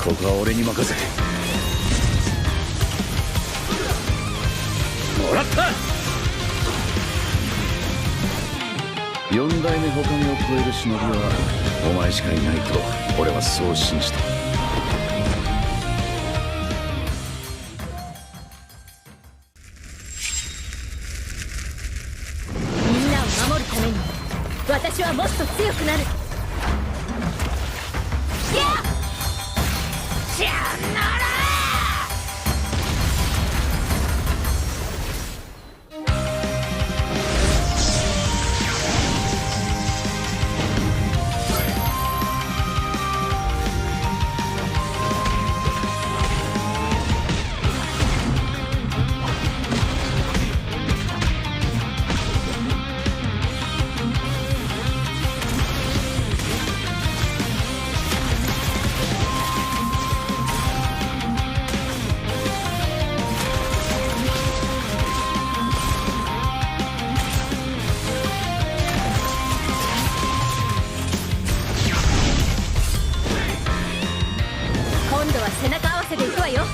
ここは俺に任せてもらった。四代目火影を超える忍びはお前しかいないと俺はそう信じた。みんなを守るために私はもっと強くなる。シャンナラ背中合わせで行くわよ。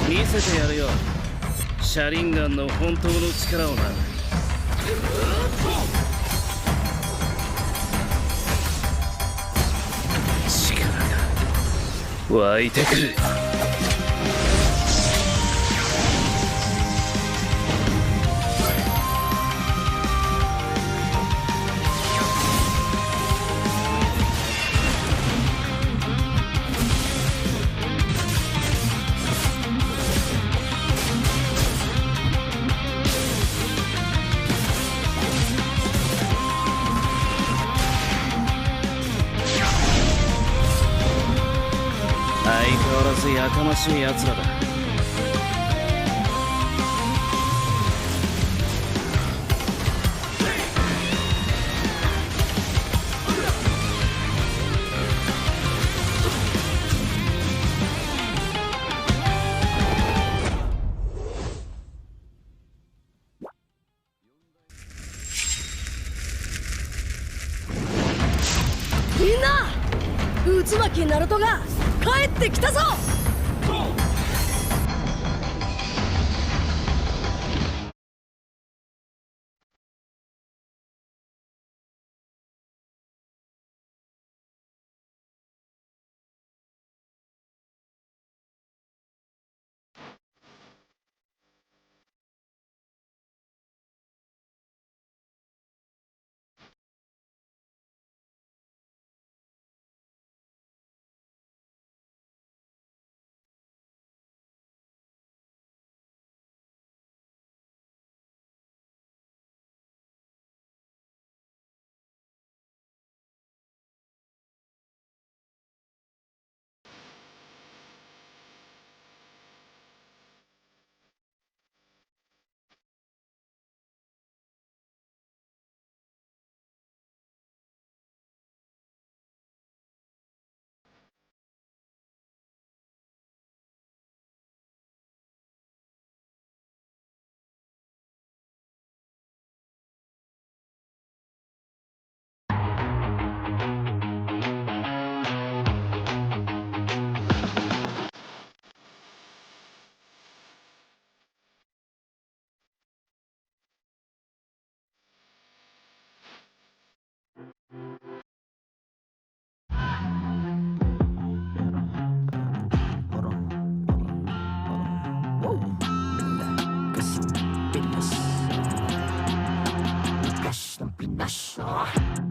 見せてやるよ、シャリンガンの本当の力をな。湧いてくる。相変わらずやかましい奴らだ。みんな、渦巻きナルトが帰ってきたぞ。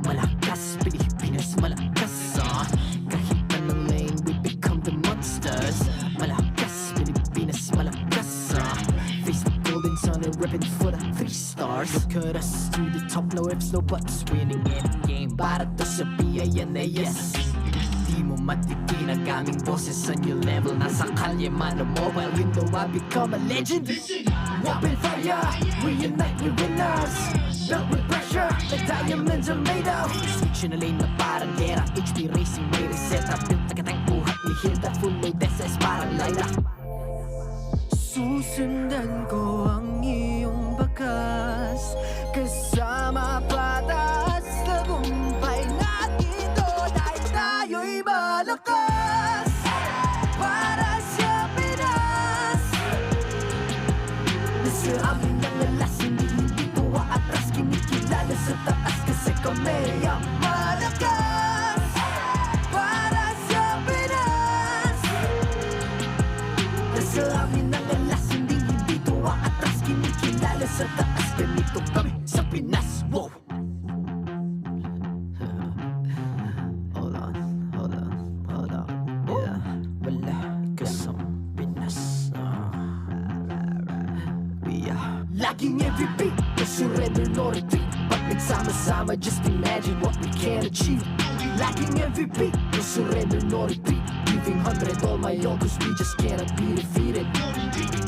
Malakas, Pilipinas, malakas kahit anong lane, we become the monsters. Malakas, Pilipinas, malakas face the golden sun and repping for the 3 stars. Look at us to the top, no ifs, no buts, winning any game para to sa PINAS. Di mo matitinag aming boses sa new level. Nasa kalye man o mobile window, I become a legend. Open fire, we unite, we winners. Built with pressure, the diamonds are made of. Switching a lane na para parang gera. HP Racing may reseta, built agad ang buhat ni Hilda. Full load SS parang Laila. Susundan ko ang iyong bakas, kasama patas, tagumpay natin to dahil tayo'y malakas. Para sa Pinas, nasa amin ang alas, hindi ko atras, kinikilala sa taas kasi kami ang malakas. Para sa Pinas, nasa amin ang alas, hindi ko atras, kinikilala sa taas, ganito kami sa Pinas. Wow! Hold on. Yeah, wala ka sa Pinas. Laging MVP, no surrender, no retreat. Pag nagsama-sama, just imagine what we can achieve. Laging MVP, no surrender, no retreat. Giving 100 all my own, cause we just cannot be defeated.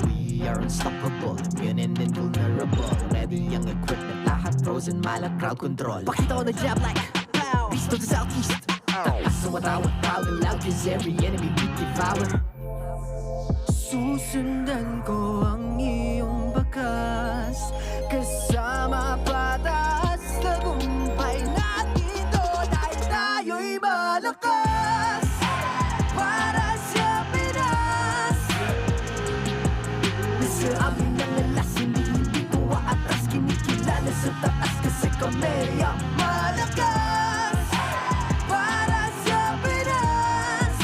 We are unstoppable, immune and invulnerable. Ready ang equipment, lahat frozen, malang crowd control. Pakita ko na jab like pow, beast to the southeast. Taas sa watawat, proud and loud, cause every enemy we devour. Susundan ko ang iyong bakas, kasama patas, tagumpay natin to dahil tayo'y malakas. Para sa Pinas, nasa amin ang alas, hindi ko atras, kinikilala sa taas kasi kami ang malakas. Para sa Pinas,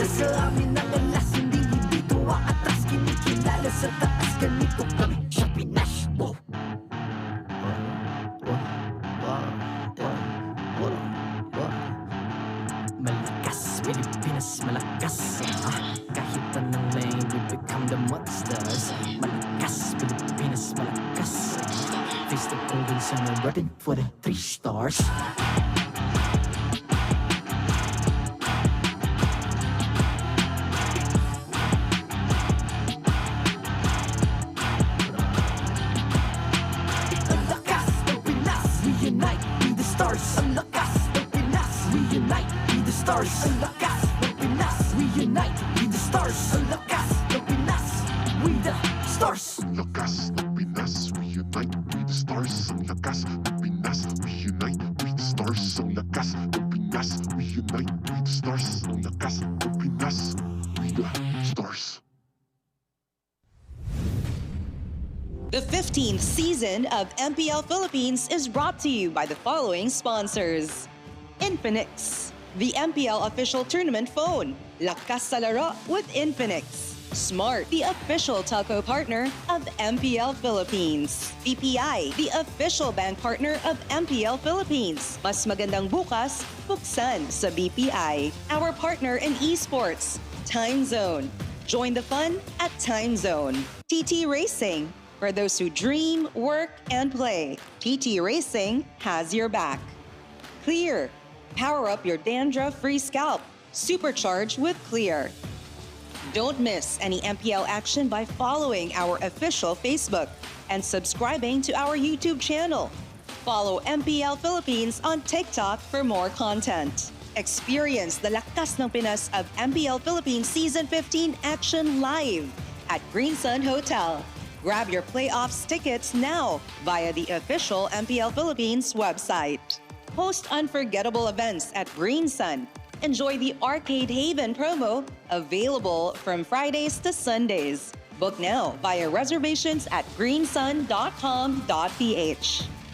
nasa amin ang alas, hindi ko atras, kinikilala sa taas, ganito kami sa Pinas. Wow! Malakas, Pilipinas, malakas. Kahit anong lane, we become the monsters. Malakas, Pilipinas, malakas. Face the golden sun and repping for the 3 stars. Ang lakas ng Pinas, reunite, be the stars. Ang lakas ng Pinas, reunite, be the stars. Ang lakas ng Pinas, reunite, be the stars. Ang lakas ng Pinas, we the stars. Ang lakas ng Pinas, reunite, we the stars. Ang lakas ng Pinas, reunite, we the stars. Ang lakas ng Pinas, reunite, we the stars. Ang lakas ng Pinas, we the stars. The 15th season of MPL Philippines is brought to you by the following sponsors. Infinix, the MPL official tournament phone. Lakas sa laro with Infinix. Smart, the official telco partner of MPL Philippines. BPI, the official bank partner of MPL Philippines. Mas magandang bukas, buksan sa BPI. Our partner in esports, Time Zone. Join the fun at Time Zone. TT Racing, for those who dream, work, and play. TT Racing has your back. Clear, power up your dandruff-free scalp. Supercharge with Clear. Don't miss any MPL action by following our official Facebook and subscribing to our YouTube channel. Follow MPL Philippines on TikTok for more content. Experience the Lakas ng Pinas of MPL Philippines Season 15 action live at Green Sun Hotel. Grab your playoffs tickets now via the official MPL Philippines website. Host unforgettable events at Green Sun. Enjoy the Arcade Haven promo, available from Fridays to Sundays. Book now via reservations at greensun.com.ph.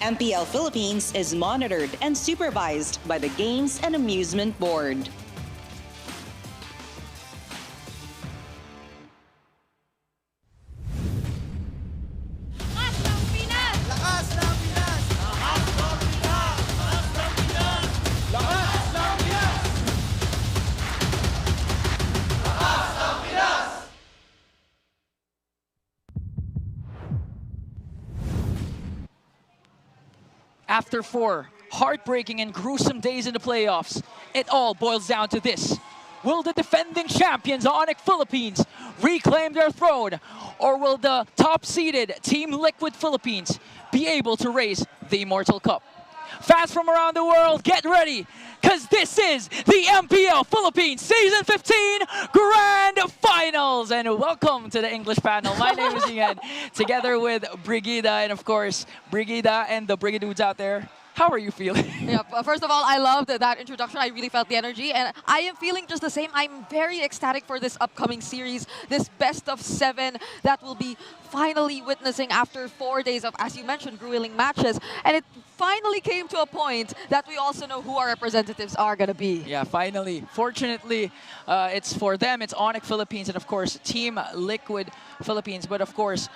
MPL Philippines is monitored and supervised by the Games and Amusement Board. After 4 heartbreaking and gruesome days in the playoffs, it all boils down to this. Will the defending champions Onic Philippines reclaim their throne, or will the top-seeded Team Liquid Philippines be able to raise the Immortal Cup? Fans from around the world, get ready, because this is the MPL Philippines Season 15 Grand Finals. And welcome to the English panel. My name is Ian, together with Brigida, and of course, Brigida and the Brigadudes out there. How are you feeling? First of all, I loved that introduction. I really felt the energy, and I am feeling just the same. I'm very ecstatic for this upcoming series, this best of 7 that we'll be finally witnessing after 4 days of, as you mentioned, grueling matches. And it finally came to a point that we also know who our representatives are going to be. Yeah, finally. Fortunately, it's for them. It's Onic Philippines and, of course, Team Liquid Philippines. But, of course,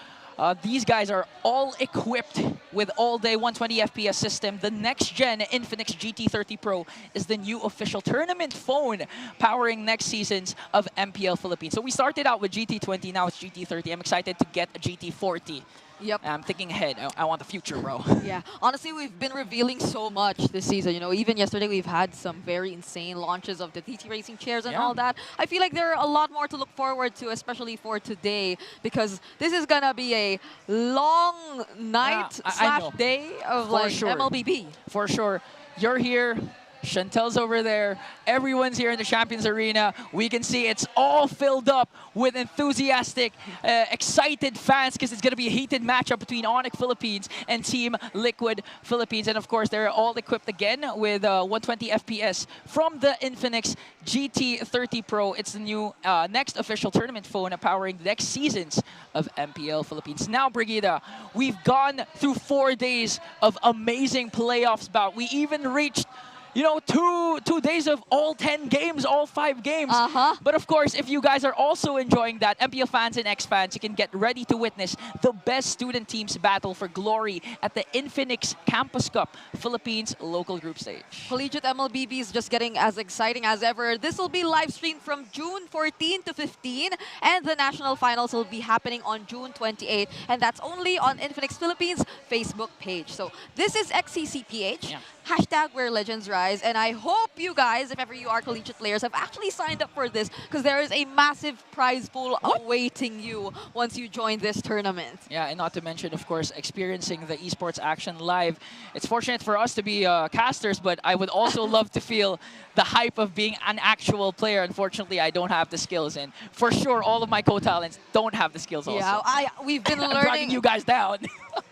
these guys are all equipped with all-day 120 FPS system. The next-gen Infinix GT30 Pro is the new official tournament phone powering next seasons of MPL Philippines. So we started out with GT20, now it's GT30. I'm excited to get a GT40. Yep. I'm thinking ahead. I want the future, bro. Yeah. Honestly, we've been revealing so much this season. You know, even yesterday we've had some very insane launches of the TT racing chairs and all that. I feel like there are a lot more to look forward to, especially for today, because this is gonna be a long night slash day of MLBB. For sure. You're here. Chantel's over there. Everyone's here in the Champions Arena. We can see it's all filled up with enthusiastic, excited fans because it's going to be a heated matchup between Onic Philippines and Team Liquid Philippines. And of course, they're all equipped again with 120 FPS from the Infinix GT30 Pro. It's the new next official tournament phone powering the next seasons of MPL Philippines. Now, Brigida, we've gone through 4 days of amazing playoffs bout. We even reached, you know, two days of all 10 games, all 5 games. But of course, if you guys are also enjoying that, MPL fans and X-fans, you can get ready to witness the best student teams battle for glory at the Infinix Campus Cup Philippines local group stage. Collegiate MLBB is just getting as exciting as ever. This will be live streamed from June 14 to 15, and the national finals will be happening on June 28, and that's only on Infinix Philippines Facebook page. So this is XCCPH. Hashtag where legends rise, and I hope you guys, if ever you are collegiate players, have actually signed up for this, because there is a massive prize pool awaiting you once you join this tournament. Yeah, and not to mention, of course, experiencing the esports action live. It's fortunate for us to be casters, but I would also love to feel the hype of being an actual player. Unfortunately, I don't have the skills, and for sure, all of my co-talents don't have the skills also. Yeah, we've been learning. I'm dragging you guys down.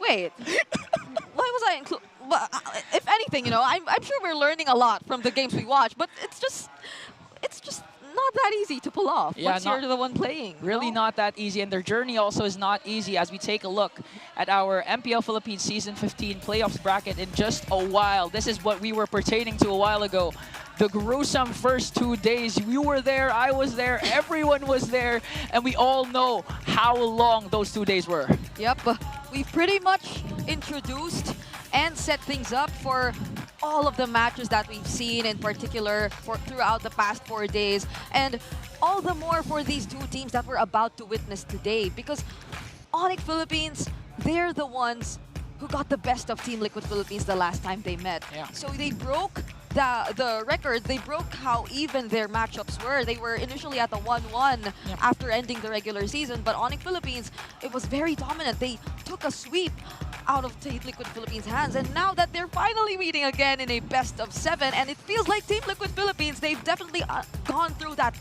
Wait, why was I included? Well, if anything, you know, I'm sure we're learning a lot from the games we watch, but it's just not that easy to pull off once you're the one playing. Really not that easy, and their journey also is not easy as we take a look at our MPL Philippines Season 15 playoffs bracket in just a while. This is what we were pertaining to a while ago. The gruesome first 2 days. You were there, I was there, everyone was there, and we all know how long those 2 days were. Yep, we've pretty much introduced and set things up for all of the matches that we've seen, in particular throughout the past 4 days, and all the more for these two teams that we're about to witness today, because Onic Philippines, they're the ones who got the best of Team Liquid Philippines the last time they met. So they broke the record. They broke how even their matchups were. They were initially at the 1-1 after ending the regular season, but Onic Philippines, it was very dominant. They took a sweep out of Team Liquid Philippines' hands, and now that they're finally meeting again in a best of 7, and it feels like Team Liquid Philippines, they've definitely gone through that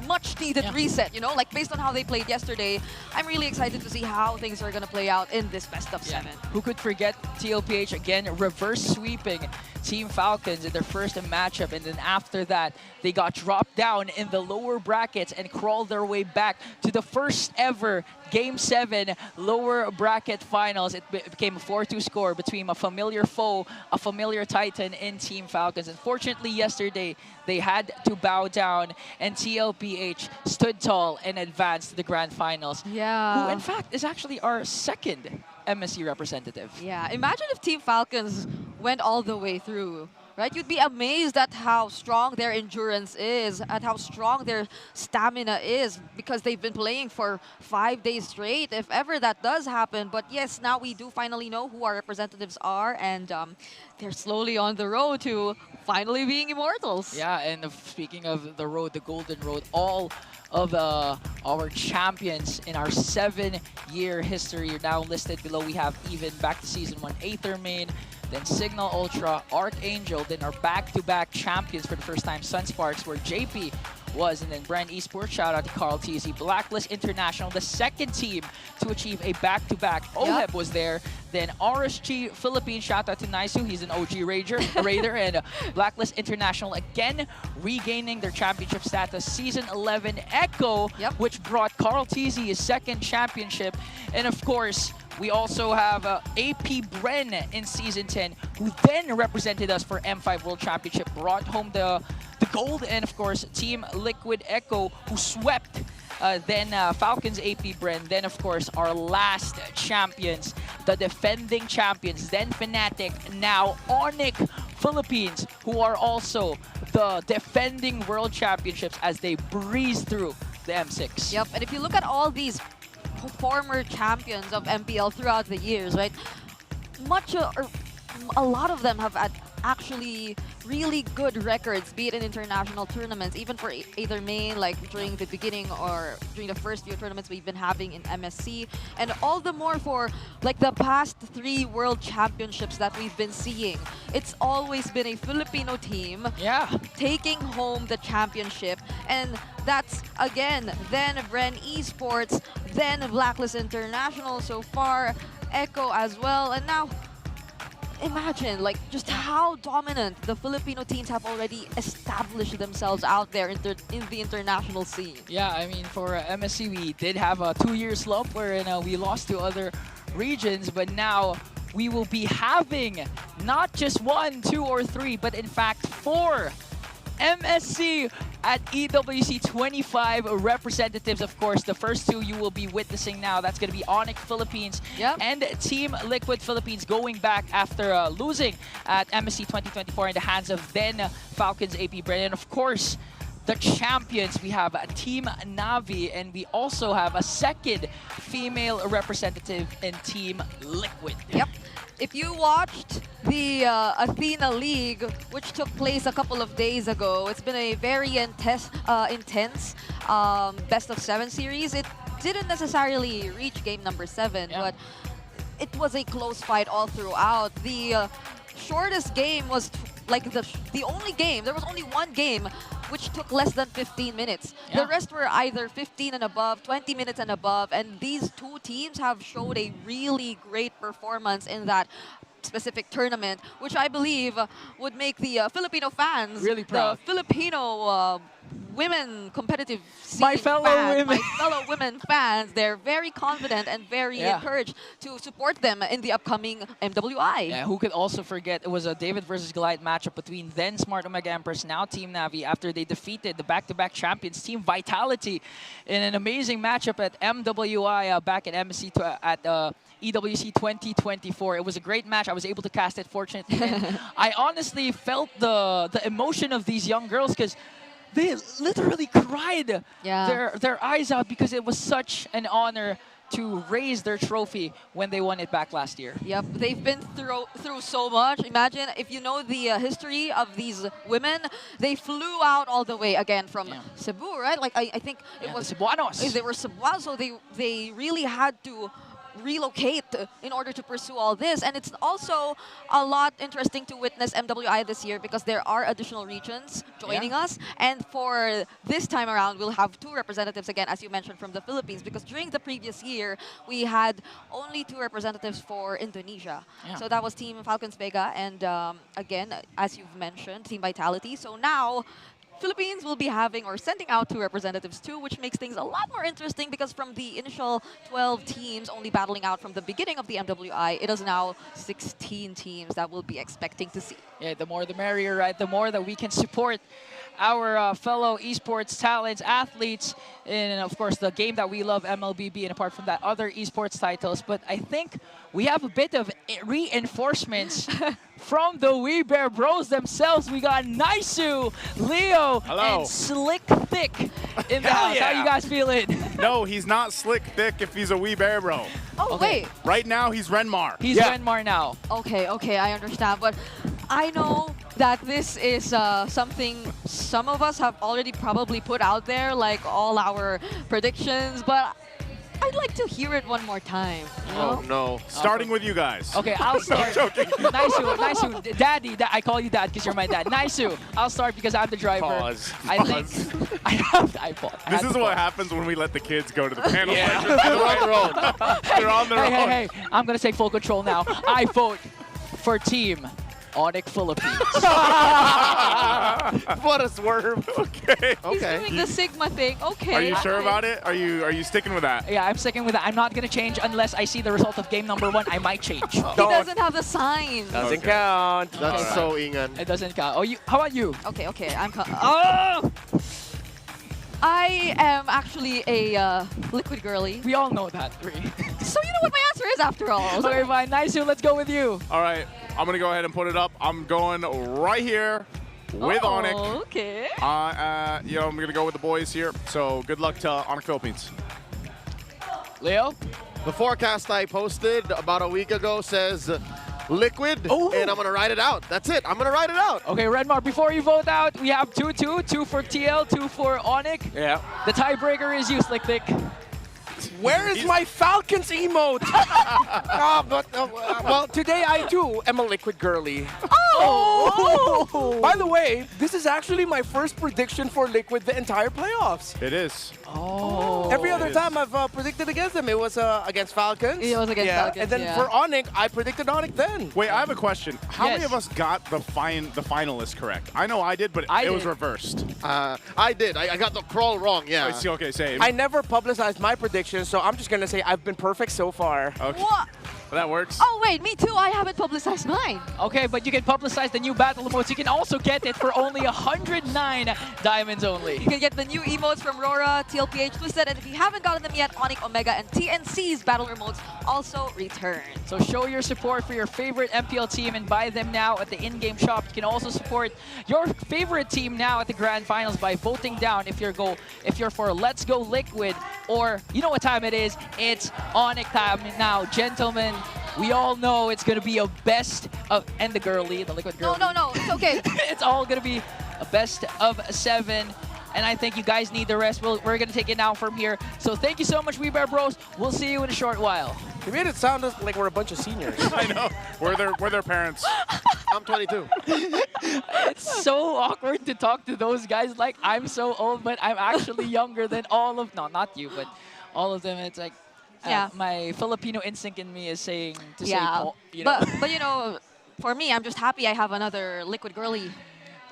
much-needed reset, you know, like based on how they played yesterday. I'm really excited to see how things are going to play out in this best of 7. Who could forget TLPH again reverse sweeping Team Falcons in their first matchup, and then after that they got dropped down in the lower brackets and crawled their way back to the first ever Game 7 lower bracket finals. It became a 4-2 score between a familiar foe, a familiar titan in Team Falcons. Unfortunately, yesterday they had to bow down, and TLPH stood tall and advanced to the grand finals. Yeah. Who, in fact, is actually our second MSC representative. Yeah, imagine if Team Falcons went all the way through. Right? You'd be amazed at how strong their endurance is, at how strong their stamina is, because they've been playing for 5 days straight, if ever that does happen. But yes, now we do finally know who our representatives are, and they're slowly on the road to finally being immortals. Yeah, and speaking of the road, the golden road, all of our champions in our 7-year history are now listed below. We have even back to season 1, Aethermain, then Signal Ultra, Archangel, then our back-to-back champions for the first time, Sunsparks, where JP was, and then Brand Esports, shout out to Carl TZ, Blacklist International, the second team to achieve a back-to-back. OHEB was there, then RSG Philippines, shout out to Naisu, he's an OG Raider, and Blacklist International again regaining their championship status. Season 11 Echo, which brought Carl TZ his second championship, and of course, we also have AP Bren in Season 10, who then represented us for M5 World Championship, brought home the gold, and of course, Team Liquid Echo, who swept then Falcons AP Bren, then of course, our last champions, the defending champions, then Fnatic, now Onic Philippines, who are also the defending World Championships as they breeze through the M6. Yep, and if you look at all these former champions of MPL throughout the years, right? A lot of them have had actually really good records, be it in international tournaments, even for either main, like during the beginning or during the first few tournaments we've been having in MSC, and all the more for like the past 3 world championships that we've been seeing. It's always been a Filipino team taking home the championship, and that's again then Bren Esports, then Blacklist International so far, Echo as well, and now imagine like just how dominant the Filipino teams have already established themselves out there in the international scene. Yeah, I mean, for MSC, we did have a 2-year slump wherein we lost to other regions, but now we will be having not just 1, 2, or 3, but in fact 4 MSC at EWC 25 representatives. Of course, the first 2 you will be witnessing now. That's going to be Onic Philippines and Team Liquid Philippines, going back after losing at MSC 2024 in the hands of then Falcons AP Bren. And of course, the champions, we have Team Navi, and we also have a second female representative in Team Liquid. Yep. If you watched the Athena League, which took place a couple of days ago, it's been a very intense best of 7 series. It didn't necessarily reach game number 7, but it was a close fight all throughout. The shortest game was like the only game. There was only one game which took less than 15 minutes. The rest were either 15 and above, 20 minutes and above, and these 2 teams have showed a really great performance in that specific tournament, which I believe would make the Filipino fans really proud. The Filipino women competitive scene my fellow women fans, they're very confident and very encouraged to support them in the upcoming MWI. Yeah, who could also forget it was a David versus Goliath matchup between then Smart Omega Empress, now Team Navi, after they defeated the back-to-back champions Team Vitality in an amazing matchup at MWI back at MSC at EWC 2024. It was a great match. I was able to cast it, fortunately. And I honestly felt the emotion of these young girls, because they literally cried their eyes out, because it was such an honor to raise their trophy when they won it back last year. Yep, they've been through so much. Imagine if you know the history of these women, they flew out all the way again from Cebu, right? Like I think it was Cebuanos. They were Cebuanos, so they really had to relocate in order to pursue all this. And it's also a lot interesting to witness MWI this year, because there are additional regions joining us. And for this time around, we'll have 2 representatives again, as you mentioned, from the Philippines, because during the previous year, we had only 2 representatives for Indonesia. So that was Team Falcons Vega and again, as you've mentioned, Team Vitality. So now Philippines will be having or sending out 2 representatives too, which makes things a lot more interesting, because from the initial 12 teams only battling out from the beginning of the MWI, it is now 16 teams that we'll be expecting to see. Yeah, the more the merrier, right? The more that we can support our fellow esports talents, athletes, and of course the game that we love, MLBB, and apart from that, other esports titles. But I think we have a bit of reinforcements from the We Bear Bros themselves. We got Naisu, Leo, and Slick Thick in the house. How you guys feeling? No, he's not slick thick if he's a wee bear, bro. Oh, Okay. wait. Right now, he's Renmar. He's Renmar now. Okay, I understand. But I know that this is something some of us have already probably put out there, like all our predictions, but I'd like to hear it one more time. You know? Oh no. Starting with you guys. Okay, I'll start. joking. Naisu, Daddy, I call you Dad because you're my dad. Naisu, I'll start because I'm the driver. Pause. I think I pause. This is what happens when we let the kids go to the panel. Yeah. They're on their own. They're on their own. Hey, I'm gonna take full control now. I vote for Team Onic Philippines. What a swerve. Okay. He's doing the Sigma thing. Okay. Are you sure okay. about it? Are you sticking with that? Yeah, I'm sticking with that. I'm not gonna change unless I see the result of game number 1. I might change. He doesn't have the sign. Doesn't Okay. count. That's Alright. so Ingan. It doesn't count. Oh, how about you? Okay, oh! I am actually a liquid girly. We all know that. So you know what my answer is after all. Okay, fine. Naisu, let's go with you. All right. I'm going to go ahead and put it up. I'm going right here with Onic. Okay. I'm going to go with the boys here. So good luck to Onic Philippines. Leo? The forecast I posted about a week ago says liquid, Oh. and I'm going to ride it out. That's it. I'm going to ride it out. Okay, Redmar, before you vote out, we have 2-2. 2 for TL, 2 for Onic. Yeah. The tiebreaker is you, Slick Thick. Where is my Falcons emote? Well, today I too am a liquid girly. Oh! By the way, this is actually my first prediction for Liquid the entire playoffs. It is. Oh. Every other it is. time I've predicted against them, it was against Falcons. It was against Falcons, And then yeah. for Onic, I predicted Onic then. Wait, I have a question. How many Yes. of us got the finalists correct? I know I did, but I it was did. reversed. I did. I got the crawl wrong, yeah. Okay, same. I never publicized my predictions, so I'm just going to say I've been perfect so far. Okay. What? That works. Oh wait, me too. I haven't publicized mine. Okay, but you can publicize the new battle emotes. You can also get it for only 109 diamonds only. You can get the new emotes from Rora, TLPH Twisted, and if you haven't gotten them yet, Onic Omega and TNC's battle emotes also return. So show your support for your favorite MPL team and buy them now at the in-game shop. You can also support your favorite team now at the Grand Finals by voting down if you're for Let's Go Liquid, or you know what time it is. It's Onic time now, gentlemen. We all know it's gonna be a best of, and the girly, the liquid girly. No, it's okay. It's all gonna be a best of 7. And I think you guys need the rest. We're going to take it now from here. So thank you so much, We Bear Bros. We'll see you in a short while. You made it sound like we're a bunch of seniors. I know. We're their parents. I'm 22. It's so awkward to talk to those guys like I'm so old, but I'm actually younger than all of, no, not you, but all of them. It's like, Yeah. my Filipino instinct in me is saying to Yeah, say, you know, but you know, for me, I'm just happy I have another liquid girly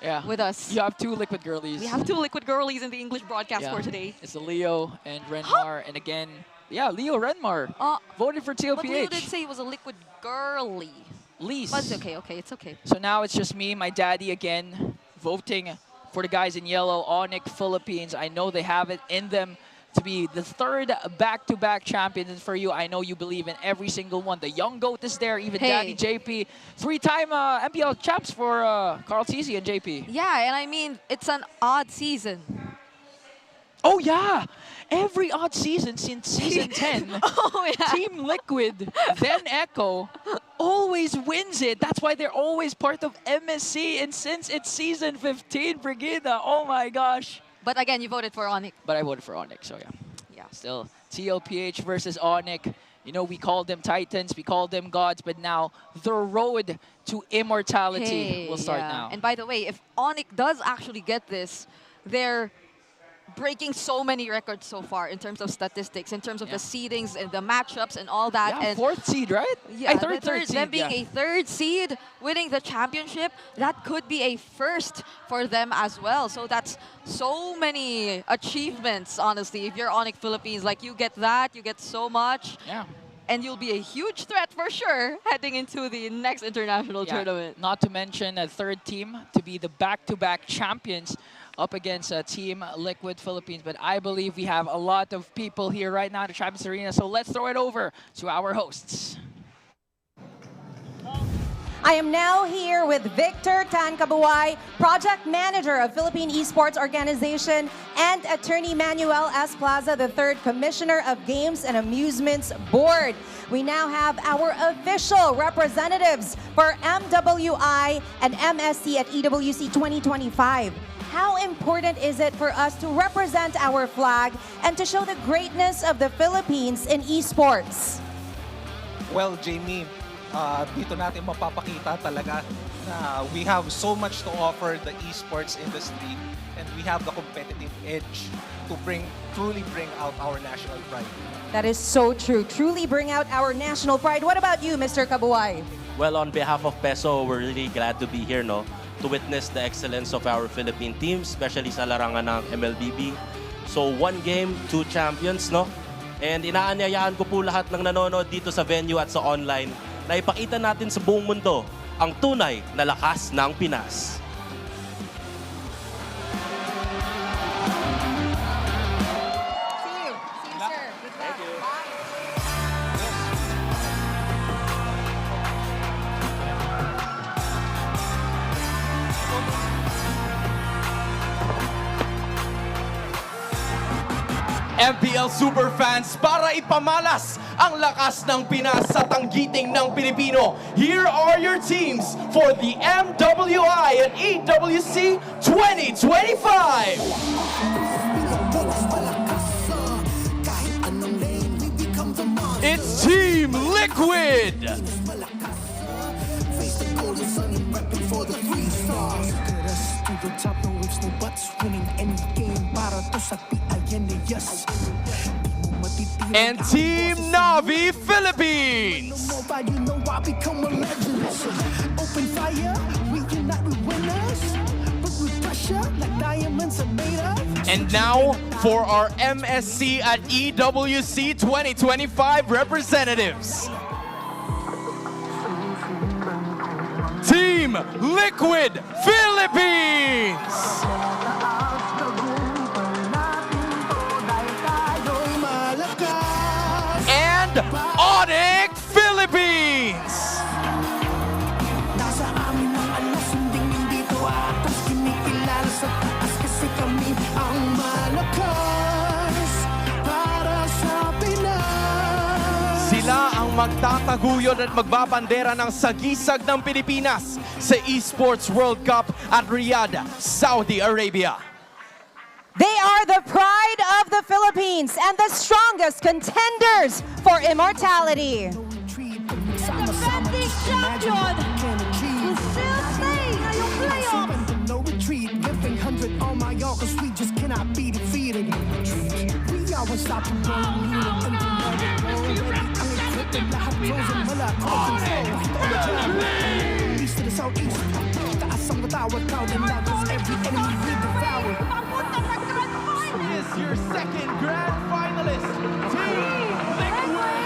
yeah. with us. You have 2 liquid girlies. We have 2 liquid girlies in the English broadcast Yeah. for today. It's the Leo and Renmar, and again, yeah, Leo Renmar voted for But Leo did TLPH. say he was a liquid girly. Least. But it's okay, it's okay. So now it's just me, my daddy again, voting for the guys in yellow, Onic Philippines. I know they have it in them to be the 3rd back-to-back champions. And for you, I know you believe in every single one. The young GOAT is there, even Hey. Daddy JP. 3-time MPL champs for Carl Tizzy and JP. Yeah, and I mean, it's an odd season. Oh, yeah. Every odd season since season 10, Oh, yeah. Team Liquid, then Echo, always wins it. That's why they're always part of MSC. And since it's season 15, Brigida, oh my gosh. But again, you voted for Onic. But I voted for Onic, so yeah. Yeah. Still, TLPH versus Onic. You know, we called them Titans, we called them gods, but now the road to immortality will start now. And by the way, if Onic does actually get this, they're breaking so many records so far in terms of statistics, in terms of the seedings and the matchups and all that. Yeah, And 4th seed, right? yeah, Third seed. them being yeah. a 3rd seed, winning the championship, that could be a first for them as well. So that's so many achievements, honestly. If you're Onic Philippines, like you get that, you get so much. Yeah. And you'll be a huge threat for sure heading into the next international Yeah, tournament. Not to mention a 3rd team to be the back-to-back champions up against Team Liquid Philippines. But I believe we have a lot of people here right now in the Champions Arena, so let's throw it over to our hosts. I am now here with Victor Tan Kabuay, Project Manager of Philippine Esports Organization, and Attorney Manuel S. Plaza, the third Commissioner of Games and Amusements Board. We now have our official representatives for MWI and MSC at EWC 2025. How important is it for us to represent our flag and to show the greatness of the Philippines in esports? Well, Jamie, dito natin mapapakita talaga na we have so much to offer the esports industry and we have the competitive edge to truly bring out our national pride. That is so true. Truly bring out our national pride. What about you, Mr. Kabuay? Well, on behalf of PESO, we're really glad to be here, no? To witness the excellence of our Philippine teams, especially sa larangan ng MLBB. So, one game, two champions, no? And inaanyayaan ko po lahat ng nanonood dito sa venue at sa online na ipakita natin sa buong mundo ang tunay na lakas ng Pinas. See you, sir. Good luck. Thank you. MPL Superfans para ipamalas ang lakas ng Pinas sa tanggiting ng Pilipino. Here are your teams for the MWI and EWC 2025. It's Team Liquid. And Team Navi Philippines. And now for our MSC at EWC 2025 representatives. Team Liquid Philippines. And Onic Philippines. Sila ang magtataguyod at magbabandera ng sagisag ng Pilipinas sa Esports World Cup at Riyadh, Saudi Arabia. They are the pride of the Philippines and the strongest contenders for immortality. The defending champion will still stay ngayong playoffs. No retreat, giving 100 on my all, cause we just cannot be defeated. We are unstoppable. East to the southeast, taas ang matawag, crowd and levels, every enemy we devour. Is your second grand finalist, Team Liquid.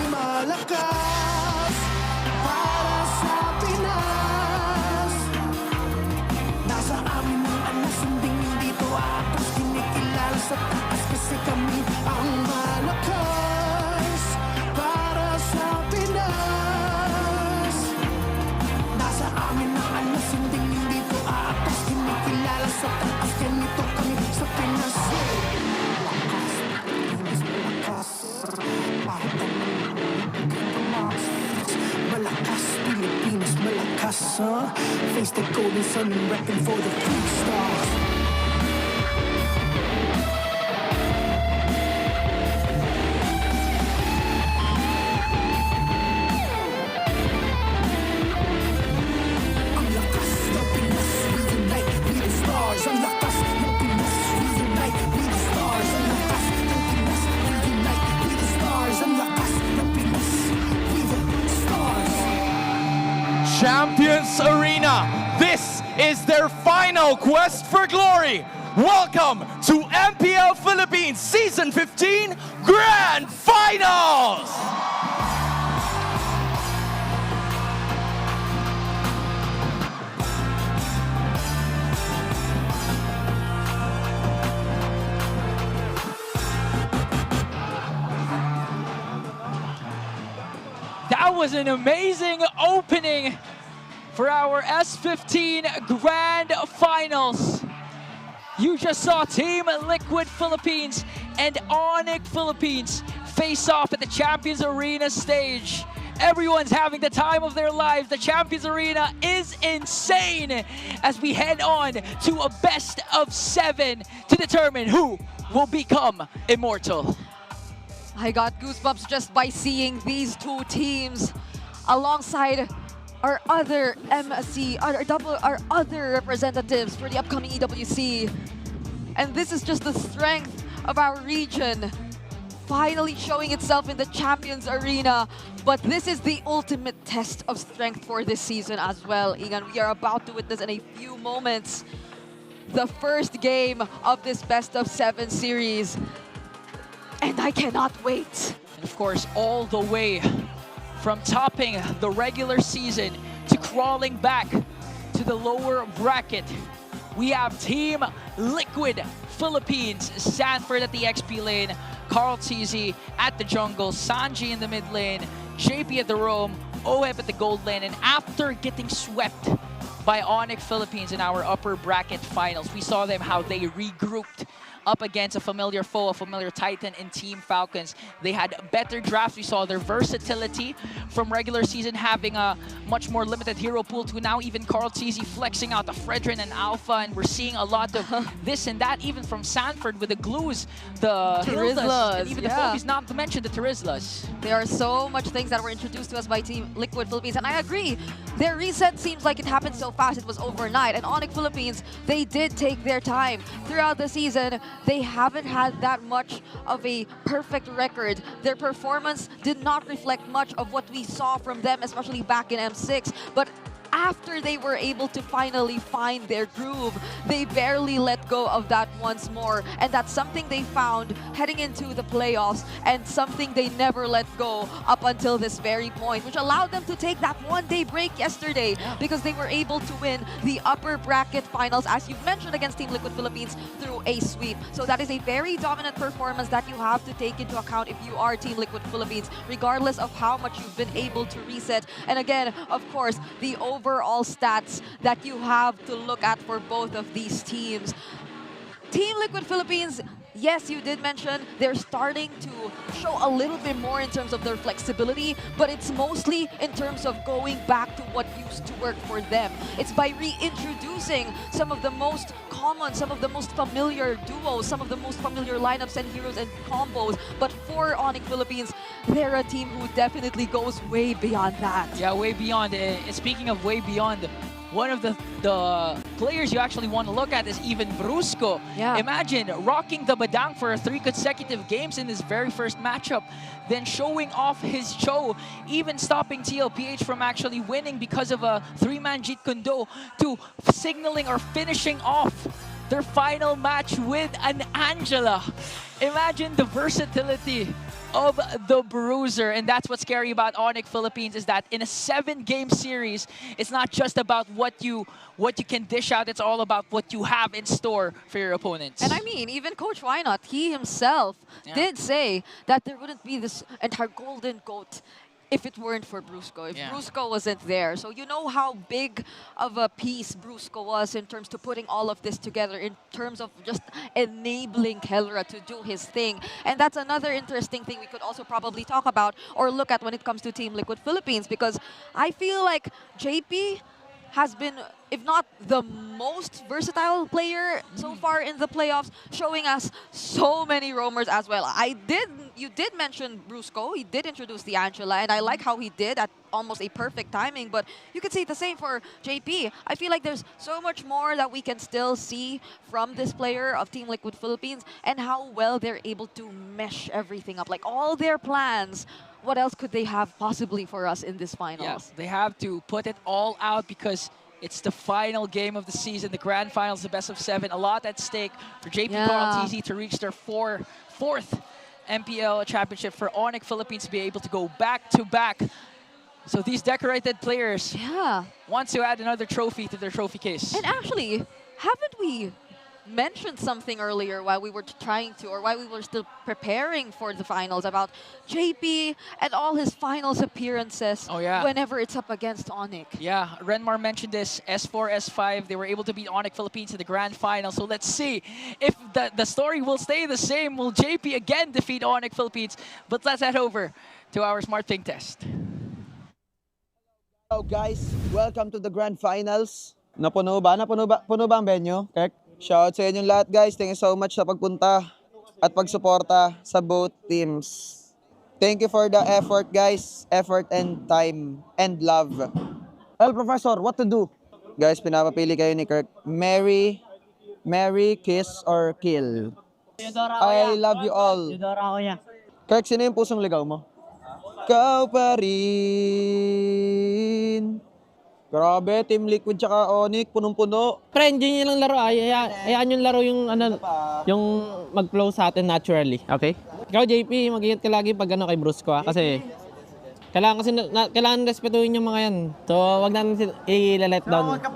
Malakas para sa Pinas. Nasa amin ang alas, hindi dito atas. Kinikilala sa taas kasi kami ang malakas para sa Pinas. Nasa amin ang alas, hindi dito atas. Kinikilala sa taas, ganito kami sa Pinas. Malakas, Pilipinas, malakas, huh? Face the golden sun and repping for the 3 stars. Ang lakas ng Pinas, we unite, we the stars. Ang lakas ng Pinas, we unite, we the stars. Ang lakas ng Pinas, we unite, we the stars. Ang lakas ng Pinas, we the stars. Champions Arena. This is their final quest for glory. Welcome to MPL Philippines Season 15 Grand Finals! That was an amazing opening for our S15 Grand Finals. You just saw Team Liquid Philippines and Onic Philippines face off at the Champions Arena stage. Everyone's having the time of their lives. The Champions Arena is insane as we head on to a best of 7 to determine who will become immortal. I got goosebumps just by seeing these two teams alongside our other MSC, our other representatives for the upcoming EWC. And this is just the strength of our region finally showing itself in the Champions Arena. But this is the ultimate test of strength for this season as well, Igan. We are about to witness in a few moments the first game of this best of 7 series. And I cannot wait. And of course, all the way from topping the regular season to crawling back to the lower bracket, we have Team Liquid Philippines, Sanford at the XP lane, Carl TZ at the jungle, Sanji in the mid lane, JP at the roam, OHEP at the gold lane, and after getting swept by Onic Philippines in our upper bracket finals, we saw them how they regrouped up against a familiar foe, a familiar Titan in Team Falcons. They had better drafts. We saw their versatility from regular season having a much more limited hero pool to now even Carl TZ flexing out the Fredrin and Alpha, and we're seeing a lot of this and that even from Sanford with the Glues, the Hildas, and even the Philippines, not to mention the Terizlas. There are so much things that were introduced to us by Team Liquid Philippines, and I agree. Their reset seems like it happened so fast, it was overnight. And Onic Philippines, they did take their time. Throughout the season, they haven't had that much of a perfect record. Their performance did not reflect much of what we saw from them, especially back in M6. But after they were able to finally find their groove, they barely let go of that once more. And that's something they found heading into the playoffs, and something they never let go up until this very point, which allowed them to take that one-day break yesterday because they were able to win the upper bracket finals, as you've mentioned, against Team Liquid Philippines through a sweep. So that is a very dominant performance that you have to take into account if you are Team Liquid Philippines, regardless of how much you've been able to reset. And again, of course, the overall stats that you have to look at for both of these teams. Team Liquid Philippines, yes, you did mention they're starting to show a little bit more in terms of their flexibility, but it's mostly in terms of going back to what used to work for them. It's by reintroducing some of the most common, some of the most familiar duos, some of the most familiar lineups and heroes and combos. But for Onic Philippines, they're a team who definitely goes way beyond that. Yeah, way beyond. And speaking of way beyond, one of the players you actually want to look at is even Brusco. Yeah. Imagine rocking the Badang for 3 consecutive games in his very first matchup, then showing off his show, even stopping TLPH from actually winning because of a 3-man Jeet Kune Do, to signaling or finishing off their final match with an Angela. Imagine the versatility of the Bruiser, and that's what's scary about Onic Philippines, is that in a 7-game series, it's not just about what you can dish out, it's all about what you have in store for your opponents. And I mean, even Coach Wynot, he himself did say that there wouldn't be this entire golden goat if it weren't for Brusco, if Brusco wasn't there. So you know how big of a piece Brusco was in terms to putting all of this together, in terms of just enabling Kelra to do his thing. And that's another interesting thing we could also probably talk about or look at when it comes to Team Liquid Philippines, because I feel like JP has been, if not the most versatile player so far in the playoffs, showing us so many roamers as well. You did mention Brusco, he did introduce the Angela, and I like how he did at almost a perfect timing, but you could say the same for JP. I feel like there's so much more that we can still see from this player of Team Liquid Philippines, and how well they're able to mesh everything up, like all their plans. What else could they have possibly for us in this finals? Yes, they have to put it all out because it's the final game of the season, the grand finals, the best of 7. A lot at stake for JP Carl TZ to reach their fourth MPL championship, for Onic Philippines to be able to go back-to-back. So these decorated players want to add another trophy to their trophy case. And actually, haven't we mentioned something earlier while we were trying to, or while we were still preparing for the finals, about JP and all his finals appearances whenever it's up against Onic. Yeah, Renmar mentioned this, S4, S5, they were able to beat Onic Philippines in the grand final. So let's see if the story will stay the same. Will JP again defeat Onic Philippines? But let's head over to our Smart Ping test. Hello guys, welcome to the grand finals. Napuno ba? Puno ba ang venue, Kirk? Shout sa inyong lahat guys. Thank you so much sa pagpunta at pagsuporta sa both teams. Thank you for the effort guys. Effort and time and love. Well, Professor, what to do? Guys, pinapapili kayo ni Kirk. Marry, kiss, or kill. I love you all. Kirk, sino yung pusong ligaw mo? Ikaw pa rin. Grabe, Team Liquid tsaka Onic, punong-puno. Friend, yun lang laro. Hayaan yung laro yung yung mag-flow sa atin naturally. Okay? Ikaw, JP, mag-ingat ka lagi pag kay Brusco kasi kailangan respetuhin yung mga yan. So, wag natin i-let down. Huwag ka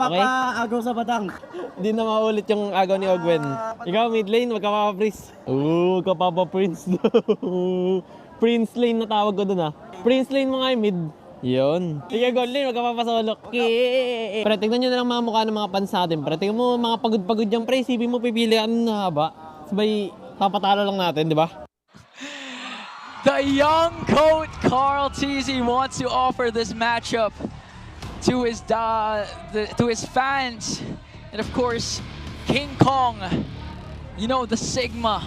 agaw sa batang. Hindi na maulit yung agaw ni Ogwen. Ikaw, mid lane, wag ka pa-Prince. Wag ka pa-Prince. Prince lane na tawag ko dun Prince lane mo nga yung mid. Yun. Sige, gold lane, magkapapasolo. Pero tignan nyo na lang mga mukha ng mga fans natin. Pero tignan mo mga pagod-pagod yung pre. Isipin mo pipili na haba. Sabay, papatalo lang natin, di ba? The young GOAT Carl TZ wants to offer this matchup to his fans. And of course, King Kong, you know, the Sigma.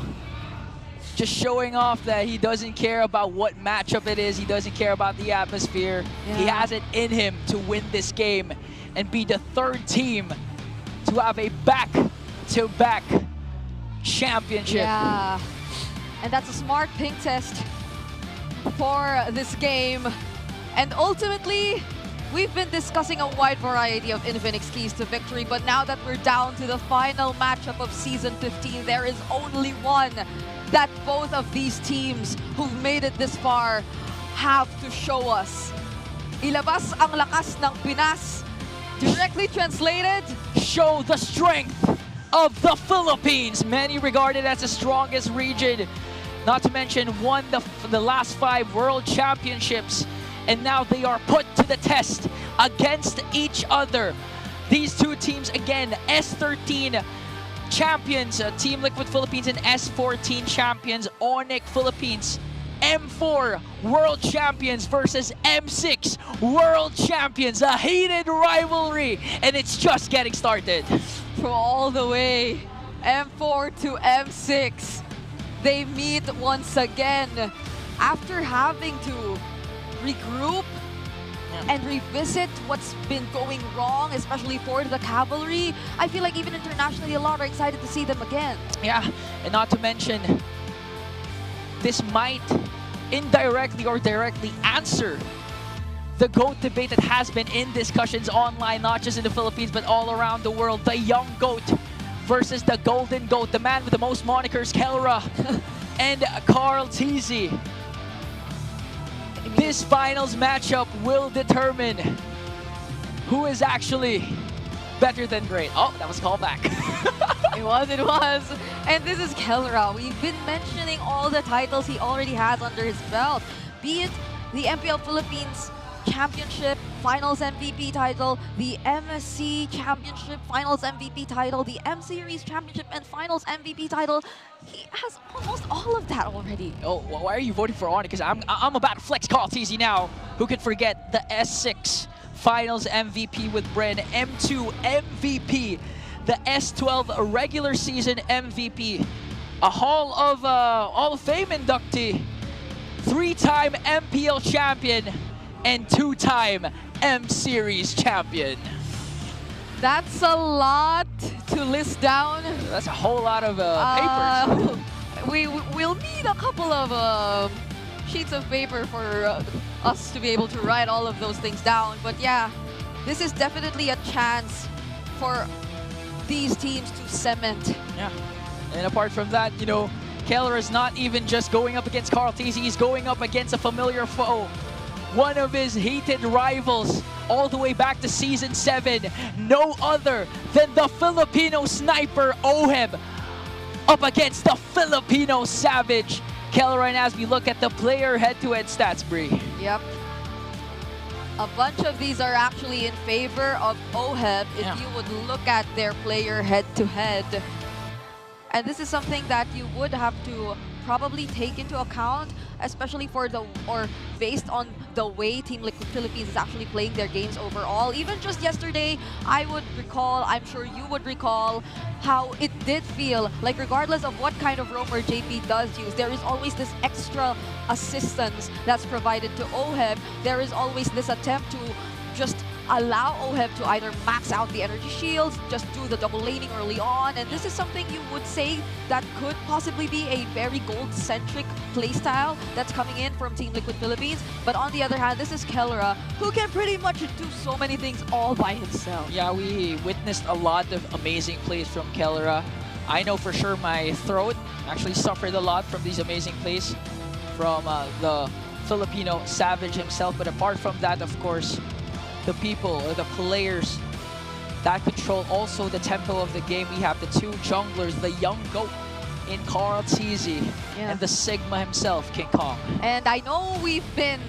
Just showing off that he doesn't care about what matchup it is. He doesn't care about the atmosphere. Yeah. He has it in him to win this game and be the third team to have a back-to-back championship. Yeah, and that's a smart ping test for this game. And ultimately, we've been discussing a wide variety of Infinix keys to victory, but now that we're down to the final matchup of Season 15, there is only one that both of these teams who've made it this far have to show us. Ilabas ang lakas ng Pinas. Directly translated, show the strength of the Philippines. Many regard it as the strongest region. Not to mention won the last 5 World Championships. And now they are put to the test against each other. These two teams, again, S13 champions, Team Liquid Philippines, and S14 champions, Onic Philippines. M4 World Champions versus M6 World Champions. A heated rivalry, and it's just getting started. From all the way, M4 to M6, they meet once again after having to regroup and revisit what's been going wrong, especially for the Cavalry. I feel like even internationally, a lot are excited to see them again. Yeah, and not to mention, this might indirectly or directly answer the GOAT debate that has been in discussions online, not just in the Philippines, but all around the world. The young GOAT versus the golden GOAT, the man with the most monikers, Kelra, and Carl TZ. This finals matchup will determine who is actually better than great. Oh, that was called back. It was. And this is Kelra. We've been mentioning all the titles he already has under his belt. Be it the MPL Philippines Championship Finals MVP title, the MSC Championship Finals MVP title, the M-Series Championship and Finals MVP title. He has almost all of that already. Oh, why are you voting for Onic? Because I'm about to flex Carl TZ now. Who could forget the S6 Finals MVP with Bren, M2 MVP, the S12 regular season MVP, a Hall of Fame inductee, 3-time MPL champion, and 2-time M-Series champion. That's a lot to list down. That's a whole lot of papers. We'll need a couple of sheets of paper for us to be able to write all of those things down. But yeah, this is definitely a chance for these teams to cement. Yeah, and apart from that, you know, Keller is not even just going up against Carl TZ, he's going up against a familiar foe. One of his heated rivals all the way back to Season 7. No other than the Filipino sniper, Oheb, up against the Filipino Savage. Kelleran, as we look at the player head-to-head stats, Bree. Yep. A bunch of these are actually in favor of Oheb if you would look at their player head-to-head. And this is something that you would have to probably take into account, especially for based on the way Team Liquid Philippines is actually playing their games overall. Even just yesterday, I would recall, I'm sure you would recall, how it did feel like regardless of what kind of roamer JP does use, there is always this extra assistance that's provided to Oheb. There is always this attempt to just allow Oheb to either max out the energy shields, just do the double laning early on, and this is something you would say that could possibly be a very gold-centric playstyle that's coming in from Team Liquid Philippines. But on the other hand, this is Kellera, who can pretty much do so many things all by himself. Yeah, we witnessed a lot of amazing plays from Kellera. I know for sure my throat actually suffered a lot from these amazing plays from the Filipino Savage himself. But apart from that, of course, the people or the players that control also the tempo of the game. We have the two junglers, the young GOAT in Carl Tizzy and the Sigma himself, King Kong. And I know we've been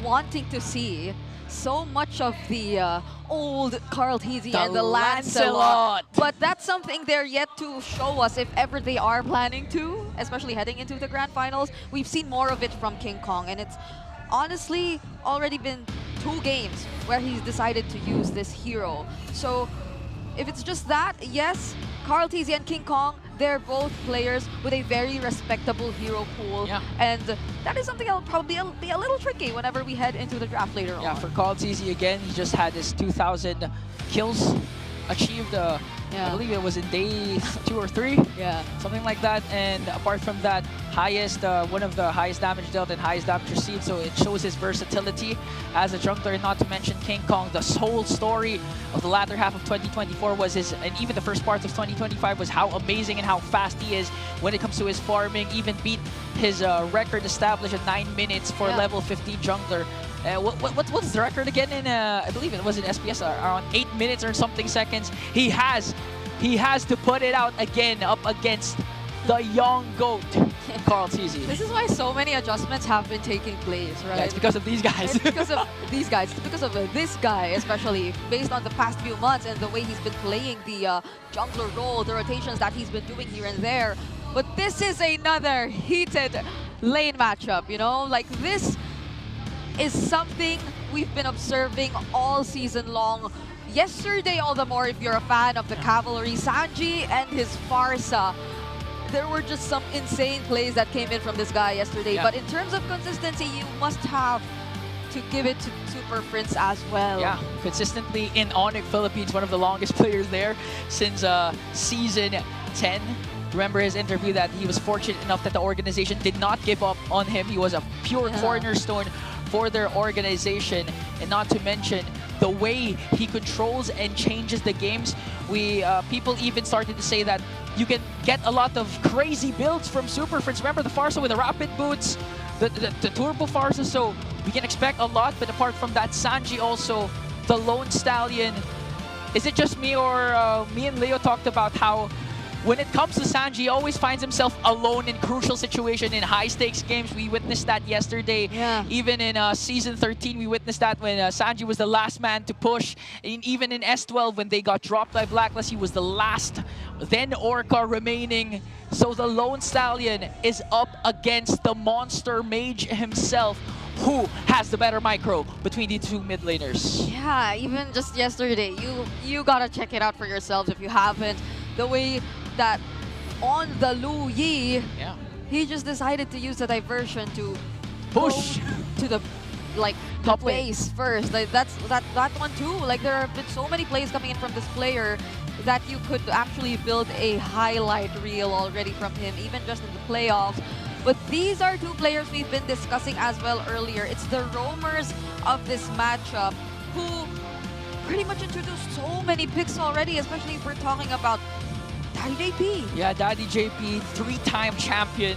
wanting to see so much of the old Carl Tizzy and the Lancelot. But that's something they're yet to show us if ever they are planning to, especially heading into the grand finals. We've seen more of it from King Kong, and it's honestly already been 2 games where he's decided to use this hero. So if it's just that, yes, Carl Tizzy and King Kong, they're both players with a very respectable hero pool. And that is something that'll probably be a little tricky whenever we head into the draft later on. Yeah, for Carl Tizzy again, he just had his 2,000 kills achieved. I believe it was in day 2 or 3. Yeah, something like that. And apart from that, highest, one of the highest damage dealt and highest damage received. So it shows his versatility as a jungler. And not to mention King Kong, the whole story of the latter half of 2024 was his, and even the first parts of 2025 was how amazing and how fast he is when it comes to his farming. Even beat his record established at 9 minutes for level 15 jungler. What's the record again in, I believe it was in SPS, around 8 minutes or something seconds. He has to put it out again up against the young GOAT, Carl Tizzy. This is why so many adjustments have been taking place, right? Yeah, it's because of these guys. It's because of these guys. It's because of this guy, especially based on the past few months and the way he's been playing the jungler role, the rotations that he's been doing here and there. But this is another heated lane matchup, you know? Like, this is something we've been observing all season long. Yesterday, all the more if you're a fan of the Cavalry, Sanji and his Farsa. There were just some insane plays that came in from this guy yesterday. But in terms of consistency, you must have to give it to Super Prince as well. Yeah, consistently in Onic Philippines, one of the longest players there since season 10. Remember his interview that he was fortunate enough that the organization did not give up on him. He was a pure cornerstone for their organization. And not to mention the way he controls and changes the games. People even started to say that you can get a lot of crazy builds from Super Prince. Remember the Farsa with the rapid boots, the Turbo Farsa, so we can expect a lot. But apart from that, Sanji also, the Lone Stallion. Is it just me, or me and Leo talked about how when it comes to Sanji, he always finds himself alone in crucial situations in high-stakes games. We witnessed that yesterday. Even in Season 13, we witnessed that when Sanji was the last man to push. And even in S12, when they got dropped by Blacklist, he was the last, then Orca remaining. So the Lone Stallion is up against the Monster Mage himself. Who has the better micro between the two mid laners? Yeah, even just yesterday, you gotta check it out for yourselves if you haven't. The way that on the Lu Yi, he just decided to use the diversion to push to the top base first. Like that one too. Like there have been so many plays coming in from this player that you could actually build a highlight reel already from him, even just in the playoffs. But these are two players we've been discussing as well earlier. It's the roamers of this matchup who pretty much introduced so many picks already, especially if we're talking about Daddy JP. Yeah, Daddy JP, 3-time champion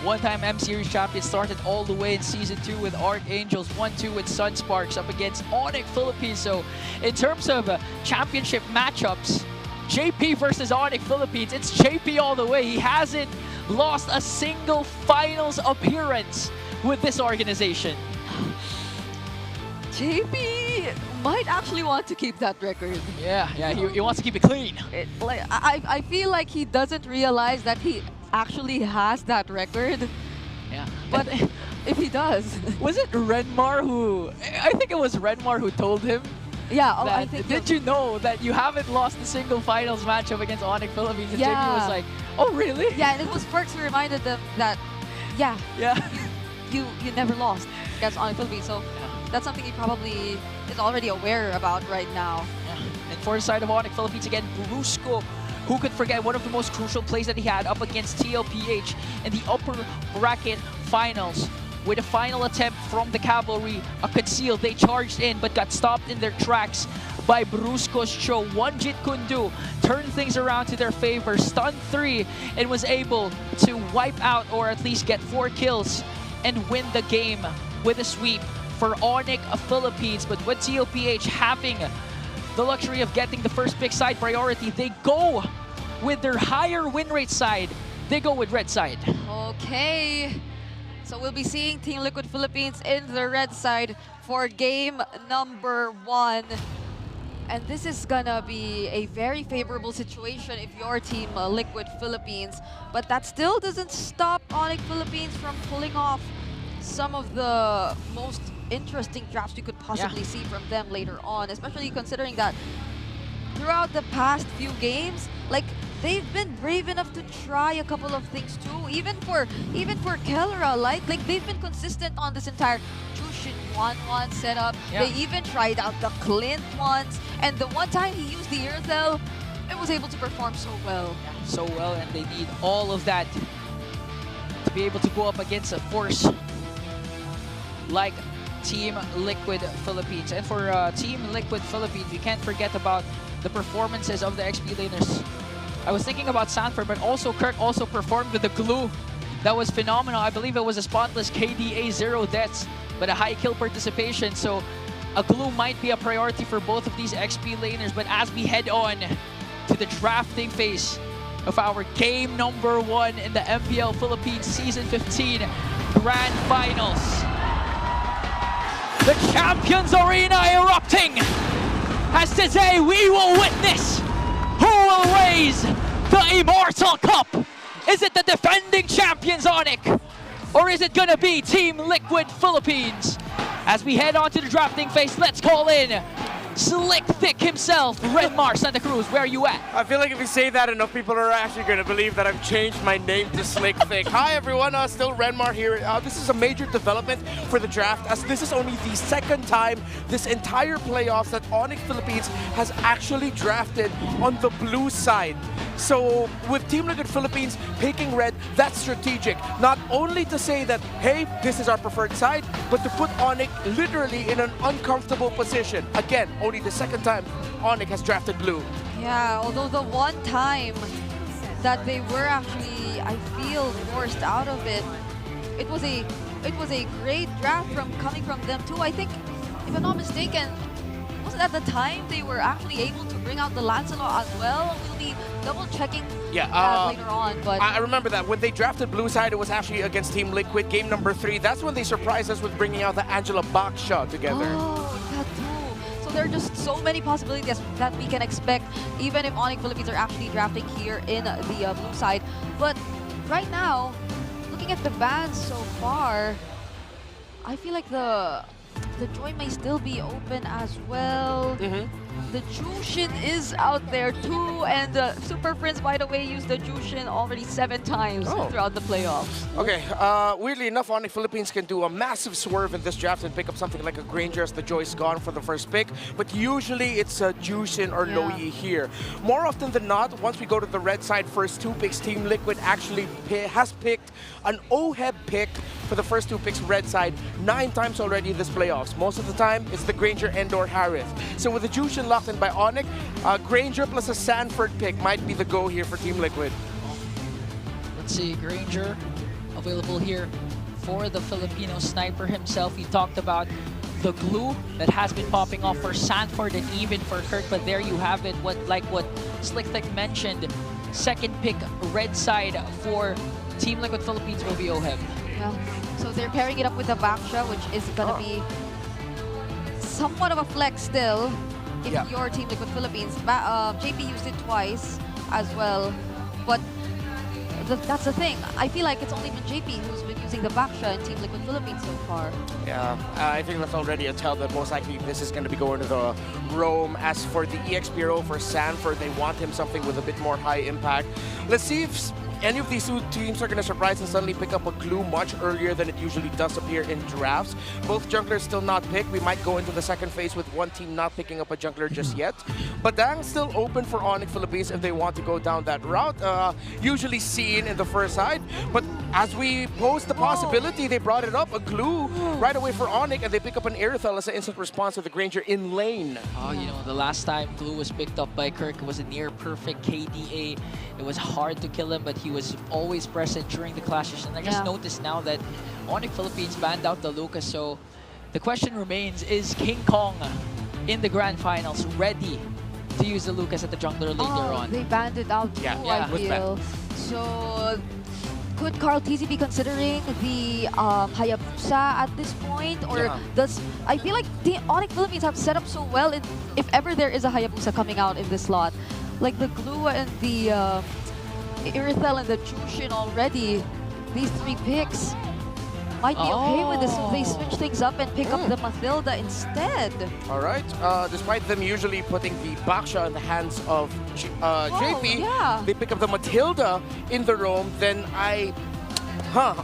one-time M Series champion, started all the way in Season 2 with Archangels, 1-2 with Sunsparks up against Onic Philippines. So in terms of championship matchups, JP versus Onic Philippines, it's JP all the way. He hasn't lost a single finals appearance with this organization. JP might actually want to keep that record. Yeah, he wants to keep it clean. I feel like he doesn't realize that he actually has that record. Yeah. But if he does. Was it Renmar who... I think it was Renmar who told him. Yeah, that, I think... Did you know that you haven't lost a single finals matchup against Onic Philippines? And JP was like, oh really? Yeah, and it was Perks who reminded them that, yeah. You never lost against Onic Philippines. So that's something he probably is already aware about right now. Yeah. And for the side of Onic Philippines, again, Brusco. Who could forget one of the most crucial plays that he had up against TLPH in the upper bracket finals? With a final attempt from the Cavalry, a conceal, they charged in but got stopped in their tracks by Brusco's show. Wanjit Kundu turned things around to their favor, stunned 3, and was able to wipe out or at least get 4 kills and win the game with a sweep for Onic Philippines. But with TLPH having the luxury of getting the first pick side priority, they go with their higher win rate side. They go with red side. Okay. So we'll be seeing Team Liquid Philippines in the red side for game number 1. And this is gonna be a very favorable situation if you're Team Liquid Philippines. But that still doesn't stop Onic Philippines from pulling off some of the most interesting drafts we could possibly see from them later on, especially considering that throughout the past few games, like, they've been brave enough to try a couple of things too. Even for Kelra, like they've been consistent on this entire Jushin 1-1 setup. Yeah. They even tried out the Clint ones, and the one time he used the Earthel, it was able to perform so well. Yeah, so well, and they need all of that to be able to go up against a force like Team Liquid Philippines. And for Team Liquid Philippines, we can't forget about the performances of the XP laners. I was thinking about Sanford, but also Kirk also performed with the glue. That was phenomenal. I believe it was a spotless KDA 0 deaths, but a high kill participation. So a glue might be a priority for both of these XP laners. But as we head on to the drafting phase of our game number 1 in the MPL Philippines Season 15 Grand Finals, the Champions Arena erupting, as today we will witness who will raise the Immortal Cup. Is it the defending champions Onic, or is it gonna be Team Liquid Philippines? As we head on to the drafting phase, let's call in Slick Thick himself, Redmar Santa Cruz. Where are you at? I feel like if you say that, enough people are actually going to believe that I've changed my name to Slick Thick. Hi everyone, still Redmar here. This is a major development for the draft, as this is only the second time this entire playoffs that Onic Philippines has actually drafted on the blue side. So with Team Liquid Philippines picking red, that's strategic. Not only to say that, hey, this is our preferred side, but to put Onic literally in an uncomfortable position. Again, only the second time Onic has drafted blue. Yeah, although the one time that they were actually, I feel, forced out of it, it was a great draft coming from them too. I think, if I'm not mistaken, was it at the time they were actually able to bring out the Lancelot as well? We'll be double checking that later on. But I remember that when they drafted blue side, it was actually against Team Liquid, game number 3. That's when they surprised us with bringing out the Angela Bach shot together. Oh, that too. So there are just so many possibilities that we can expect, even if Onic Philippines are actually drafting here in the blue side. But right now, looking at the bans so far, I feel like the Joy may still be open as well. The Jushin is out there too, and Super Prince, by the way, used the Jushin already 7 times throughout the playoffs. Okay, weirdly enough, Onic Philippines can do a massive swerve in this draft and pick up something like a Granger as the Joy's gone for the first pick, but usually it's a Jushin or Loyi here. More often than not, once we go to the red side, first 2 picks, Team Liquid actually has picked an OHEB pick for the first 2 picks red side 9 times already this playoffs. Most of the time, it's the Granger and/or Harith. So with the Jushin locked in by Onic, Granger plus a Sanford pick might be the go here for Team Liquid. Let's see, Granger, a available here for the Filipino sniper himself. He talked about the glue that has been popping off for Sanford and even for Kirk, but there you have it. What Slick mentioned, second pick red side for Team Liquid Philippines will be Oheb. Yeah. So they're pairing it up with the Baksha, which is gonna be somewhat of a flex still if you're Team Liquid Philippines. JP used it twice as well, but that's the thing. I feel like it's only been JP who's been using the Baksha in Team Liquid Philippines so far. Yeah, I think that's already a tell that most likely this is going to be going to the roam. As for the EXP for Sanford, they want him something with a bit more high impact. Let's see if any of these two teams are going to surprise and suddenly pick up a glue much earlier than it usually does appear in drafts. Both junglers still not picked. We might go into the second phase with one team not picking up a jungler just yet. But Dang's still open for Onic Philippines if they want to go down that route. Usually seen in the first side. But as we posed the possibility, they brought it up, a glue right away for Onic, and they pick up an Aerithel as an instant response to the Granger in lane. Oh, you know, the last time glue was picked up by Kirk, it was a near perfect KDA. It was hard to kill him, but he was always present during the clashes. And I just noticed now that Onic Philippines banned out the Lucas, so the question remains, is King Kong in the grand finals ready to use the Lucas at the jungler later on? They banned it out too, I feel. So could Carl TZ be considering the Hayabusa at this point? Or does, I feel like the Onic Philippines have set up so well if ever there is a Hayabusa coming out in this slot. Like the glue and the Irithyll and the Jushin already, these three picks might be okay with this if they switch things up and pick up the Mathilda instead. All right. Despite them usually putting the Baksha in the hands of JP, they pick up the Mathilda in the roam. Then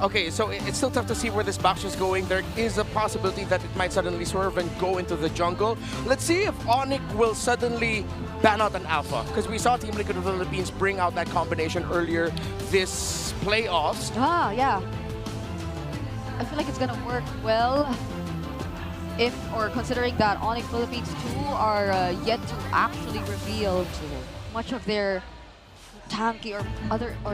okay, so it's still tough to see where this Baksha is going. There is a possibility that it might suddenly swerve and go into the jungle. Let's see if Onic will suddenly ban out an Alpha, because we saw Team Liquid Philippines bring out that combination earlier this playoffs. Yeah. I feel like it's gonna work well considering that Onic Philippines 2 are yet to actually reveal much of their tanky or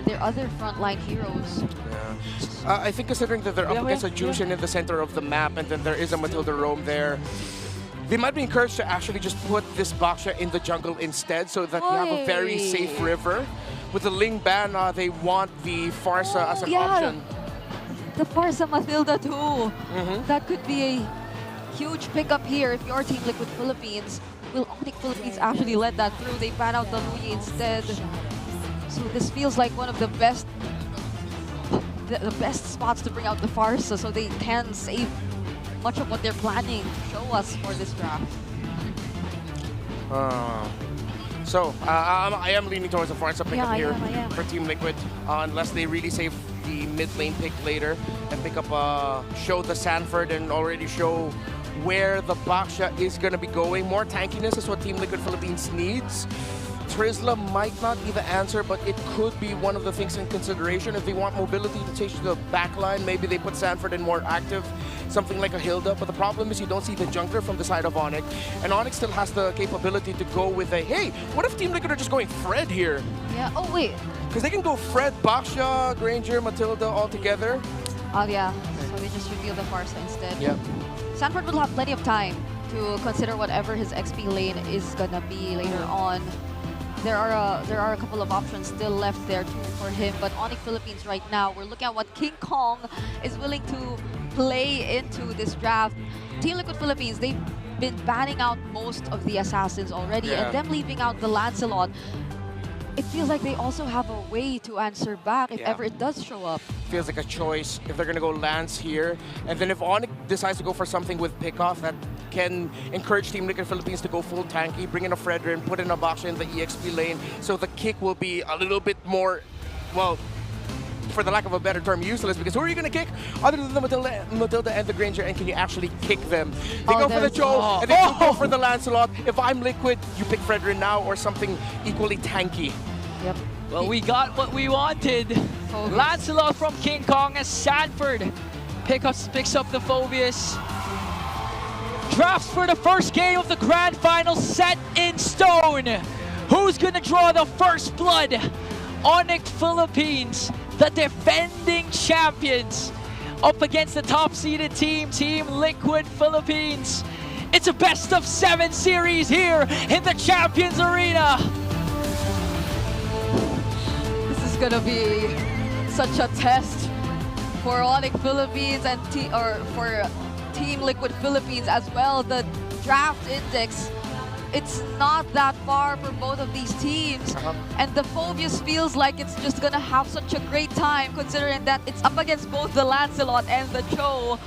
their other frontline heroes. Yeah. I think considering that they're up against a Jushin in the center of the map, and then there is a Mathilda roam there, they might be encouraged to actually just put this Baksha in the jungle instead, so that you have a very safe river. With the Ling ban, they want the Farsa as an option. The Farsa Mathilda too. That could be a huge pickup here if you're Team Liquid Philippines. Will Onic Philippines actually let that through? They ban out the Luyi instead. So this feels like one of the best spots to bring out the Farsa, so they can save much of what they're planning to show us for this draft. I am leaning towards the Farsa pickup here for Team Liquid, unless they really save the mid lane pick later and pick up show the Sanford and already show where the Baksha is going to be going. More tankiness is what Team Liquid Philippines needs. Trizla might not be the answer, but it could be one of the things in consideration. If they want mobility to take to the back line, maybe they put Sanford in more active, something like a Hilda. But the problem is you don't see the jungler from the side of Onic. And Onic still has the capability to go with a, hey, what if Team Liquid are just going Fred here? Yeah, oh wait. Because they can go Fred, Baksha, Granger, Mathilda all together. Oh yeah, so they just reveal the Farsa instead. Yep. Sanford will have plenty of time to consider whatever his XP lane is gonna be later on. There are a couple of options still left there too for him, but Onic Philippines right now, we're looking at what King Kong is willing to play into this draft. Team Liquid Philippines, they've been banning out most of the assassins already, and them leaving out the Lancelot. It feels like they also have a way to answer back if ever it does show up. Feels like a choice if they're going to go Lance here. And then if Onic decides to go for something with pickoff that can encourage Team Liquid Philippines to go full tanky, bring in a Fredrin, put in a Baksha in the EXP lane, so the kick will be a little bit more, well, for the lack of a better term, useless, because who are you going to kick other than the Mathilda and the Granger, and can you actually kick them? They go for the Joe, and they go for the Lancelot. If I'm Liquid, you pick Fredrin now or something equally tanky. Yep. Well, we got what we wanted. Lancelot from King Kong as Sanford picks up the Phobius. Drafts for the first game of the grand final set in stone. Who's gonna draw the first blood? Onic Philippines the defending champions, up against the top-seeded team, Team Liquid Philippines. It's a best-of-7 series here in the Champions Arena. This is gonna be such a test for Onic Philippines and for Team Liquid Philippines as well. The draft index, it's not that far for both of these teams. And the Phobius feels like it's just gonna have such a great time, considering that it's up against both the Lancelot and the Cho,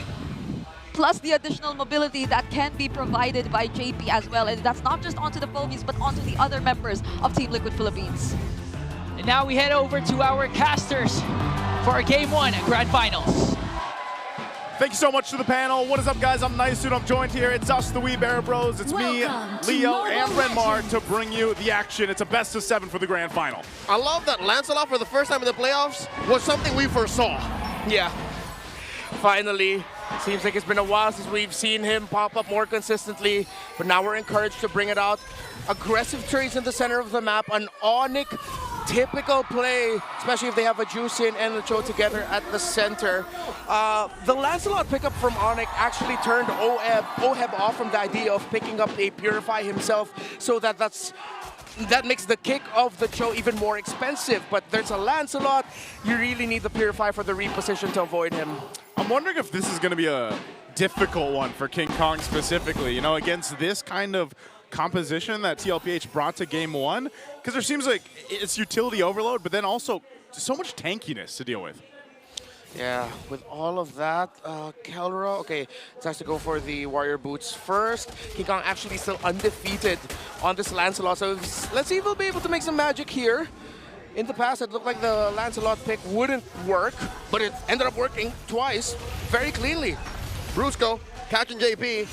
plus the additional mobility that can be provided by JP as well. And that's not just onto the Phobius, but onto the other members of Team Liquid Philippines. And now we head over to our casters for our Game 1 Grand Finals. Thank you so much to the panel. What is up, guys? I'm Nice Dude. I'm joined here. It's us, the Wee Bear Bros. It's me, Leo, and Renmar to bring you the action. It's a best-of-7 for the Grand Final. I love that Lancelot for the first time in the playoffs was something we foresaw. Yeah. Finally. Seems like it's been a while since we've seen him pop up more consistently, but now we're encouraged to bring it out. Aggressive trades in the center of the map, an Onic typical play, especially if they have a Juicin and the Cho together at the center. The Lancelot pickup from Onic actually turned Oheb off from the idea of picking up a Purify himself, so that makes the kick of the Cho even more expensive. But there's a Lancelot, you really need the Purify for the reposition to avoid him. I'm wondering if this is going to be a difficult one for King Kong specifically, you know, against this kind of composition that TLPH brought to Game 1, because there seems like it's utility overload, but then also so much tankiness to deal with. Yeah, with all of that, Kelra, okay, has to go for the Warrior Boots first. King Kong actually still undefeated on this Lancelot, so let's see if he'll be able to make some magic here. In the past, it looked like the Lancelot pick wouldn't work, but it ended up working twice, very cleanly. Brusco catching JP.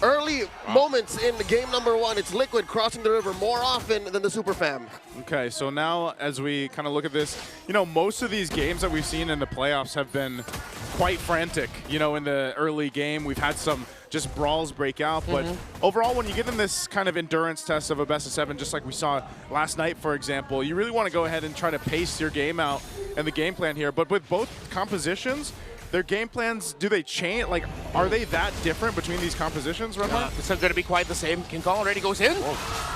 Early moments in the game number 1, it's Liquid crossing the river more often than the Super Fam. Okay, so now as we kind of look at this, you know, most of these games that we've seen in the playoffs have been quite frantic. You know, in the early game, we've had some just brawls break out, but overall, when you get in this kind of endurance test of a best-of-7, just like we saw last night, for example, you really want to go ahead and try to pace your game out and the game plan here. But with both compositions, their game plans, do they change? Like, are they that different between these compositions, Renmar? It's not going to be quite the same. King Kong already goes in.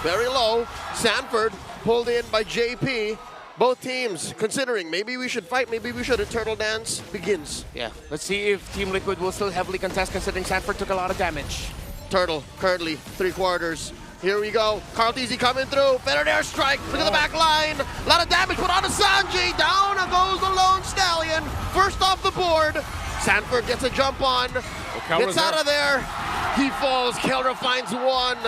Very low. Sanford pulled in by JP. Both teams considering maybe we should fight, maybe we should. A turtle dance begins. Yeah, let's see if Team Liquid will still heavily contest, considering Sanford took a lot of damage. Turtle currently 3/4. Here we go. Carl Teasy coming through. Better air strike. Look at the back line. A lot of damage put on to Sanji. Down goes the Lone Stallion. First off the board. Sanford gets a jump on. Gets out of there. He falls. Kelra finds one.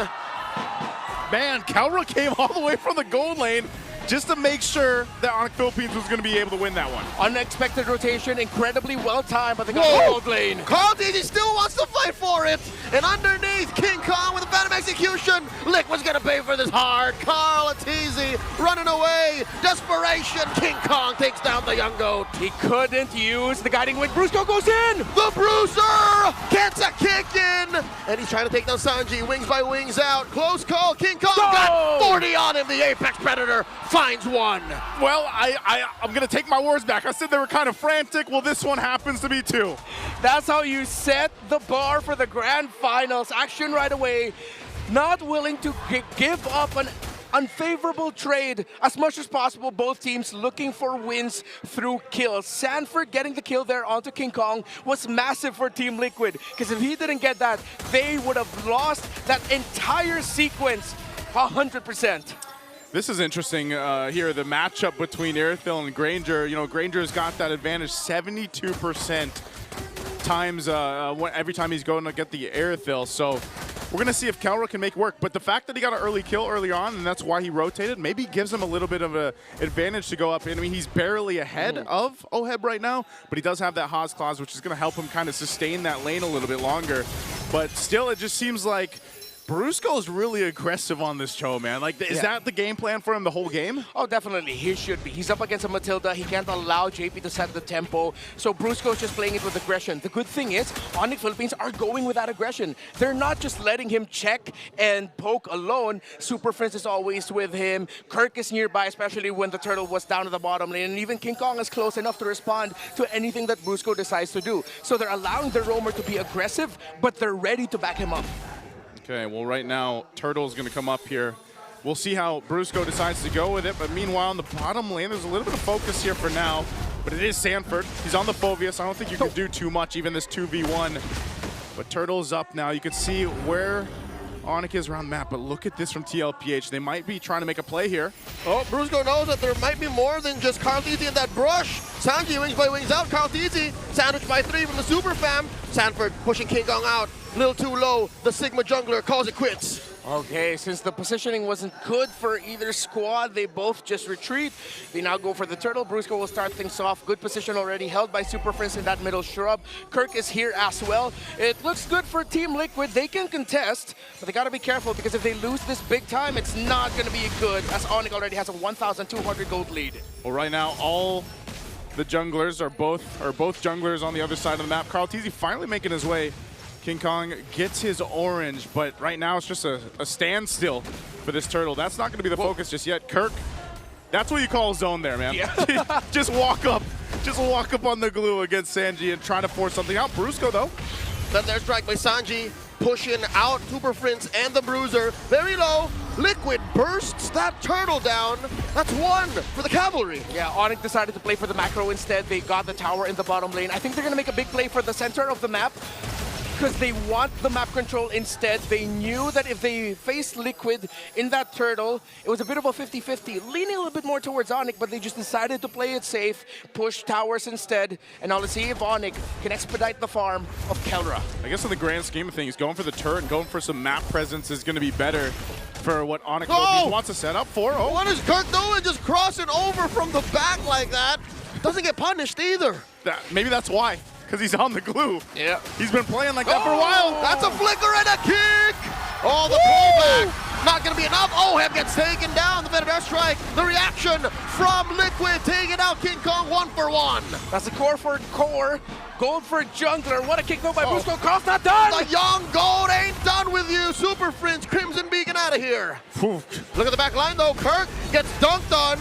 Man, Kelra came all the way from the gold lane just to make sure that Onic Philippines was going to be able to win that one. Unexpected rotation, incredibly well timed, but they got the gold lane. Carl Teasy still wants to fight for it. And underneath, King Kong with a Phantom Execution. Liquid's going to pay for this hard. Carl Teasy running away. Desperation. King Kong takes down the young goat. He couldn't use the guiding wind. Brusco goes in. The Bruiser gets a kick in. And he's trying to take down Sanji. Wings by wings out. Close call. King Kong got 40 on him. The Apex Predator finds one. Well, I'm going to take my words back. I said they were kind of frantic. Well, this one happens to be too. That's how you set the bar for the Grand Finals. Action right away. Not willing to give up an unfavorable trade as much as possible. Both teams looking for wins through kills. Sanford getting the kill there onto King Kong was massive for Team Liquid, because if he didn't get that, they would have lost that entire sequence 100%. This is interesting here, the matchup between Airthil and Granger. You know, Granger's got that advantage 72% times every time he's going to get the Airthil. So we're going to see if Kelra can make work. But the fact that he got an early kill early on, and that's why he rotated, maybe gives him a little bit of an advantage to go up. I mean, he's barely ahead of Oheb right now, but he does have that Haas Clause, which is going to help him kind of sustain that lane a little bit longer. But still, it just seems like Brusco's really aggressive on this Cho, man. Like, is that the game plan for him the whole game? Oh, definitely. He should be. He's up against a Matilda. He can't allow JP to set the tempo. So Brusco's just playing it with aggression. The good thing is, Onic Philippines are going with that aggression. They're not just letting him check and poke alone. Super Prince is always with him. Kirk is nearby, especially when the turtle was down at the bottom lane. And even King Kong is close enough to respond to anything that Brusco decides to do. So they're allowing the roamer to be aggressive, but they're ready to back him up. Okay, well, right now, Turtle's going to come up here. We'll see how Brusco decides to go with it, but meanwhile, in the bottom lane, there's a little bit of focus here for now, but it is Sanford. He's on the Phoveus. I don't think you can do too much, even this 2v1. But Turtle's up now. You can see where Onic is around the map, but look at this from TLPH. They might be trying to make a play here. Oh, Brusco knows that there might be more than just Carl Tizzy in that brush. Sanji wings by wings out. Carl Tizzy sandwiched by 3 from the Super Fam. Sanford pushing King Kong out. A little too low. The Sigma jungler calls it quits. Okay, since the positioning wasn't good for either squad, they both just retreat. They now go for the turtle. Brusco will start things off. Good position already held by Super Prince in that middle shrub. Kirk is here as well. It looks good for Team Liquid. They can contest, but they gotta be careful because if they lose this big time, it's not gonna be good, as Onic already has a 1,200 gold lead. Well, right now, all the junglers are both junglers on the other side of the map. Carl Tizzy finally making his way. King Kong gets his orange, but right now it's just a standstill for this turtle. That's not going to be the focus just yet. Kirk, that's what you call a zone there, man. Yeah. Just walk up on the glue against Sanji and try to force something out. Brusco, though. Then there's strike by Sanji, pushing out Super Prince and the Bruiser. Very low. Liquid bursts that turtle down. That's 1 for the cavalry. Yeah, Onic decided to play for the macro instead. They got the tower in the bottom lane. I think they're going to make a big play for the center of the map, because they want the map control instead. They knew that if they faced Liquid in that turtle, it was a bit of a 50-50, leaning a little bit more towards Onic, but they just decided to play it safe, push towers instead, and now let's see if Onic can expedite the farm of Kelra. I guess in the grand scheme of things, going for the turret and going for some map presence is going to be better for what Onic wants to set up for. Oh, what is Kirk doing? Just crossing over from the back like that. Doesn't get punished either. Maybe that's why. Because he's on the glue. Yeah. He's been playing like that for a while. That's a flicker and a kick. Oh, the pullback. Not going to be enough. Oh, Heb gets taken down. The Venom Airstrike. The reaction from Liquid. Taking out King Kong 1 for 1. That's a core for core. Gold for jungler. What a kick though by Brusco. Cross not done. The young gold ain't done with you. Super Prince, Crimson Beacon out of here. Look at the back line though. Kirk gets dunked on.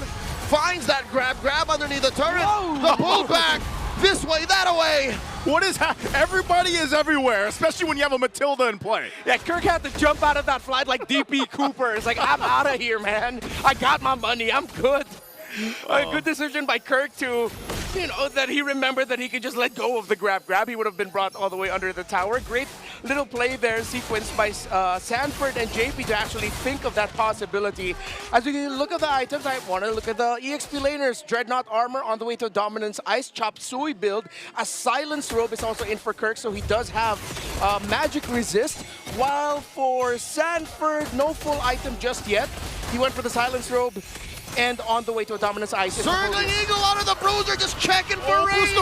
Finds that grab underneath the turret. Whoa. The pullback. This way, that away. What is happening? Everybody is everywhere, especially when you have a Matilda in play. Yeah, Kirk had to jump out of that flight like DP Cooper. It's like, I'm out of here, man. I got my money. I'm good. A good decision by Kirk to, that he remembered that he could just let go of the grab. He would have been brought all the way under the tower. Great little play there, sequenced by Sanford and JP to actually think of that possibility. As we look at the items, I want to look at the EXP laners. Dreadnought armor on the way to Dominance Ice. Chop Suey build. A Silence Robe is also in for Kirk, so he does have magic resist. While for Sanford, no full item just yet. He went for the Silence Robe. And on the way to a Dominance Ice. Circling Eagle out of the Bruiser, just checking for range.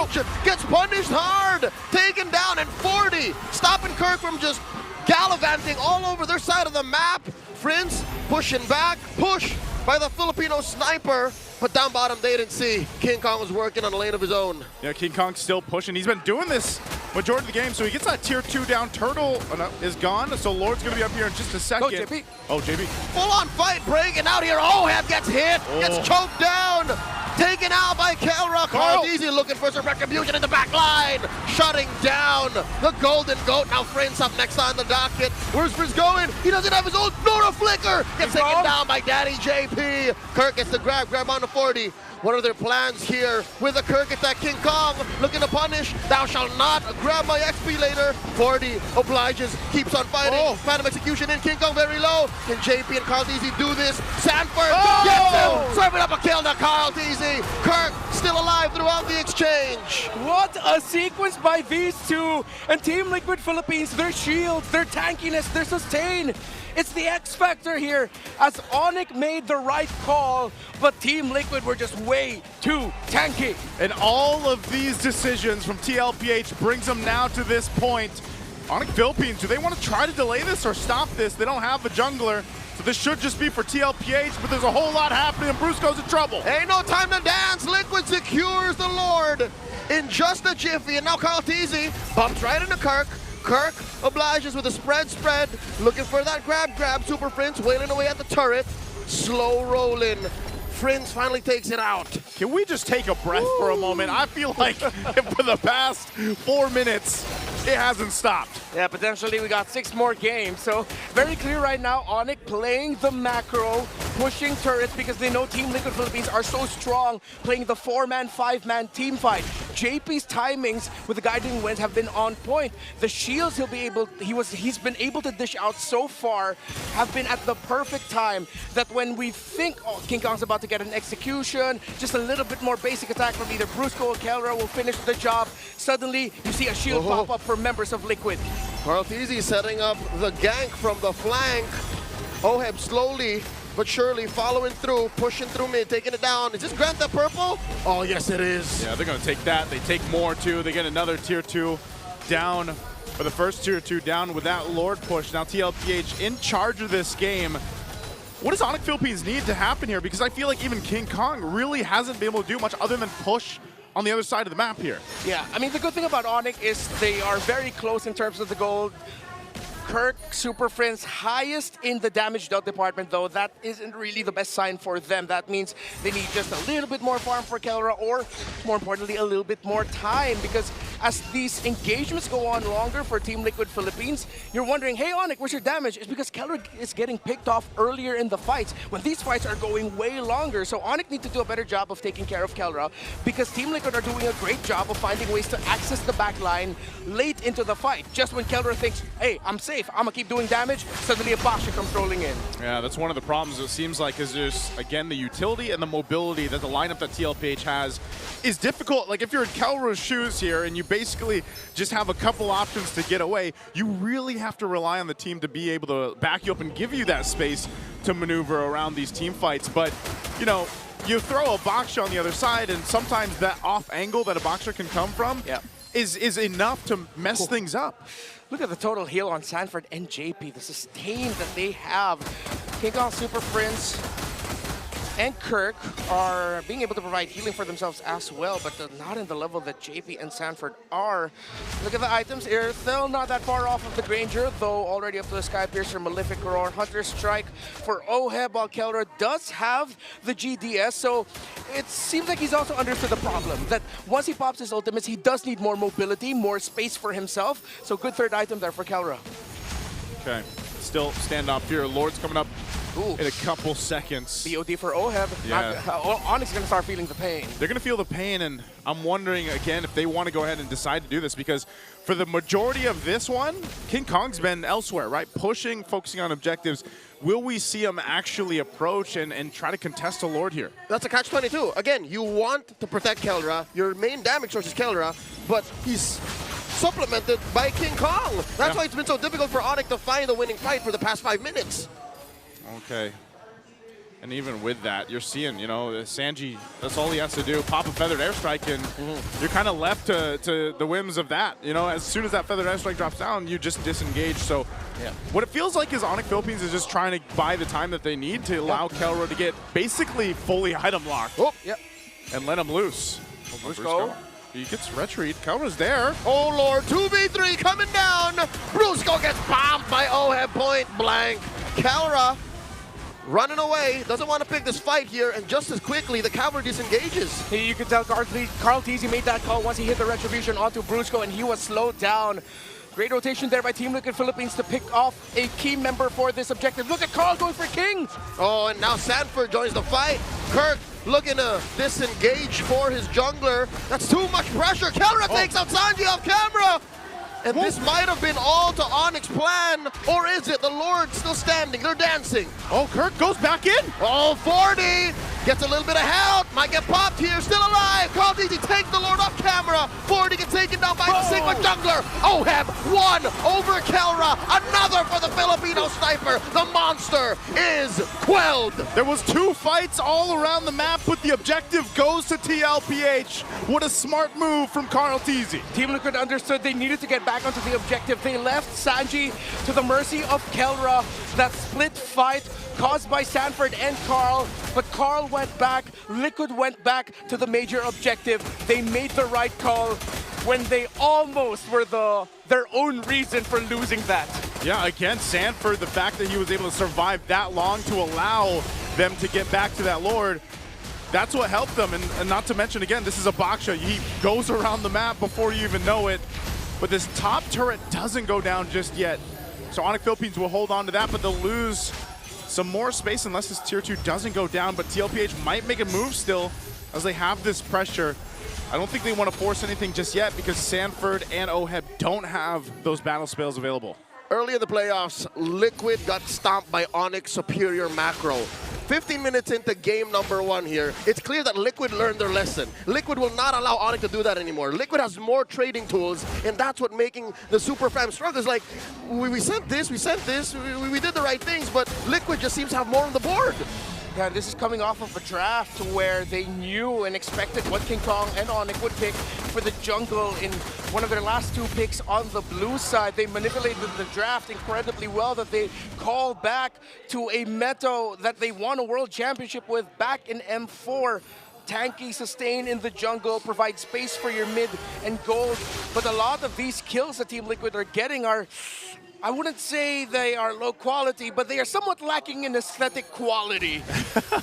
Gets punished hard. Taken down at 40. Stopping Kirk from just gallivanting all over their side of the map. Prince pushing back. Push by the Filipino sniper. But down bottom, they didn't see. King Kong was working on a lane of his own. Yeah, King Kong's still pushing. He's been doing this majority of the game, so he gets that tier 2 down. Turtle is gone, so Lord's going to be up here in just a second. Go, JP. Oh, JP. Full-on fight breaking out here. Oh, Heb gets hit. Gets choked down. Taken out by Kelra. Carl Tizzy looking for some retribution in the back line. Shutting down the Golden Goat. Now Prince up next on the docket. Where's Prince going? He doesn't have his own Nora Flicker. Gets taken down by Daddy JP. Kirk gets the grab on the 40. What are their plans here with a Kirk attack? King Kong looking to punish. Thou shalt not grab my XP later. 40 obliges, keeps on fighting. Phantom execution in. King Kong very low. Can JP and Carl Tizzy do this? Sanford gets him. Serving up a kill to Carl Tizzy. Kirk still alive throughout the exchange. What a sequence by these two. And Team Liquid Philippines, their shields, their tankiness, their sustain. It's the X factor here, as Onic made the right call, but Team Liquid were just way too tanky. And all of these decisions from TLPH brings them now to this point. Onic Philippines, do they want to try to delay this or stop this? They don't have a jungler, so this should just be for TLPH, but there's a whole lot happening and Brusco's in trouble. Ain't no time to dance. Liquid secures the Lord in just a jiffy, and now Carl Teasy bumps right into Kirk. Kirk obliges with a spread, looking for that grab. Super Prince wailing away at the turret. Slow rolling. Prince finally takes it out. Can we just take a breath for a moment? I feel like for the past 4 minutes, it hasn't stopped. Yeah, potentially we got 6 more games. So very clear right now, Onic playing the macro, pushing turrets because they know Team Liquid Philippines are so strong, playing the 4-man, 5-man team fight. JP's timings with the guiding winds have been on point. The shields he's been able to dish out so far have been at the perfect time that when we think King Kong's about to get an execution, just a little bit more basic attack from either Brusco or Kelra will finish the job. Suddenly, you see a shield pop up for members of Liquid. Carl Teasy setting up the gank from the flank. Oheb slowly but surely following through, pushing through mid, taking it down. Is this Grant the purple? Oh, yes, it is. Yeah, they're going to take that. They take more, too. They get another tier 2 down, for the first tier 2 down with that Lord push. Now TLPH in charge of this game. What does Onic Philippines need to happen here? Because I feel like even King Kong really hasn't been able to do much other than push on the other side of the map here. Yeah, I mean, the good thing about Onic is they are very close in terms of the gold. Kirk, Super Friends, highest in the damage dealt department, though that isn't really the best sign for them. That means they need just a little bit more farm for Kelra, or more importantly, a little bit more time, because as these engagements go on longer for Team Liquid Philippines, you're wondering, hey Onic, where's your damage? It's because Kelra is getting picked off earlier in the fights, when these fights are going way longer. So Onic need to do a better job of taking care of Kelra, because Team Liquid are doing a great job of finding ways to access the back line late into the fight. Just when Kelra thinks, hey, I'm safe, I'm gonna keep doing damage, suddenly a Basha comes rolling in. Yeah, that's one of the problems it seems like, is there's, again, the utility and the mobility that the lineup that TLPH has is difficult. Like if you're in Kelra's shoes here and you basically just have a couple options to get away, you really have to rely on the team to be able to back you up and give you that space to maneuver around these team fights. But, you know, you throw a Baksha on the other side, and sometimes that off angle that a Baksha can come from is enough to mess things up. Look at the total heal on Sanford and JP, the sustain that they have. King Kong, Super Prince, and Kirk are being able to provide healing for themselves as well, but not in the level that JP and Sanford are. Look at the items here. Still not that far off of the Granger, though already up to the Sky Piercer, Malefic Roar, Hunter Strike for Oheb, while Kelra does have the GDS, so it seems like he's also understood the problem, that once he pops his ultimates, he does need more mobility, more space for himself, so good third item there for Kelra. Okay, still standoff here. Lord's coming up in a couple seconds. BOD for Oheb. Yeah. Onyx is going to start feeling the pain. They're going to feel the pain, and I'm wondering, again, if they want to go ahead and decide to do this, because for the majority of this one, King Kong's been elsewhere, right? Pushing, focusing on objectives. Will we see him actually approach and try to contest a Lord here? That's a catch-22. Again, you want to protect Kelra. Your main damage source is Kelra, but he's supplemented by King Kong. That's why it's been so difficult for Onic to find the winning fight for the past 5 minutes. Okay. And even with that, you're seeing, you know, Sanji, that's all he has to do. Pop a Feathered Airstrike, and you're kind of left to the whims of that. You know, as soon as that Feathered Airstrike drops down, you just disengage. So what it feels like is Onic Philippines is just trying to buy the time that they need to allow Kelra to get basically fully item locked. And let him loose. Brusco. He gets retreat. Kelra's there. Oh, Lord. 2v3 coming down. Brusco gets bombed by Oheb point blank. Kelra running away, doesn't want to pick this fight here, and just as quickly, the cavalry disengages. You can tell Carl Teasy made that call once he hit the retribution onto Brusco, and he was slowed down. Great rotation there by Team Liquid Philippines to pick off a key member for this objective. Look at Carl going for King. Oh, and now Sanford joins the fight. Kirk looking to disengage for his jungler. That's too much pressure. Kelra takes out Sanji off camera. And this might have been all to Onyx's plan, or is it? The Lord still standing, they're dancing. Oh, Kirk goes back in. Oh, 40, Gets a little bit of help. Might get popped here. Still alive. Called easy. Takes the Lord off camera. 40 gets taken down by the Sigma jungler. Oheb, one over Kelra. Another for the Filipino sniper. The monster is quelled. There was 2 fights all around the map, but the objective goes to TLPH. What a smart move from Carl Teasy. Team Liquid understood they needed to get back onto the objective. They left Sanji to the mercy of Kelra. That split fight caused by Sanford and Carl, but Carl went back, Liquid went back to the major objective. They made the right call when they almost were their own reason for losing that. Yeah, again, Sanford, the fact that he was able to survive that long to allow them to get back to that Lord, that's what helped them. And not to mention, again, this is a Baksha. He goes around the map before you even know it, but this top turret doesn't go down just yet. So Onic Philippines will hold on to that, but they'll lose some more space unless this tier 2 doesn't go down, but TLPH might make a move still as they have this pressure. I don't think they want to force anything just yet because Sanford and Oheb don't have those battle spells available. Early in the playoffs, Liquid got stomped by Onyx superior macro. 15 minutes into game number 1 here, it's clear that Liquid learned their lesson. Liquid will not allow Onyx to do that anymore. Liquid has more trading tools, and that's what making the Super Fam struggle. It's like, we sent this, we did the right things, but Liquid just seems to have more on the board. Yeah, this is coming off of a draft where they knew and expected what King Kong and Onic would pick for the jungle in one of their last 2 picks on the blue side. They manipulated the draft incredibly well that they called back to a meta that they won a world championship with back in M4. Tanky, sustain in the jungle, provide space for your mid and gold. But a lot of these kills that Team Liquid are getting are, I wouldn't say they are low quality, but they are somewhat lacking in aesthetic quality.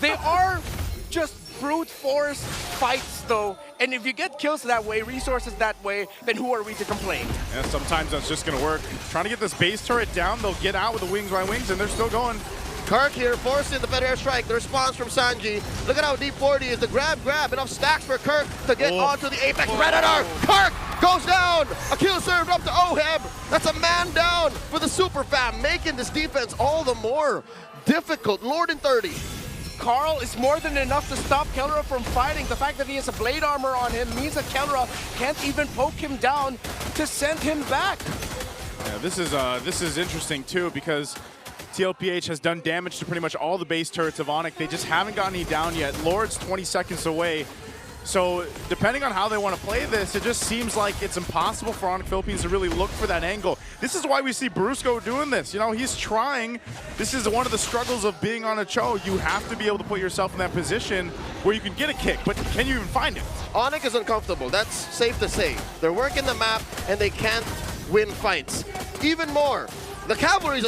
They are just brute force fights though, and if you get kills that way, resources that way, then who are we to complain? Yeah, sometimes that's just gonna work. Trying to get this base turret down, they'll get out with the wings by wings, and they're still going. Kirk here forcing the Fed Air Strike. The response from Sanji. Look at how deep 40 is. The grab. Enough stacks for Kirk to get onto the Apex Predator. Kirk goes down. A kill served up to Oheb. That's a man down for the Super Fam, making this defense all the more difficult. Lord in 30. Carl is more than enough to stop Kelra from fighting. The fact that he has a blade armor on him means that Kelra can't even poke him down to send him back. Yeah, this is interesting too because TLPH has done damage to pretty much all the base turrets of Onic. They just haven't gotten any down yet. Lord's 20 seconds away. So depending on how they want to play this, it just seems like it's impossible for Onic Philippines to really look for that angle. This is why we see Brusco doing this. You know, he's trying. This is one of the struggles of being on a Cho. You have to be able to put yourself in that position where you can get a kick, but can you even find it? Onic is uncomfortable. That's safe to say. They're working the map and they can't win fights. Even more, the cavalry is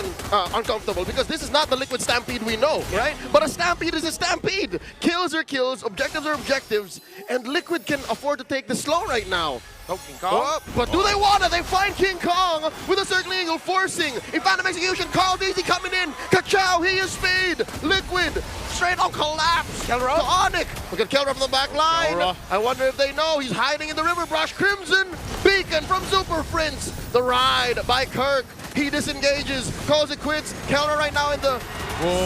uncomfortable because this is not the Liquid Stampede we know, right? But a Stampede is a Stampede. Kills are kills, objectives are objectives, and Liquid can afford to take the slow right now. Oh, King Kong. But do they want it? They find King Kong with a circling eagle, forcing a phantom execution. Carl Daisy coming in. Ka-chow, he is speed. Liquid, straight on collapse. Kelra. To Onic. Look at Kelra from the back line. Kelra. I wonder if they know he's hiding in the river brush. Crimson Beacon from Super Prince. The ride by Kirk. He disengages, calls it quits. Kelra right now in the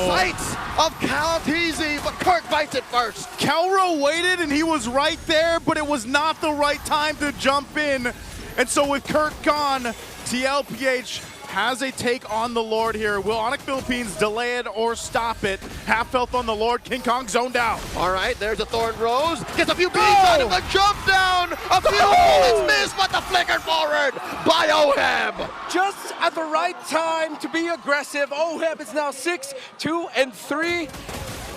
sights of Calteezy, but Kirk bites it first. Kelra waited and he was right there, but it was not the right time to jump in. And so with Kirk gone, TLPH has a take on the Lord here. Will Onic Philippines delay it or stop it? Half health on the Lord. King Kong zoned out. All right, there's a Thorn Rose. Gets a few beats out of the jump down. A few bullets missed, but the flickered forward by Oheb. Just at the right time to be aggressive. Oheb is now 6, 2, and 3.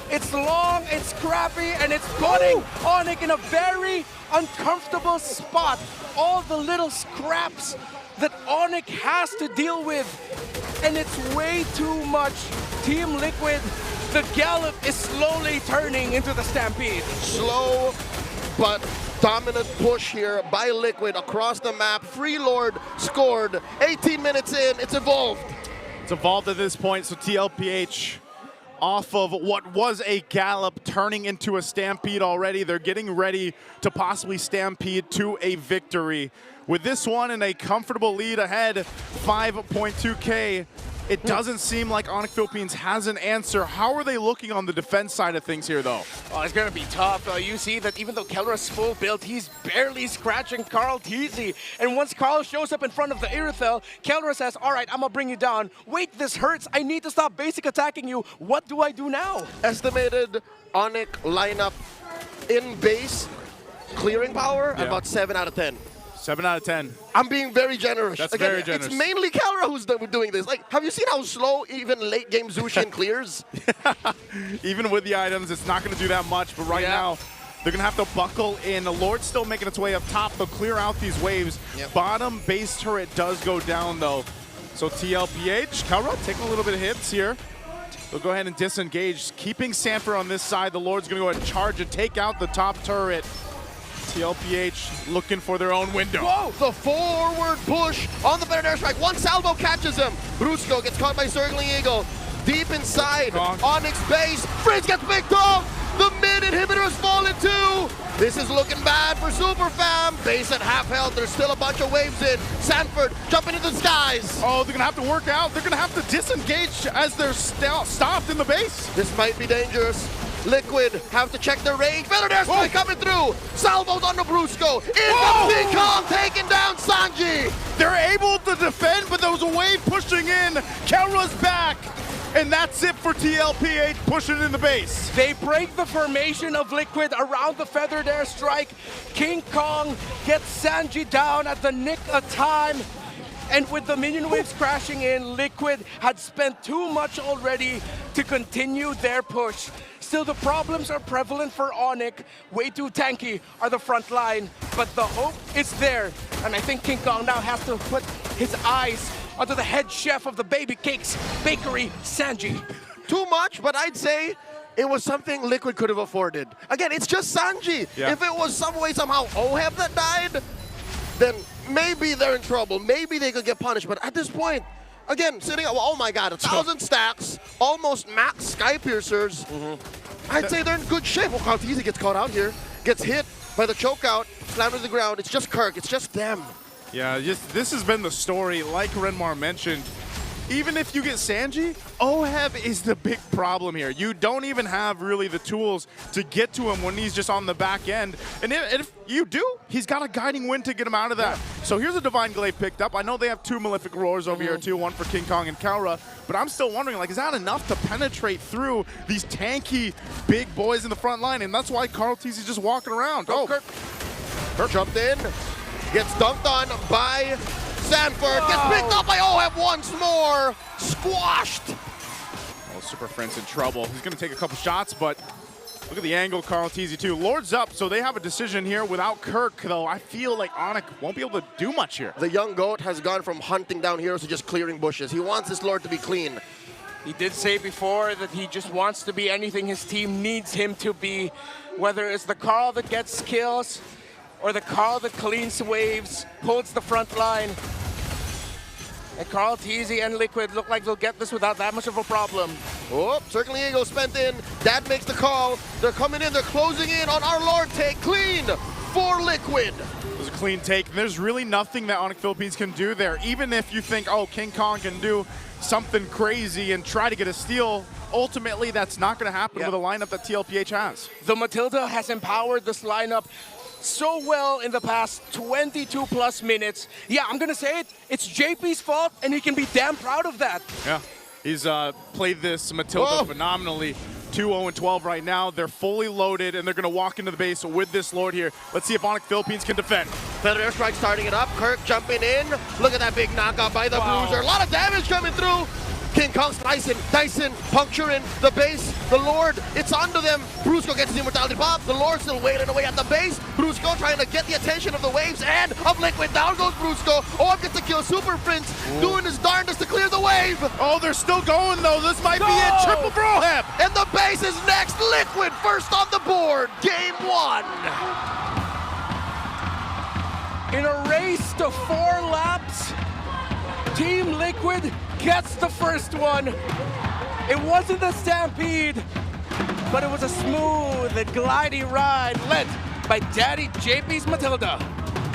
It's long, it's scrappy, and it's putting Onic in a very uncomfortable spot. All the little scraps that Onic has to deal with, and it's way too much. Team Liquid, the gallop is slowly turning into the Stampede. Slow but dominant push here by Liquid across the map. Free Lord scored. 18 minutes in, it's evolved. It's evolved at this point, so TLPH off of what was a gallop turning into a stampede already. They're getting ready to possibly stampede to a victory. With this one in a comfortable lead ahead, 5.2K It doesn't seem like Onic Philippines has an answer. How are they looking on the defense side of things here, though? Oh, it's going to be tough. You see that even though Kelra's full build, he's barely scratching Carl Teasy. And once Carl shows up in front of the Irithel, Kelra says, all right, I'm going to bring you down. Wait, this hurts. I need to stop basic attacking you. What do I do now? Estimated Onic lineup in base clearing power, about 7 out of 10. 7 out of 10. I'm being very generous. That's Again, very generous. It's mainly Kelra who's doing this. Like, have you seen how slow even late game Zushin clears? Even with the items, it's not going to do that much. But right now, they're going to have to buckle in. The Lord's still making its way up top. They'll clear out these waves. Bottom base turret does go down, though. So TLPH, Kelra taking a little bit of hits here. They'll go ahead and disengage. Keeping Sanford on this side. The Lord's going to go ahead and charge and take out the top turret. TLPH looking for their own window. Whoa! The forward push on the better airstrike. One salvo catches him. Brusco gets caught by Circling Eagle. Deep inside, Onyx base. Frizz gets picked off. The mid inhibitor has fallen too. This is looking bad for Superfam. Base at half health. There's still a bunch of waves in. Sanford jumping into the skies. Oh, they're going to have to work out. They're going to have to disengage as they're stopped in the base. This might be dangerous. Liquid have to check their range. Feather airstrike coming through. Salvos on the Brusco. In comes King Kong, taking down Sanji. They're able to defend, but there was a wave pushing in. Kelra's back. And that's it for TLPH pushing in the base. They break the formation of Liquid around the feathered airstrike. King Kong gets Sanji down at the nick of time. And with the minion waves crashing in, Liquid had spent too much already to continue their push. Still, the problems are prevalent for Onic. Way too tanky are the front line, but the hope is there. And I think King Kong now has to put his eyes onto the head chef of the Baby Cakes Bakery, Sanji. Too much, but I'd say it was something Liquid could have afforded. Again, it's just Sanji. If it was some way somehow Oheb that died, then maybe they're in trouble. Maybe they could get punished. But at this point, again, sitting at, oh my God, 1,000 stacks, almost max Sky Piercers. I'd say they're in good shape. Well, Easy gets caught out here, gets hit by the chokeout, slammed to the ground. It's just Kirk. It's just them. Yeah, this has been the story. Like Renmar mentioned, even if you get Sanji, Oheb is the big problem here. You don't even have really the tools to get to him when he's just on the back end. And if you do, he's got a guiding wind to get him out of that. So here's a Divine Glaive picked up. I know they have 2 Malefic Roars over here too, one for King Kong and Kelra, but I'm still wondering, like, is that enough to penetrate through these tanky big boys in the front line? And that's why Carl Teasy just walking around. Kirk jumped in, gets dunked on by Sanford, gets picked up by Oheb once more, squashed. Oh, Super Friend's in trouble. He's going to take a couple shots, but look at the angle, Carl Teasy too. Lord's up, so they have a decision here. Without Kirk, though, I feel like Onic won't be able to do much here. The young goat has gone from hunting down heroes to just clearing bushes. He wants his Lord to be clean. He did say before that he just wants to be anything his team needs him to be, whether it's the Carl that gets kills or the Carl that cleans waves, holds the front line. And Carl Teasy and Liquid look like they'll get this without that much of a problem. Oh, Circling Eagle spent in. Dad makes the call. They're coming in. They're closing in on our Lord take. Clean for Liquid. It was a clean take. And there's really nothing that Onic Philippines can do there. Even if you think, oh, King Kong can do something crazy and try to get a steal, ultimately that's not going to happen with a lineup that TLPH has. The Matilda has empowered this lineup so well in the past 22 plus minutes. Yeah, I'm gonna say it, it's JP's fault and he can be damn proud of that. Yeah, he's played this Matilda phenomenally. 2-0-12 right now. They're fully loaded and they're gonna walk into the base with this Lord here. Let's see if Onic Philippines can defend. Feather airstrike starting it up. Kirk jumping in. Look at that big knockout by the Bruiser. A lot of damage coming through. King Kong slicing, dicing, puncturing the base. The Lord, it's onto them. Brusco gets the immortality pop. The Lord still wailing away at the base. Brusco trying to get the attention of the waves and of Liquid. Down goes Brusco. Orb gets to kill Super Prince, doing his darndest to clear the wave. Oh, they're still going though. This might be it. Triple for Oheb. And the base is next. Liquid first on the board. Game 1. In a race to 4 laps, Team Liquid gets the first one. It wasn't a stampede, but it was a smooth and gliding ride led by Daddy JP's Matilda.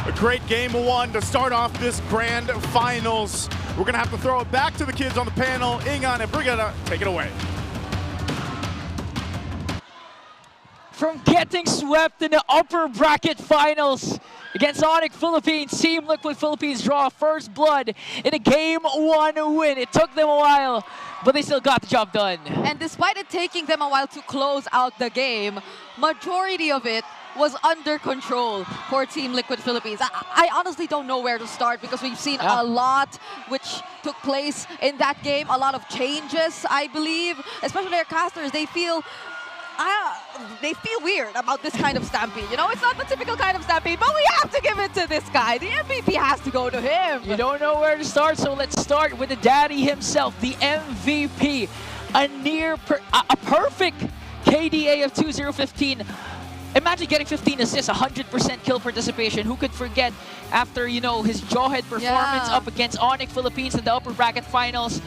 A great game 1 to start off this grand finals. We're going to have to throw it back to the kids on the panel. Ingon and Brigada, take it away. From getting swept in the upper bracket finals against Onic Philippines, Team Liquid Philippines draw first blood in a Game 1 win. It took them a while, but they still got the job done. And despite it taking them a while to close out the game, majority of it was under control for Team Liquid Philippines. I honestly don't know where to start because we've seen a lot which took place in that game. A lot of changes, I believe, especially their casters. They feel weird about this kind of stampede. You know, it's not the typical kind of stampede, but we have to give it to this guy. The MVP has to go to him. You don't know where to start, so let's start with the daddy himself, the MVP. A perfect KDA of 2015. Imagine getting 15 assists, 100% kill participation. Who could forget after, you know, his jawhead performance up against Onic Philippines in the upper bracket finals?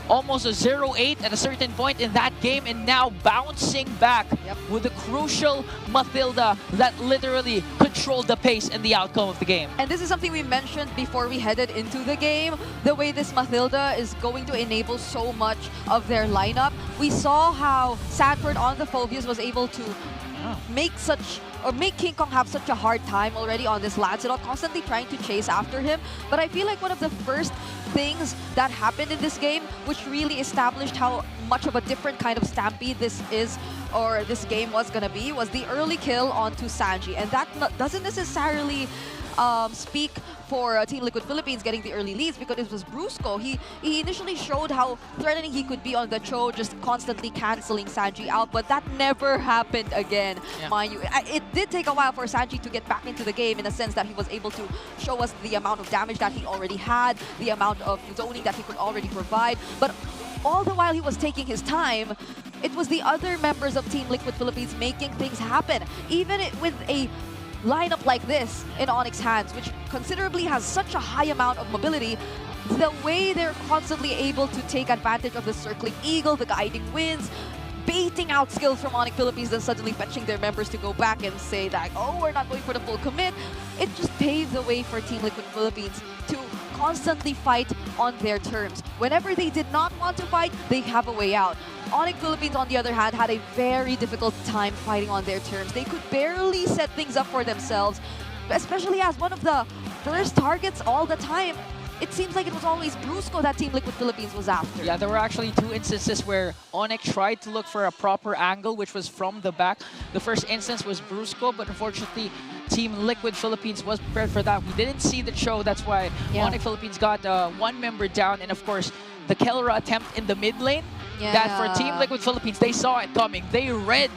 Almost a 0-8 at a certain point in that game, and now bouncing back with a crucial Mathilda that literally controlled the pace and the outcome of the game. And this is something we mentioned before we headed into the game. The way this Mathilda is going to enable so much of their lineup. We saw how Sanford on the Phobias was able to make King Kong have such a hard time already on this Lancelot, constantly trying to chase after him. But I feel like one of the first things that happened in this game, which really established how much of a different kind of stampede this is, or this game was gonna be, was the early kill onto Sanji. And that doesn't necessarily speak for Team Liquid Philippines getting the early leads, because it was Brusco. He initially showed how threatening he could be on the Cho, just constantly canceling Sanji out, but that never happened again, mind you. It did take a while for Sanji to get back into the game, in a sense that he was able to show us the amount of damage that he already had, the amount of zoning that he could already provide, but all the while he was taking his time, it was the other members of Team Liquid Philippines making things happen. Even with a lineup like this in Onic's hands, which considerably has such a high amount of mobility, the way they're constantly able to take advantage of the circling eagle, the guiding winds, baiting out skills from Onic Philippines, then suddenly fetching their members to go back and say that, oh, we're not going for the full commit. It just paved the way for Team Liquid Philippines to constantly fight on their terms. Whenever they did not want to fight, they have a way out. Onic Philippines, on the other hand, had a very difficult time fighting on their terms. They could barely set things up for themselves, especially as one of the first targets all the time. It seems like it was always Brusco that Team Liquid Philippines was after. Yeah, there were actually 2 instances where Onic tried to look for a proper angle, which was from the back. The first instance was Brusco, but unfortunately, Team Liquid Philippines was prepared for that. We didn't see the show, that's why Onic Philippines got 1 member down, and of course, the Kelra attempt in the mid lane. That for Team Liquid Philippines, they saw it coming. They read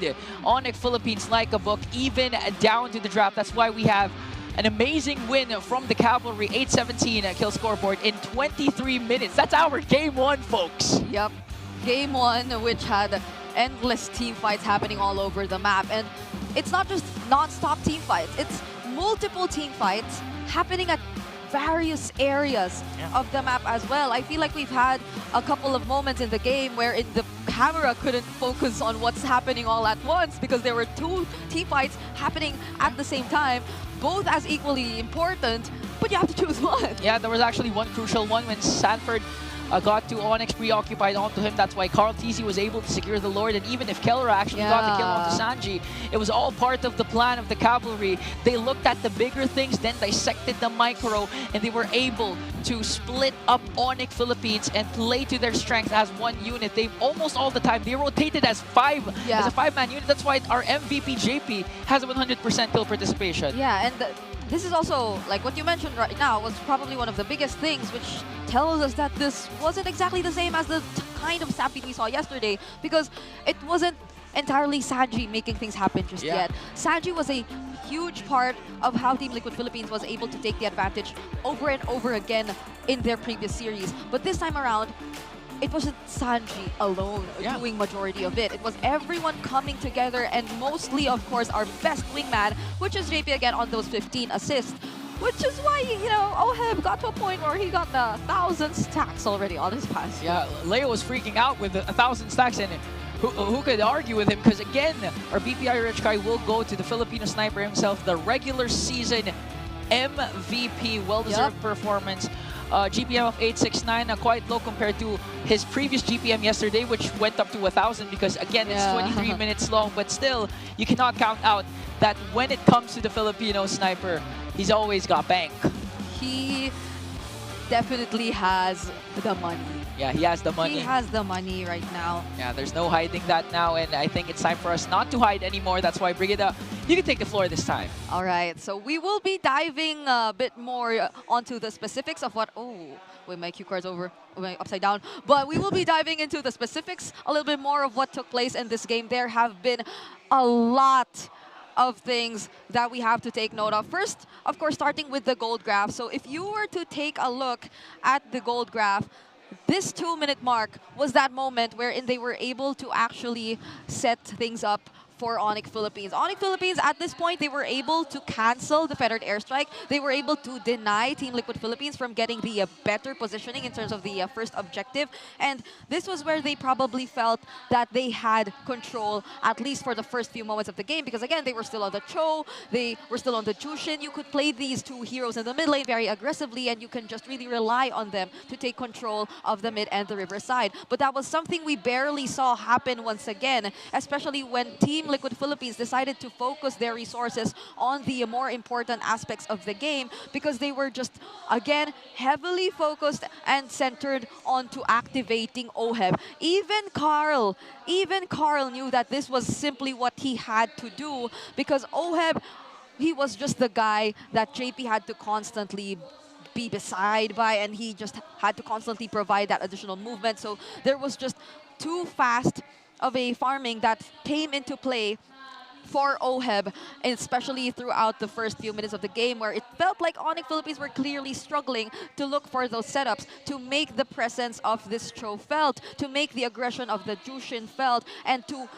Onic Philippines like a book, even down to the draft. That's why we have an amazing win from the Cavalry, 817 kill scoreboard in 23 minutes. That's our Game 1, folks. Yep, Game 1, which had endless team fights happening all over the map. And it's not just non-stop team fights, it's multiple team fights happening at various areas of the map as well. I feel like we've had a couple of moments in the game where the camera couldn't focus on what's happening all at once, because there were 2 team fights happening at the same time, both as equally important, but you have to choose one. Yeah, there was actually one crucial one when Sanford got to Onyx preoccupied onto him. That's why Carl TC was able to secure the Lord. And even if Kelra actually got the kill onto Sanji, it was all part of the plan of the Cavalry. They looked at the bigger things, then dissected the micro, and they were able to split up Onic Philippines and play to their strength as one unit. They almost all the time, they rotated as a 5-man unit. That's why our MVP JP has a 100% kill participation. Yeah, and this is also, like what you mentioned right now, was probably one of the biggest things, which tells us that this wasn't exactly the same as the kind of stampede we saw yesterday, because it wasn't entirely Sanji making things happen just yet. Sanji was a huge part of how Team Liquid Philippines was able to take the advantage over and over again in their previous series. But this time around, it wasn't Sanji alone doing majority of it. It was everyone coming together, and mostly, of course, our best wingman, which is JP again on those 15 assists. Which is why, you know, Oheb got to a point where he got the 1,000 stacks already on his pass. Yeah, Leo was freaking out with 1,000 stacks, and who could argue with him? Because again, our BPI Rich Kai will go to the Filipino sniper himself, the regular season MVP, well-deserved performance. GPM of 869, quite low compared to his previous GPM yesterday, which went up to 1,000 because, again, it's 23 minutes long. But still, you cannot count out that when it comes to the Filipino sniper, he's always got bank. He definitely has the money. Yeah, he has the money. He has the money right now. Yeah, there's no hiding that now, and I think it's time for us not to hide anymore. That's why, Brigida, you can take the floor this time. All right, so we will be diving a bit more onto the specifics of what... Oh, wait, my cue card's upside down. But we will be diving into the specifics a little bit more of what took place in this game. There have been a lot of things that we have to take note of. First, of course, starting with the gold graph. So if you were to take a look at the gold graph, this 2-minute mark was that moment wherein they were able to actually set things up for Onic Philippines. Onic Philippines, at this point, they were able to cancel the feathered airstrike. They were able to deny Team Liquid Philippines from getting the better positioning in terms of the first objective. And this was where they probably felt that they had control, at least for the first few moments of the game. Because again, they were still on the Cho, they were still on the Jushin. You could play these two heroes in the mid lane very aggressively, and you can just really rely on them to take control of the mid and the river side. But that was something we barely saw happen once again, especially when Team Liquid Philippines decided to focus their resources on the more important aspects of the game, because they were just, again, heavily focused and centered onto activating OHEB. Even Carl knew that this was simply what he had to do, because OHEB, he was just the guy that JP had to constantly be beside by, and he just had to constantly provide that additional movement. So there was just too fast of a farming that came into play for OHEB, especially throughout the first few minutes of the game, where it felt like Onic Philippines were clearly struggling to look for those setups, to make the presence of this Cho felt, to make the aggression of the Jushin felt, and to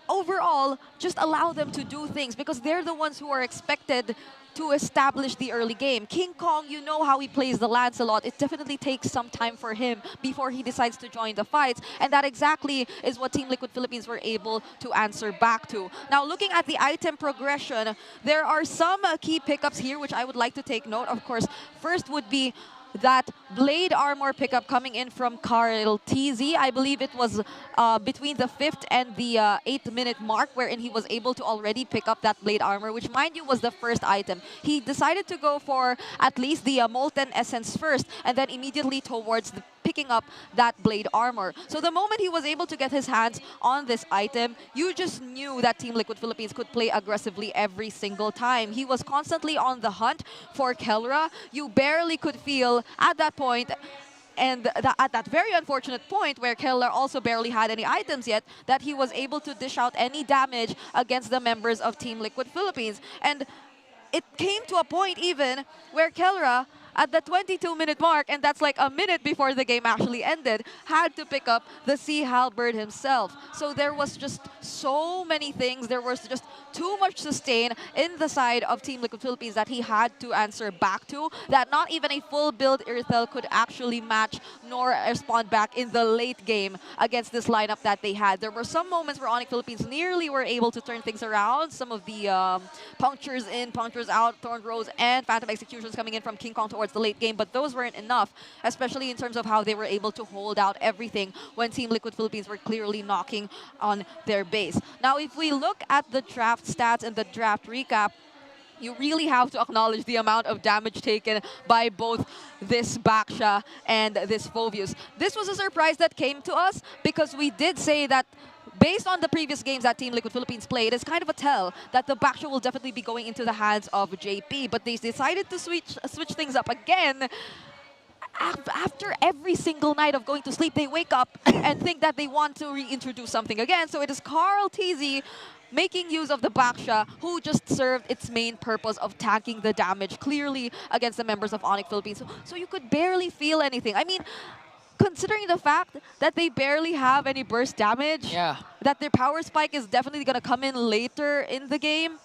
overall just allow them to do things, because they're the ones who are expected to establish the early game. King Kong, you know how he plays the Lancelot. It definitely takes some time for him before he decides to join the fights. And that exactly is what Team Liquid Philippines were able to answer back to. Now, looking at the item progression, there are some key pickups here which I would like to take note. Of course, first would be that blade armor pickup coming in from Carl TZ. I believe it was between the 5th and the 8th-minute mark, wherein he was able to already pick up that blade armor, which, mind you, was the first item. He decided to go for at least the Molten Essence first, and then immediately towards the picking up that blade armor. So the moment he was able to get his hands on this item, you just knew that Team Liquid Philippines could play aggressively every single time. He was constantly on the hunt for Kelra. You barely could feel at that point, and at that very unfortunate point where Keller also barely had any items yet, that he was able to dish out any damage against the members of Team Liquid Philippines. And it came to a point even where Kelra, at the 22-minute mark, and that's like a minute before the game actually ended, had to pick up the Sea Halberd himself. So there was just so many things. There was just too much sustain in the side of Team Liquid Philippines that he had to answer back to, that not even a full build Irthel could actually match nor respond back in the late game against this lineup that they had. There were some moments where Onic Philippines nearly were able to turn things around. Some of the punctures in, punctures out, Thorn Rose, and Phantom Executions coming in from King Kong towards the late game, but those weren't enough, especially in terms of how they were able to hold out everything when Team Liquid Philippines were clearly knocking on their base. Now, if we look at the draft stats and the draft recap, you really have to acknowledge the amount of damage taken by both this Baksha and this Phoveus. This was a surprise that came to us because we did say that based on the previous games that Team Liquid Philippines played, it's kind of a tell that the Baksha will definitely be going into the hands of JP. But they decided to switch things up again. After every single night of going to sleep, they wake up and think that they want to reintroduce something again. So it is Carl TZ making use of the Baksha, who just served its main purpose of tanking the damage clearly against the members of Onic Philippines. So you could barely feel anything. I mean, considering the fact that they barely have any burst damage, that their power spike is definitely going to come in later in the game,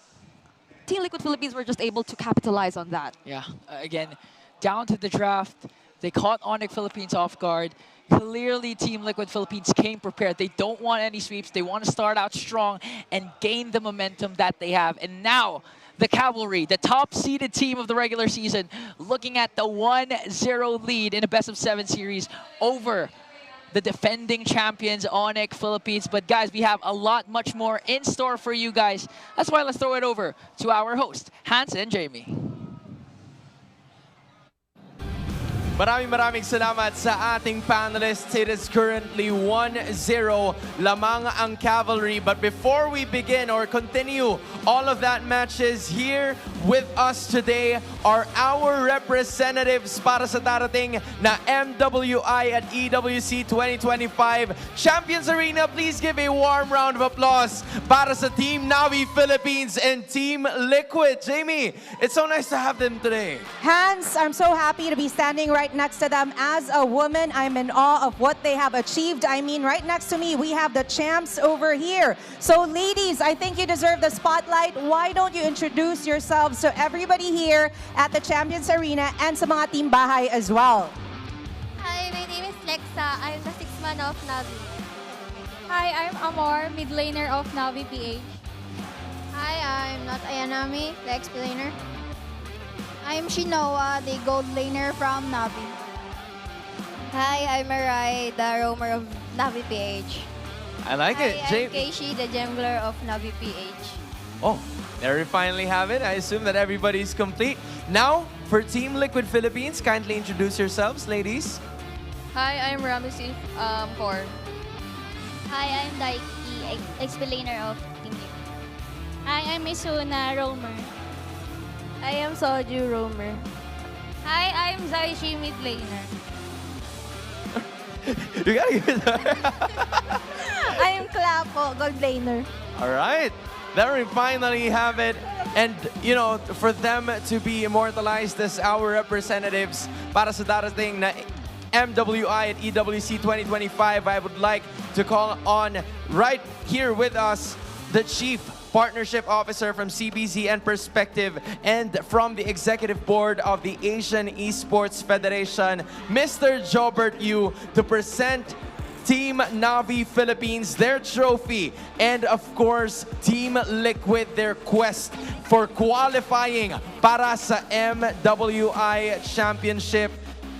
Team Liquid Philippines were just able to capitalize on that. Yeah, again, down to the draft, they caught Onic Philippines off guard. Clearly, Team Liquid Philippines came prepared. They don't want any sweeps. They want to start out strong and gain the momentum that they have. And now the Cavalry, the top-seeded team of the regular season, looking at the 1-0 lead in a best-of-7 series over the defending champions, Onic Philippines. But guys, we have a lot much more in store for you guys. That's why let's throw it over to our host, Hans and Jamie. Maraming salamat sa ating panelists. It is currently 1-0 lamang ang Cavalry. But before we begin or continue all of that matches, here with us today are our representatives para sa darating na MWI at EWC 2025 Champions Arena. Please give a warm round of applause para sa Team Navi Philippines and Team Liquid. Jamie, it's so nice to have them today. Hans, I'm so happy to be standing right next to them. As a woman, I'm in awe of what they have achieved. I mean, right next to me, we have the champs over here. So ladies, I think you deserve the spotlight. Why don't you introduce yourselves to everybody here at the Champions Arena and sa mga team bahay as well? Hi, my name is Lexa. I'm the 6th man of Navi. Hi, I'm Amor, mid laner of Navi PH. Hi, I'm not Ayanami, the explainer. I'm Shinoa, the gold laner from Navi. Hi, I'm Arai, the roamer of Navi PH. I like it. I'm Keishi, the gambler of Navi PH. Oh, there we finally have it. I assume that everybody's complete. Now, for Team Liquid Philippines, kindly introduce yourselves, ladies. Hi, I'm Ramesif Core. Hi, I'm Daiki, explainer of Team Liquid. Hi, I'm Misuna, roamer. I am Soju, roamer. Hi, I'm Zaishi, mid laner. You gotta give it there. I am Klapo, gold laner. All right. There we finally have it. And, you know, for them to be immortalized as our representatives para sa darating na MWI at EWC 2025, I would like to call on right here with us the Chief Partnership Officer from CBZ and Perspective and from the Executive Board of the Asian Esports Federation, Mr. Jobert Yu, to present Team Navi Philippines their trophy, and of course, Team Liquid their quest for qualifying para sa MWI Championship.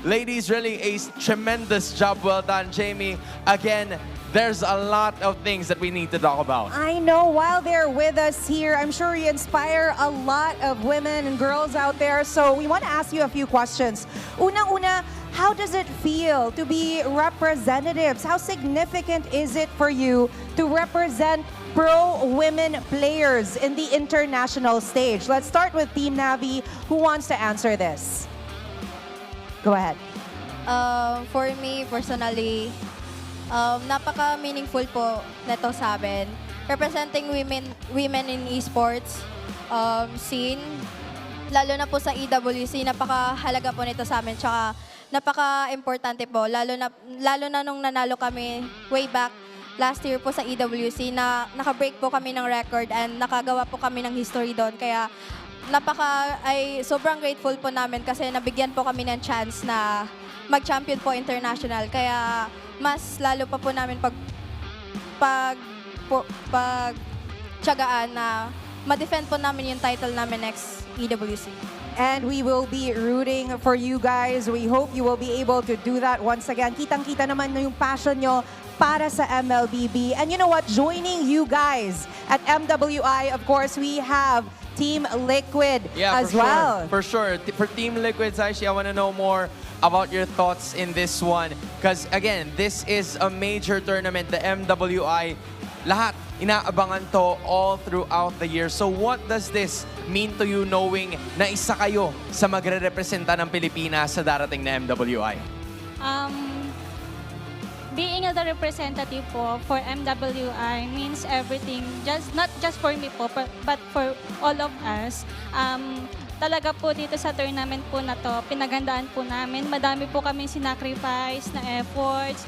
Ladies, really a tremendous job. Well done, Jamie. Again, there's a lot of things that we need to talk about. I know, while they're with us here, I'm sure you inspire a lot of women and girls out there. So we want to ask you a few questions. Una-una, how does it feel to be representatives? How significant is it for you to represent pro women players in the international stage? Let's start with Team Navi. Who wants to answer this? Go ahead. For me, personally, napaka-meaningful po neto sa amin. Representing women in esports scene, lalo na po sa EWC, napakahalaga po nito sa amin. Tsaka napaka-importante po, lalo na nung nanalo kami way back last year po sa EWC, na naka-break po kami ng record and nakagawa po kami ng history doon. Kaya sobrang grateful po namin kasi nabigyan po kami ng chance na mag-champion po international. Kaya mas lalo pa po namin pagtiyagaan na ma-defend po namin yung title namin next EWC. And we will be rooting for you guys. We hope you will be able to do that once again. Kitang-kita naman yung passion nyo para sa MLBB. And you know what? Joining you guys at MWI, of course, we have Team Liquid as well. For sure. For Team Liquid, Zaishi, I want to know more about your thoughts in this one. Because again, this is a major tournament, the MWI. Lahat inaabangan to all throughout the year. So what does this mean to you knowing na isa kayo sa magre-representa ng Pilipinas sa darating na MWI? Being the representative po for MWI means everything, not just for me po, but for all of us. Talaga po dito sa tournament po na to, pinagandaan po namin. Madami po kaming sinacrifice na efforts,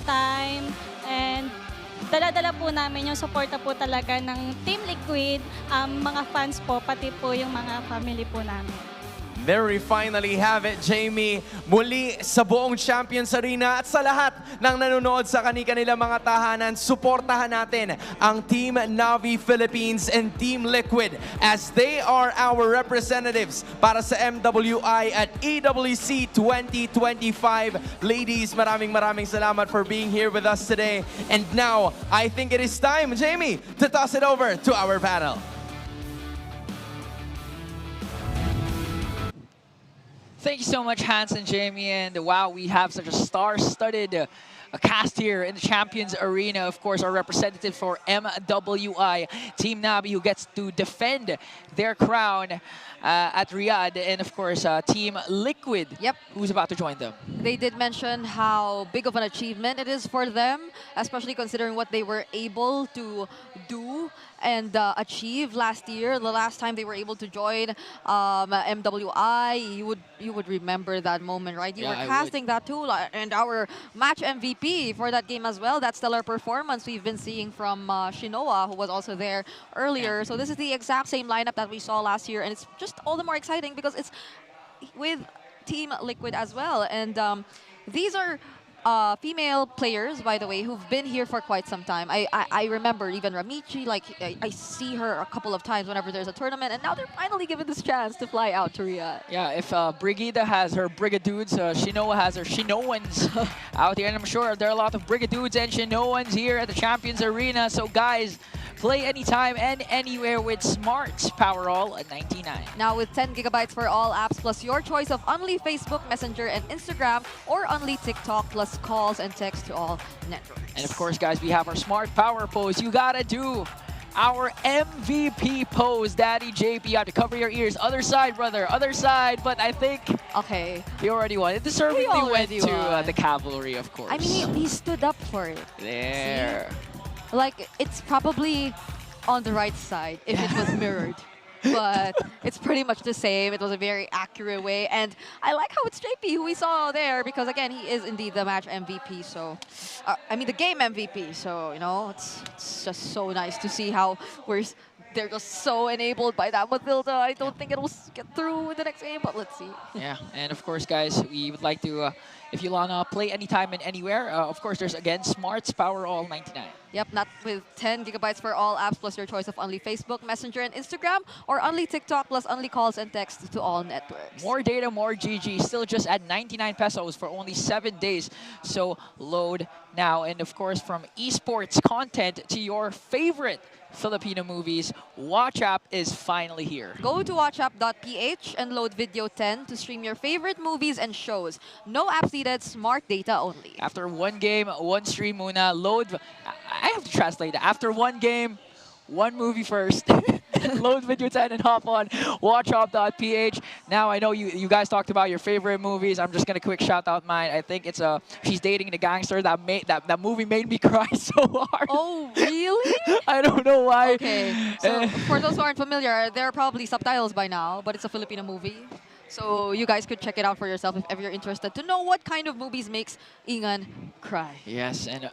time, and dala-dala po namin yung suporta po talaga ng Team Liquid, mga fans po, pati po yung mga family po namin. There we finally have it, Jamie. Muli sa buong Champions Arena at sa lahat ng nanonood sa kanilang mga tahanan, suportahan natin ang Team Navi Philippines and Team Liquid as they are our representatives para sa MWI at EWC 2025. Ladies, maraming salamat for being here with us today. And now, I think it is time, Jamie, to toss it over to our panel. Thank you so much, Hans and Jamie. And wow, we have such a star-studded cast here in the Champions Arena. Of course, our representative for MWI, Team Navi, who gets to defend their crown at Riyadh. And of course, Team Liquid, who's about to join them. They did mention how big of an achievement it is for them, especially considering what they were able to do and achieve last year. The last time they were able to join MWI, you would remember that moment, right? You were casting that too, and our match MVP for that game as well. That stellar performance we've been seeing from Shinoa, who was also there earlier. So this is the exact same lineup that we saw last year, and it's just all the more exciting because it's with Team Liquid as well. And these are female players, by the way, who've been here for quite some time. I remember even Ramichi, like I see her a couple of times whenever there's a tournament, and now they're finally given this chance to fly out to Riyadh. Yeah, if Brigida has her Brigadudes, Shinoa has her Shinoans out here, and I'm sure there are a lot of Brigadudes and Shinoans here at the Champions Arena. So guys, play anytime and anywhere with Smart's Powerall at 99. Now with 10 gigabytes for all apps, plus your choice of only Facebook, Messenger, and Instagram, or only TikTok, plus calls and text to all networks. And of course, guys, we have our Smart Power pose. You gotta do our MVP pose, Daddy JP. You have to cover your ears. Other side, brother. Other side. But I think he already won. It deservedly went to the Cavalry, of course. I mean, he stood up for it. There. See? Like, it's probably on the right side if it was mirrored. But it's pretty much the same. It was a very accurate way. And I like how it's JP who we saw there because, again, he is indeed the match MVP. So, I mean, the game MVP. So, you know, it's just so nice to see how they're just so enabled by that Matilda. I don't think it'll get through in the next game, but let's see. Yeah, and of course, guys, we would like to, if you want to play anytime and anywhere, of course, there's, again, Smart's Powerall 99. Yep, not with 10 gigabytes for all apps, plus your choice of only Facebook, Messenger, and Instagram, or only TikTok, plus only calls and texts to all networks. More data, more GG, still just at 99 pesos for only 7 days. So load now. And of course, from esports content to your favorite Filipino movies, Watch App is finally here. Go to watchapp.ph and load Video 10 to stream your favorite movies and shows. No apps needed, smart data only. After one game, one stream muna, load... I have to translate that. After one game, one movie first. Load Video 10 and hop on watchup.ph. Now, I know you guys talked about your favorite movies. I'm just going to quick shout out mine. I think it's She's Dating the Gangster. That movie made me cry so hard. Oh, really? I don't know why. Okay, so for those who aren't familiar, there are probably subtitles by now, but it's a Filipino movie. So you guys could check it out for yourself if ever you're interested to know what kind of movies makes Ingan cry. Yes, and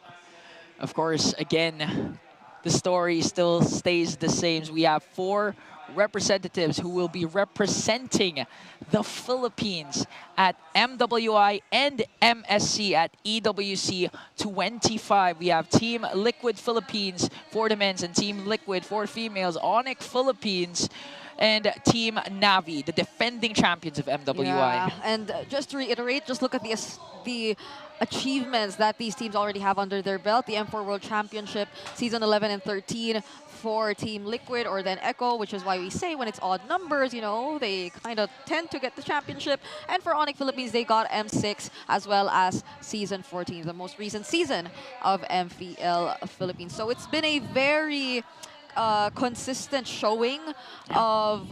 of course, again, the story still stays the same. We have 4 representatives who will be representing the Philippines at MWI and MSC at EWC 25. We have Team Liquid Philippines for the men's and Team Liquid for females, Onic Philippines, and Team Navi, the defending champions of MWI. Yeah, and just to reiterate, just look at the achievements that these teams already have under their belt. The M4 World Championship, Season 11 and 13 for Team Liquid, or then Echo, which is why we say when it's odd numbers, you know, they kind of tend to get the championship. And for Onic Philippines, they got M6 as well as Season 14, the most recent season of MPL Philippines. So it's been a very consistent showing of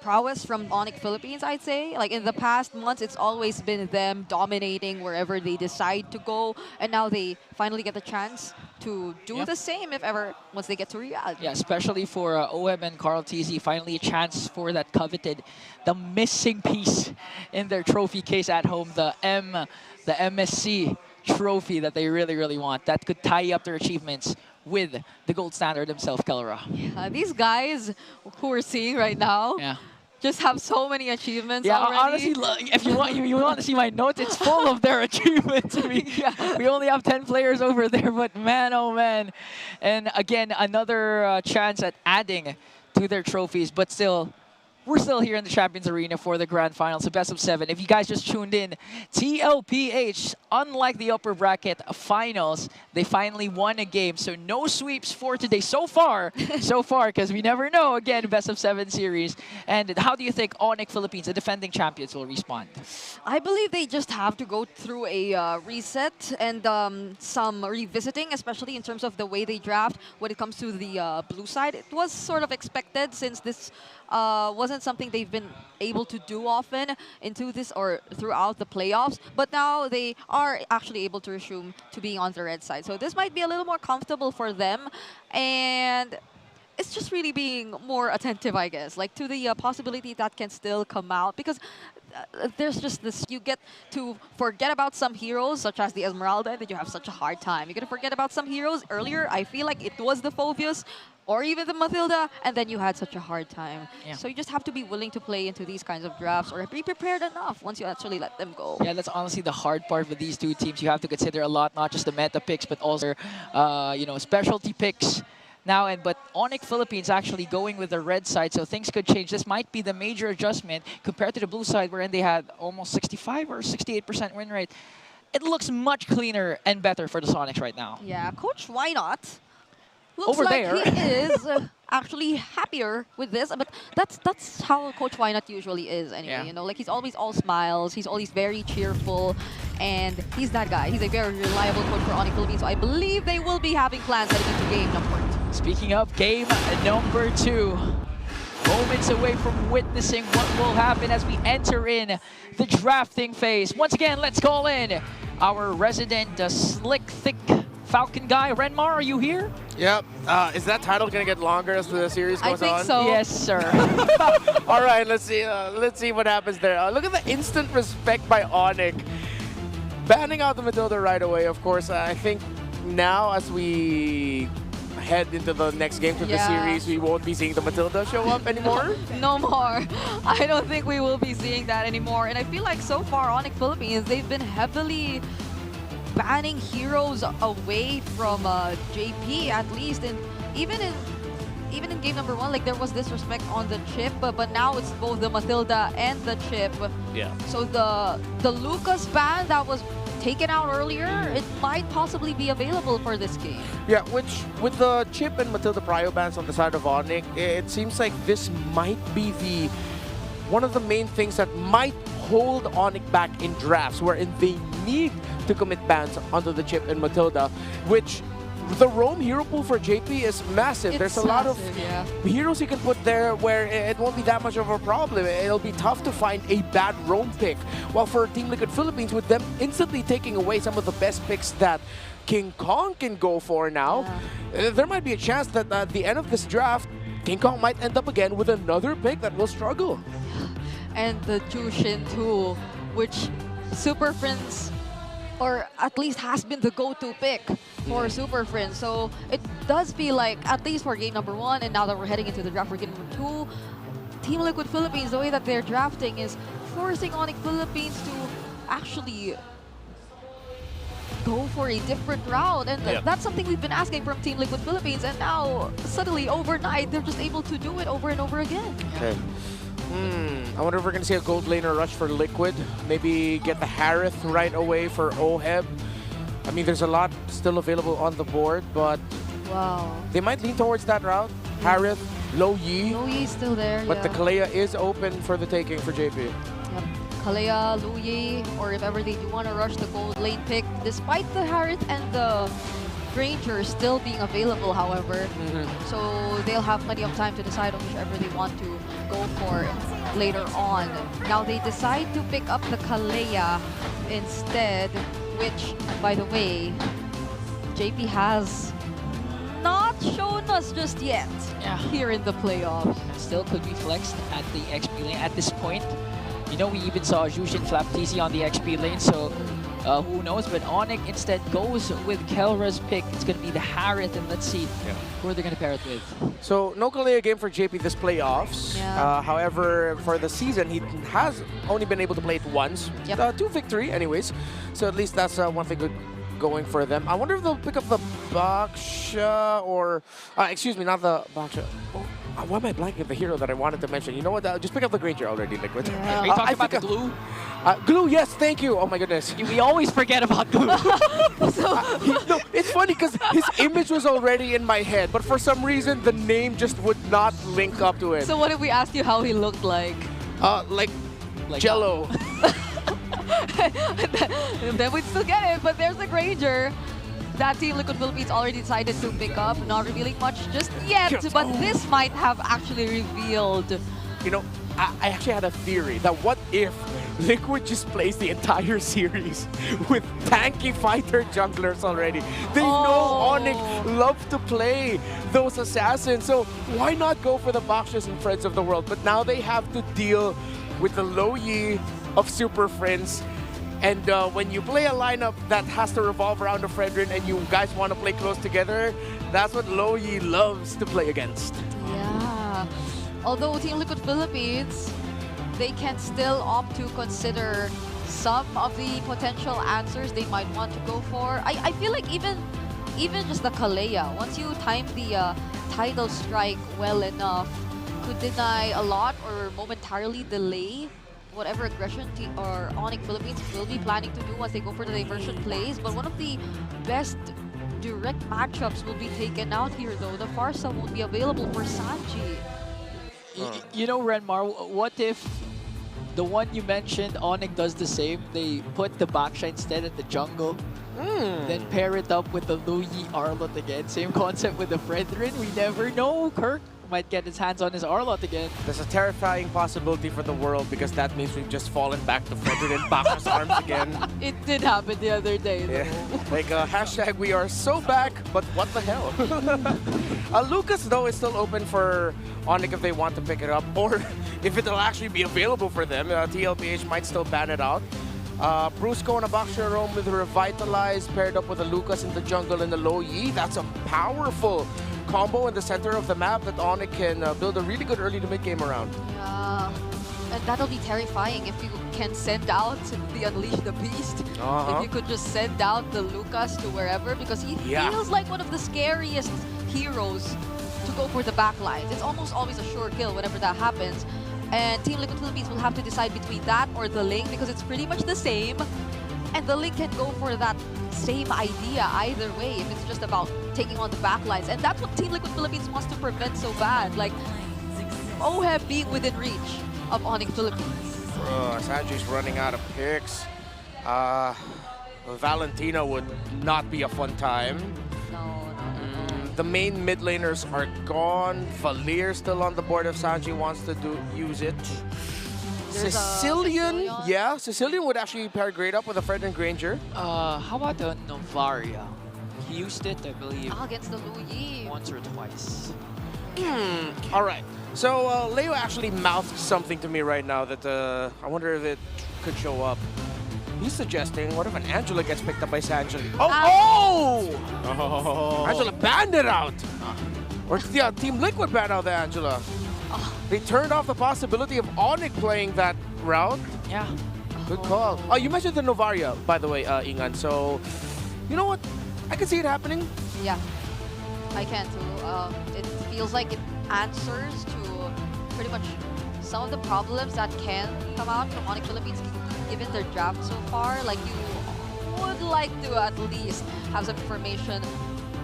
prowess from Onic Philippines, I'd say. Like in the past months, it's always been them dominating wherever they decide to go, and now they finally get the chance to do the same if ever once they get to Riyadh. Yeah, especially for OM and Carl TZ, finally a chance for that coveted, the missing piece in their trophy case at home, the MSC trophy that they really, really want. That could tie up their achievements with the gold standard himself, Kelra. These guys who we're seeing right now, just have so many achievements Yeah, already. honestly, if you want to see my notes, it's full of their achievements. I mean, we only have 10 players over there, but man, oh man. And again, another chance at adding to their trophies, but still, we're still here in the Champions Arena for the Grand Finals, the best of 7. If you guys just tuned in, TLPH, unlike the upper bracket finals, they finally won a game. So no sweeps for today so far, because we never know. Again, best of 7 series. And how do you think Onic Philippines, the defending champions, will respond? I believe they just have to go through a reset and some revisiting, especially in terms of the way they draft when it comes to the blue side. It was sort of expected since this wasn't something they've been able to do often into this or throughout the playoffs. But now they are actually able to resume to being on the red side. So this might be a little more comfortable for them. And it's just really being more attentive, I guess, like to the possibility that can still come out. Because there's just this, you get to forget about some heroes, such as the Esmeralda, that you have such a hard time. You're going to forget about some heroes. Earlier, I feel like it was the Phobius or even the Matilda, and then you had such a hard time. Yeah. So you just have to be willing to play into these kinds of drafts or be prepared enough once you actually let them go. Yeah, that's honestly the hard part with these two teams. You have to consider a lot, not just the meta picks, but also, specialty picks. Now, but Onic Philippines actually going with the red side, so things could change. This might be the major adjustment compared to the blue side, wherein they had almost 65 or 68% win rate. It looks much cleaner and better for the Sonics right now. Yeah, Coach, why not? Looks Over like there. he is actually happier with this, but that's how Coach Why Not usually is anyway. Yeah. You know, like he's always all smiles, he's always very cheerful, and he's that guy. He's a very reliable coach for Onic Philippines, so I believe they will be having plans heading into game number 2. Speaking of game number 2, moments away from witnessing what will happen as we enter in the drafting phase. Once again, let's call in our resident slick, thick Falcon guy. Renmar, are you here? Yep. Is that title gonna get longer as the series goes on? I think so. Yes, sir. All right, let's see what happens there. Look at the instant respect by Onic. Banning out the Matilda right away, of course. I think now as we head into the next game of the series, we won't be seeing the Matilda show up anymore. No more. I don't think we will be seeing that anymore. And I feel like so far, Onic Philippines, they've been heavily banning heroes away from JP, at least, and even in game number 1, like there was disrespect on the chip, but now it's both the Matilda and the chip. Yeah. So the Lucas ban that was taken out earlier, it might possibly be available for this game. Yeah, which with the chip and Matilda Prio bans on the side of Onic, it seems like this might be one of the main things that might hold Onic back in drafts, wherein they need to commit bans onto the chip and Matilda, which the roam hero pool for JP is massive. There's a lot of heroes you can put there where it won't be that much of a problem. It'll be tough to find a bad roam pick. While for Team Liquid Philippines, with them instantly taking away some of the best picks that King Kong can go for now, there might be a chance that at the end of this draft, King Kong might end up again with another pick that will struggle. And the Jushin too, which Super Friends, or at least has been the go-to pick for Super Friends. So it does feel like, at least for game number 1, and now that we're heading into the draft for game number 2, Team Liquid Philippines, the way that they're drafting is forcing Onic Philippines to actually go for a different route. And that's something we've been asking from Team Liquid Philippines, and now suddenly overnight they're just able to do it over and over again. Okay. I wonder if we're going to see a gold laner rush for Liquid. Maybe get the Harith right away for Oheb. I mean, there's a lot still available on the board, but they might lean towards that route. Harith, Lo Yi. Lo Yi is still there, but the Kalea is open for the taking for JP. Yep. Kalea, Lo Yi, or if ever they do want to rush the gold lane pick, despite the Harith and the Ranger still being available, however. So they'll have plenty of time to decide on whichever they want to go for later on. Now they decide to pick up the Kalea instead, which, by the way, JP has not shown us just yet here in the playoffs. Still could be flexed at the XP lane at this point. You know, we even saw Jushin flap TC on the XP lane, so Who knows? But Onic instead goes with Kelra's pick. It's going to be the Harith, and let's see who they're going to pair it with. So, no Kalea game for JP this playoffs. Yeah. However, for the season, he has only been able to play it once. Yep. 2 victory, anyways. So at least that's one thing good going for them. I wonder if they'll pick up the Baksha or... excuse me, not the Baksha. Oh, why am I blanking of the hero that I wanted to mention? You know what? Just pick up the Granger already, Liquid. Yeah. Are you talking about the glue? Glue, yes, thank you. Oh my goodness. We always forget about glue. No, it's funny because his image was already in my head, but for some reason the name just would not link up to it. So what if we asked you how he looked like? Like Jello. Then we'd still get it, but there's the Granger that Team Liquid Philippines already decided to pick up, not revealing much just yet, but this might have actually revealed. You know, I actually had a theory that what if Liquid just plays the entire series with tanky fighter junglers already? They know Onic love to play those assassins, so why not go for the Bakshas and Friends of the World? But now they have to deal with the Low Yi of Super Friends. And when you play a lineup that has to revolve around a Fredrin and you guys want to play close together, that's what Low Yi loves to play against. Yeah. Although Team Liquid Philippines, they can still opt to consider some of the potential answers they might want to go for. I feel like even just the Kalea, once you time the tidal strike well enough, could deny a lot or momentarily delay whatever aggression or Onic Philippines will be planning to do once they go for the diversion plays. But one of the best direct matchups will be taken out here though. The Farsa won't be available for Sanji. You know, Renmar, what if the one you mentioned, Onic does the same? They put the Baksha instead in the jungle, then pair it up with the Luyi Arlot again. Same concept with the Fredrin. We never know. Kirk might get his hands on his Arlot again. There's a terrifying possibility for the world because that means we've just fallen back to Fredrin and Baksha's arms again. It did happen the other day though. Yeah. Like hashtag we are so back, but what the hell? Lucas though is still open for Onic if they want to pick it up, or if it'll actually be available for them. TLPH might still ban it out. Brusco and a Baksha roam with Revitalize paired up with a Lucas in the jungle and the Low Yi. That's a powerful combo in the center of the map that Onic can build a really good early to mid game around. Yeah. And that'll be terrifying if you can send out the Unleash the Beast. If you could just send out the Lucas to wherever, because he feels like one of the scariest heroes to go for the backlines. It's almost always a sure kill whenever that happens. And Team Liquid Philippines will have to decide between that or the Ling because it's pretty much the same. And the Ling can go for that same idea either way if it's just about taking on the backlines. And that's what Team Liquid Philippines wants to prevent so bad. Like, OHEB being within reach of Onic Philippines. Sanji's running out of picks. Valentina would not be a fun time. The main mid laners are gone. Valir still on the board if Sanji wants to use it. Sicilian, yeah, Sicilian would actually pair great up with a Fred and Granger. How about the Novaria? He used it, I believe, against the Luyi once or twice. All right. So Leo actually mouthed something to me right now that I wonder if it could show up. He's suggesting, what if an Angela gets picked up by Sanjali? Angela banned it out! Or yeah, Team Liquid banned out the Angela. They turned off the possibility of Onic playing that route. Yeah. Good call. Oh, you mentioned the Novaria, by the way, Ingan. So, you know what? I can see it happening. Yeah, I can too. It feels like it answers to pretty much some of the problems that can come out from Onic Philippines given their draft so far. Like, you would like to at least have some information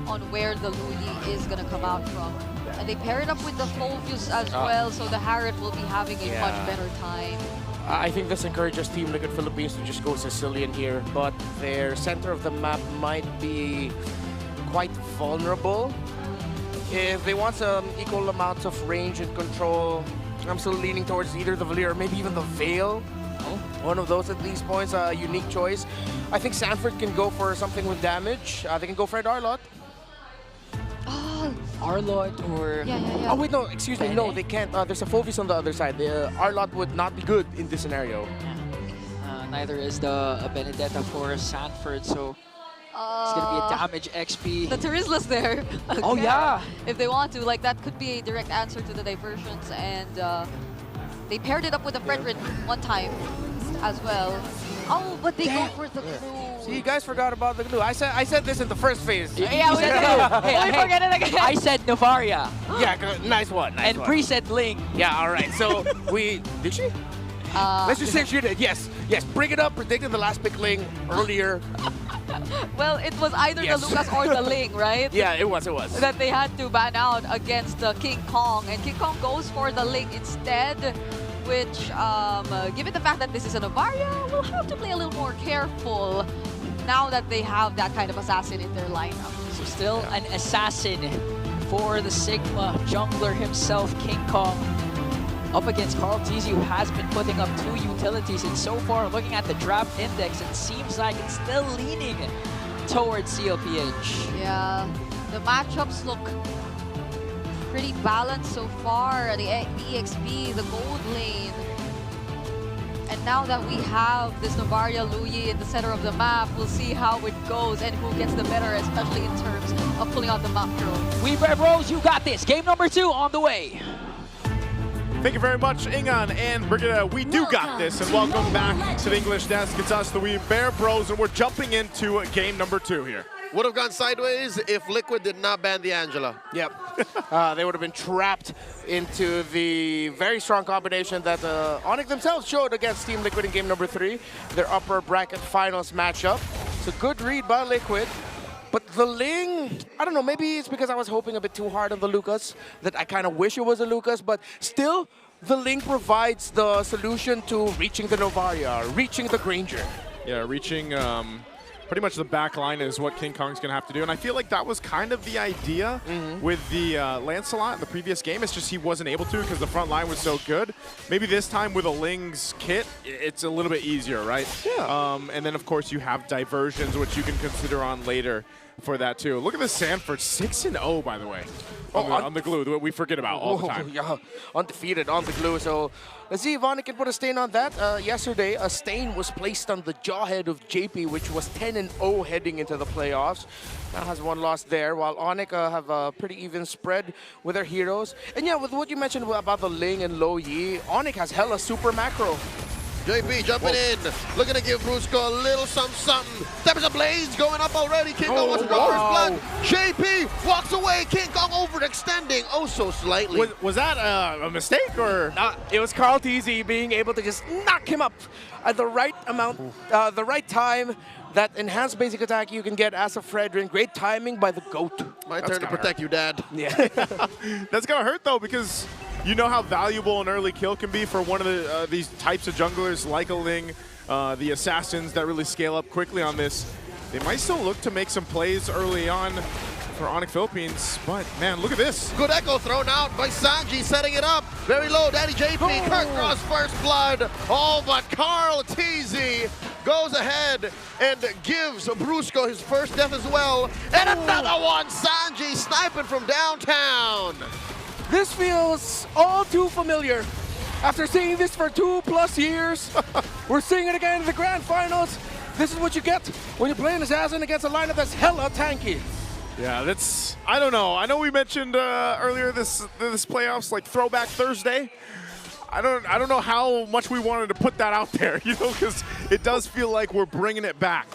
on where the Luyi is going to come out from. And they pair it up with the Fulvius as well, so the Harriet will be having a much better time. I think this encourages Team Liquid Philippines to just go Sicilian here, but their center of the map might be quite vulnerable. If they want some equal amounts of range and control, I'm still leaning towards either the Valir or maybe even the Veil. One of those at these points, a unique choice. I think Sanford can go for something with damage. They can go for an Arlot. Arlot or... Oh wait, no, excuse me, no, they can't. There's a Fulvius on the other side. The Arlot would not be good in this scenario. neither is the Benedetta for Sanford, so it's gonna be a damage XP. The Terizla's there. Oh yeah. If they want to, like that could be a direct answer to the diversions, and they paired it up with the Fredrin one time as well. Oh, but they go for the glue. See, you guys forgot about the glue. I said this in the first phase. Yeah, we said glue. Hey, forget it again. I said Novaria. Yeah, nice one. Nice and one. Bree said Ling. Yeah, all right. So did she? Let's just say she did. Yes, yes. Bring it up. Predicted the last pick Ling earlier. Well, it was either the Lucas or the Ling, right? Yeah, it was. That they had to ban out against King Kong, and King Kong goes for the Ling instead, which, given the fact that this is a Novaria, we'll have to play a little more careful now that they have that kind of assassin in their lineup. So still an assassin for the Sigma jungler himself, King Kong, up against Carl Teasy, who has been putting up 2 utilities. And so far, looking at the draft index, it seems like it's still leaning towards CLPH. Yeah, the matchups look pretty balanced so far. The EXP, the gold lane. And now that we have this Novaria Luyi in the center of the map, we'll see how it goes and who gets the better, especially in terms of pulling out the macro. Weebear Bros, you got this. Game number 2 on the way. Thank you very much, Ingan and Brigitte. We do got this, and welcome back to the English Desk. It's us, the We Bear Bros, and we're jumping into game number 2 here. Would have gone sideways if Liquid did not ban the Angela. Yep. They would have been trapped into the very strong combination that Onic themselves showed against Team Liquid in game number 3, their upper bracket finals matchup. It's a good read by Liquid. But the Ling, I don't know, maybe it's because I was hoping a bit too hard on the Lucas, that I kind of wish it was a Lucas, but still, the Ling provides the solution to reaching the Novaria, reaching the Granger. Yeah, reaching pretty much the back line is what King Kong's going to have to do. And I feel like that was kind of the idea with the Lancelot in the previous game. It's just he wasn't able to because the front line was so good. Maybe this time with a Ling's kit, it's a little bit easier, right? Yeah. And then, of course, you have diversions, which you can consider on later for that, too. Look at this Sanford, 6-0, by the way, on the glue, that we forget about all the time. Yeah, undefeated on the glue. So let's see if Onic can put a stain on that. Yesterday, a stain was placed on the jawhead of JP, which was 10-0 heading into the playoffs. Now has 1 loss there, while Onic have a pretty even spread with their heroes. And yeah, with what you mentioned about the Ling and Lo Yi, Onic has hella super macro. JP jumping in, looking to give Brusco a little something. Tempers ablaze going up already. King Kong wants to draw first blood. JP walks away. King Kong overextending oh so slightly. Was that a mistake or? It was Carl Teasy being able to just knock him up at the right amount, the right time. That enhanced basic attack you can get as a Fredrin. Great timing by the GOAT. My turn to protect you, Dad. Yeah. That's going to hurt, though, because you know how valuable an early kill can be for one of these types of junglers like a Ling, the assassins that really scale up quickly on this. They might still look to make some plays early on for Onic Philippines, but man, look at this. Good echo thrown out by Sanji, setting it up. Very low, Daddy JP, Kirk draws first blood. Oh, but Carl Teasy goes ahead and gives Brusco his first death as well. And another one, Sanji sniping from downtown. This feels all too familiar. After seeing this for 2+ years, we're seeing it again in the grand finals. This is what you get when you play an assassin against a lineup that's hella tanky. Yeah, that's, I don't know. I know we mentioned earlier this playoffs, like Throwback Thursday. I don't know how much we wanted to put that out there, you know, because it does feel like we're bringing it back.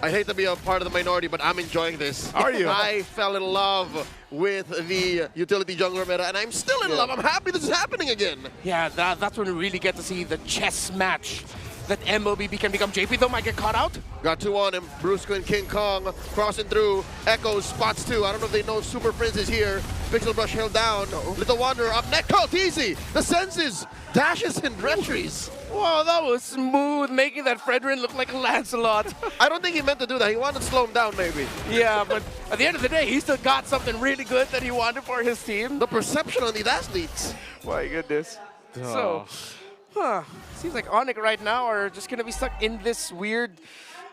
I hate to be a part of the minority, but I'm enjoying this. Are you? I fell in love with the utility jungler meta, and I'm still in love. I'm happy this is happening again. Yeah, that's when we really get to see the chess match that MLBB can become. JP though might get caught out. Got 2 on him. Brusco and King Kong crossing through. Echoes spots 2. I don't know if they know Super Prince is here. Pixel Brush held down. Little Wanderer up next. Carl Teasy. The senses. Dashes and retries. Whoa, that was smooth, making that Fredrin look like a Lancelot. I don't think he meant to do that. He wanted to slow him down, maybe. Yeah, but at the end of the day, he still got something really good that he wanted for his team. The perception on these athletes. My goodness. So, seems like Onic right now are just going to be stuck in this weird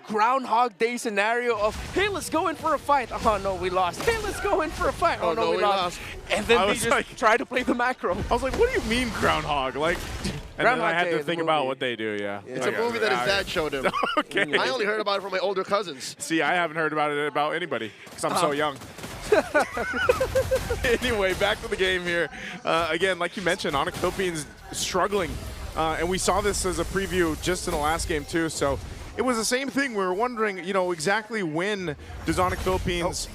Groundhog Day scenario of, hey, let's go in for a fight. Oh, no, we lost. Hey, let's go in for a fight. Oh, no, we lost. And then they just try to play the macro. I was like, what do you mean Groundhog? Like, And then I Groundhog had Day, to the think about movie. what they do, yeah. It's a movie that his dad showed him. Okay. I only heard about it from my older cousins. See, I haven't heard about it about anybody because I'm so young. Anyway, back to the game here. Again, like you mentioned, Onic Philippines struggling. And we saw this as a preview just in the last game too. So it was the same thing. We were wondering, you know, exactly when does Onic Philippines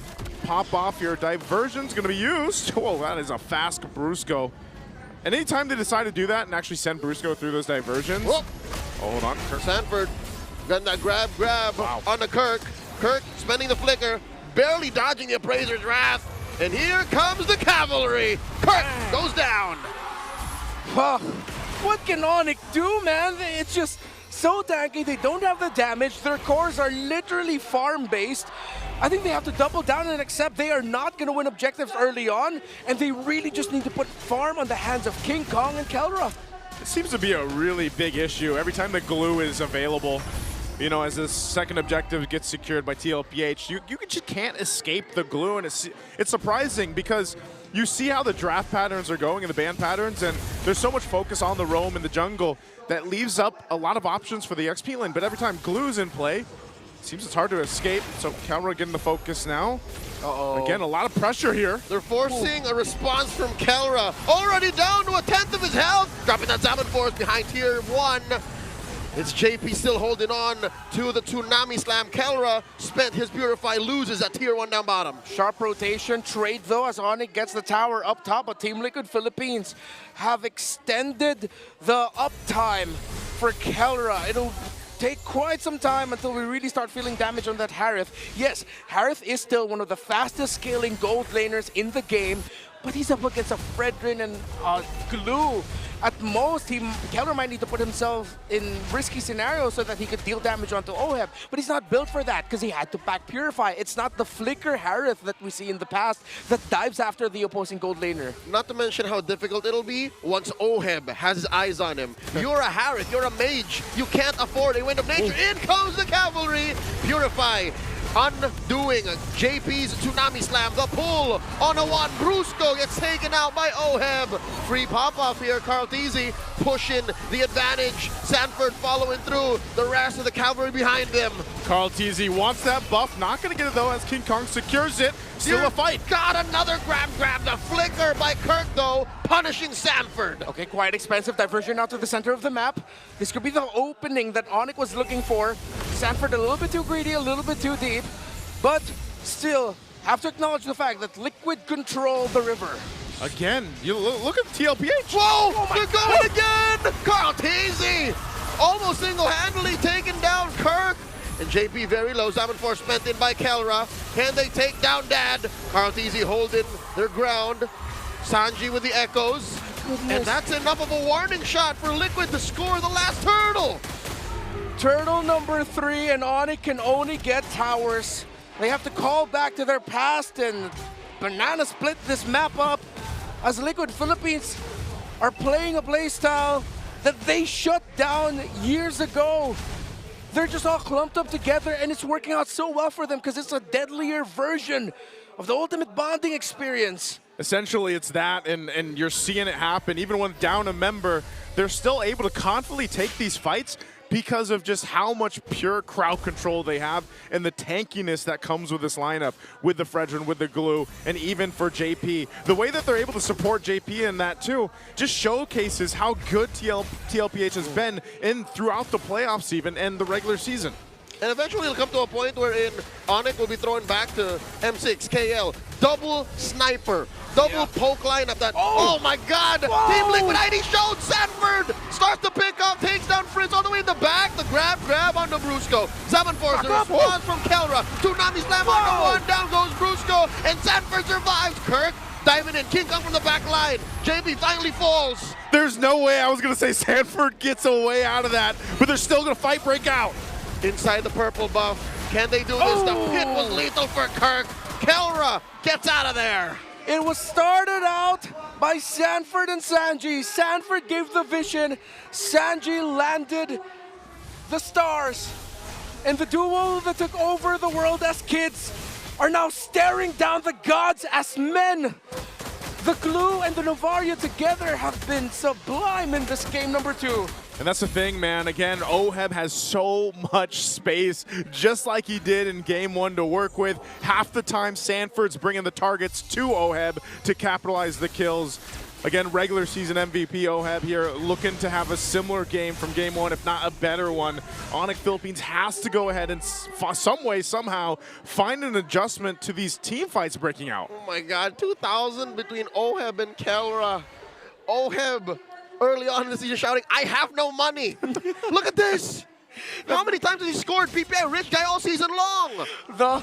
pop off here. Diversion's going to be used. Whoa, that is a fast Brusco. And anytime they decide to do that and actually send Brusco through those diversions. Whoop. Oh, hold on. Sanford got that grab on the Kirk. Kirk spending the flicker, barely dodging the Appraiser's wrath. And here comes the cavalry. Kirk goes down. What can Onic do, man? It's just so tanky. They don't have the damage. Their cores are literally farm-based. I think they have to double down and accept they are not going to win objectives early on, and they really just need to put farm on the hands of King Kong and Kelra. It seems to be a really big issue. Every time the glue is available, you know, as the second objective gets secured by TLPH, you just can't escape the glue, and it's surprising because you see how the draft patterns are going and the ban patterns, and there's so much focus on the roam in the jungle that leaves up a lot of options for the XP lane, but every time glue's in play, seems it's hard to escape. So Kelra getting the focus now. Again, a lot of pressure here. They're forcing a response from Kelra. Already down to 1/10 of his health. Dropping that Salmon Force behind tier 1. It's JP still holding on to the Tsunami Slam. Kelra spent his Purify, loses at tier 1 down bottom. Sharp rotation, trade though as Onic gets the tower up top, but Team Liquid Philippines have extended the uptime for Kelra. It'll take quite some time until we really start feeling damage on that Harith. Yes, Harith is still one of the fastest scaling gold laners in the game, but he's up against a Fredrin and Glue. At most, Kelra might need to put himself in risky scenarios so that he could deal damage onto Oheb, but he's not built for that because he had to back Purify. It's not the flicker Harith that we see in the past that dives after the opposing gold laner. Not to mention how difficult it'll be once Oheb has his eyes on him. You're a Harith, you're a mage. You can't afford a Wind of Nature. In comes the cavalry. Purify undoing JP's Tsunami Slam. The pull on a one. Brusco gets taken out by Oheb. Free pop-off here. Carlteasy pushing the advantage. Sanford following through. The rest of the cavalry behind them. Carlteasy wants that buff. Not going to get it though as King Kong secures it. Still a fight. Got another grab. The flicker by Kirk though, punishing Sanford. Okay, quite expensive diversion out to the center of the map. This could be the opening that Onic was looking for. Sanford a little bit too greedy, a little bit too deep, but still have to acknowledge the fact that Liquid control the river. Again, you look at TLPH. Whoa, they're going again! Carlteasy almost single-handedly taking down Kirk. And JP very low. Salmon Force spent in by Kelra. Can they take down Dad? Carlteasy holding their ground. Sanji with the echoes. And that's enough of a warning shot for Liquid to score the last turtle. Turtle number 3, and Onic can only get towers. They have to call back to their past and banana split this map up as Liquid Philippines are playing a playstyle that they shut down years ago. They're just all clumped up together, and it's working out so well for them because it's a deadlier version of the ultimate bonding experience. Essentially, it's that, and you're seeing it happen. Even when down a member, they're still able to confidently take these fights because of just how much pure crowd control they have and the tankiness that comes with this lineup, with the Fredrin, with the Glue, and even for JP. The way that they're able to support JP in that too just showcases how good TLPH has been throughout the playoffs even, and the regular season. And eventually it'll come to a point wherein Onic will be thrown back to M6, KL. Double sniper, double poke lineup that, oh my God! Whoa. Team Liquid ID showed Sanford! Starts to pick up, takes down Fritz all the way in the back. The grab on the Brusco. Salmon Force, the response from Kelra. Tsunami Slam on the one, down goes Brusco, and Sanford survives. Kirk diving in, King Kong from the back line. JP finally falls. There's no way I was gonna say Sanford gets away out of that, but they're still gonna fight break out. Inside the purple buff. Can they do this? The pit was lethal for Kirk. Kelra gets out of there. It was started out by Sanford and Sanji. Sanford gave the vision. Sanji landed the stars. And the duo that took over the world as kids are now staring down the gods as men. The Glue and the Novaria together have been sublime in this game number 2. And that's the thing, man. Again, OHEB has so much space, just like he did in Game 1 to work with. Half the time, Sanford's bringing the targets to OHEB to capitalize the kills. Again, regular season MVP OHEB here looking to have a similar game from Game 1, if not a better one. Onic Philippines has to go ahead and some way, somehow, find an adjustment to these team fights breaking out. Oh my God, 2,000 between OHEB and Kelra. OHEB early on in the season shouting, I have no money. Look at this. How many times has he scored PPA rich guy all season long? The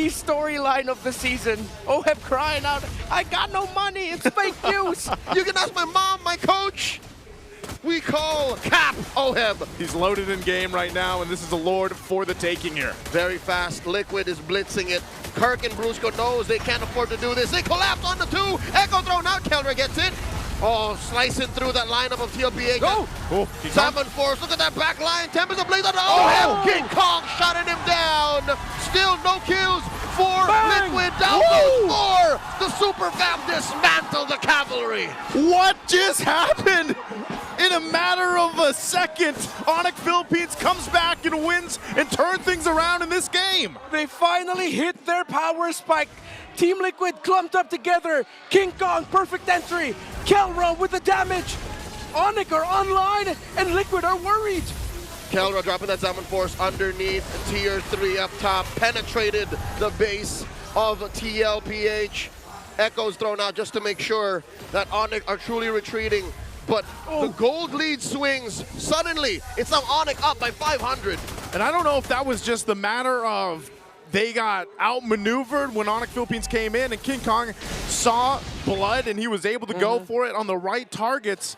storyline of the season. OHEB crying out, I got no money, it's fake news. You can ask my mom, my coach. We call cap OHEB. He's loaded in game right now, and this is the Lord for the taking here. Very fast. Liquid is blitzing it. Kirk and Brusco knows they can't afford to do this. They collapse on the 2. Echo thrown out. Kelra gets it. Oh, slicing through that lineup of TLPH. Go! Oh, Salmon Force, look at that back line. Tempest ablaze on the OHEB. King Kong shutting him down. Still no kills for Liquid. Down goes 4. The Super Fam dismantled the cavalry. What just happened? In a matter of a second, Onic Philippines comes back and wins and turns things around in this game. They finally hit their power spike. Team Liquid clumped up together. King Kong, perfect entry. Kelra with the damage. Onic are online and Liquid are worried. Kelra dropping that Salmon Force underneath tier 3 up top. Penetrated the base of TLPH. Echoes thrown out just to make sure that Onic are truly retreating. But the gold lead swings. Suddenly, it's now Onic up by 500. And I don't know if that was just the matter of they got outmaneuvered when Onic Philippines came in and King Kong saw blood and he was able to go for it on the right targets.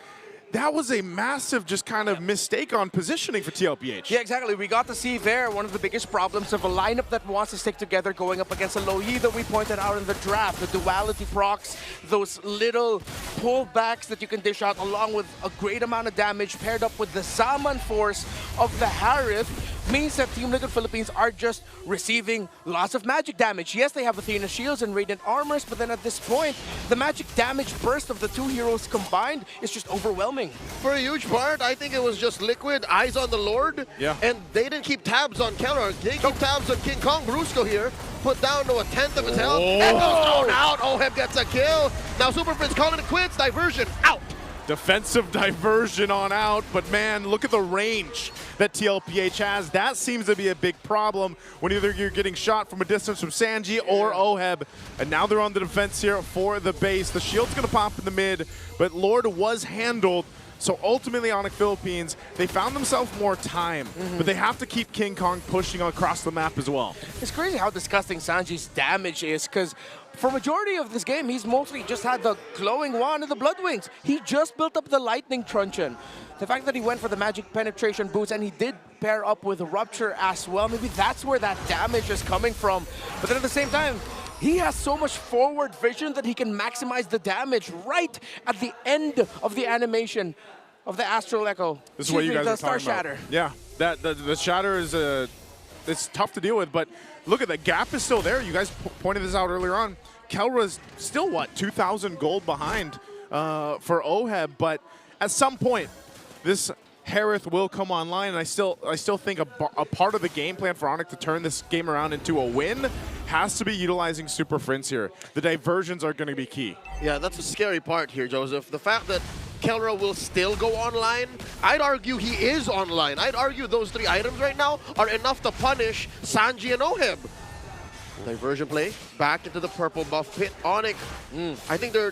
That was a massive just kind of mistake on positioning for TLPH. Yeah, exactly. We got to see there one of the biggest problems of a lineup that wants to stick together going up against a Loyi that we pointed out in the draft. The duality procs, those little pullbacks that you can dish out along with a great amount of damage paired up with the Salmon Force of the Harith means that Team Liquid Philippines are just receiving lots of magic damage. Yes, they have Athena shields and Radiant armors, but then at this point, the magic damage burst of the 2 heroes combined is just overwhelming. For a huge part, I think it was just Liquid, eyes on the Lord, and they didn't keep tabs on Kelra. They keep tabs on King Kong. Brusco here, put down to 1/10 of his health. Echo's thrown out. OHEB gets a kill. Now Super Prince calling it quits. Diversion out. Defensive diversion on out, but man, look at the range that TLPH has. That seems to be a big problem when either you're getting shot from a distance from Sanji or OHEB. And now they're on the defense here for the base. The shield's gonna pop in the mid, but Lord was handled. So ultimately, Onic Philippines, they found themselves more time, but they have to keep King Kong pushing across the map as well. It's crazy how disgusting Sanji's damage is, because for majority of this game, he's mostly just had the glowing wand and the blood wings. He just built up the lightning truncheon. The fact that he went for the magic penetration boots and he did pair up with Rupture as well, maybe that's where that damage is coming from. But then at the same time, he has so much forward vision that he can maximize the damage right at the end of the animation of the Astral Echo. This is what you guys are Star talking about. Shatter. Yeah, the Shatter is it's tough to deal with, but look at the gap is still there. You guys pointed this out earlier on. Kelra's still, what, 2,000 gold behind for OHEB, but at some point, this Harith will come online, and I still think a part of the game plan for Onic to turn this game around into a win has to be utilizing Super Friends here. The diversions are going to be key. Yeah, that's the scary part here, Joseph. The fact that Kelra will still go online, I'd argue he is online. I'd argue those 3 items right now are enough to punish Sanji and OHEB. Diversion play, back into the purple buff pit. Onic, I think they're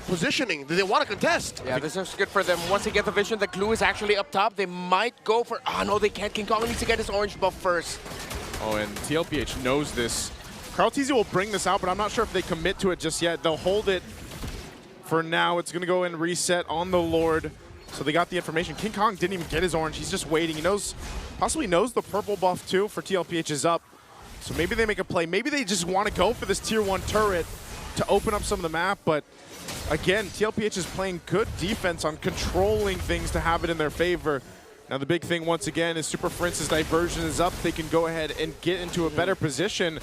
positioning. They want to contest. Yeah, this is good for them. Once they get the vision, the glue is actually up top. They might go for, no, they can't. King Kong needs to get his orange buff first. Oh, and TLPH knows this. Carl TZ will bring this out, but I'm not sure if they commit to it just yet. They'll hold it for now. It's going to go and reset on the Lord. So they got the information. King Kong didn't even get his orange. He's just waiting. He possibly knows the purple buff too for TLPH is up. So maybe they make a play. Maybe they just want to go for this tier 1 turret to open up some of the map. But again, TLPH is playing good defense on controlling things to have it in their favor. Now the big thing once again is Super Prince's diversion is up. They can go ahead and get into a better position.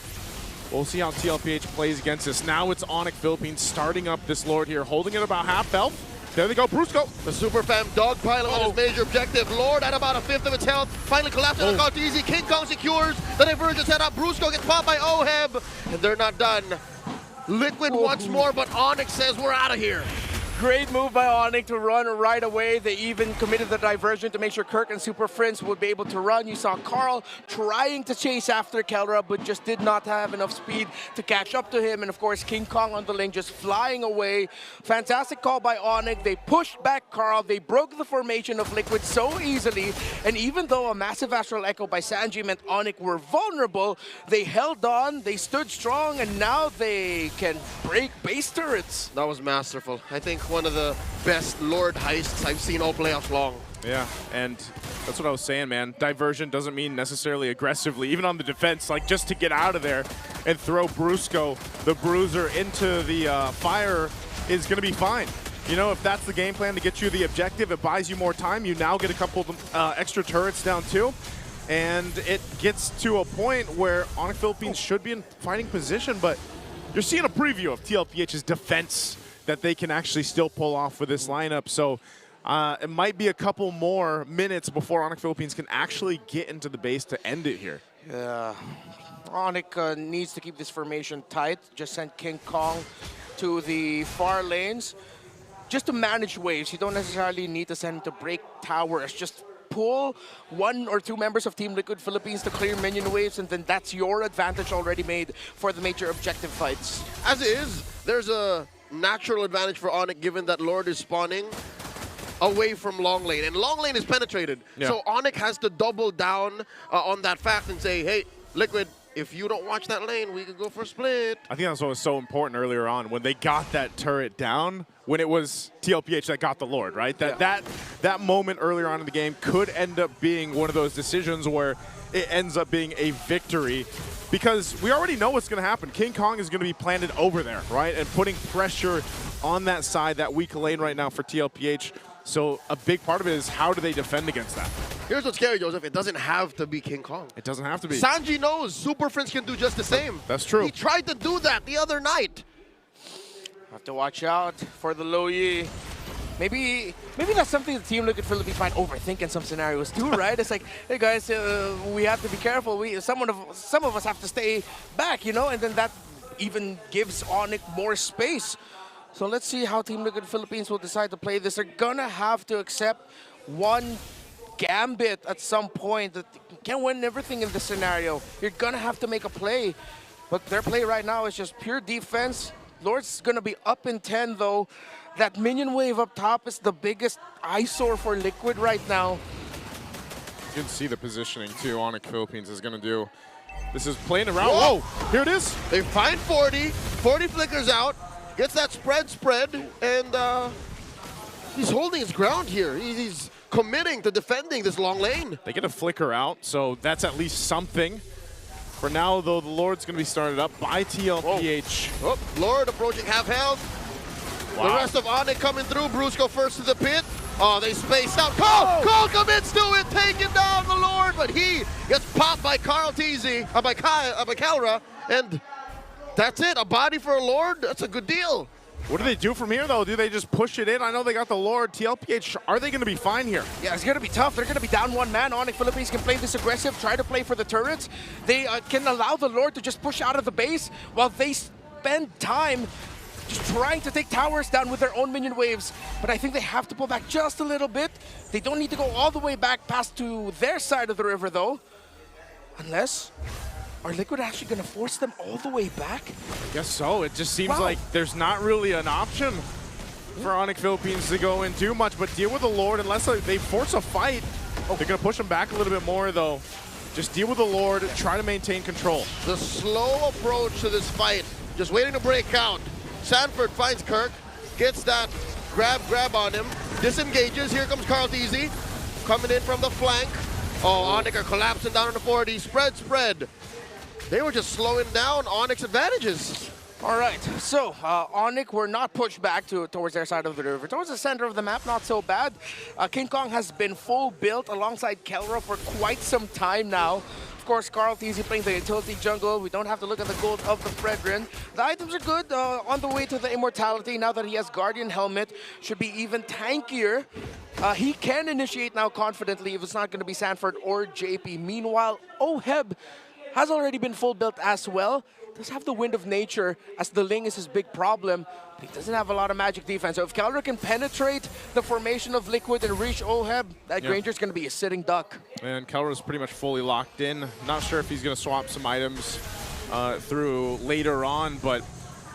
We'll see how TLPH plays against this. Now it's Onic Philippines starting up this Lord here, holding it about half health. There they go, Brusco. The super fam dogpiling on his major objective. Lord at about a fifth of its health. Finally collapses on Count Easy. King Kong secures the divergence set up. Brusco gets popped by Oheb. And they're not done. Liquid once more, but Onic says we're out of here. Great move by Onic to run right away. They even committed the diversion to make sure Kirk and Super Prince would be able to run. You saw Carl trying to chase after Kelra, but just did not have enough speed to catch up to him. And of course, King Kong on the lane just flying away. Fantastic call by Onic. They pushed back Carl. They broke the formation of Liquid so easily. And even though a massive Astral Echo by Sanji meant Onic were vulnerable, they held on, they stood strong, and now they can break base turrets. That was masterful. I think one of the best Lord heists I've seen all playoffs long. Yeah, and that's what I was saying, man. Diversion doesn't mean necessarily aggressively, even on the defense, like just to get out of there and throw Brusco, the Bruiser, into the fire is going to be fine. You know, if that's the game plan to get you the objective, it buys you more time. You now get a couple extra turrets down too. And it gets to a point where Onic Philippines should be in fighting position, but you're seeing a preview of TLPH's defense that they can actually still pull off with this lineup. So it might be a couple more minutes before Onic Philippines can actually get into the base to end it here. Yeah, Onic needs to keep this formation tight. Just sent King Kong to the far lanes just to manage waves. You don't necessarily need to send him to break towers. Just pull one or two members of Team Liquid Philippines to clear minion waves, and then that's your advantage already made for the major objective fights. As is, there's a natural advantage for Onic given that Lord is spawning away from long lane, and long lane is penetrated. Yeah. So Onic has to double down on that fact and say, hey, Liquid, if you don't watch that lane, we could go for a split. I think that's what was so important earlier on when they got that turret down, when it was TLPH that got the Lord, right? That moment earlier on in the game could end up being one of those decisions where it ends up being a victory, because we already know what's going to happen. King Kong is going to be planted over there, right? And putting pressure on that side, that weak lane right now for TLPH. So a big part of it is how do they defend against that? Here's what's scary, Joseph. It doesn't have to be King Kong. It doesn't have to be. Sanji knows Super Prince can do just the same. That's true. He tried to do that the other night. Have to watch out for the Lo Yi. Maybe that's something the Team Liquid Philippines might overthink in some scenarios too, right? It's like, hey guys, we have to be careful. Some of us have to stay back, you know, and then that even gives Onic more space. So let's see how Team Liquid Philippines will decide to play this. They're gonna have to accept one gambit at some point. That you can't win everything in this scenario. You're gonna have to make a play. But their play right now is just pure defense. Lord's gonna be up in 10 though. That minion wave up top is the biggest eyesore for Liquid right now. You can see the positioning too Onic Philippines is going to do. This is playing around. Whoa, here it is. They find 40. 40 flickers out. Gets that spread, and he's holding his ground here. He's committing to defending this long lane. They get a flicker out, so that's at least something. For now, though, the Lord's going to be started up by TLPH. Oh, Lord approaching half health. Wow. The rest of Onic coming through. Brusco first to the pit. Oh, they spaced out. Cole commits to it, taking down the Lord, but he gets popped by Carl Teasy, by Kalra, and that's it. A body for a Lord. That's a good deal. What do they do from here, though? Do they just push it in? I know they got the Lord. TLPH, are they going to be fine here? Yeah, it's going to be tough. They're going to be down one man. Onic Philippines can play this aggressive, try to play for the turrets. They can allow the Lord to just push out of the base while they spend time just trying to take towers down with their own minion waves. But I think they have to pull back just a little bit. They don't need to go all the way back past to their side of the river, though. Unless... Are Liquid actually going to force them all the way back? Guess so. It just seems like there's not really an option for Onic Philippines to go in too much, but deal with the Lord unless they force a fight. They're going to push them back a little bit more, though. Just deal with the Lord, try to maintain control. The slow approach to this fight, just waiting to break out. Sanford finds Kirk, gets that grab on him, disengages. Here comes Carl Deasy, coming in from the flank. Oh, Onic are collapsing down on the 40. Spread. They were just slowing down Onic's advantages. All right, so Onic were not pushed back towards their side of the river. Towards the center of the map, not so bad. King Kong has been full built alongside Kelra for quite some time now. Of course, Carl Teasy playing the utility jungle. We don't have to look at the gold of the Brethren. The items are good. On the way to the immortality, now that he has Guardian Helmet, should be even tankier. He can initiate now confidently if it's not going to be Sanford or JP. Meanwhile, Oheb has already been full built as well. Does have the Wind of Nature, as the Ling is his big problem, but he doesn't have a lot of magic defense. So if Keller can penetrate the formation of Liquid and reach Oheb, that Granger's going to be a sitting duck. And Keller is pretty much fully locked in. Not sure if he's going to swap some items through later on, but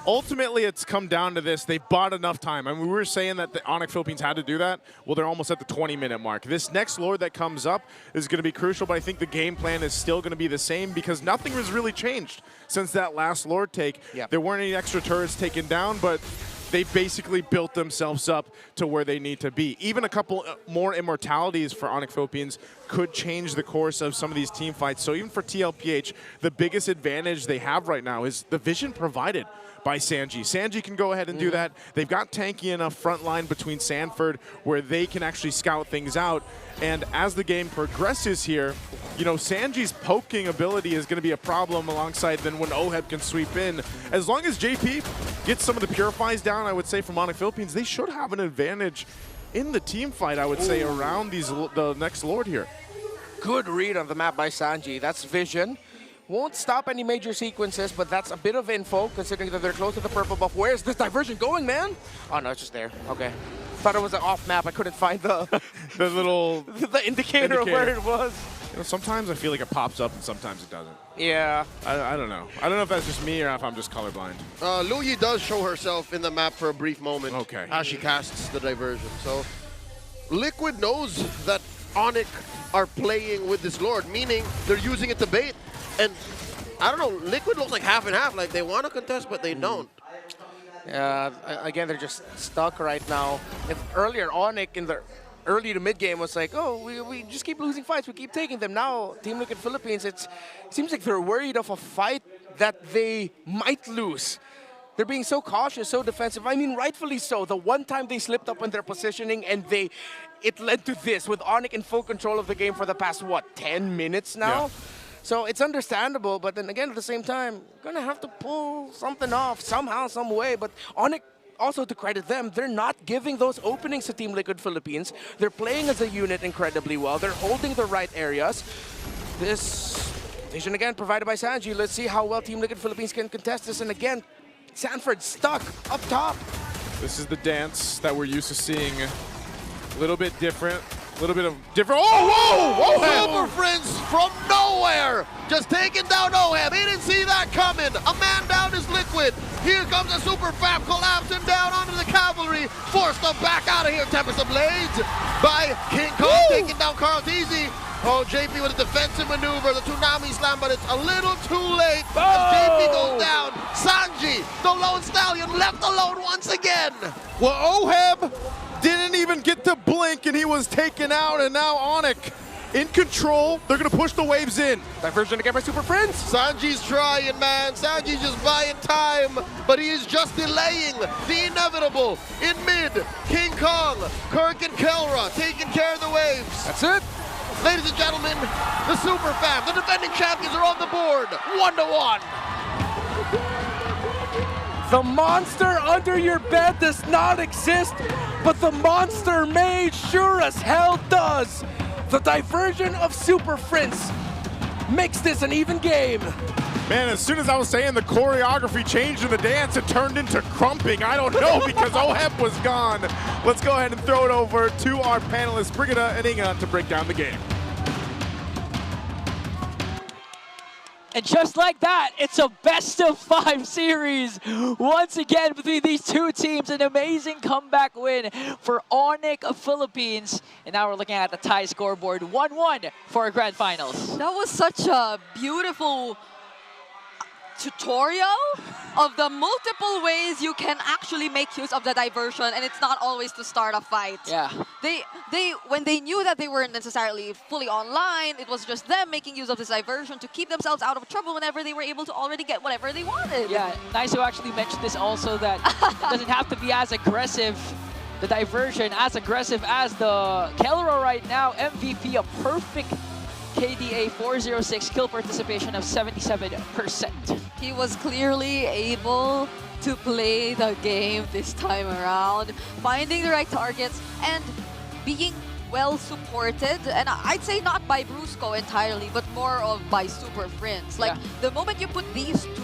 ultimately, it's come down to this. They bought enough time. I mean, we were saying that the Onic Philippines had to do that. Well, they're almost at the 20-minute mark. This next Lord that comes up is going to be crucial, but I think the game plan is still going to be the same because nothing has really changed since that last Lord take. Yep. There weren't any extra turrets taken down, but they basically built themselves up to where they need to be. Even a couple more immortalities for Onic Philippines could change the course of some of these team fights. So even for TLPH, the biggest advantage they have right now is the vision provided by Sanji. Sanji can go ahead and do that. They've got tanky enough front line between Sanford where they can actually scout things out. And as the game progresses here, you know, Sanji's poking ability is going to be a problem alongside then when Oheb can sweep in. As long as JP gets some of the purifies down, I would say, from Onic Philippines, they should have an advantage in the team fight, I would say, around the next Lord here. Good read on the map by Sanji. That's vision. Won't stop any major sequences, but that's a bit of info considering that they're close to the purple buff. Where's this diversion going, man? Oh, no, it's just there. Okay. Thought it was an off map. I couldn't find the the little the indicator of where it was. You know, sometimes I feel like it pops up and sometimes it doesn't. Yeah. I don't know. I don't know if that's just me or if I'm just colorblind. Luyi does show herself in the map for a brief moment as she casts the diversion. So Liquid knows that Onic are playing with this Lord, meaning they're using it to bait. And I don't know, Liquid looks like half and half. Like they want to contest, but they don't. Again, they're just stuck right now. If earlier, Onic in the early to mid game was like, oh, we just keep losing fights, we keep taking them. Now, Team Liquid Philippines, it seems like they're worried of a fight that they might lose. They're being so cautious, so defensive. I mean, rightfully so. The one time they slipped up on their positioning and it led to this with Onic in full control of the game for the past, what, 10 minutes now? Yeah. So it's understandable, but then again, at the same time, gonna have to pull something off somehow, some way. But Onic, also to credit them, they're not giving those openings to Team Liquid Philippines. They're playing as a unit incredibly well. They're holding the right areas. This vision again provided by Sanji. Let's see how well Team Liquid Philippines can contest this. And again, Sanford stuck up top. This is the dance that we're used to seeing. A little bit different. A little bit of different. Oh, whoa! Super Friends from nowhere! Just taking down Oheb. He didn't see that coming. A man down is Liquid. Here comes a Super Fab collapsing down onto the cavalry. Forced them back out of here. Tempest of Blades by King Kong taking down Carl Teasy. Oh, JP with a defensive maneuver, the Tsunami Slam, but it's a little too late as JP goes down. Sanji, the lone stallion, left alone once again. Well, Oheb didn't even get to blink and he was taken out, and now Onic in control. They're gonna push the waves in. Diversion again by Super Friends. Sanji's trying, man. Sanji's just buying time, but he is just delaying the inevitable. In mid, King Kong, Kirk and Kelra taking care of the waves. That's it. Ladies and gentlemen, the Super Fam, the defending champions are on the board, 1-1. The monster under your bed does not exist, but the monster mage sure as hell does. The diversion of Super Friends makes this an even game. Man, as soon as I was saying the choreography changed in the dance, it turned into crumping. I don't know because Oheb was gone. Let's go ahead and throw it over to our panelists, Brigida and Inga, to break down the game. And just like that, it's a best-of-5 series once again between these two teams. An amazing comeback win for Onic Philippines. And now we're looking at the tie scoreboard, 1-1 for our grand finals. That was such a beautiful tutorial of the multiple ways you can actually make use of the diversion, and it's not always to start a fight. Yeah. When they knew that they weren't necessarily fully online, it was just them making use of this diversion to keep themselves out of trouble whenever they were able to already get whatever they wanted. Yeah, nice to actually mention this also, that it doesn't have to be as aggressive, the diversion, as aggressive as the Kelra right now. MVP, a perfect KDA 406, kill participation of 77%. He was clearly able to play the game this time around, finding the right targets and being well supported. And I'd say not by Brusco entirely, but more of by Super Friends. Like, the moment you put these two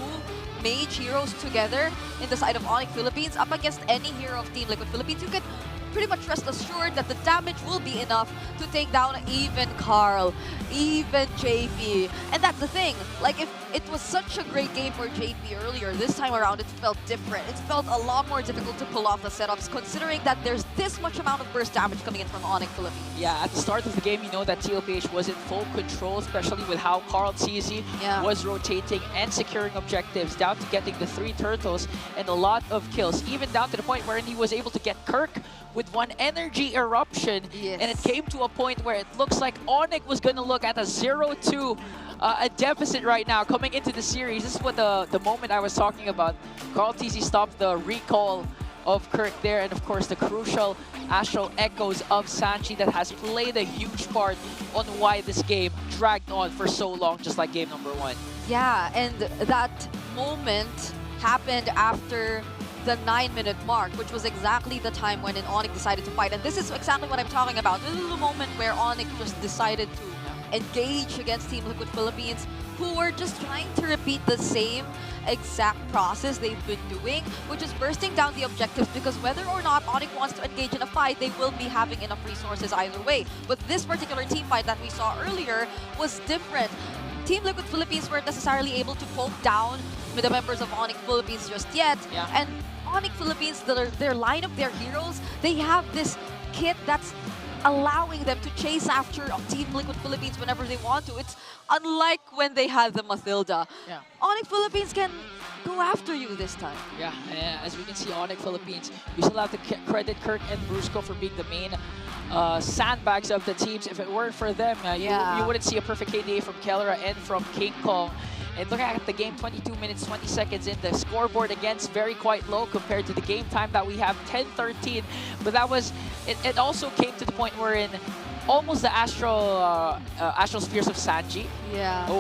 mage heroes together in the side of Onic Philippines up against any hero of Team Liquid Philippines, you could pretty much rest assured that the damage will be enough to take down even Carl, even JP. And that's the thing, like, if it was such a great game for JP earlier, this time around it felt different. It felt a lot more difficult to pull off the setups, considering that there's this much amount of burst damage coming in from Onic Philippines. Yeah, at the start of the game, you know that TLPH was in full control, especially with how Carl CZ was rotating and securing objectives, down to getting the 3 turtles and a lot of kills, even down to the point wherein he was able to get Kirk with 1 energy eruption. And it came to a point where it looks like Onic was going to look at a 0-2 a deficit right now coming into the series. This is what the moment I was talking about. Carl TZ stopped the recall of Kirk there, and of course the crucial astral echoes of Sanji that has played a huge part on why this game dragged on for so long, just like game number 1. Yeah, and that moment happened after the 9-minute mark, which was exactly the time when Onic decided to fight. And this is exactly what I'm talking about. This is the moment where Onic just decided to engage against Team Liquid Philippines, who were just trying to repeat the same exact process they've been doing, which is bursting down the objectives, because whether or not Onic wants to engage in a fight, they will be having enough resources either way. But this particular team fight that we saw earlier was different. Team Liquid Philippines weren't necessarily able to poke down with the members of Onic Philippines just yet. And Onic Philippines, their line of their heroes, they have this kit that's allowing them to chase after Team Liquid Philippines whenever they want to. It's unlike when they had the Mathilda. Onic Philippines can go after you this time. Yeah, as we can see, Onic Philippines, we still have to credit Kirk and Brusco for being the main sandbags of the teams. If it weren't for them, you wouldn't see a perfect KDA from Kellera and from King Kong. And look at the game, 22 minutes, 20 seconds in. The scoreboard, again, is very quite low compared to the game time that we have, 10-13. But that was, it also came to the point wherein almost the astral spheres of Sanji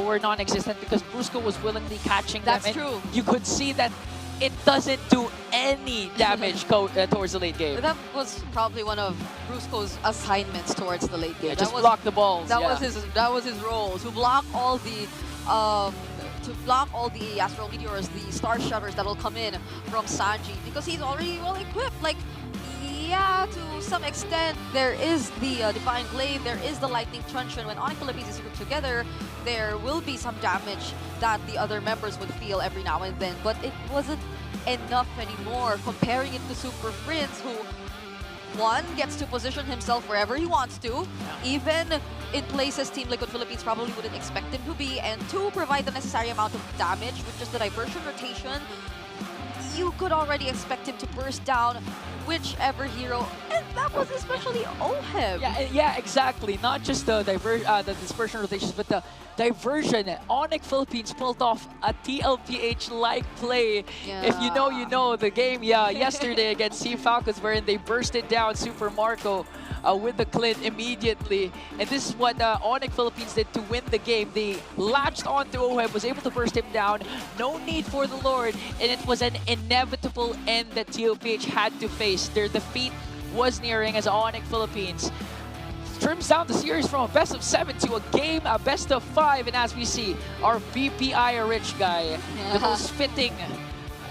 were non-existent, because Brusco was willingly catching them. That's true. You could see that it doesn't do any damage towards the late game. That was probably one of Brusco's assignments towards the late game. Just block the balls. That was his role, to block all the astral meteors, the star shutters that will come in from Sanji, because he's already well equipped. Like, yeah, to some extent, there is the Divine Glaive, there is the Lightning Truncheon. When Onic Philippines is grouped together, there will be some damage that the other members would feel every now and then, but it wasn't enough anymore. Comparing it to Super Friends, who, 1, gets to position himself wherever he wants to, even in places Team Liquid Philippines probably wouldn't expect him to be, and 2, provide the necessary amount of damage with just the diversion rotation. You could already expect him to burst down whichever hero, and that was especially Oheb. Yeah, exactly. Not just the dispersion rotations, but the diversion. Onic Philippines pulled off a TLPH-like play. If you know, you know. The game, yesterday against Team Falcons, wherein they bursted down Super Marco with the Clint immediately. And this is what Onic Philippines did to win the game. They latched onto Oheb, was able to burst him down. No need for the Lord, and it was an inevitable end that TLPH had to face. Their defeat was nearing as Onic Philippines trims down the series from a best of 7 to a best of 5. And as we see, our BPI rich guy, the most fitting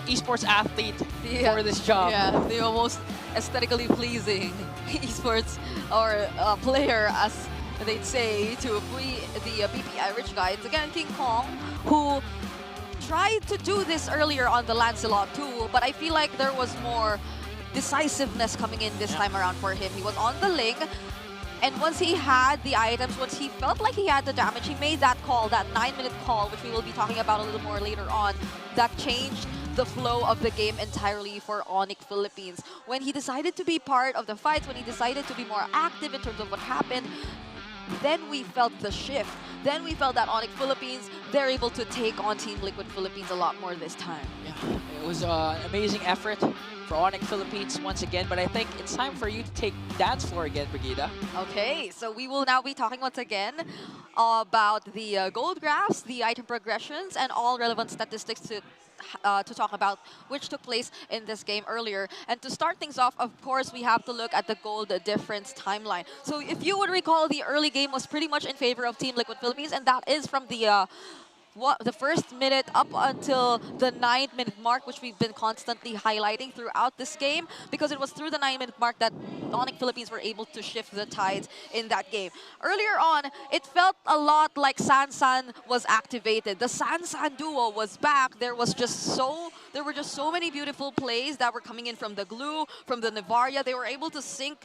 esports athlete for this job. Yeah, the most aesthetically pleasing esports or player, as they'd say, to be the BPI rich guy. It's again King Kong, who tried to do this earlier on the Lancelot too, but I feel like there was more decisiveness coming in this time around for him. He was on the Ling, and once he had the items, once he felt like he had the damage, he made that call, that 9-minute call, which we will be talking about a little more later on, that changed the flow of the game entirely for Onic Philippines. When he decided to be part of the fights, when he decided to be more active in terms of what happened, then we felt the shift. Then we felt that Onic Philippines, they're able to take on Team Liquid Philippines a lot more this time. Yeah, it was an amazing effort for Onic Philippines once again, but I think it's time for you to take dance floor again, Brigida. Okay, so we will now be talking once again about the gold graphs, the item progressions, and all relevant statistics to talk about which took place in this game earlier. And to start things off, of course, we have to look at the gold difference timeline. So if you would recall, the early game was pretty much in favor of Team Liquid Philippines, and that is from the first minute up until the 9-minute mark, which we've been constantly highlighting throughout this game, because it was through the 9-minute mark that Onic Philippines were able to shift the tides in that game. Earlier on, it felt a lot like San was activated. The San duo was back. There were just so many beautiful plays that were coming in from the Glue, from the Nevaria. They were able to sync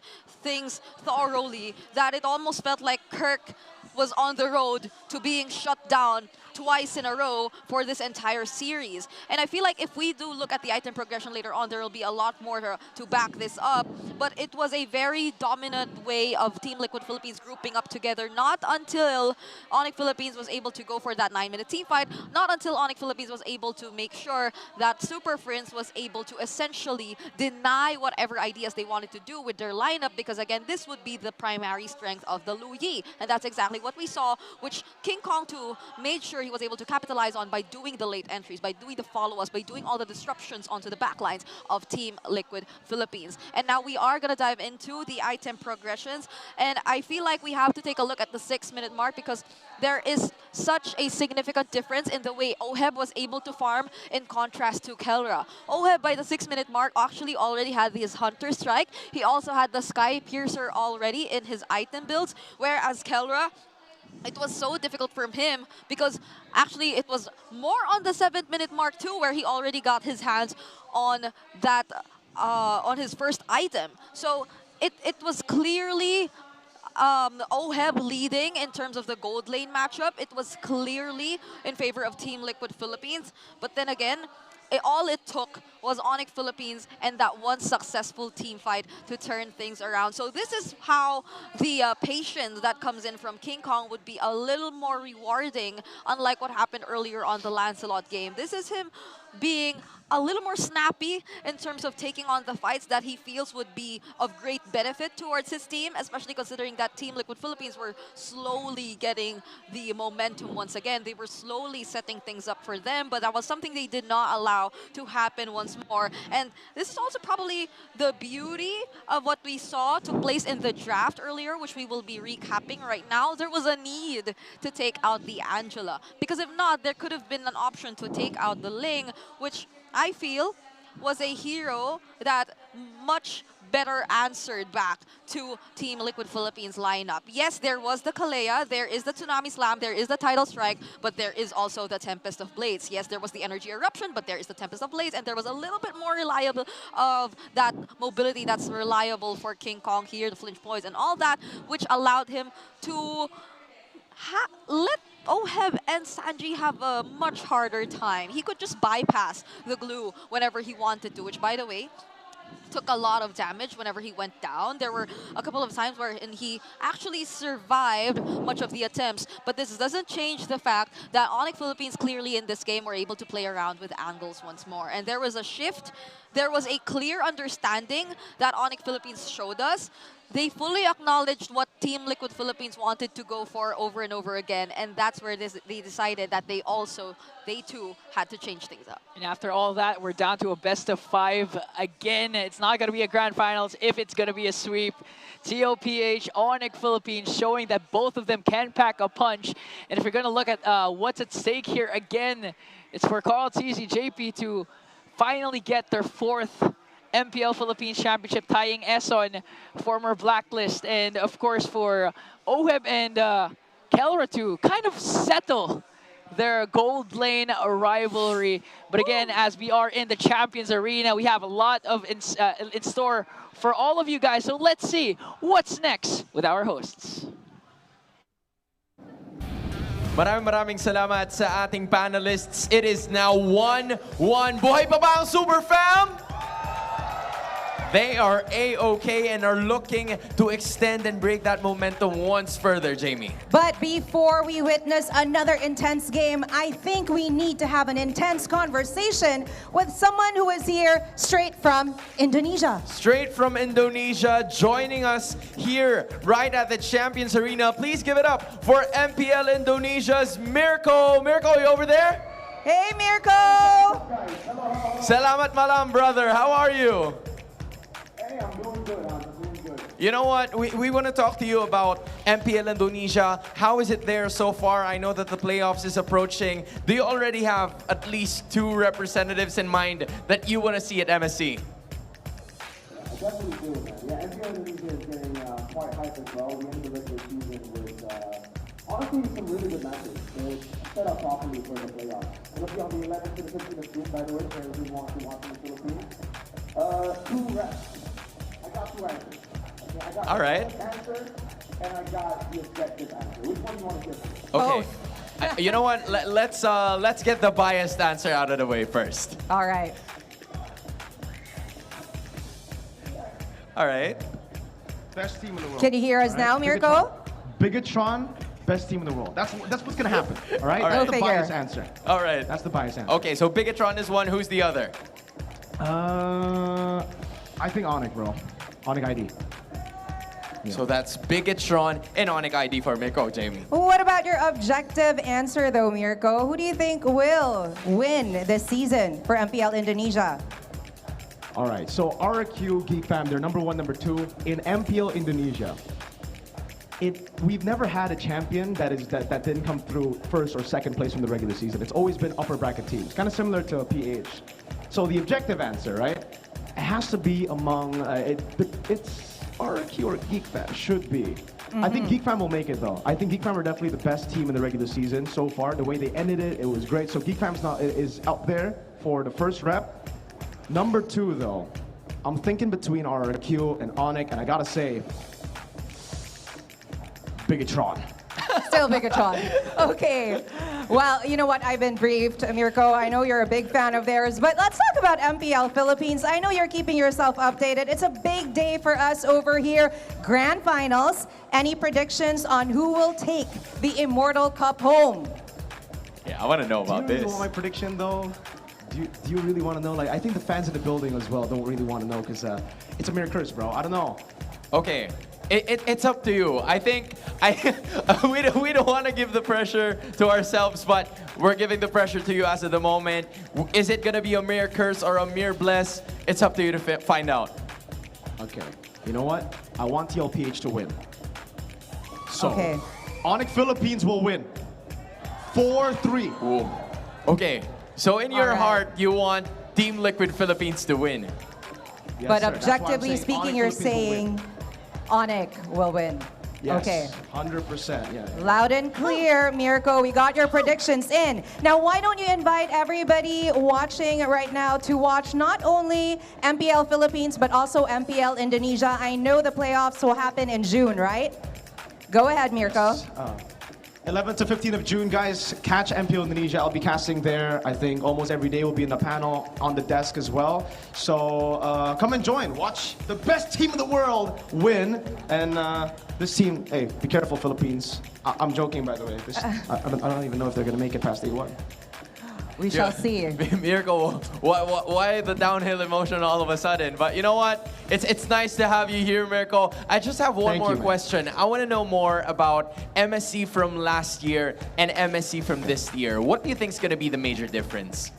things thoroughly that it almost felt like Kirk was on the road to being shut down twice in a row for this entire series. And I feel like if we do look at the item progression later on, there will be a lot more to back this up. But it was a very dominant way of Team Liquid Philippines grouping up together, not until Onic Philippines was able to go for that 9-minute team fight, not until Onic Philippines was able to make sure that Super Prince was able to essentially deny whatever ideas they wanted to do with their lineup, because again, this would be the primary strength of the Lu Yi. And that's exactly what we saw, which King Kong 2 made sure he was able to capitalize on by doing the late entries, by doing the follow-ups, by doing all the disruptions onto the backlines of Team Liquid Philippines. And now we are going to dive into the item progressions, and I feel like we have to take a look at the 6-minute mark, because there is such a significant difference in the way Oheb was able to farm in contrast to Kelra. Oheb, by the 6-minute mark, actually already had his Hunter Strike. He also had the Sky Piercer already in his item builds, whereas Kelra, it was so difficult for him because actually it was more on the 7th-minute mark too, where he already got his hands on that on his first item. So it was clearly Oheb leading in terms of the gold lane matchup. It was clearly in favor of Team Liquid Philippines. But then again, all it took was Onic Philippines and that one successful team fight to turn things around. So this is how the patience that comes in from King Kong would be a little more rewarding, unlike what happened earlier on the Lancelot game. This is him being a little more snappy in terms of taking on the fights that he feels would be of great benefit towards his team, especially considering that Team Liquid Philippines were slowly getting the momentum once again. They were slowly setting things up for them, but that was something they did not allow to happen once more. And this is also probably the beauty of what we saw took place in the draft earlier, which we will be recapping right now. There was a need to take out the Angela, because if not, there could have been an option to take out the Ling, which I feel was a hero that much better answered back to Team Liquid Philippines lineup. Yes, there was the Kalea, there is the Tsunami Slam, there is the Tidal Strike, but there is also the Tempest of Blades. Yes, there was the Energy Eruption, but there is the Tempest of Blades, and there was a little bit more reliable of that mobility that's reliable for King Kong here, the Flinch Poise and all that, which allowed him to let Oheb and Sanji have a much harder time. He could just bypass the Glue whenever he wanted to, which, by the way, took a lot of damage whenever he went down. There were a couple of times where he actually survived much of the attempts, but this doesn't change the fact that Onic Philippines clearly in this game were able to play around with angles once more. And there was a shift. There was a clear understanding that Onic Philippines showed us. They fully acknowledged what Team Liquid Philippines wanted to go for over and over again, and that's where they decided that they too had to change things up. And after all that, we're down to a best-of-5 again. It's not going to be a grand finals if it's going to be a sweep. TOPH, Onic Philippines showing that both of them can pack a punch. And if you're going to look at what's at stake here again, it's for Carl TZ JP to finally get their 4th MPL Philippines Championship, tying Eson, former Blacklist, and of course for Oheb and Kelra to kind of settle their gold lane rivalry. But again, as we are in the Champions Arena, we have a lot of in store for all of you guys. So let's see what's next with our hosts. Maraming salamat sa ating panelists. It is now 1-1. Buhay pa ba ang Super Fam? They are A-okay and are looking to extend and break that momentum once further, Jamie. But before we witness another intense game, I think we need to have an intense conversation with someone who is here straight from Indonesia. Straight from Indonesia, joining us here right at the Champions Arena. Please give it up for MPL Indonesia's Mirko. Mirko, are you over there? Hey, Mirko! Salamat malam, brother. How are you? Hey, I'm doing good. I'm doing good. You know what? We want to talk to you about MPL Indonesia. How is it there so far? I know that the playoffs is approaching. Do you already have at least 2 representatives in mind that you want to see at MSC? I definitely do, man. Yeah, MPL Indonesia is getting quite hype as well. We ended the regular season with, honestly, some really good matches. It's set up properly for the playoffs. It'll be on the 11th to the 15th of June, by the way, for everyone who wants to watch in the Philippines. 2 reps. I got 2 answers. Okay, I got all right. the answer, and I got the objective answer. Which one do you want to give? Okay. You know what? Let's get the biased answer out of the way first. All right. All right. Best team in the world. Can you hear us now, Mirko? Bigatron, best team in the world. That's what's gonna happen. All right. All right. That's the biased answer. All right. That's the biased answer. Okay, so Bigatron is one. Who's the other? I think Onic, bro. Onic ID. So that's Bigatron and Onic ID for Mirko, Jamie. What about your objective answer, though, Mirko? Who do you think will win this season for MPL Indonesia? All right. So RQ Geek Fam, they're number 1, number 2 in MPL Indonesia. We've never had a champion that didn't come through first or second place from the regular season. It's always been upper bracket teams, kind of similar to a PH. So the objective answer, right? It has to be among it's RQ or Geek Fam. Should be. I think Geek Fam will make it though. I think Geek Fam are definitely the best team in the regular season so far. The way they ended it, it was great. So Geek Fam is out there for the first rep. Number 2 though, I'm thinking between RQ and Onic, and I gotta say, Bigatron. Still Bigatron. Okay. Well, you know what? I've been briefed, Mirko. I know you're a big fan of theirs, but let's talk about MPL Philippines. I know you're keeping yourself updated. It's a big day for us over here. Grand Finals. Any predictions on who will take the Immortal Cup home? Yeah, I want to know about Do you really this. want my prediction though? Do you really want to know? Like, I think the fans in the building as well don't really want to know because it's a mere curse, bro. I don't know. Okay. It's up to you. I think we don't want to give the pressure to ourselves, but we're giving the pressure to you as of the moment. Is it gonna be a mere curse or a mere bless? It's up to you to find out. Okay. You know what? I want TLPH to win. So, okay. Onic Philippines will win. 4-3. Ooh. Okay. So in your heart, you want Team Liquid Philippines to win. Yes, but sir. objectively speaking, you're saying Onic will win. Yes, okay. 100%, yeah. Loud and clear, Mirko. We got your predictions in. Now, why don't you invite everybody watching right now to watch not only MPL Philippines, but also MPL Indonesia. I know the playoffs will happen in June, right? Go ahead, Mirko. 11th to 15th of June, guys, catch MPL Indonesia. I'll be casting there. I think almost every day we'll be in the panel on the desk as well. So come and join. Watch the best team in the world win. And this team, hey, be careful, Philippines. I'm joking, by the way. I don't even know if they're going to make it past A1. We shall see. Mirko, why the downhill emotion all of a sudden? But you know what? It's nice to have you here, Mirko. I just have one more question. I want to know more about MSC from last year and MSC from this year. What do you think is going to be the major difference?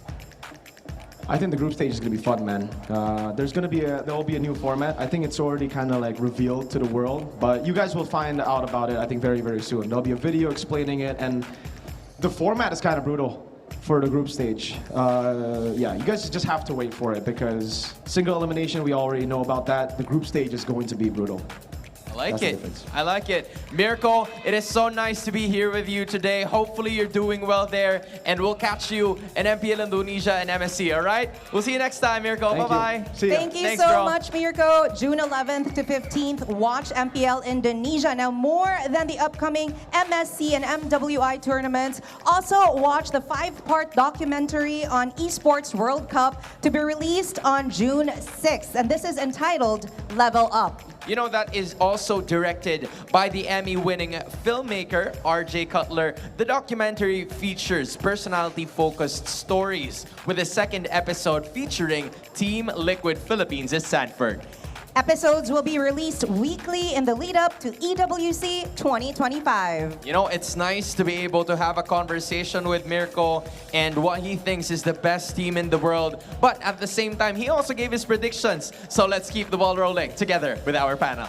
I think the group stage is going to be fun, man. There will be a new format. I think it's already kind of like revealed to the world, but you guys will find out about it, I think, very, very soon. There'll be a video explaining it, and the format is kind of brutal for the group stage. Yeah, you guys just have to wait for it because single elimination, we already know about that. The group stage is going to be brutal. I like That's the it. difference. I like it. Mirko, it is so nice to be here with you today. Hopefully you're doing well there, and we'll catch you in MPL Indonesia and MSC, all right? We'll see you next time, Mirko. Thank you. Bye-bye. See ya. Thank you Thanks, so bro. much, Mirko. June 11th to 15th, watch MPL Indonesia. Now, more than the upcoming MSC and MWI tournaments, also watch the 5-part documentary on Esports World Cup to be released on June 6th. And this is entitled Level Up. You know, that is also directed by the Emmy-winning filmmaker, RJ Cutler. The documentary features personality-focused stories with a second episode featuring Team Liquid Philippines' Sanford. Episodes will be released weekly in the lead up to EWC 2025. You know, it's nice to be able to have a conversation with Mirko and what he thinks is the best team in the world. But at the same time, he also gave his predictions. So let's keep the ball rolling together with our panel.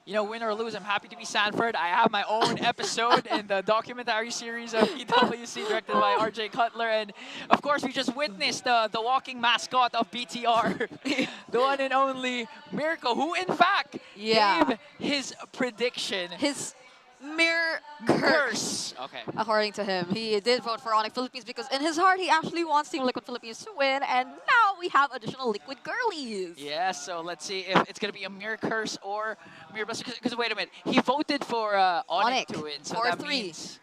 You know, win or lose, I'm happy to be Sanford. I have my own episode in the documentary series of EWC directed by RJ Cutler. And of course, we just witnessed the walking mascot of BTR, the one and only Mirko, who in fact gave his prediction. His mere curse. Okay. According to him, he did vote for Onic Philippines because in his heart, he actually wants Team Liquid Philippines to win. And now we have additional Liquid girlies. Yeah, so let's see if it's going to be a mere curse or mere blessing. Because wait a minute, he voted for Onic to win. So that 4-3. means...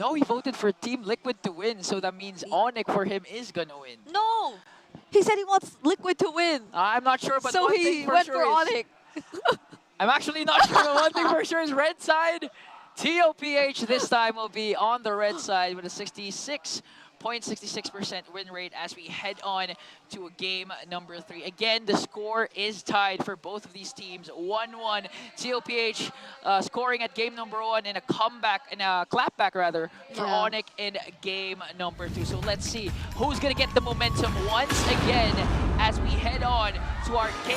No, he voted for Team Liquid to win. So that means Onic for him is going to win. No! He said he wants Liquid to win. I'm not sure, but so one he thing for went sure for is... Onic. I'm actually not sure, but one thing for sure is red side. TOPH this time will be on the red side with a 66.66% win rate as we head on to game number 3. Again, the score is tied for both of these teams, 1-1. TOPH scoring at game number 1 and a comeback, and a clapback rather, for Onic in game number 2. So let's see who's gonna get the momentum once again as we head on to our game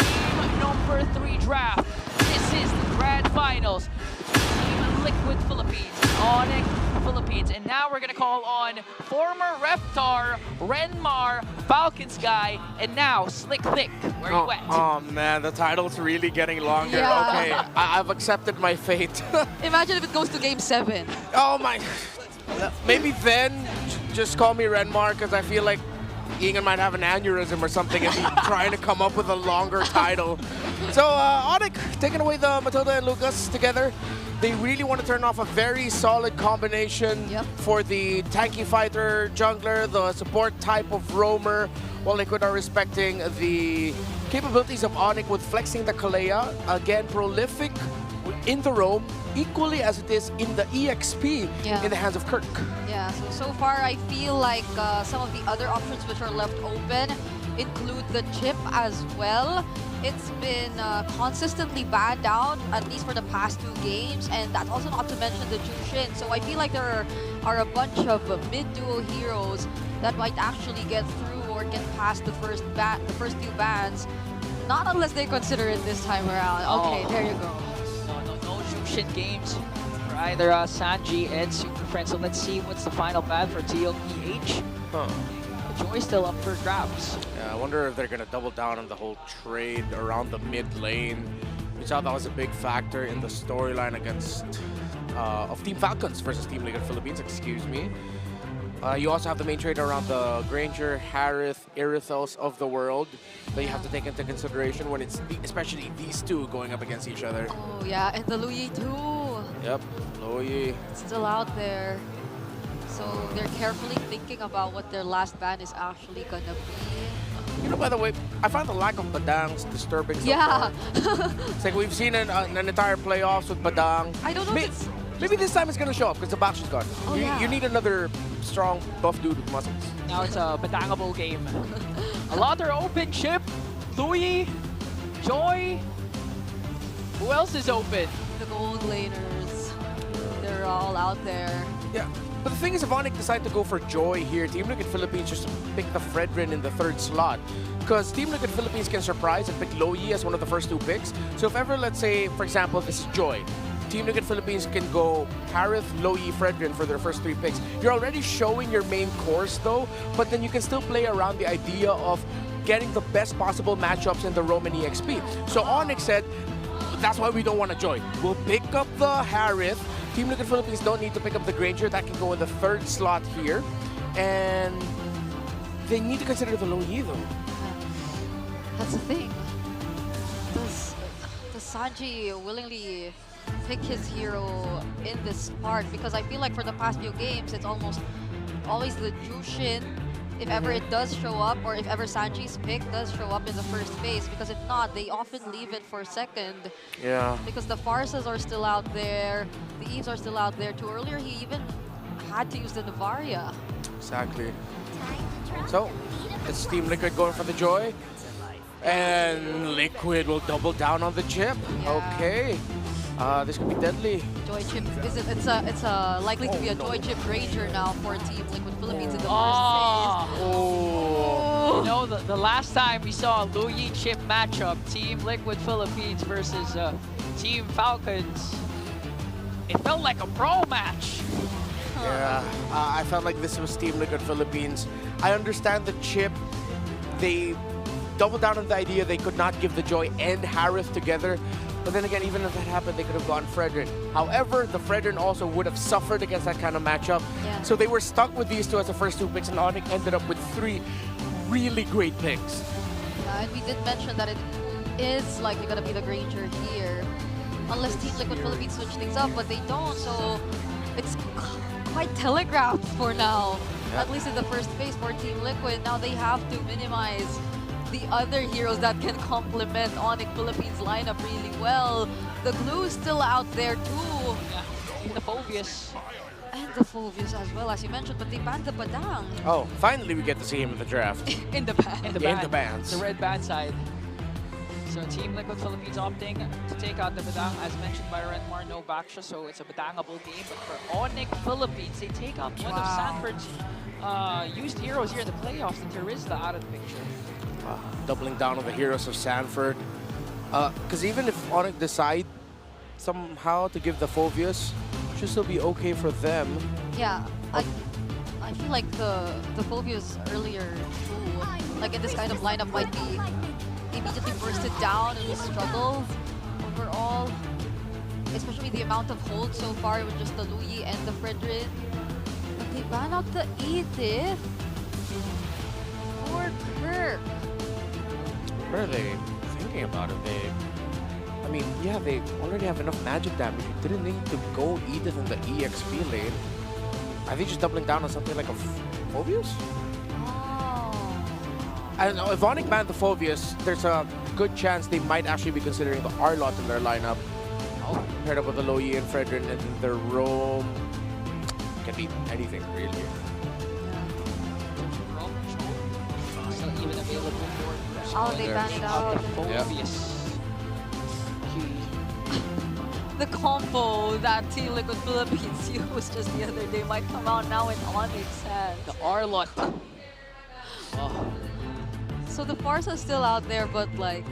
number 3 draft. This is the grand finals between Liquid Philippines and Onic Philippines. And now we're gonna call on former Reptar, Renmar, Falcons guy, and now Slick Thick. Where you at? Oh man, the title's really getting longer. Yeah. Okay, I've accepted my fate. Imagine if it goes to game 7. Oh my. Maybe then just call me Renmar because I feel like Ian might have an aneurysm or something and be trying to come up with a longer title. So Onic taking away the Matilda and Lucas together. They really want to turn off a very solid combination for the tanky fighter, jungler, the support type of roamer, while Liquid are respecting the capabilities of Onic with flexing the Kalea. Again, prolific in the roam, equally as it is in the EXP in the hands of Kirk. Yeah, so far I feel like some of the other options which are left open include the chip as well. It's been consistently banned out, at least for the past 2 games, and that's also not to mention the Jushin. So I feel like there are a bunch of mid-duo heroes that might actually get through or get past the first few bans, not unless they consider it this time around. Okay, there you go. No Jushin games for either Sanji and Super Friends. So let's see what's the final ban for TOPH. The Joy still up for grabs. Yeah, I wonder if they're going to double down on the whole trade around the mid lane. We saw that was a big factor in the storyline against of Team Falcons versus Team Liquid Philippines, excuse me. You also have the main trade around the Granger, Harith, Irithos of the world that you have to take into consideration when it's especially these two going up against each other. Oh yeah, and the Luyi too. Yep, Luyi. Still out there. So they're carefully thinking about what their last ban is actually gonna be. You know, by the way, I find the lack of Badangs disturbing so Yeah. far. It's like we've seen an entire playoffs with Badang. I don't know if it's... Maybe this time it's going to show up because the box is gone. Oh, you need another strong, buff dude with muscles. Now it's a Badangable game. A lot are open. Chip, Louis, Joy. Who else is open? The gold laners. They're all out there. Yeah. But the thing is, if Onic decide to go for Joy here, Team Liquid Philippines just pick the Fredrin in the 3rd slot. Because Team Liquid Philippines can surprise and pick Loyi as one of the first 2 picks. So if ever, let's say, for example, this is Joy. Team Liquid Philippines can go Harith, Loyi, Fredrin for their first 3 picks. You're already showing your main course though, but then you can still play around the idea of getting the best possible matchups in the Roman EXP. So Onic said, that's why we don't want to join. We'll pick up the Harith. Team Liquid Philippines don't need to pick up the Granger. That can go in the 3rd slot here. And they need to consider the low E though. That's the thing. Does Sanji willingly pick his hero in this part? Because I feel like for the past few games, it's almost always the Jushin, if ever it does show up, or if ever Sanji's pick does show up in the first phase. Because if not, they often leave it for second. Yeah. Because the Farsas are still out there, the Eves are still out there too. Earlier, he even had to use the Navaria. Exactly. So, it's Team Liquid going for the Joy. And Liquid will double down on the chip. Yeah. Okay. This could be deadly. Joy chip, it's likely to be a Joy chip Ranger now for Team Liquid Philippines in the first Oh. You know, the last time we saw a Luyi chip matchup, Team Liquid Philippines versus Team Falcons, it felt like a pro match. Yeah, I felt like this was Team Liquid Philippines. I understand the chip. They doubled down on the idea they could not give the Joy and Harith together. But then again, even if that happened, they could have gone Fredrin. However, the Fredrin also would have suffered against that kind of matchup. Yeah. So they were stuck with these two as the first 2 picks, and Onic ended up with 3 really great picks. Yeah, and we did mention that it is likely going to be the Granger here. Unless Team Liquid Philippines switch things up, but they don't, so it's quite telegraphed for now. Yeah. At least in the first phase for Team Liquid. Now they have to minimize the other heroes that can complement Onic Philippines lineup really well. The Glue's still out there too. Yeah, the Phobius. And the Phobius as well, as you mentioned, but they banned the Badang. Oh, finally we get to see him in the draft. In the ban. In the Yeah, ban. in the bans. The red band side. So Team Liquid Philippines opting to take out the Badang, as mentioned by Renmar, no Baksha, so it's a Badangable game. But for Onic Philippines, they take out one of Sanford's used heroes here in the playoffs, the Terizla, out of the picture. Doubling down on the heroes of Sanford. Because even if Onic decide somehow to give the Phobius, should still be okay for them. Yeah, I feel like the Phobius earlier too, like in this kind of lineup, might be immediately bursted down and will struggle overall. Especially the amount of hold so far with just the Luyi and the Fredrin. But they ban out the Edith. Poor Kirk. What are they thinking about it? I mean, yeah, they already have enough magic damage. You didn't need to go Edith in the EXP lane. Are they just doubling down on something like a Phobius? I don't know. If Onic banned the Phobius, there's a good chance they might actually be considering the Arlot in their lineup. Paired up with the Loyi and Fredrin and the Rome. Can be anything, really. Still even available for Oh, they banned it out. Phobius. The combo that Team Liquid Philippines used just the other day might come out now in Onyx hands. The Arlot. Oh. So the Farsa's still out there, but like,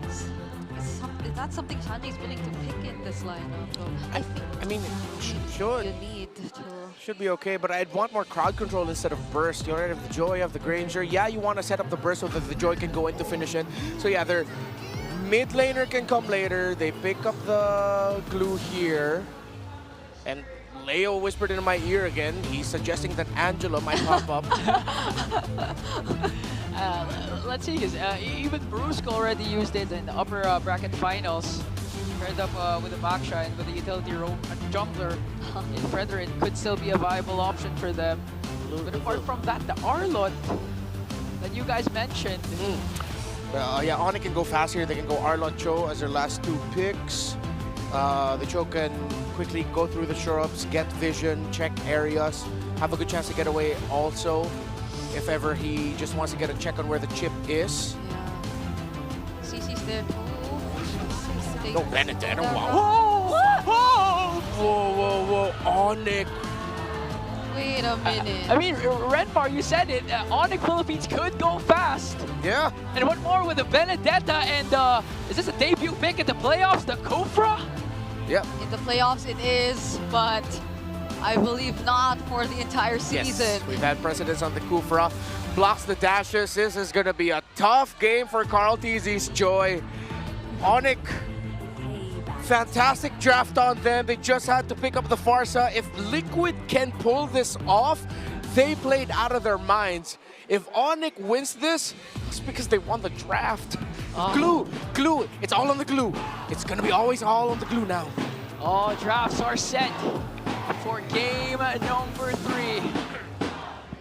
is that something Sanji's willing to pick in this lineup? Though? I mean, should. You need to. Should be okay, but I'd want more crowd control instead of burst. You already have the Joy, of the Granger. Yeah, you want to set up the burst so that the Joy can go in to finish it. So yeah, their mid laner can come later. They pick up the Glue here. And Leo whispered into my ear again. He's suggesting that Angela might pop up. Let's see, because even Brusque already used it in the upper bracket finals. Paired up with the Baksha and with the utility roam jungler in Fredrin could still be a viable option for them. But apart from that, the Arlot that you guys mentioned. Yeah, Onic can go fast here. They can go Arlot Cho as their last 2 picks. The Cho can quickly go through the shrubs, get vision, check areas, have a good chance to get away also. If ever he just wants to get a check on where the chip is. Yeah. CC's there too. No, Benedetto, wow. Whoa! Whoa, Onic. Wait a minute. I mean, Renmar, you said it. Onic Philippines could go fast. Yeah. And what more with the Benedetta and is this a debut pick in the playoffs, the Kufra? Yep. In the playoffs it is, but I believe not for the entire season. Yes, we've had precedence on the Kufra. blocks the dashes. This is going to be a tough game for Carl TZ's Joy. Onic, fantastic draft on them. They just had to pick up the Farsa. If Liquid can pull this off, they played out of their minds. If Onic wins this, it's because they won the draft. Glue, it's all on the glue. It's gonna be always all on the glue now. All drafts are set for game number 3.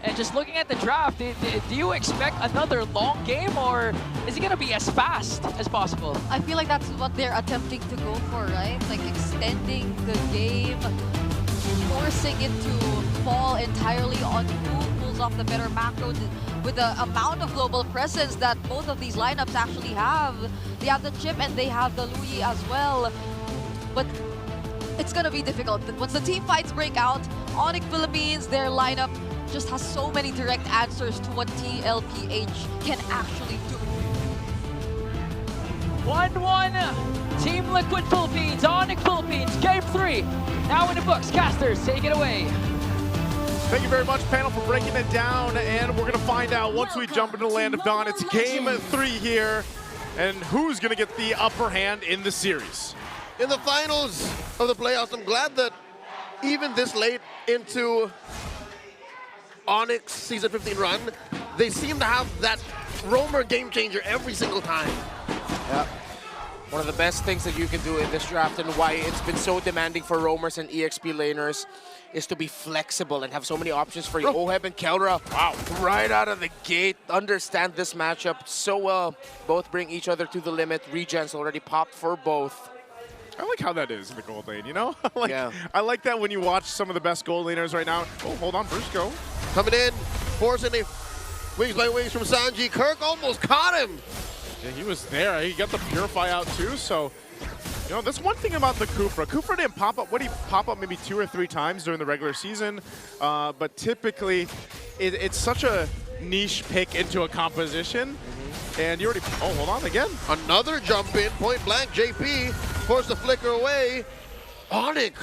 And just looking at the draft, do you expect another long game, or is it gonna be as fast as possible? I feel like that's what they're attempting to go for, right? Like extending the game, forcing it to fall entirely on who pulls off the better macro with the amount of global presence that both of these lineups actually have. They have the Chip and they have the Louis as well. But it's gonna be difficult. Once the team fights break out, Onic Philippines, their lineup just has so many direct answers to what TLPH can actually do. 1-1, Team Liquid Philippines, Onic Philippines, game 3. Now in the books. Casters, take it away. Thank you very much, panel, for breaking it down. And we're going to find out once we jump into the Land of Dawn. It's game 3 here. And who's going to get the upper hand in the series? In the finals of the playoffs, I'm glad that even this late into Onyx Season 15 run, they seem to have that roamer game changer every single time. Yeah. One of the best things that you can do in this draft and why it's been so demanding for roamers and EXP laners is to be flexible and have so many options for you. Oheb and Kelra, wow, right out of the gate, understand this matchup so well. Both bring each other to the limit. Regen's already popped for both. I like how that is in the gold lane, you know? I like that when you watch some of the best gold laners right now. Oh, hold on, Brusco. Coming in, forcing a wings by wings from Sanji. Kirk almost caught him. Yeah, he was there. He got the Purify out too, so... You know, that's one thing about the Kufra. Kufra didn't pop up. What did he pop up maybe 2 or 3 times during the regular season? But typically, it's such a niche pick into a composition. And you already... Oh, hold on again. Another jump in, point blank. JP forced the flicker away. Onic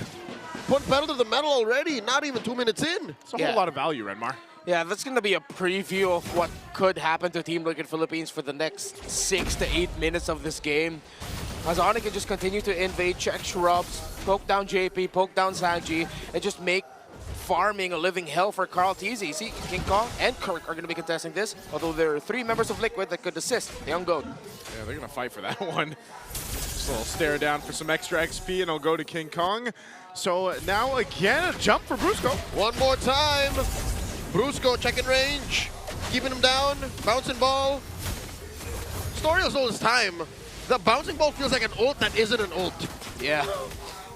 put pedal to the metal already, not even 2 minutes in. It's a whole lot of value, Renmar. Yeah, that's going to be a preview of what could happen to Team Liquid Philippines for the next 6 to 8 minutes of this game. As Onic can just continue to invade, check shrubs, poke down JP, poke down Sanji, and just make farming a living hell for Carl TZ. See, King Kong and Kirk are going to be contesting this, although there are 3 members of Liquid that could assist the Young Goat. Yeah, they're going to fight for that one. Just a little stare down for some extra XP, and it'll go to King Kong. So now again, a jump for Brusco. One more time. Brusco checking range, keeping him down, bouncing ball. Story of Soul's time. The bouncing ball feels like an ult that isn't an ult. Yeah,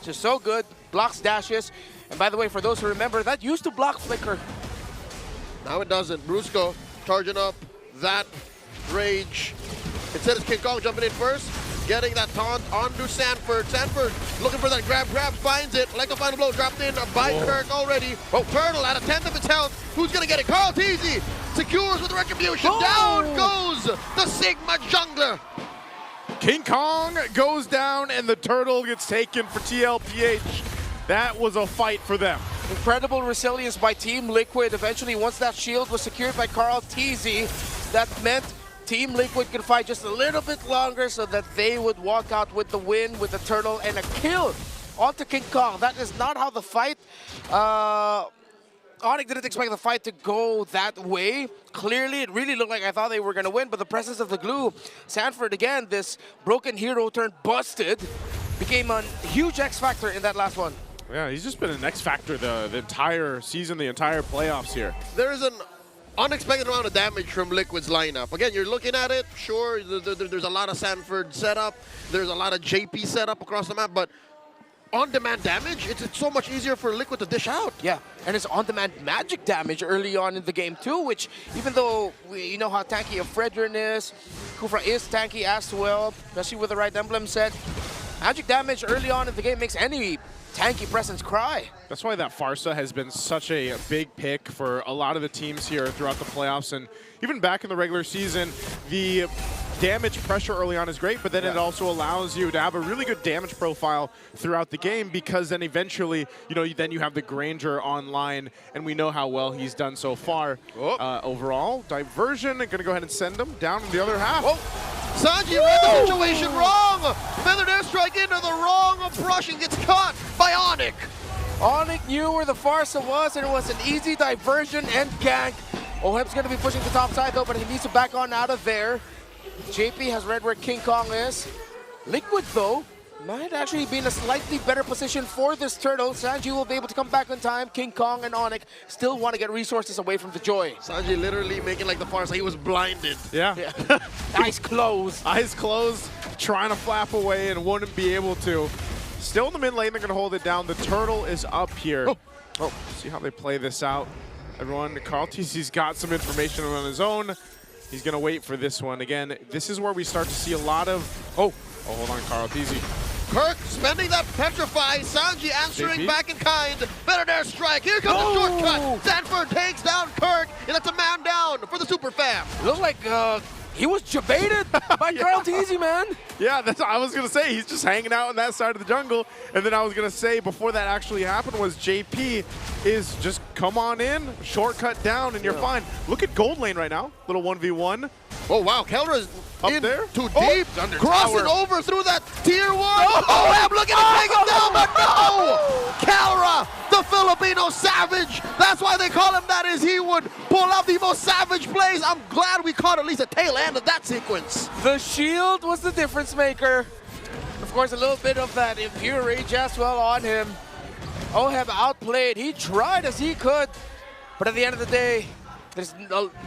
just so good. Blocks dashes. And by the way, for those who remember, that used to block flicker. Now it doesn't. Brusco charging up that rage. Instead, it's King Kong jumping in first, getting that taunt onto Sanford. Sanford looking for that grab, finds it. Like a final blow dropped in by Kirk already. Oh, Turtle at a 10th of its health. Who's gonna get it? Carl TZ secures with the retribution. Down goes the Sigma jungler. King Kong goes down, and the Turtle gets taken for TLPH. That was a fight for them. Incredible resilience by Team Liquid. Eventually, once that shield was secured by Carl TZ, that meant Team Liquid could fight just a little bit longer so that they would walk out with the win with the Turtle and a kill onto King Kong. That is not how the fight... Onic didn't expect the fight to go that way. Clearly, it really looked like I thought they were going to win, but the presence of the glue, Sanford, again, this broken hero turned busted, became a huge X factor in that last one. Yeah, he's just been an X factor the entire season, the entire playoffs here. There is an unexpected amount of damage from Liquid's lineup. Again, you're looking at it, sure, there's a lot of Sanford setup, there's a lot of JP setup across the map, but on-demand damage, it's so much easier for Liquid to dish out. Yeah, and it's on-demand magic damage early on in the game too, which even though you know how tanky a Fredrin is, Kufra is tanky as well, especially with the right emblem set, magic damage early on in the game makes any tanky presence cry. That's why that Farsa has been such a big pick for a lot of the teams here throughout the playoffs, and even back in the regular season, the damage pressure early on is great, but then it also allows you to have a really good damage profile throughout the game, because then eventually, then you have the Granger online, and we know how well he's done so far. Overall, diversion, going to go ahead and send him down to the other half. Sanji read the situation wrong. Feathered airstrike into the wrong brush and gets caught by Onic. Onic knew where the Farsa was, and it was an easy diversion and gank. Oheb's going to be pushing the top side though, but he needs to back on out of there. JP has read where King Kong is. Liquid though might actually be in a slightly better position for this turtle. Sanji will be able to come back on time. King Kong and Onic still want to get resources away from the Joy. Sanji literally making like the Farsa. He was blinded. Yeah. Eyes closed. Eyes closed, trying to flap away and wouldn't be able to. Still in the mid lane, they're going to hold it down. The turtle is up here. See how they play this out. Everyone, CarlTZ's got some information on his own. He's going to wait for this one. Again, this is where we start to see a lot of... hold on, CarlTZ. Kirk spending that petrify. Sanji answering JP? back in kind. Better dare strike. Here comes the shortcut. Sanford takes down Kirk. He lets a man down for the super fam. Looks like he was jebaited by CarlTZ, man. Yeah, that's what I was going to say. He's just hanging out on that side of the jungle. And then I was going to say, before that actually happened, was JP is just come on in, shortcut down, and you're fine. Look at gold lane right now. Little 1v1. Oh, wow. Kelra's up in there. Too deep. Crossing over through that tier 1. I'm looking to take him down, but no! Kelra, the Filipino savage. That's why they call him that, is he would pull out the most savage plays. I'm glad we caught at least a tail end of that sequence. The shield was the difference maker. Of course, a little bit of that impure rage as well on him. Oheb outplayed. He tried as he could, but at the end of the day, there's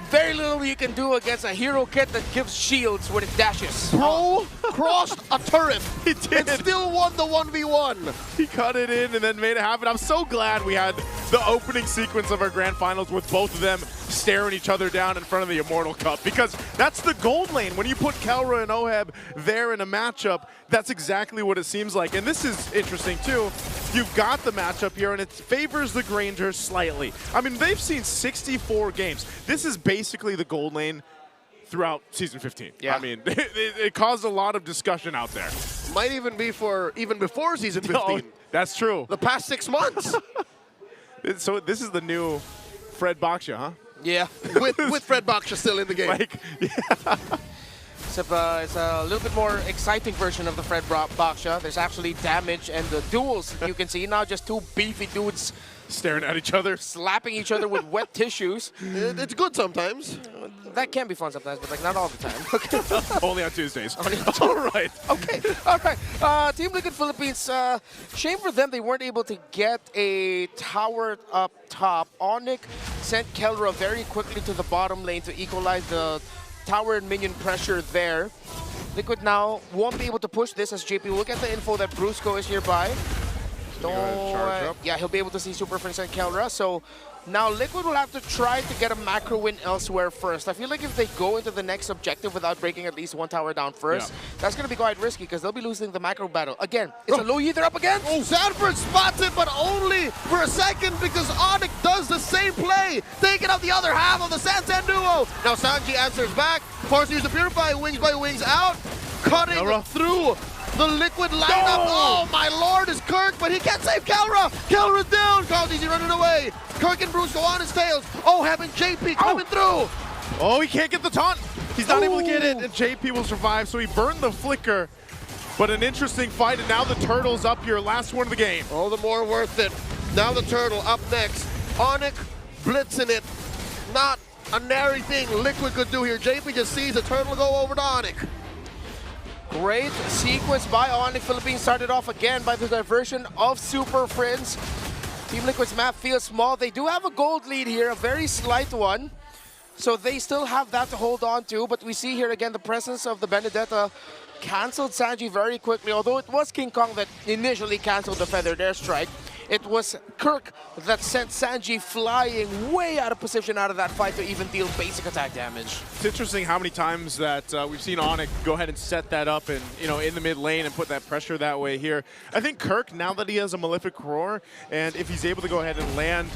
very little you can do against a hero kit that gives shields when it dashes. Bro crossed a turret. He did. And still won the 1v1. He cut it in and then made it happen. I'm so glad we had the opening sequence of our grand finals with both of them staring each other down in front of the Immortal Cup, because that's the gold lane. When you put Kelra and Oheb there in a matchup, that's exactly what it seems like. And this is interesting too. You've got the matchup here, and it favors the Grangers slightly. I mean, they've seen 64 games. This is basically the gold lane throughout Season 15. Yeah. I mean, it caused a lot of discussion out there. Might even be for even before Season 15. No, that's true. The past 6 months. So this is the new Fred Baksha, huh? Yeah, with Fred Baksha still in the game. It's a little bit more exciting version of the Fred Baksha. There's actually damage and the duels you can see now, just two beefy dudes staring at each other, slapping each other with wet tissues. It's good sometimes. That can be fun sometimes, but like not all the time. Only on Tuesdays. All right. Okay. All right. Team Liquid Philippines. Shame for them, they weren't able to get a tower up top. Onic sent Kelra very quickly to the bottom lane to equalize the tower and minion pressure there. Liquid now won't be able to push this, as JP will look at the info that Brusco is nearby. Yeah, he'll be able to see Super Prince and Kelra. So now Liquid will have to try to get a macro win elsewhere first. I feel like if they go into the next objective without breaking at least one tower down first, that's going to be quite risky, because they'll be losing the macro battle. Again, it's a low ether up again. Oh, Sanford spots it, but only for a second, because Onic does the same play, taking out the other half of the Sansan duo. Now Sanji answers back, forcing use to purify, wings by wings out, cutting through the Liquid lineup. Oh my lord, is Kirk, but he can't save Kelra. Kelra's down. CarlTZ running away. Kirk and Bruce go on his tails. Oh, having JP coming through. Oh, he can't get the taunt. He's not able to get it, and JP will survive, so he burned the flicker. But an interesting fight, and now the Turtle's up here, last one of the game. All the more worth it. Now the Turtle up next. Onic blitzing it. Not a nary thing Liquid could do here. JP just sees the Turtle go over to Onic. Great sequence by Onic. Philippines started off again by the diversion of Super Friends. Team Liquid's map feels small. They do have a gold lead here, a very slight one. So they still have that to hold on to. But we see here again the presence of the Benedetta canceled Sanji very quickly. Although it was King Kong that initially canceled the Feathered Airstrike, it was Kirk that sent Sanji flying way out of position out of that fight to even deal basic attack damage. It's interesting how many times that we've seen Onic go ahead and set that up and, in the mid lane and put that pressure that way here. I think Kirk, now that he has a Malefic Roar, and if he's able to go ahead and land,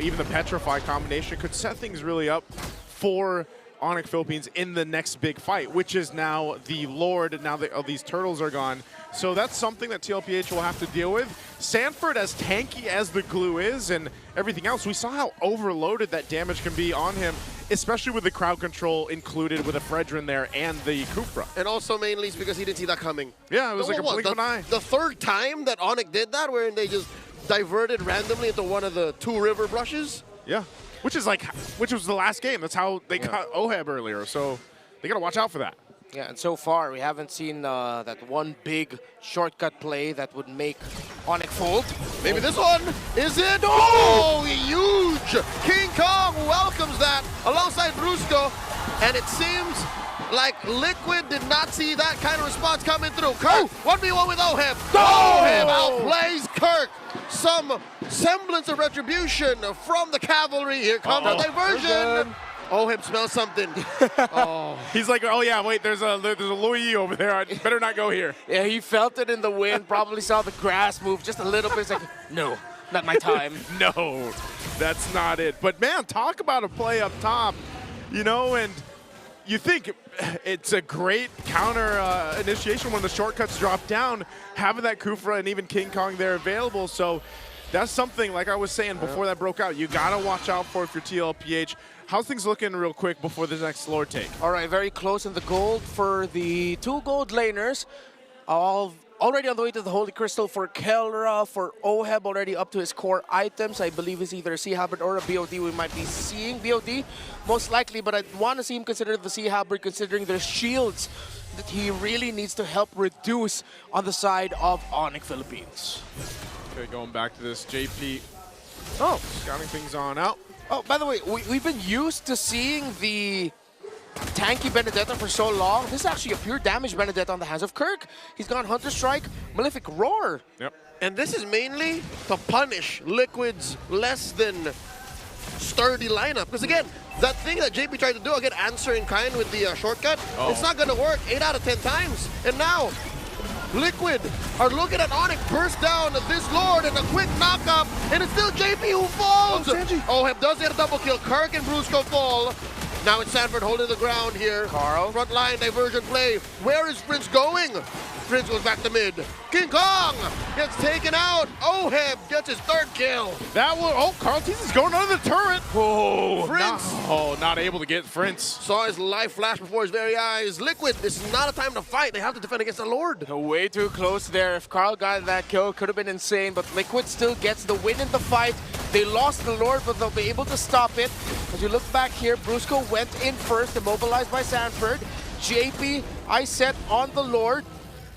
even the Petrify combination, could set things really up for Onic Philippines in the next big fight, which is now the Lord, and now these turtles are gone. So that's something that TLPH will have to deal with. Sanford, as tanky as the glue is and everything else, we saw how overloaded that damage can be on him, especially with the crowd control included with a Fredrin there and the Kufra. And also mainly it's because he didn't see that coming. Yeah, it was like a blink of an eye. The third time that Onic did that, where they just diverted randomly into one of the 2 river brushes. Yeah, which was the last game. That's how they caught Oheb earlier. So they got to watch out for that. Yeah, and so far we haven't seen that one big shortcut play that would make Onic fold. Maybe this one is it. Oh, huge! King Kong welcomes that alongside Brusco, and it seems like Liquid did not see that kind of response coming through. Kirk, 1v1 with Oheb. Oheb outplays Kirk. Some semblance of retribution from the cavalry. Here comes the diversion. Oheb smells something. He's like, oh yeah, wait, there's a Louis over there. I better not go here. Yeah, he felt it in the wind, probably saw the grass move just a little bit. It's like, no, not my time. No, that's not it. But man, talk about a play up top, you know, and you think it's a great counter initiation when the shortcuts drop down, having that Kufra and even King Kong there available. So that's something, like I was saying before that broke out, you got to watch out for if you're TLPH. How's things looking real quick before the next Lord take? All right, very close in the gold for the 2 gold laners. Already on the way to the Holy Crystal for Kelra, for Oheb already up to his core items. I believe it's either a Sea Halberd or a BOD we might be seeing. BOD, most likely, but I want to see him consider the Sea Halberd considering the shields that he really needs to help reduce on the side of Onic Philippines. Okay, going back to this, JP. Oh, scouting things on out. Oh, by the way, we've been used to seeing the tanky Benedetta for so long. This is actually a pure damage Benedetta on the hands of Kirk. He's gone Hunter Strike, Malefic Roar. Yep. And this is mainly to punish Liquid's less than sturdy lineup. Because again, that thing that JP tried to do, again, answer in kind with the shortcut, it's not going to work 8 out of 10 times. And now, Liquid are looking at Onic burst down this Lord and a quick knock-up, and it's still JP who falls. Oheb does get a double kill. Kirk and Brusco fall. Now it's Sanford holding the ground here. Carl. Front line diversion play. Where is Prince going? Prince goes back to mid. King Kong gets taken out. Oheb gets his 3rd kill. That one, oh, Carl Tease is going under the turret. Whoa. Prince. Not able to get Prince. Saw his life flash before his very eyes. Liquid, this is not a time to fight. They have to defend against the Lord. Way too close there. If Carl got that kill, could have been insane, but Liquid still gets the win in the fight. They lost the Lord, but they'll be able to stop it. As you look back here, Brusco went in first, immobilized by Sanford. JP, I set on the Lord.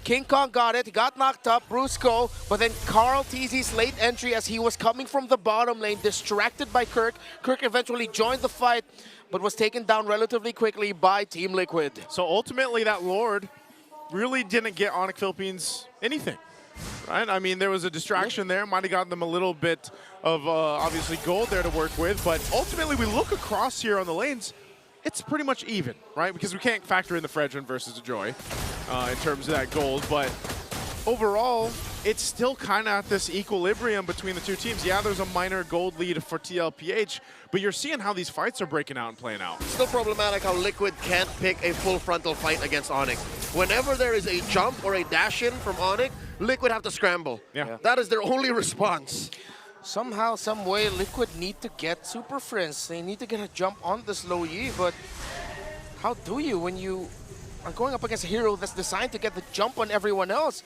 King Kong got it, he got knocked up, Brusco, but then Carl Teasy's late entry as he was coming from the bottom lane, distracted by Kirk. Kirk eventually joined the fight, but was taken down relatively quickly by Team Liquid. So ultimately that Lord really didn't get Onic Philippines anything, right? I mean, there was a distraction there, might have gotten them a little bit of obviously gold there to work with, but ultimately we look across here on the lanes, it's pretty much even, right? Because we can't factor in the Fredrin versus the Joy in terms of that gold, but overall, it's still kind of at this equilibrium between the 2 teams. Yeah, there's a minor gold lead for TLPH, but you're seeing how these fights are breaking out and playing out. Still problematic how Liquid can't pick a full frontal fight against Onic. Whenever there is a jump or a dash in from Onic, Liquid have to scramble. Yeah. That is their only response. Somehow, some way, Liquid need to get Super Friends. They need to get a jump on this low Yi, but how do you when you are going up against a hero that's designed to get the jump on everyone else?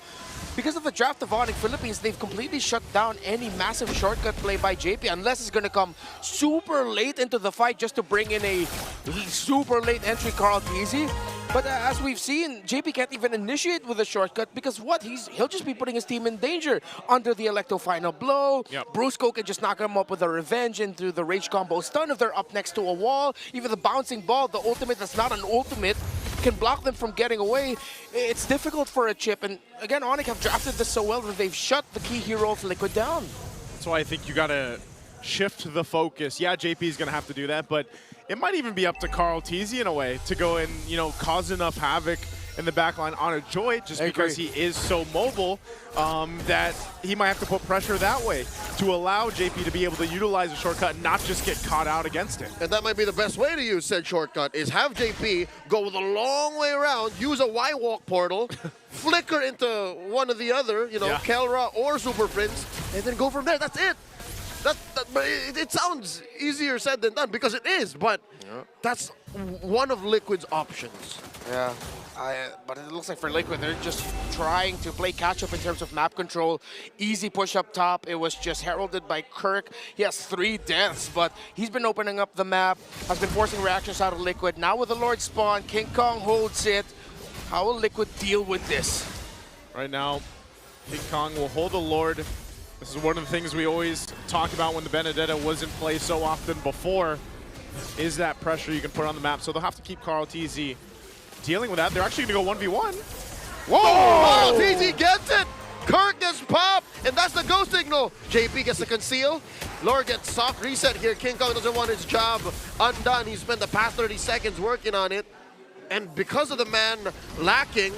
Because of the draft of Onic Philippines, they've completely shut down any massive shortcut play by JP, unless it's going to come super late into the fight just to bring in a super late entry Carl Teasy. But as we've seen, JP can't even initiate with a shortcut because what? He'll just be putting his team in danger under the Electo final blow. Yep. Brusco can just knock him up with a revenge into the rage combo stun if they're up next to a wall. Even the bouncing ball, the ultimate that's not an ultimate, can block them from getting away. It's difficult for a chip. And again, Onic have drafted this so well that they've shut the key hero of Liquid down. That's why I think you gotta shift the focus. Yeah, JP is going to have to do that, but it might even be up to Carl Teasy in a way to go and, you know, cause enough havoc in the backline on a Joy, just because he is so mobile that he might have to put pressure that way to allow JP to be able to utilize a shortcut and not just get caught out against it. And that might be the best way to use said shortcut, is have JP go the long way around, use a Y-Walk portal, flicker into one or the other, you know, Kelra or Super Prince, and then go from there. That's it. It sounds easier said than done, because it is, but that's one of Liquid's options. Yeah. But it looks like for Liquid, they're just trying to play catch-up in terms of map control. Easy push up top. It was just heralded by Kirk. He has 3 deaths, but he's been opening up the map, has been forcing reactions out of Liquid. Now with the Lord spawn, King Kong holds it. How will Liquid deal with this? Right now, King Kong will hold the Lord. This is one of the things we always talk about when the Benedetta was in play so often before, is that pressure you can put on the map. So they'll have to keep Carl TZ dealing with that. They're actually going to go 1v1. Whoa! Carl TZ gets it! Kirk gets popped, and that's the go signal. JP gets to conceal. Lord gets soft reset here. King Kong doesn't want his job undone. He spent the past 30 seconds working on it. And because of the man lacking,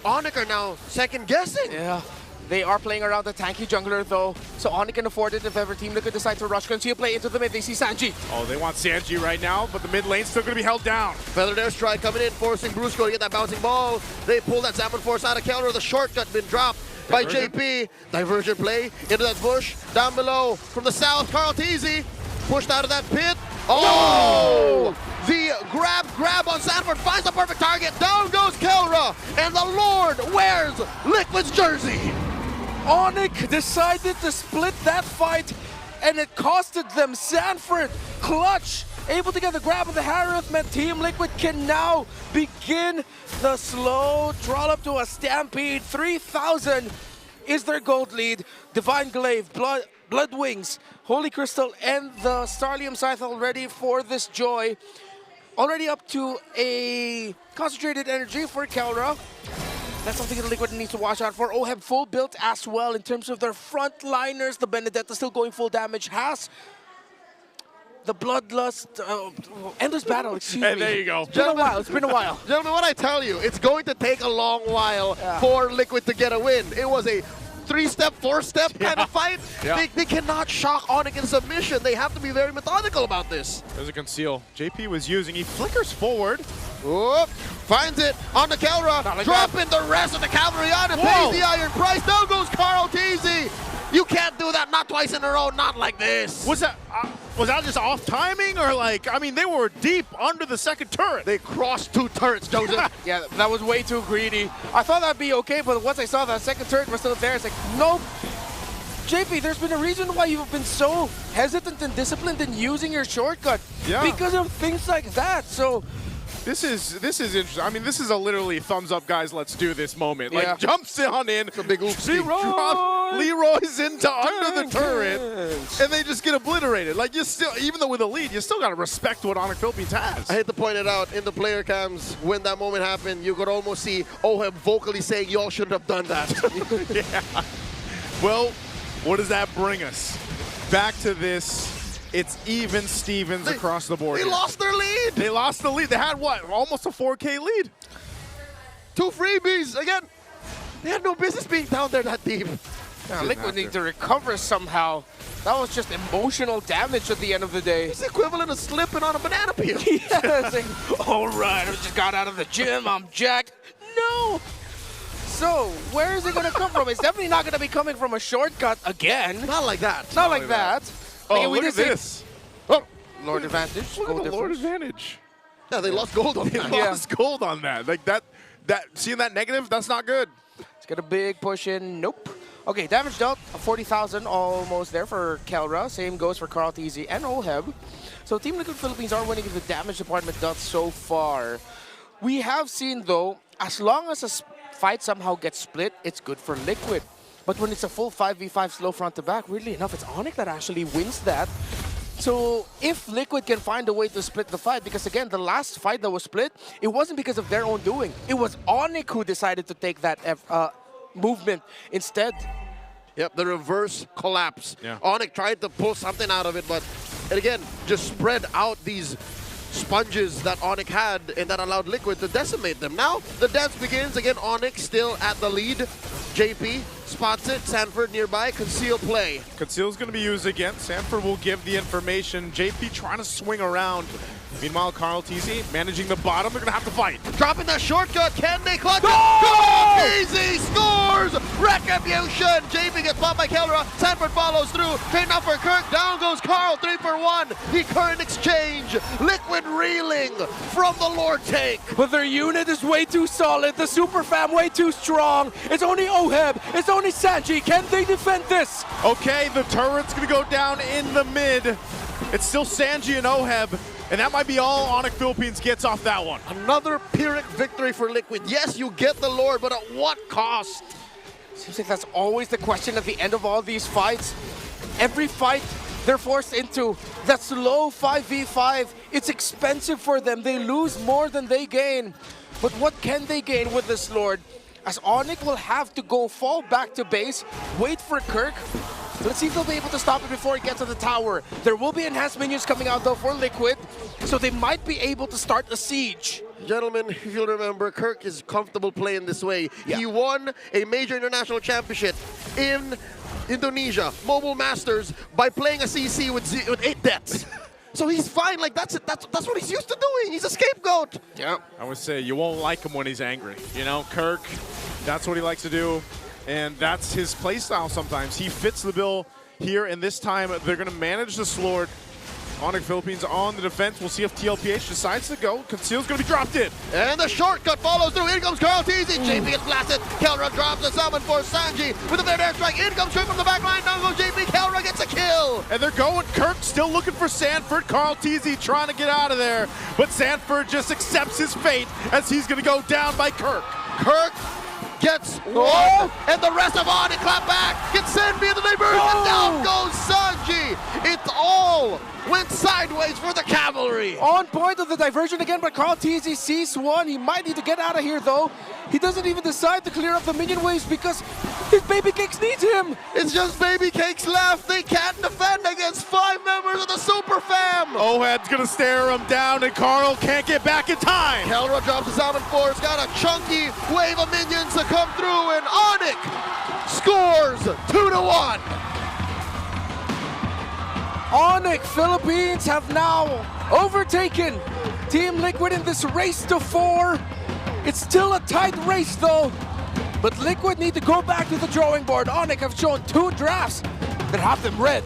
Onic are now second guessing. Yeah. They are playing around the tanky jungler though, so Onic can afford it if ever Team Liquid decide to rush. Conceal play into the mid, they see Sanji. Oh, they want Sanji right now, but the mid lane's still going to be held down. Feathered airstrike coming in, forcing Brusco to get that bouncing ball. They pull that Salmon Force out of counter. The shortcut been dropped by JP. Diversion play into that bush. Down below from the south, Carl TZ pushed out of that pit. Oh! The grab on Sanford finds the perfect target. Down goes Kelra, and the Lord wears Liquid's jersey. Onic decided to split that fight, and it costed them. Sanford, clutch, able to get the grab of the Harith, meant Team Liquid can now begin the slow trollop to a stampede. 3,000 is their gold lead. Divine Glaive, Blood Wings, Holy Crystal, and the Starlium Scythe already for this Joy. Already up to a concentrated energy for Kelra. That's something that Liquid needs to watch out for. Oheb full built as well in terms of their frontliners. The Benedetta still going full damage. Has the Bloodlust, Endless Battle, excuse me. There you go. It's been a while, it's been a while. Gentlemen, what I tell you, it's going to take a long while for Liquid to get a win. It was a 3-step, 4-step kind of fight. They cannot shock Onic in submission. They have to be very methodical about this. There's a conceal. JP was using, he flickers forward. Whoop. Finds it on the Kelra, dropping the rest of the cavalry on it, pays the iron price. Down goes Carl TZ. You can't do that, not twice in a row, not like this. Was that just off timing, or like, I mean, they were deep under the second turret. They crossed 2 turrets, Joseph. Yeah, that was way too greedy. I thought that'd be okay, but once I saw that second turret was still there, it's like, nope. JP, there's been a reason why you've been so hesitant and disciplined in using your shortcut. Yeah. Because of things like that, so... This is interesting. I mean, this is a literally thumbs up, guys, let's do this moment. Like, jumps on in. It's a big oopsie. Leroy's into under the turret, and they just get obliterated. Like, you still, even though with a lead, you still got to respect what Onic Philippines has. I hate to point it out, in the player cams, when that moment happened, you could almost see Oheb vocally saying, y'all shouldn't have done that. Yeah. Well, what does that bring us? Back to this. It's even Stevens across the board. They lost their lead. They lost the lead. They had what? Almost a 4K lead. 2 freebies. Again, they had no business being down there that deep. Yeah, Liquid need to recover somehow. That was just emotional damage at the end of the day. It's the equivalent of slipping on a banana peel. Yeah, it's like, all right, I just got out of the gym. I'm jacked. No. So, where is it going to come from? It's definitely not going to be coming from a shortcut again. Not like that. Not like that. Oh, look at this. Oh, Lord advantage. Look at the Lord advantage. Yeah, they lost gold on that. They lost gold on that. Like that, seeing that negative, that's not good. Let's get a big push in. Nope. Okay, damage dealt, 40,000 almost there for Kelra. Same goes for Carl TZ and Oheb. So Team Liquid Philippines are winning in the damage department dealt so far. We have seen, though, as long as a fight somehow gets split, it's good for Liquid. But when it's a full 5v5 slow front to back, weirdly enough, it's Onic that actually wins that. So if Liquid can find a way to split the fight, because again, the last fight that was split, it wasn't because of their own doing. It was Onic who decided to take that movement instead. Yep, the reverse collapse. Yeah. Onic tried to pull something out of it, but and again, just spread out these sponges that Onic had, and that allowed Liquid to decimate them. Now, the dance begins. Again, Onic still at the lead. JP spots it. Sanford nearby. Conceal play. Conceal's going to be used again. Sanford will give the information. JP trying to swing around. Meanwhile, Carl TZ managing the bottom. They're going to have to fight. Dropping that shortcut. Can they clutch it? Carl TZ scores! Retribution! JP gets popped by Kelra. Sanford follows through. Trade up for Kirk. Down goes Carl. 3 for 1. The current exchange. Liquid reeling from the Lord take. But their unit is way too solid. The Super Fam way too strong. It's only Oheb. It's only Sanji. Can they defend this? Okay, the turret's going to go down in the mid. It's still Sanji and Oheb. And that might be all Onic Philippines gets off that one. Another Pyrrhic victory for Liquid. Yes, you get the Lord, but at what cost? Seems like that's always the question at the end of all these fights. Every fight, they're forced into that slow 5v5. It's expensive for them. They lose more than they gain. But what can they gain with this Lord? As Onic will have to go fall back to base, wait for Kirk. Let's see if they'll be able to stop it before it gets to the tower. There will be enhanced minions coming out though for Liquid, so they might be able to start a siege. Gentlemen, if you'll remember, Kirk is comfortable playing this way. Yeah. He won a major international championship in Indonesia, Mobile Masters, by playing a CC with 8 deaths. So he's fine, like that's what he's used to doing. He's a scapegoat. Yeah. I would say you won't like him when he's angry. You know, Kirk, that's what he likes to do. And that's his playstyle sometimes. He fits the bill here, and this time they're going to manage this Lord. Onic Philippines on the defense. We'll see if TLPH decides to go. Conceal's going to be dropped in. And the shortcut follows through. In comes Carl TZ. JP gets blasted. Kelra drops the summon for Sanji with a fair airstrike. In comes straight from the back line. Down goes JP. Kelra gets a kill. And they're going. Kirk still looking for Sanford. Carl TZ trying to get out of there. But Sanford just accepts his fate as he's going to go down by Kirk. Kirk gets one, and the rest of Onic clap back. Gets sent via the neighbors, and down goes Sanji. It all went sideways for the cavalry. On point of the diversion again, but Carl TZ sees one. He might need to get out of here though. He doesn't even decide to clear up the minion waves because his baby cakes needs him. It's just baby cakes left. They can't defend against 5 members of the Super Fam. Oheb's gonna stare him down, and Carl can't get back in time. Kelra drops his Salmon Force, got a chunky wave of minions to come through, and Onic scores 2-1. Onic Philippines have now overtaken Team Liquid in this race to 4. It's still a tight race though, but Liquid need to go back to the drawing board. Onic have shown 2 drafts that have them red.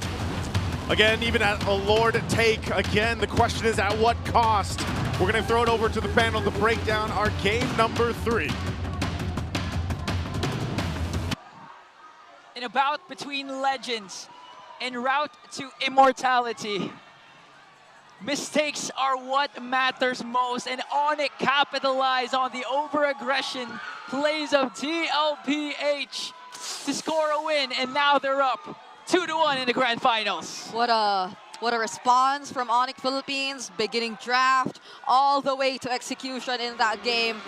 Again, even at a Lord take, again, the question is at what cost? We're gonna throw it over to the panel to break down our game number 3. In a bout between legends, en route to immortality. Mistakes are what matters most, and Onic capitalize on the over-aggression plays of TLPH to score a win, and now they're up 2-1 in the grand finals. What a response from Onic Philippines, beginning draft all the way to execution in that game.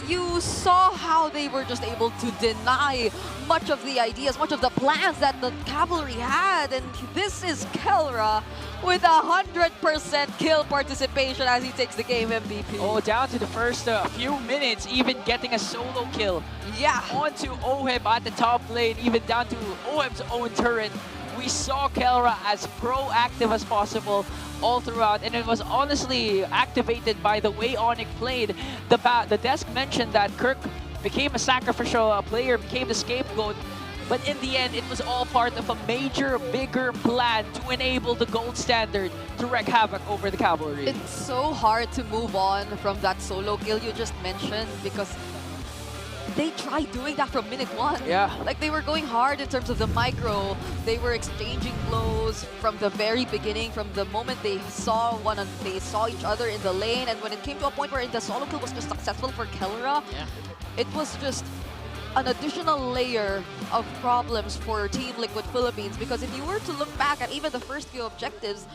You saw how they were just able to deny much of the ideas, much of the plans that the cavalry had, and this is Kelra with 100% kill participation as he takes the game MVP. Oh, down to the first few minutes, even getting a solo kill. Yeah. Onto Oheb at the top lane, even down to Oheb's own turret. We saw Kelra as proactive as possible all throughout, and it was honestly activated by the way Onic played. The desk mentioned that Kirk became a sacrificial player, became the scapegoat, but in the end, it was all part of a major, bigger plan to enable the gold standard to wreak havoc over the cavalry. It's so hard to move on from that solo kill you just mentioned because they tried doing that from minute 1. Yeah. Like they were going hard in terms of the micro. They were exchanging blows from the very beginning, from the moment they saw each other in the lane, and when it came to a point where the solo kill was just successful for Kelra, it was just an additional layer of problems for Team Liquid Philippines, because if you were to look back at even the first few objectives,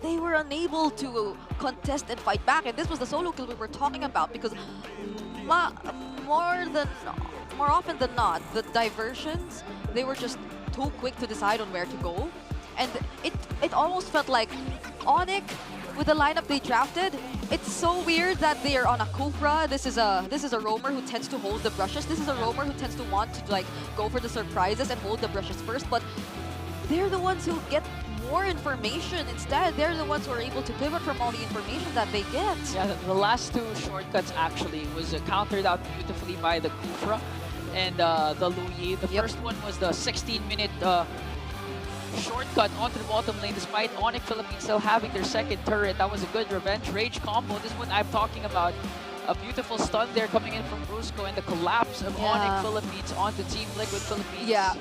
they were unable to contest and fight back, and this was the solo kill we were talking about, because more than more often than not, the diversions, they were just too quick to decide on where to go. And it almost felt like Onic, with the lineup they drafted, it's so weird that they are on a Kufra. This is a roamer who tends to hold the brushes. This is a roamer who tends to want to like go for the surprises and hold the brushes first, but they're the ones who get more information instead. They're the ones who are able to pivot from all the information that they get. Yeah, the last two shortcuts actually was countered out beautifully by the Kufra and the Luyi. The first one was the 16-minute shortcut onto the bottom lane despite Onic Philippines still having their second turret. That was a good revenge rage combo. This is what I'm talking about. A beautiful stun there coming in from Brusco and the collapse of Onic Philippines onto Team Liquid Philippines. Yeah.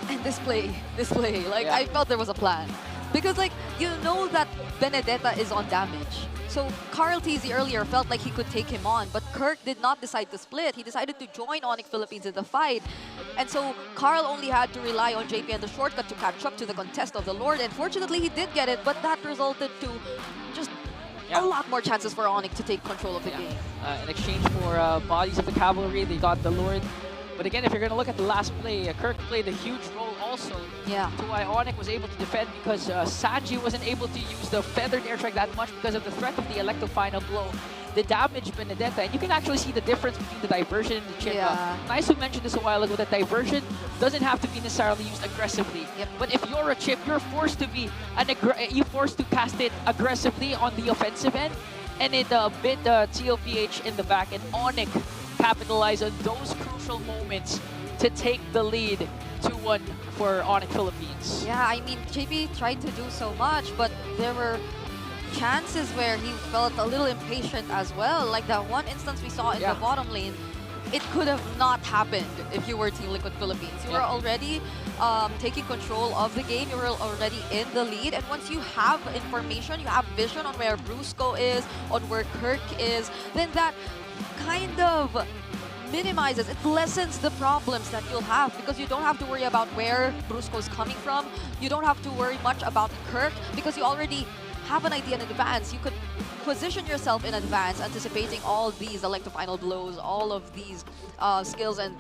And this play, like I felt there was a plan. Because like, you know that Benedetta is on damage. So Carl TZ earlier felt like he could take him on, but Kirk did not decide to split. He decided to join Onic Philippines in the fight. And so Carl only had to rely on JP and the shortcut to catch up to the contest of the Lord. And fortunately, he did get it, but that resulted to just a lot more chances for Onic to take control of the game. In exchange for bodies of the cavalry, they got the Lord. But again, if you're going to look at the last play, Kirk played a huge role also to why Onic was able to defend, because Sanji wasn't able to use the feathered airstrike that much because of the threat of the Electo final blow. The damage Benedetta, and you can actually see the difference between the diversion and the chip. Nice who mentioned this a while ago, that diversion doesn't have to be necessarily used aggressively. But if you're a chip, you're forced to be forced to cast it aggressively on the offensive end, and it bit TLPH in the back, and Onic capitalize on those crucial moments to take the lead 2-1 for Onic Philippines. Yeah, I mean, JP tried to do so much, but there were chances where he felt a little impatient as well. Like that one instance we saw in the bottom lane, it could have not happened if you were Team Liquid Philippines. You were already taking control of the game. You were already in the lead. And once you have information, you have vision on where Brusco is, on where Kirk is, then that kind of minimizes, it lessens the problems that you'll have, because you don't have to worry about where Brusco is coming from. You don't have to worry much about Kirk because you already have an idea in advance. You could position yourself in advance, anticipating all these electro-final blows, all of these skills and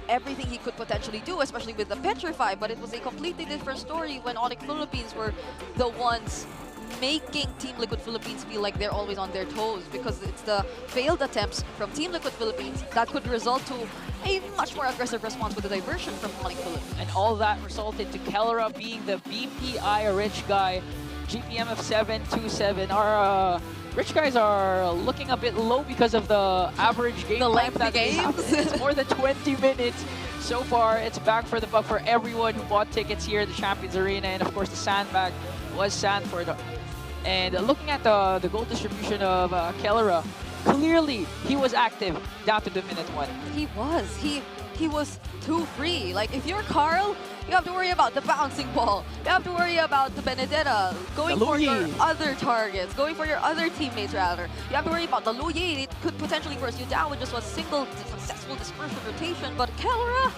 everything he could potentially do, especially with the Petrify. But it was a completely different story when Onic Philippines were the ones making Team Liquid Philippines feel like they're always on their toes, because it's the failed attempts from Team Liquid Philippines that could result to a much more aggressive response with the diversion from Onic Philippines. And all that resulted to Kelra being the BPI rich guy, GPM of 727. Our rich guys are looking a bit low because of the average game length that they have. It's more than 20 minutes. So far, it's bang for the buck for everyone who bought tickets here at the Champions Arena, and of course the sandbag was Sanford. And looking at the goal distribution of Kelra, clearly he was active down to the minute 1. He was. He was too free. Like, if you're Carl, you have to worry about the bouncing ball. You have to worry about the Benedetta, going for your other targets, going for your other teammates, rather. You have to worry about the Luyi. It could potentially force you down with just a single successful dispersion rotation. But Kelra,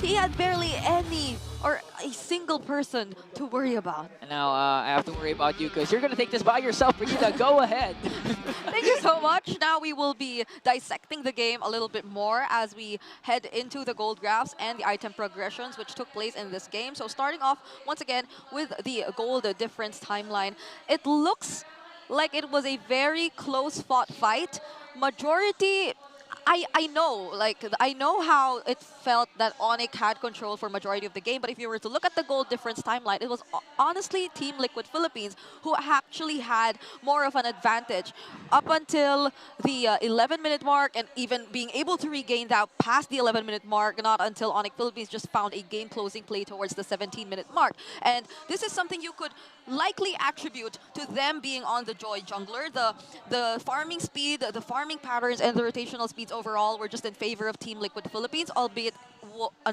he had barely any or a single person to worry about. And now I have to worry about you, because you're going to take this by yourself, Brigitte. Go ahead. Thank you so much. Now we will be dissecting the game a little bit more as we head into the gold graphs and the item progressions which took place in this game. So starting off once again with the gold difference timeline, it looks like it was a very close fought fight. Majority, I know how it felt that Onic had control for majority of the game, but if you were to look at the goal difference timeline, it was honestly Team Liquid Philippines who actually had more of an advantage up until the 11-minute mark, and even being able to regain that past the 11-minute mark, not until Onic Philippines just found a game-closing play towards the 17-minute mark. And this is something you could likely attribute to them being on the Joy Jungler. The farming speed, the farming patterns, and the rotational speeds overall were just in favor of Team Liquid Philippines, albeit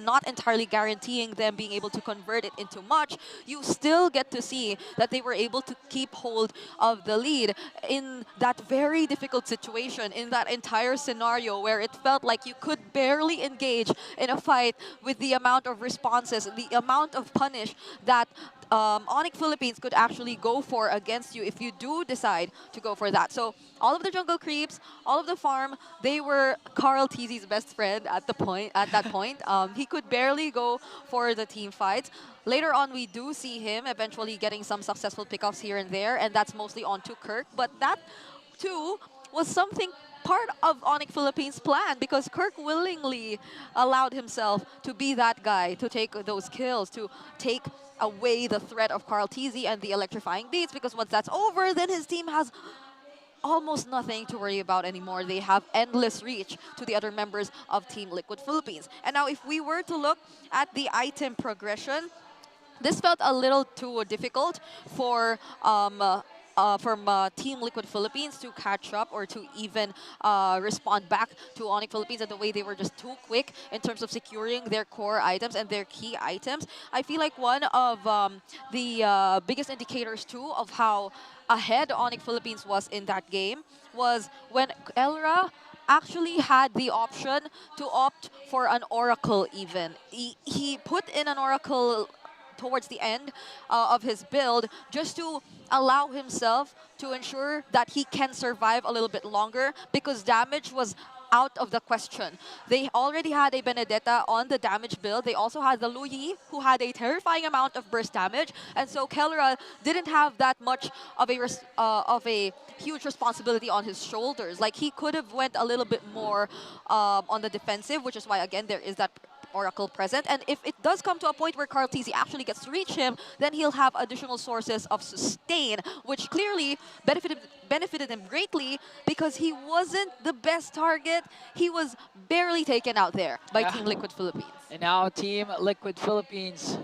not entirely guaranteeing them being able to convert it into much. You still get to see that they were able to keep hold of the lead in that very difficult situation, in that entire scenario where it felt like you could barely engage in a fight with the amount of responses, the amount of punish that Onic Philippines could actually go for against you if you do decide to go for that. So all of the jungle creeps, all of the farm, they were Carl TZ's best friend at that point. He could barely go for the team fights. Later on, we do see him eventually getting some successful pickoffs here and there, and that's mostly onto Kirk. But that, too, was something part of Onic Philippines' plan because Kirk willingly allowed himself to be that guy, to take those kills, to take away the threat of Carl TZ and the electrifying beats, because once that's over, then his team has almost nothing to worry about anymore. They have endless reach to the other members of Team Liquid Philippines. And now if we were to look at the item progression, this felt a little too difficult for from Team Liquid Philippines to catch up or to even respond back to Onic Philippines, and the way they were just too quick in terms of securing their core items and their key items. I feel like one of the biggest indicators too of how ahead Onic Philippines was in that game was when Elra actually had the option to opt for an Oracle even. He put in an Oracle towards the end of his build just to allow himself to ensure that he can survive a little bit longer because damage was out of the question. They already had a Benedetta on the damage build. They also had the Luyi, who had a terrifying amount of burst damage, and so Kelra didn't have that much of a huge responsibility on his shoulders. Like, he could have went a little bit more on the defensive, which is why, again, there is that Oracle present. And if it does come to a point where Carl TZ actually gets to reach him, then he'll have additional sources of sustain, which clearly benefited him greatly because he wasn't the best target. He was barely taken out there by Team Liquid Philippines. And now Team Liquid Philippines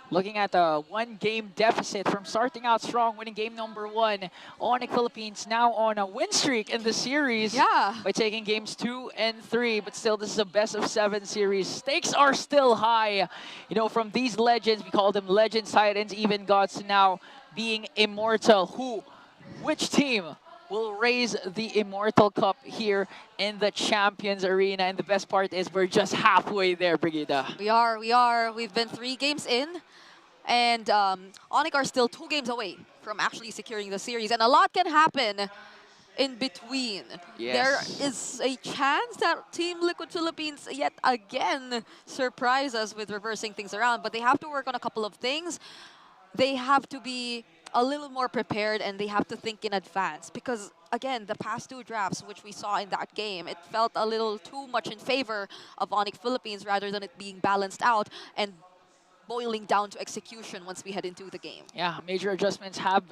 looking at a one-game deficit from starting out strong, winning game number 1. Onic Philippines now on a win streak in the series by taking games 2 and 3. But still, this is a best-of-7 series. Stakes are still high. You know, from these legends, we call them legends, titans, even gods, to now being immortal. Which team will raise the Immortal Cup here in the Champions Arena? And the best part is we're just halfway there, Brigida. We are. We've been 3 games in. And Onic are still 2 games away from actually securing the series. And a lot can happen in between. Yes. There is a chance that Team Liquid Philippines yet again surprise us with reversing things around. But they have to work on a couple of things. They have to be a little more prepared, and they have to think in advance. Because, again, the past 2 drafts, which we saw in that game, it felt a little too much in favor of Onic Philippines rather than it being balanced out and boiling down to execution once we head into the game. Yeah, major adjustments have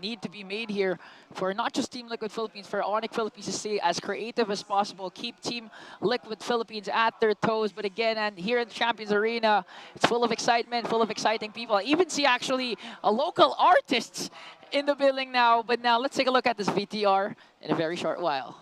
need to be made here for not just Team Liquid Philippines, for Onic Philippines to stay as creative as possible, keep Team Liquid Philippines at their toes. But again, and here in the Champions Arena, it's full of excitement, full of exciting people. I even see actually a local artists in the building now. But now let's take a look at this VTR in a very short while.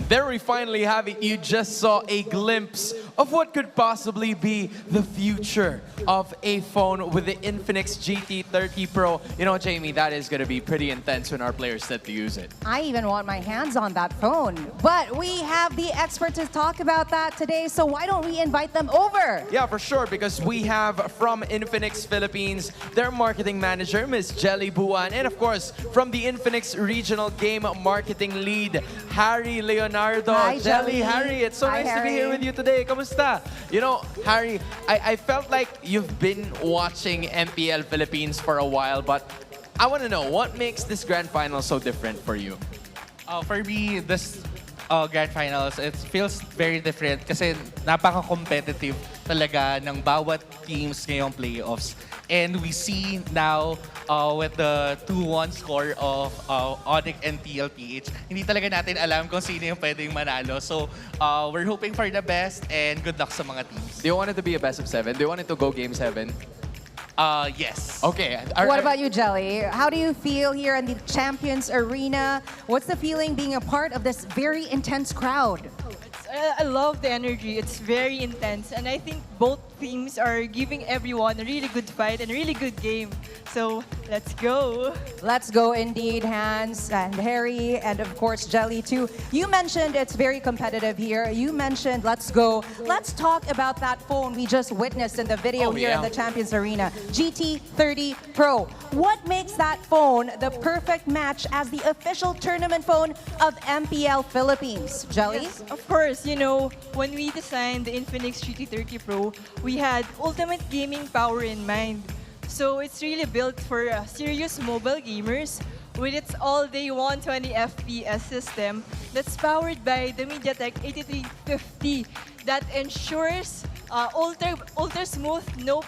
There we finally have it. You just saw a glimpse of what could possibly be the future of a phone with the Infinix GT30 Pro. You know, Jamie, that is going to be pretty intense when our players set to use it. I even want my hands on that phone. But we have the expert to talk about that today, so why don't we invite them over? Yeah, for sure, because we have from Infinix Philippines, their marketing manager, Ms. Jelly Buan, and of course, from the Infinix Regional Game Marketing Lead, Harry Leonardo. Hi, Jelly, Harry, it's so Hi, nice to be Harry. here with you today. Kamusta? You know, Harry, I felt like you've been watching MPL Philippines for a while, but I want to know, what makes this grand final so different for you? For me, this grand finals, it feels very different kasi napaka-competitive. talaga ng bawat teams ngayong playoffs. And we see now with the 2-1 score of Onic and TLPH, hindi talaga natin alam kung sino yung pwedeng manalo. So we're hoping for the best and good luck sa mga teams. Do you want it to be a best of 7? Do you want it to go game 7? Yes. Okay. What about you, Jelly? How do you feel here in the Champions Arena? What's the feeling being a part of this very intense crowd? I love the energy. It's very intense. And I think both teams are giving everyone a really good fight and a really good game. So let's go. Let's go indeed, Hans and Harry, and of course Jelly too. You mentioned it's very competitive here. You mentioned let's go. Let's talk about that phone we just witnessed in the video here in the Champions Arena. GT30 Pro. What makes that phone the perfect match as the official tournament phone of MPL Philippines? Jelly? Yes, of course. You know, when we designed the Infinix GT30 Pro, we had ultimate gaming power in mind. So it's really built for serious mobile gamers with its all-day 120 FPS system that's powered by the MediaTek 8350 that ensures ultra smooth, no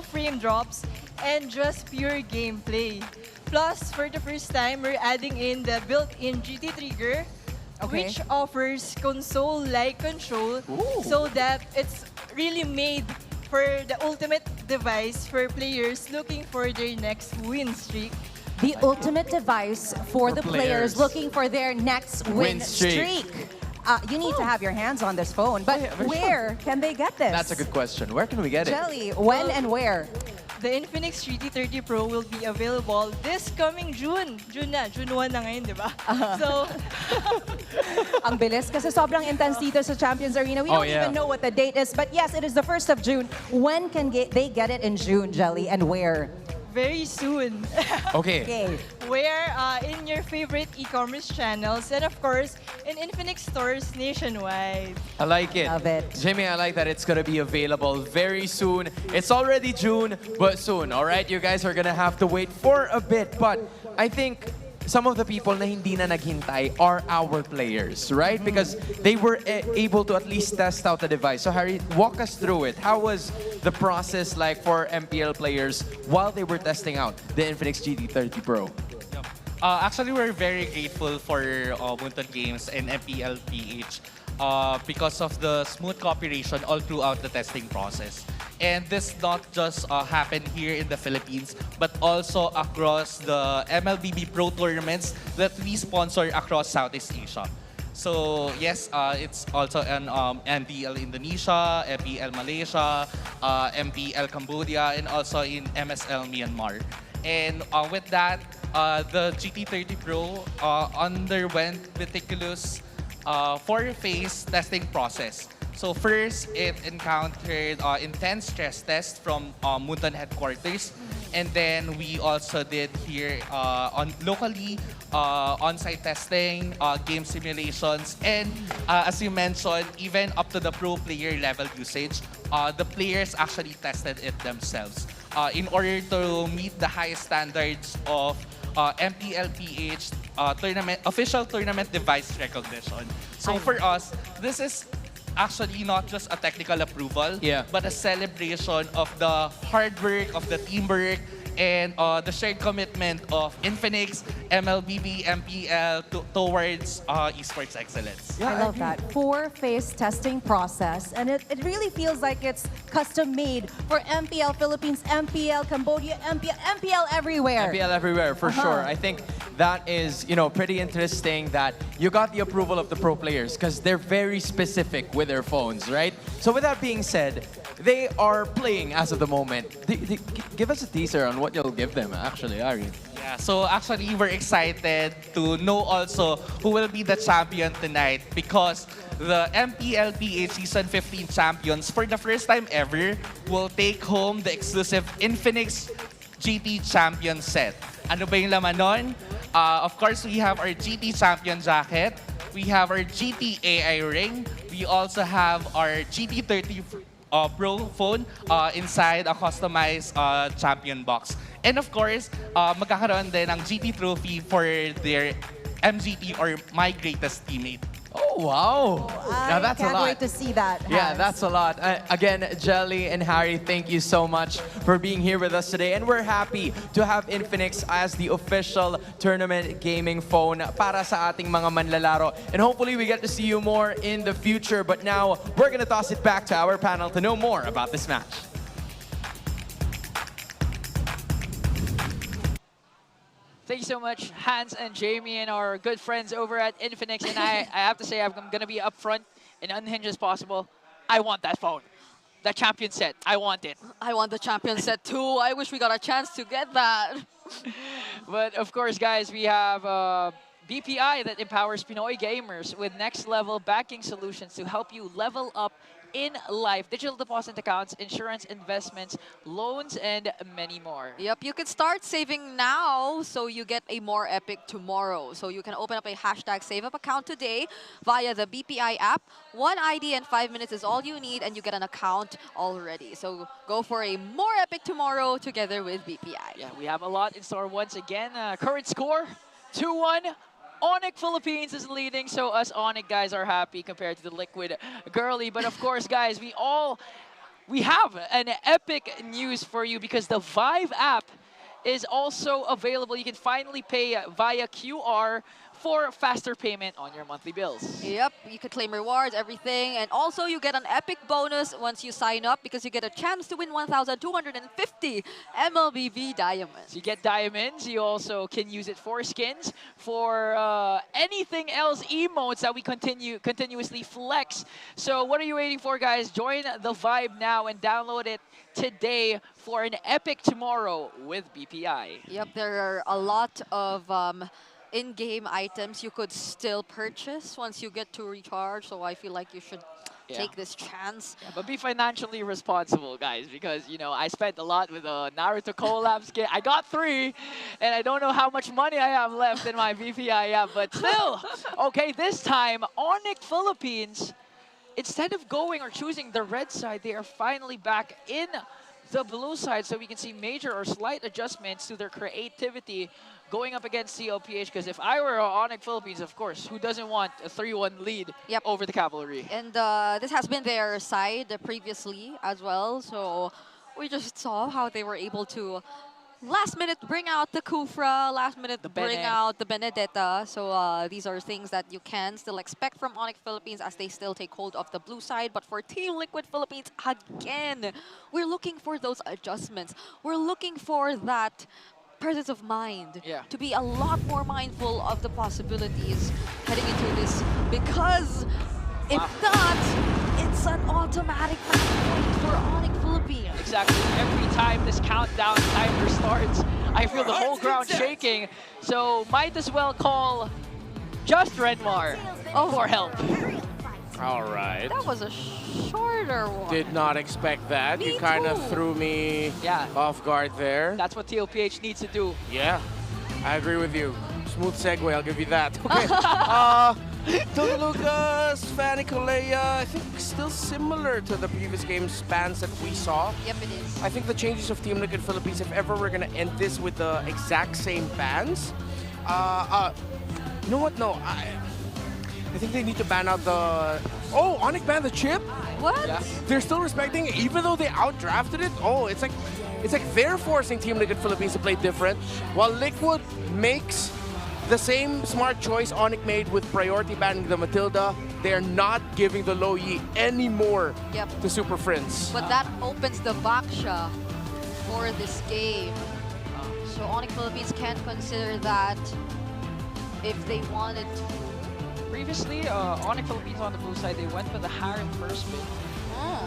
frame drops, and just pure gameplay. Plus, for the first time, we're adding in the built-in GT Trigger, which offers console-like control so that it's really made for the ultimate device for players looking for their next win streak. The ultimate device for the players looking for their next win streak. You need to have your hands on this phone, but where can they get this? That's a good question. Where can we get it? Jelly, when and where? The Infinix GT30 Pro will be available this coming June. June 1 na ngayon, di ba? So, ang bilis kasi sobrang intense dito sa Champions Arena. We don't even know what the date is, but yes, it is the 1st of June. When can they get it in June, Jelly, and where? very soon. Okay. Where in your favorite e-commerce channels and of course in Infinix stores nationwide. I like it. Love it. Jimmy, I like that it's going to be available very soon. It's already June, but soon, all right? You guys are going to have to wait for a bit, but I think some of the people na hindi na naghintay are our players, right? Because they were able to at least test out the device. So Harry, walk us through it. How was the process like for MPL players while they were testing out the Infinix GT30 Pro? Actually, we're very grateful for Munton Games and MPL PH because of the smooth cooperation all throughout the testing process. And this not just happened here in the Philippines, but also across the MLBB Pro tournaments that we sponsor across Southeast Asia. So yes, it's also an MPL Indonesia, MPL Malaysia, MPL Cambodia, and also in MSL Myanmar. And with that, the GT30 Pro underwent meticulous four-phase testing process. So first, it encountered intense stress tests from Munton headquarters. And then we also did here locally on-site testing, game simulations, and as you mentioned, even up to the pro player level usage, the players actually tested it themselves in order to meet the highest standards of MPLPH official tournament device recognition. So for us, this is actually not just a technical approval, but a celebration of the hard work, of the teamwork, and the shared commitment of Infinix, MLBB, MPL towards esports excellence. I love that. Four-phase testing process. And it really feels like it's custom-made for MPL Philippines, MPL Cambodia, MPL everywhere. MPL everywhere, for sure. I think that is, you know, pretty interesting that you got the approval of the pro players because they're very specific with their phones, right? So with that being said, they are playing as of the moment. Give us a teaser on what you'll give them, actually, Ari. Yeah, so actually we're excited to know also who will be the champion tonight because the MPLPH Season 15 champions for the first time ever will take home the exclusive Infinix GT Champion set. Ano ba yung laman nun? Of course, we have our GT Champion jacket. We have our GT AI ring. We also have our GT30 Pro phone inside a customized champion box. And of course, magkakaroon din ng GT trophy for their MGT or My Greatest Teammate. Oh, wow. Now that's a can't lot. wait to see that. Yeah, Hans. that's a lot. Again, Jelly and Harry, thank you so much for being here with us today. And we're happy to have Infinix as the official tournament gaming phone para sa ating mga manlalaro. And hopefully we get to see you more in the future. But now, we're going to toss it back to our panel to know more about this match. Thank you so much, Hans and Jamie, and our good friends over at Infinix. And I have to say, I'm going to be upfront and unhinged as possible. I want that phone. That champion set. I want it. I want the champion set too. I wish we got a chance to get that. But of course, guys, we have BPI that empowers Pinoy gamers with next level banking solutions to help you level up in life. Digital deposit accounts, insurance, investments, loans, and many more. Yep, you can start saving now so you get a more epic tomorrow. So you can open up a hashtag save up account today via the BPI app. One ID and 5 minutes is all you need and you get an account already. So go for a more epic tomorrow together with BPI. Yeah, we have a lot in store once again. Current score, 2-1. Onic Philippines is leading, so us Onic guys are happy compared to the Liquid Girly. But of course, guys, we have an epic news for you because the Vive app is also available. You can finally pay via QR for faster payment on your monthly bills. Yep, you can claim rewards, everything. And also you get an epic bonus once you sign up because you get a chance to win 1,250 MLBB diamonds. You get diamonds. You also can use it for skins, for anything else, emotes that we continuously flex. So what are you waiting for, guys? Join the Vibe now and download it today for an epic tomorrow with BPI. Yep, there are a lot of in-game items you could still purchase once you get to recharge. So I feel like you should take this chance. Yeah, but be financially responsible, guys, because, you know, I spent a lot with a Naruto collab skin. I got 3, and I don't know how much money I have left in my BPI app, but still. Okay, this time, Onic Philippines, instead of going or choosing the red side, they are finally back in the blue side, so we can see major or slight adjustments to their creativity going up against COPH, because if I were Onic Philippines, of course, who doesn't want a 3-1 lead over the Cavalry? And this has been their side previously as well, so we just saw how they were able to last minute bring out the Kufra, last minute bring out the Benedetta. So these are things that you can still expect from Onic Philippines as they still take hold of the blue side. But for Team Liquid Philippines, again, we're looking for those adjustments. We're looking for that presence of mind to be a lot more mindful of the possibilities heading into this, because if not, it's an automatic match point for Onic Philippines. Exactly. Every time this countdown timer starts, I feel the whole ground shaking. So might as well call just Renmar for help. All right. That was a shorter one. Did not expect that. Me You kind of too. threw me off guard there. That's what TOPH needs to do. Yeah, I agree with you. Smooth segue, I'll give you that. Okay. Togo Lucas, Fanny Kalea, I think still similar to the previous game spans that we saw. Yep, it is. I think the changes of Team Liquid Philippines, if ever we're going to end this with the exact same bans, you know what? No, I think they need to ban out the... Oh, Onic banned the chip? What? Yeah. They're still respecting it, even though they outdrafted it. Oh, it's like they're forcing Team Liquid Philippines to play different, while Liquid makes the same smart choice Onic made with priority banning the Matilda. They are not giving the Low Yi anymore to Super Friends. But that opens the Baksha for this game. So Onic Philippines can consider that if they wanted to. Previously, Onic Philippines on the blue side, they went for the Harem first bid.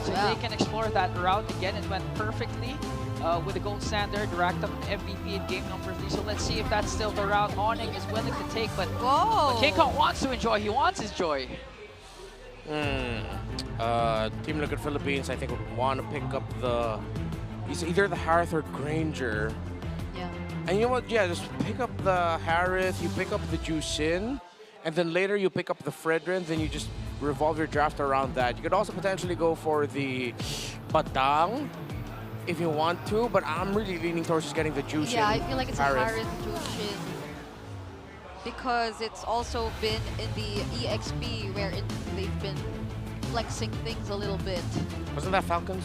So they can explore that route again. It went perfectly with the gold standard, racked up an MVP in game number 3. So let's see if that's still the route Onic is willing to take. But King Kong wants to enjoy. He wants his joy. Team Liquid Philippines, I think, would want to pick up the... It's either the Harith or Granger. Yeah. And you know what? Yeah, just pick up the Harith, you pick up the Jusin, and then later you pick up the Fredrin, then you just revolve your draft around that. You could also potentially go for the Batang if you want to, but I'm really leaning towards just getting the Jushin. Yeah, I feel like it's a Harith. Harith Jushin. because it's also been in the EXP where they've been flexing things a little bit. Wasn't that Falcons?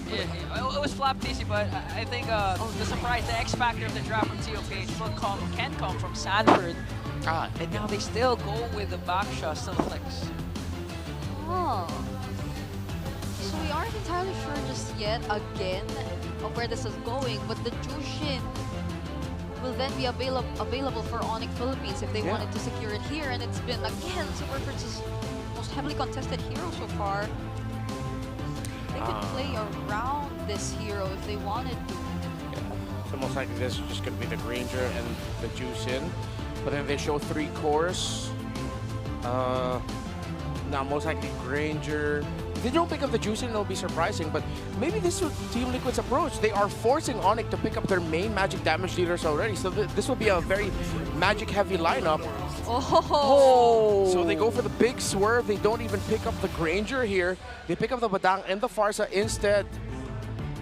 Yeah, it was flap TC, but I think the surprise, the X factor of the draft from TOPH can come from Sanford. And now they still go with the backshot, still flex. Oh. So we aren't entirely sure just yet, again, of where this is going, but the Jushin will then be available for Onic Philippines if they wanted to secure it here. And it's been, again, Super Fritz's most heavily contested hero so far. They could play around this hero if they wanted to. So most likely this is just going to be the Granger and the Jushin. But then they show 3 cores. Now most likely Granger. If they don't pick up the Jushin, it'll be surprising. But maybe this is Team Liquid's approach. They are forcing Onic to pick up their main magic damage dealers already. So this will be a very magic heavy lineup. Oh! So they go for the big swerve. They don't even pick up the Granger here. They pick up the Badang and the Farsa instead.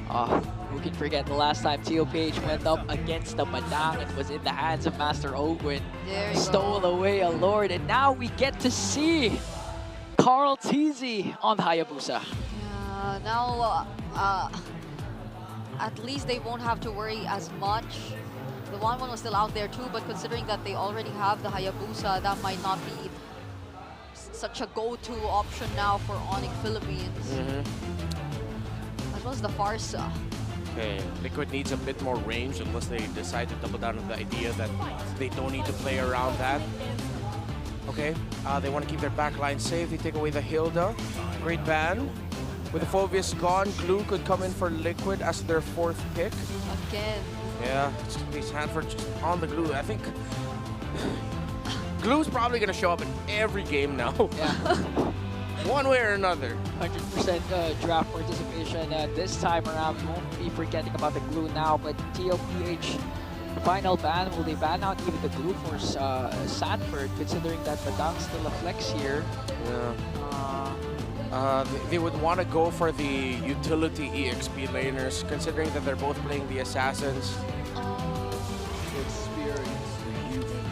Who can forget the last time TOPH went up against the Badang and was in the hands of Master Ogwin. Stole away a Lord, and now we get to see Carl TZ on the Hayabusa. Yeah, now at least they won't have to worry as much. The 1-1 was still out there too, but considering that they already have the Hayabusa, that might not be such a go-to option now for Onic Philippines. As well as the Farsa. Okay, Liquid needs a bit more range unless they decide to double down on the idea that they don't need to play around that. Okay, they want to keep their backline safe. They take away the Hilda. Great ban. With the Phobius gone, Glue could come in for Liquid as their 4th pick. Again. Yeah, it's going to be Sanford just on the Glue. I think Glue's probably going to show up in every game now. Yeah. One way or another. 100% draft participation this time around. We won't be forgetting about the Glue now, but TOPH final ban, will they ban out even the Glue for Sanford, considering that Badang's still a flex here? Yeah. They would want to go for the utility EXP laners, considering that they're both playing the Assassins. Experience.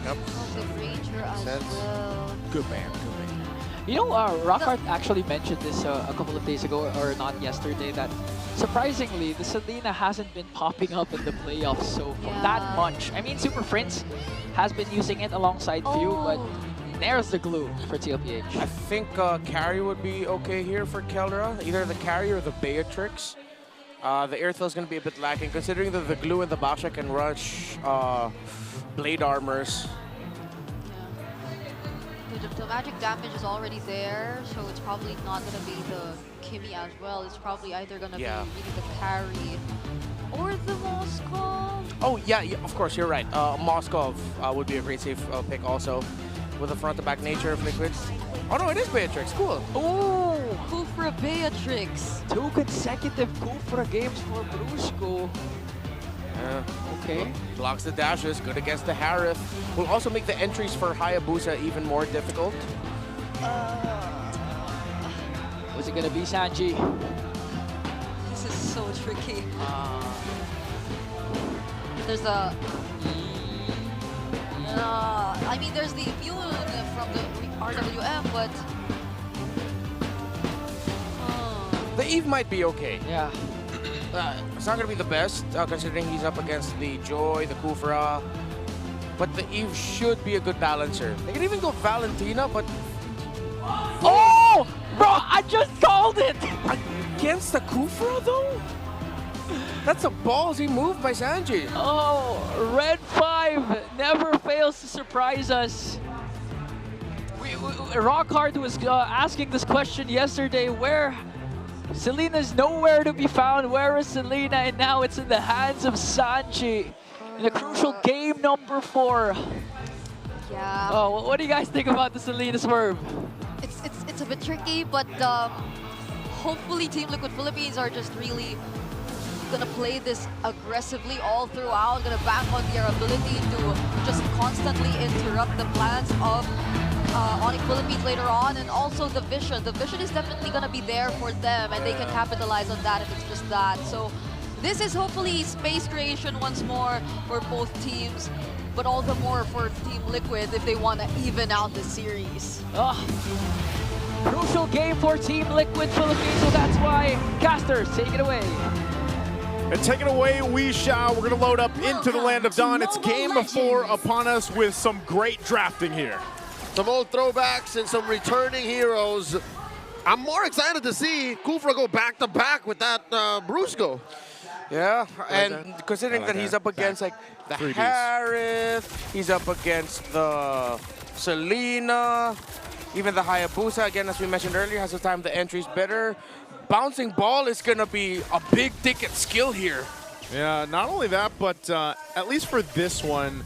Yep. The Ranger as well. Good ban. You know, Rockhart actually mentioned this a couple of days ago, or not yesterday, that surprisingly, the Selena hasn't been popping up in the playoffs so that much. I mean, Super Prince has been using it alongside Few, but there's the Glue for TLPH. I think carry would be okay here for Keldra, either the carry or the Beatrix. The Airthil is going to be a bit lacking, considering that the Glue and the Basha can rush blade armors. The magic damage is already there, so it's probably not going to be the Kimi as well. It's probably either going to be really the carry or the Moskov. Oh, yeah, of course, you're right. Moskov would be a great safe pick also, with the front-to-back nature of Liquid. Oh, no, it is Beatrix. Cool. Oh, Kufra Beatrix. 2 consecutive Kufra games for Brusco. Okay. Blocks the dashes, good against the Harith. Will also make the entries for Hayabusa even more difficult. Was it gonna be Sanji? This is so tricky. There's a... I mean, there's the immune from the RWM, but... The Eve might be okay. Yeah. It's not going to be the best, considering he's up against the Joy, the Kufra. But the Eve should be a good balancer. They can even go Valentina, but... Oh! Bro, I just called it! Against the Kufra, though? That's a ballsy move by Sanji. Oh, Red 5 never fails to surprise us. Rockhard was asking this question yesterday, where... Selena's nowhere to be found. Where is Selena? And now it's in the hands of Sanji in a crucial game number 4. Yeah. Oh, what do you guys think about the Selena swerve? It's a bit tricky, but hopefully Team Liquid Philippines are just really gonna play this aggressively all throughout. Gonna bank on their ability to just constantly interrupt the plans of Onic Philippines later on, and also the vision. The vision is definitely going to be there for them, and they can capitalize on that if it's just that. So this is hopefully space creation once more for both teams. but all the more for Team Liquid if they want to even out the series. Crucial game for Team Liquid Philippines, so that's why Casters, take it away. And take it away, we shall. We're going to load up into the Land of Dawn. It's game 4 upon us with some great drafting here. Some old throwbacks and some returning heroes. I'm more excited to see Kufra go back-to-back with that Brusco. Yeah, and considering that he's up against like the Harith, he's up against the Selena, even the Hayabusa, again, as we mentioned earlier, has the time the entry's better. Bouncing ball is going to be a big ticket skill here. Yeah, not only that, but at least for this one,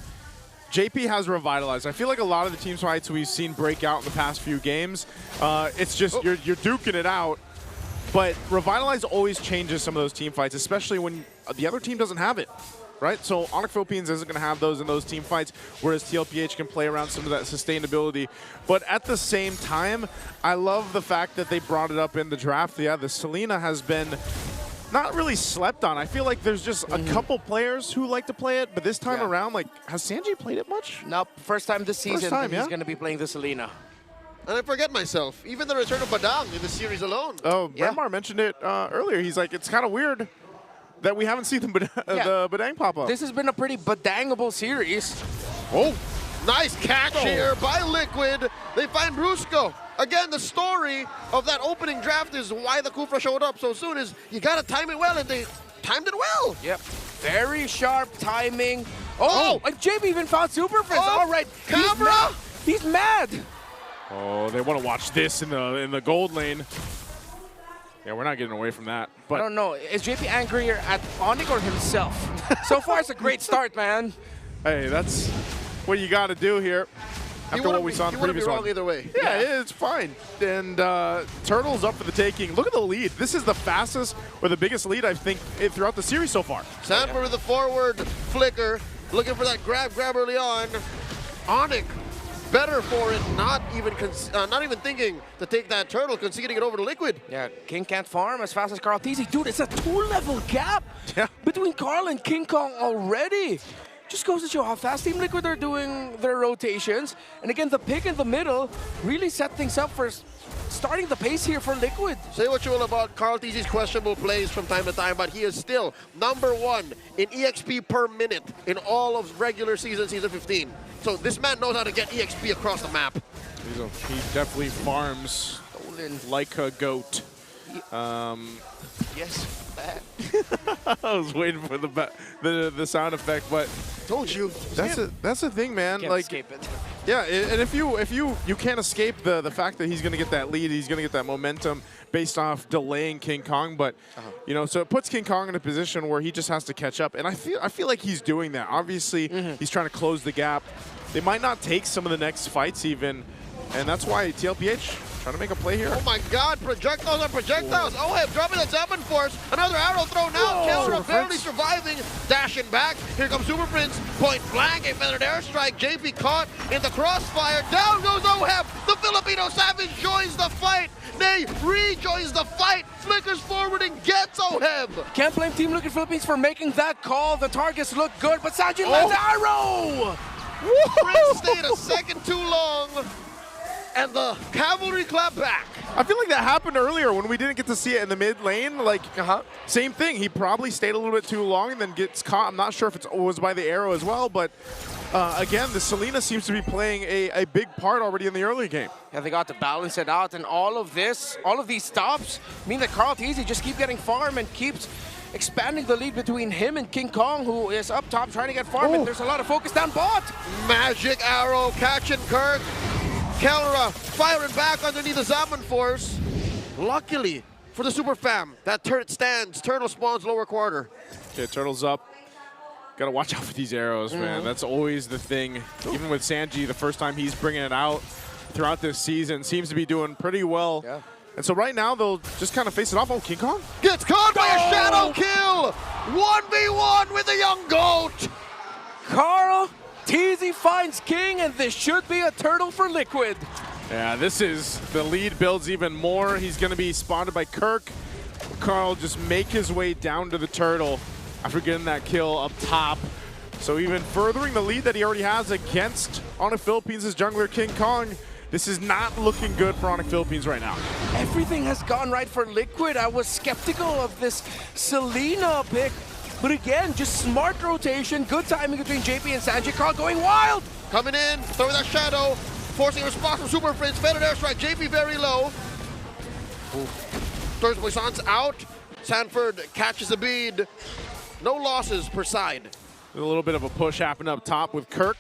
JP has revitalized. I feel like a lot of the team fights we've seen break out in the past few games, it's just you're duking it out. But Revitalize always changes some of those team fights, especially when the other team doesn't have it, right? So Onic Philippines isn't going to have those in those team fights, whereas TLPH can play around some of that sustainability. But at the same time, I love the fact that they brought it up in the draft. Yeah, the Selena has been not really slept on. I feel like there's just a couple players who like to play it, but this time around, like, has Sanji played it much? Nope, first time this season he's going to be playing the Selena. And I forget myself, even the return of Badang in the series alone. Oh, Renmar mentioned it earlier. He's like, it's kind of weird that we haven't seen the Badang pop up. This has been a pretty Badangable series. Oh, nice catch here by Liquid. They find Brusco. Again, the story of that opening draft is why the Kufra showed up so soon is you got to time it well, and they timed it well. Yep, very sharp timing. Oh, and JB even found Super Frizz. All right, camera. He's mad. Oh, they want to watch this in the gold lane. Yeah, we're not getting away from that. But I don't know. Is JP angrier at Onic or himself? So far, it's a great start, man. Hey, that's what you got to do here. After what we saw in the previous one. Either way. Yeah, it's fine. And Turtle's up for the taking. Look at the lead. This is the fastest or the biggest lead, I think, throughout the series so far. Sandberg with the forward flicker, looking for that grab early on. Onic better for it, not even thinking to take that Turtle, conceding it over to Liquid. Yeah, King can't farm as fast as Carl TZ. Dude, it's a 2-level gap between Carl and King Kong already. Just goes to show how fast Team Liquid are doing their rotations. And again, the pick in the middle really set things up for starting the pace here for Liquid. Say what you will about Carl TZ's questionable plays from time to time, but he is still #1 in EXP per minute in all of regular season 15. So this man knows how to get EXP across the map. He definitely farms like a goat. Yes, I was waiting for the sound effect, but told you. That's the thing, man. Can't like, escape it. Yeah, and if you can't escape the fact that he's going to get that lead, he's going to get that momentum based off delaying King Kong, but you know, so it puts King Kong in a position where he just has to catch up, and I feel like he's doing that. Obviously, he's trying to close the gap. They might not take some of the next fights even, and that's why TLPH trying to make a play here. Oh my God, projectiles on projectiles. Oh, dropping the Zeppelin Force. Another arrow thrown out. Killer barely surviving. Dashing back. Here comes Super Prince. Point blank. A feathered airstrike. JP caught in the crossfire. Down goes Oheb. The Filipino Savage joins the fight. Nay, rejoins the fight. Flickers forward and gets Oheb. Can't blame Team Liquid Philippines for making that call. The targets look good, but Sanjin lands arrow. Prince stayed a second too long. And the cavalry clap back. I feel like that happened earlier when we didn't get to see it in the mid lane. Like, same thing. He probably stayed a little bit too long and then gets caught. I'm not sure if it was by the arrow as well, but again, the Selena seems to be playing a big part already in the early game. Yeah, they got to balance it out, and all of these stops mean that Carl TZ just keep getting farm and keeps expanding the lead between him and King Kong, who is up top trying to get farm, and there's a lot of focus down bot. Magic arrow catching Kirk. Kelra firing back underneath the Zaman Force. Luckily for the Super Fam, that turret stands. Turtle spawns lower quarter. Okay, Turtle's up. Got to watch out for these arrows, man. That's always the thing. Even with Sanji, the first time he's bringing it out throughout this season, seems to be doing pretty well. Yeah. And so right now, they'll just kind of face it off. Oh, King Kong? Gets caught by a shadow kill! 1v1 with the young goat! Carl TZ finds King, and this should be a turtle for Liquid. Yeah, this is, the lead builds even more. He's going to be spotted by Kirk. Carl just make his way down to the turtle after getting that kill up top. So even furthering the lead that he already has against Onic Philippines' jungler King Kong. This is not looking good for Onic Philippines right now. Everything has gone right for Liquid. I was skeptical of this Selena pick. But again, just smart rotation, good timing between JP and Sanji. Carl going wild! Coming in, throwing that shadow, forcing a response from Super Prince. Feathered airstrike, JP very low. Third Poisson's out. Sanford catches a bead. No losses per side. A little bit of a push happened up top with Kirk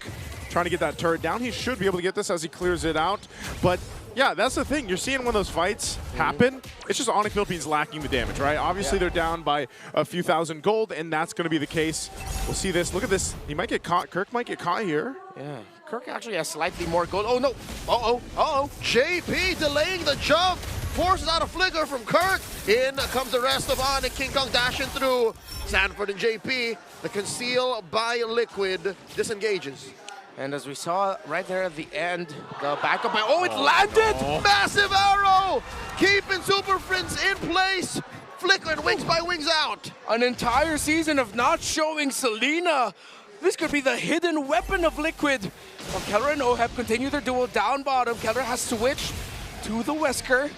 trying to get that turret down. He should be able to get this as he clears it out. But yeah, that's the thing. You're seeing when those fights happen, it's just Onic Philippines lacking the damage, right? Obviously, they're down by a few thousand gold, and that's going to be the case. We'll see this. Look at this. He might get caught. Kirk might get caught here. Yeah, Kirk actually has slightly more gold. Oh, no. Uh-oh. JP delaying the jump. Forces out a flicker from Kirk. In comes the rest of Onic. King Kong dashing through. Sanford and JP. The conceal by Liquid disengages. And as we saw right there at the end, the backup by, oh, it landed! Massive arrow! Keeping Super Prince in place. Flickering wings by wings out. An entire season of not showing Selena. This could be the hidden weapon of Liquid. Well, Keller and Oheb continue their duel down bottom. Keller has switched to the Wesker.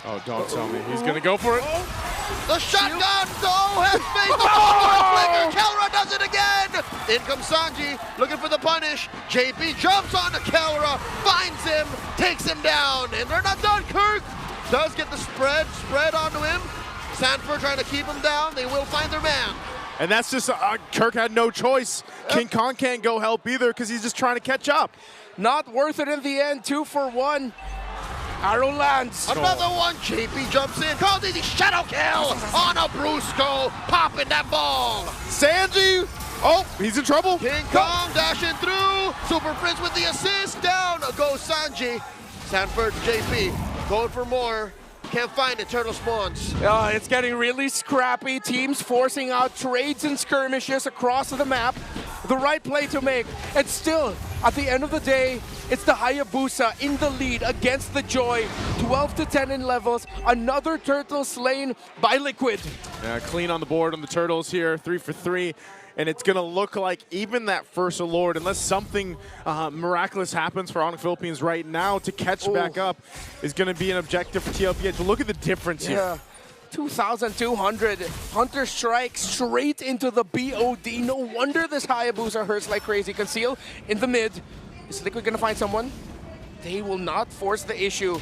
Oh, don't tell me. He's going to go for it. The shotgun! Oheb face the flicker! Kelra does it again! In comes Sanji, looking for the punish. JP jumps onto Kelra, finds him, takes him down, and they're not done. Kirk does get the spread onto him. Sanford trying to keep him down. They will find their man. And that's just, Kirk had no choice. King Kong can't go help either because he's just trying to catch up. Not worth it in the end, 2 for 1. Arrow lands. Another one. JP jumps in. Calls easy shadow kill on a Brusco. Popping that ball. Sanji. Oh, he's in trouble. King Kong dashing through. Super Prince with the assist. Down goes Sanji. Sanford, JP going for more. Can't find it. Turtle spawns. It's getting really scrappy. Teams forcing out trades and skirmishes across the map. The right play to make. And still, at the end of the day, it's the Hayabusa in the lead against the Joy. 12 to 10 in levels. Another turtle slain by Liquid. Yeah, clean on the board on the turtles here. 3 for 3. And it's going to look like even that first Lord, unless something miraculous happens for Onic Philippines right now to catch back up, is going to be an objective for TLPH. But look at the difference here. 2,200. Hunter strike straight into the BOD. No wonder this Hayabusa hurts like crazy. Conceal in the mid. Is Liquid going to find someone? They will not force the issue.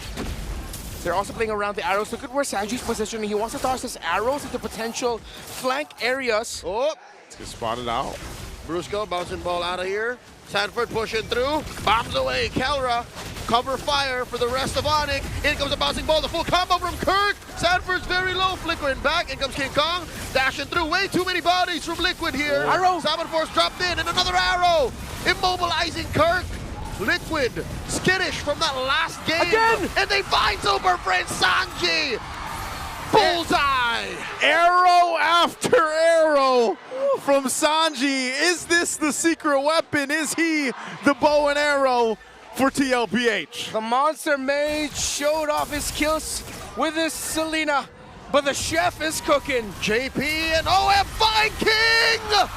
They're also playing around the arrows. Look at where Sanji's positioning. He wants to toss his arrows into potential flank areas. Oh! Get spotted out. Brusco bouncing ball out of here. Sanford pushing through. Bombs away. Kelra. Cover fire for the rest of Onic. In comes a bouncing ball. The full combo from Kirk. Sanford's very low. Flickering back. In comes King Kong. Dashing through. Way too many bodies from Liquid here. Arrow. Salmon Force dropped in. And another arrow. Immobilizing Kirk. Liquid. Skittish from that last game. Again. And they find Super Prince Sanji. Bullseye! Arrow after arrow from Sanji. Is this the secret weapon? Is he the bow and arrow for TLPH? The Monster Mage showed off his skills with his Selena, but the chef is cooking. JP and OM find King!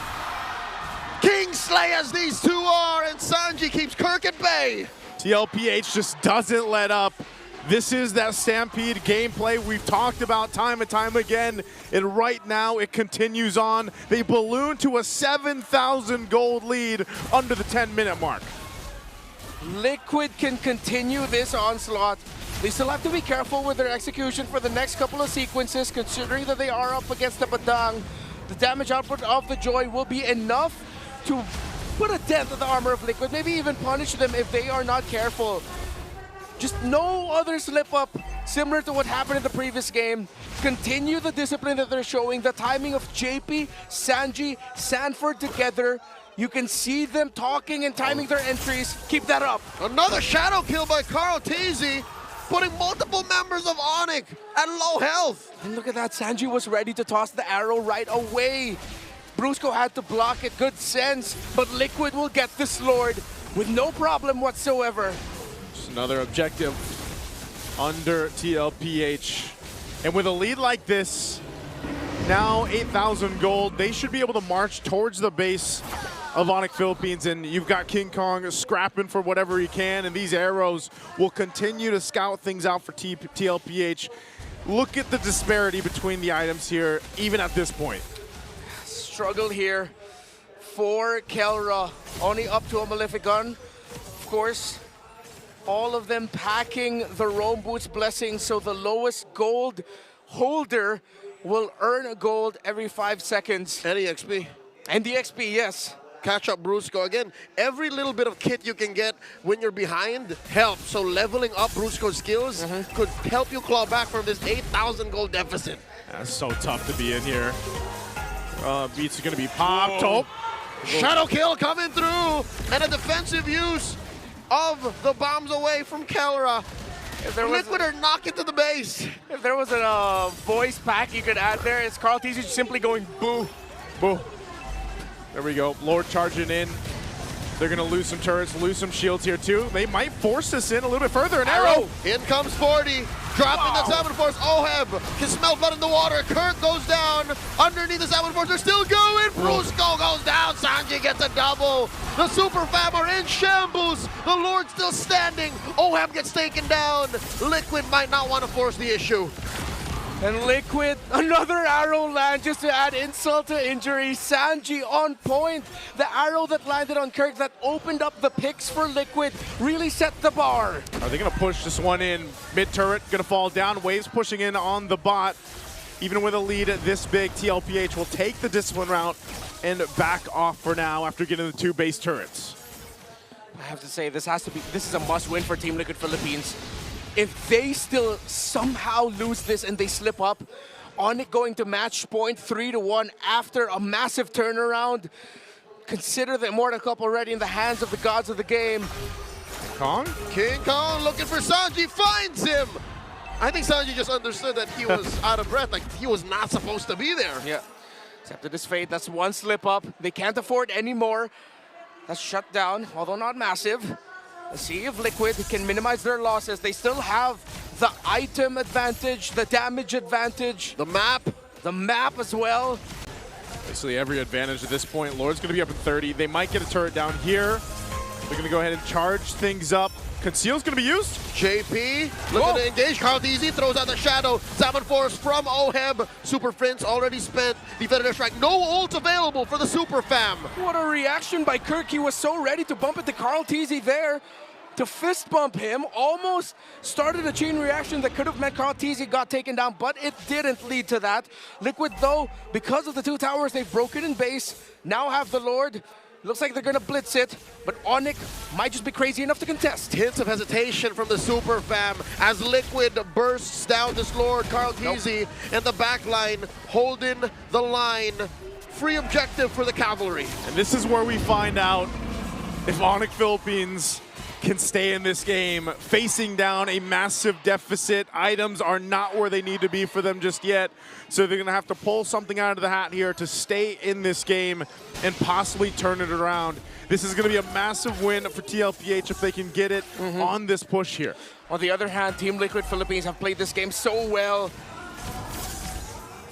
King Slayers these two are, and Sanji keeps Kirk at bay. TLPH just doesn't let up. This is that Stampede gameplay we've talked about time and time again, and right now it continues on. They balloon to a 7,000 gold lead under the 10-minute mark. Liquid can continue this onslaught. They still have to be careful with their execution for the next couple of sequences, considering that they are up against the Badang. The damage output of the Joy will be enough to put a dent in the armor of Liquid, maybe even punish them if they are not careful. Just no other slip-up, similar to what happened in the previous game. Continue the discipline that they're showing, the timing of JP, Sanji, Sanford together. You can see them talking and timing their entries. Keep that up. Another shadow kill by Carl Teasy, putting multiple members of Onic at low health. And look at that, Sanji was ready to toss the arrow right away. Brusco had to block it, good sense, but Liquid will get this Lord with no problem whatsoever. Another objective under TLPH. And with a lead like this, now 8,000 gold, they should be able to march towards the base of Onic Philippines, and you've got King Kong scrapping for whatever he can, and these arrows will continue to scout things out for TLPH. Look at the disparity between the items here, even at this point. Struggle here for Kelra. Only up to a Malefic Gun. Of course, all of them packing the Rome Boots Blessing, so the lowest gold holder will earn a gold every 5 seconds. And the XP. And the XP, yes. Catch up Brusco. Again, every little bit of kit you can get when you're behind helps. So leveling up Brusco's skills could help you claw back from this 8,000 gold deficit. That's so tough to be in here. Beats are going to be popped. Oh. Shadow kill coming through. And a defensive use of the bombs away from Kelra. Liquid are knock it to the base. If there was a voice pack you could add there, it's Carl Teasy simply going boo. Boo. There we go. Lord charging in. They're going to lose some turrets, lose some shields here too. They might force this in a little bit further. An arrow. In comes 40. Dropping the 7 Force. Oheb can smell blood in the water. Kirk goes down. Underneath the 7 Force, they're still going. Brusco goes down. Sanji gets a double. The Super Fam are in shambles. The Lord still standing. Oheb gets taken down. Liquid might not want to force the issue. And Liquid, another arrow land just to add insult to injury. Sanji on point. The arrow that landed on Kirk that opened up the picks for Liquid really set the bar. Are they going to push this one in? Mid turret going to fall down. Waves pushing in on the bot. Even with a lead this big, TLPH will take the discipline route and back off for now after getting the 2 base turrets. I have to say, this is a must-win for Team Liquid Philippines. If they still somehow lose this and they slip up, Onic going to match point 3-1 after a massive turnaround. Consider the Immortal Cup already in the hands of the gods of the game. Kong? King Kong looking for Sanji, finds him! I think Sanji just understood that he was out of breath, like he was not supposed to be there. Yeah, accepted his fate. That's one slip up. They can't afford any more. That's shut down, although not massive. Let's see if Liquid can minimize their losses. They still have the item advantage, the damage advantage. The map as well. Basically every advantage at this point. Lord's going to be up at 30. They might get a turret down here. They're going to go ahead and charge things up. Conceal's going to be used. JP looking to engage. Carl DZ throws out the shadow. Salmon Force from Oheb. Super Prince already spent. Defender Strike. No ult available for the Super Fam. What a reaction by Kirk. He was so ready to bump into Carl TZ there. To fist bump him, almost started a chain reaction that could have meant Carl TZ got taken down, but it didn't lead to that. Liquid, though, because of the 2 towers, they've broken in base, now have the Lord. Looks like they're gonna blitz it, but Onic might just be crazy enough to contest. Hints of hesitation from the Super Fam as Liquid bursts down this Lord, Carl TZ, and the back line holding the line. Free objective for the Cavalry. And this is where we find out if Onic Philippines can stay in this game, facing down a massive deficit. Items are not where they need to be for them just yet, so they're going to have to pull something out of the hat here to stay in this game and possibly turn it around. This is going to be a massive win for TLPH if they can get it on this push here. On the other hand, Team Liquid Philippines have played this game so well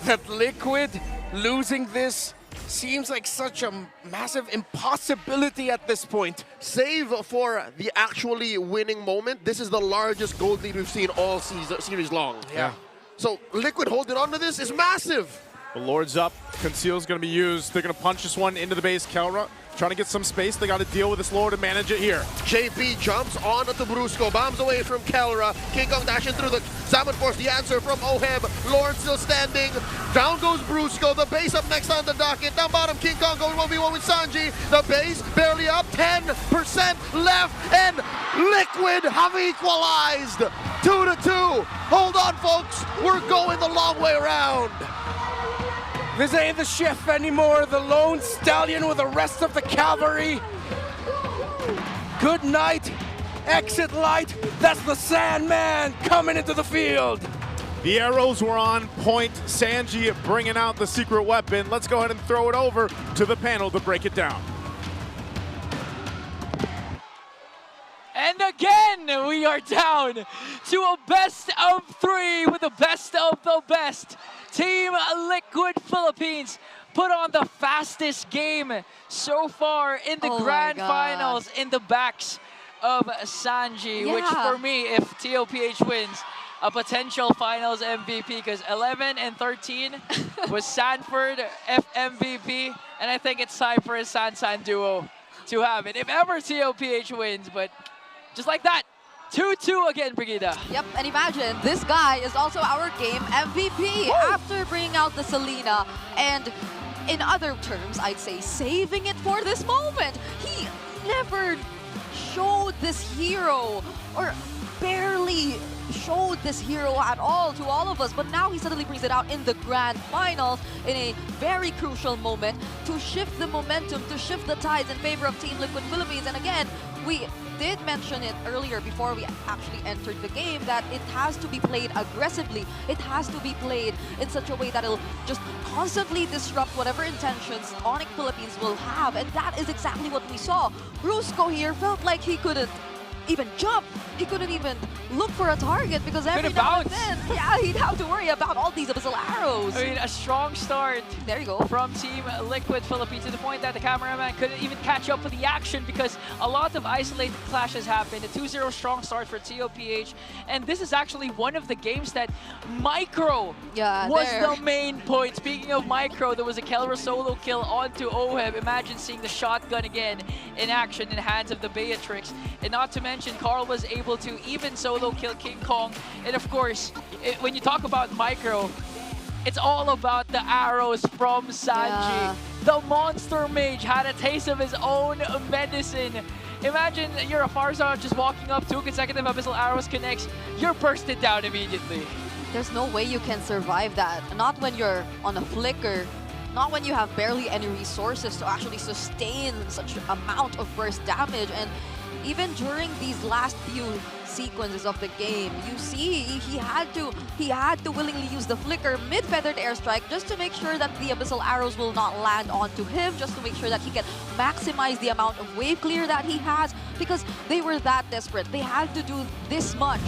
that Liquid losing this seems like such a massive impossibility at this point. Save for the actually winning moment, this is the largest gold lead we've seen all series long. Yeah. So Liquid holding on to this is massive. The Lord's up. Conceal's going to be used. They're going to punch this one into the base. Kelra trying to get some space. They got to deal with this Lord and manage it here. JP jumps on to Brusco. Bombs away from Kelra. King Kong dashing through the Salmon Force. The answer from Oheb. Lord still standing. Down goes Brusco. The base up next on the docket. Down bottom, King Kong going 1v1 with Sanji. The base barely up. 10% left. And Liquid have equalized. 2-2. Hold on, folks. We're going the long way around. This ain't the chef anymore, the lone stallion with the rest of the cavalry. Good night, exit light, that's the Sandman coming into the field. The arrows were on point. Sanji bringing out the secret weapon. Let's go ahead and throw it over to the panel to break it down. And again, we are down to a best of 3 with the best of the best. Team Liquid Philippines put on the fastest game so far in the Oh my grand God. finals in the backs of Sanji, which Yeah. for me, if TOPH wins, a potential finals MVP, because 11 and 13 was Sanford MVP, and I think it's time for a San duo to have it, if ever TOPH wins, but just like that, 2-2 again, Brigida. Yep, and imagine, this guy is also our game MVP after bringing out the Selena. And in other terms, I'd say saving it for this moment. He never showed this hero, or barely showed this hero at all to all of us, but now he suddenly brings it out in the grand finals in a very crucial moment to shift the momentum, to shift the tides in favor of Team Liquid Philippines. And again, we did mention it earlier before we actually entered the game that it has to be played aggressively. It has to be played in such a way that it'll just constantly disrupt whatever intentions Onic Philippines will have, and that is exactly what we saw. Brusco here felt like he couldn't even jump. He couldn't even look for a target because every Couldn't now and bounce. then, yeah, he'd have to worry about all these abyssal arrows. I mean, a strong start. There you go. From Team Liquid Philippines, to the point that the cameraman couldn't even catch up with the action because a lot of isolated clashes happened. A 2-0 strong start for TOPH. And this is actually one of the games that Micro was the main point. Speaking of Micro, there was a Kelra solo kill onto Oheb. Imagine seeing the shotgun again in action in the hands of the Beatrix. And not to mention, Carl was able to even solo kill King Kong. And of course, when you talk about Micro, it's all about the arrows from Sanji. Yeah. The monster mage had a taste of his own medicine. Imagine you're a Farzad just walking up, 2 consecutive abyssal arrows connects, you're bursted down immediately. There's no way you can survive that. Not when you're on a flicker. Not when you have barely any resources to actually sustain such amount of burst damage. And even during these last few sequences of the game, you see he had to willingly use the flicker mid-feathered airstrike just to make sure that the abyssal arrows will not land onto him, just to make sure that he can maximize the amount of wave clear that he has, because they were that desperate. They had to do this much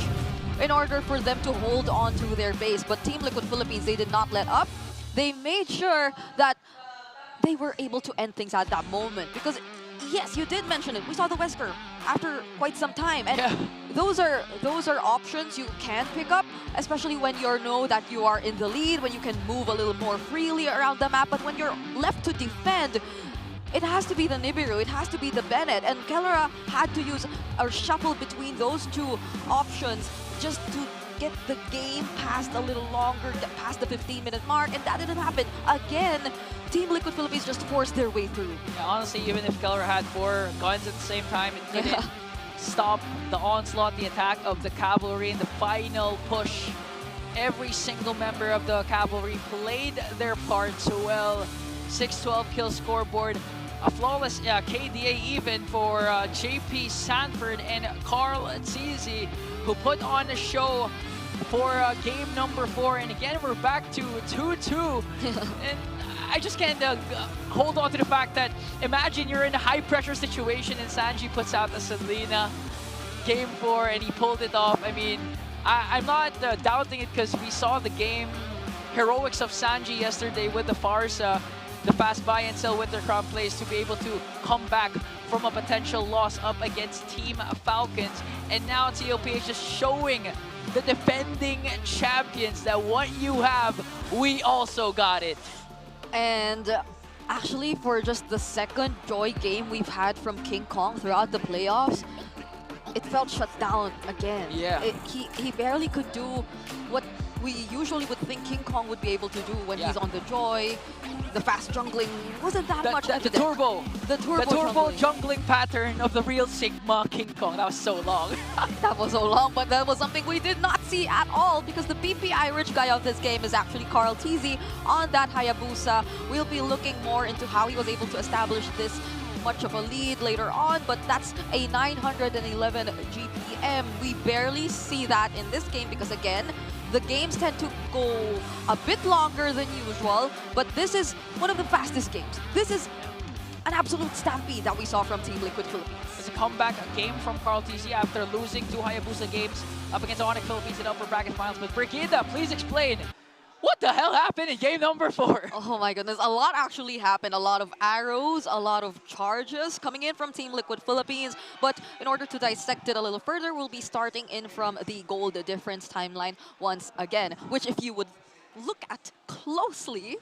in order for them to hold on to their base. But Team Liquid Philippines, they did not let up. They made sure that they were able to end things at that moment, because yes, you did mention it. We saw the Wesker after quite some time, and those are options you can pick up, especially when you know that you are in the lead, when you can move a little more freely around the map. But when you're left to defend, it has to be the Nibiru, it has to be the Bennett, and Kellera had to use or shuffle between those two options just to get the game past a little longer, get past the 15-minute mark, and that didn't happen. Again, Team Liquid Philippines just forced their way through. Yeah, honestly, even if Keller had 4 guns at the same time, it couldn't stop the onslaught, the attack of the cavalry in the final push. Every single member of the cavalry played their part so well. 6-12 kill scoreboard. A flawless KDA even for JP Sanford and Carl Tizi, who put on a show for game number 4. And again, we're back to 2-2. And I just can't hold on to the fact that imagine you're in a high-pressure situation and Sanji puts out the Selena game 4 and he pulled it off. I mean, I'm not doubting it because we saw the game heroics of Sanji yesterday with the Farsa, the fast buy and sell Winter Crown plays to be able to come back from a potential loss up against Team Falcons. And now TOPH is showing the defending champions that what you have, we also got it. And actually, for just the second Joy game we've had from King Kong throughout the playoffs, it felt shut down again. Yeah. He barely could do what we usually would think King Kong would be able to do when he's on the Joy. The fast jungling wasn't that much evident. The turbo jungling pattern of the real Sigma King Kong. That was so long. That was so long, but that was something we did not see at all, because the PPI rich guy of this game is actually Carl Tizi on that Hayabusa. We'll be looking more into how he was able to establish this much of a lead later on, but that's a 911 GPM. We barely see that in this game because, again, the games tend to go a bit longer than usual, but this is one of the fastest games. This is an absolute stampede that we saw from Team Liquid Philippines. It's a comeback game from Carl TZ after losing 2 Hayabusa games up against Onic Philippines in upper bracket finals. But Brigida, please explain, what the hell happened in game number 4? Oh my goodness, a lot actually happened. A lot of arrows, a lot of charges coming in from Team Liquid Philippines. But in order to dissect it a little further, we'll be starting in from the gold difference timeline once again, which if you would look at closely,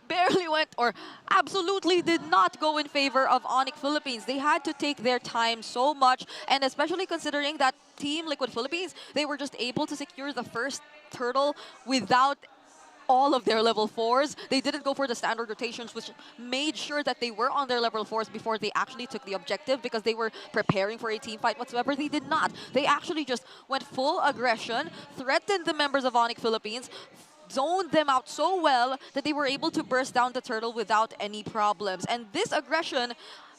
barely went or absolutely did not go in favor of Onic Philippines. They had to take their time so much, and especially considering that Team Liquid Philippines, they were just able to secure the first turtle without all of their level 4s. They didn't go for the standard rotations, which made sure that they were on their level 4s before they actually took the objective because they were preparing for a team fight whatsoever. They did not. They actually just went full aggression, threatened the members of Onic Philippines, zoned them out so well that they were able to burst down the turtle without any problems. And this aggression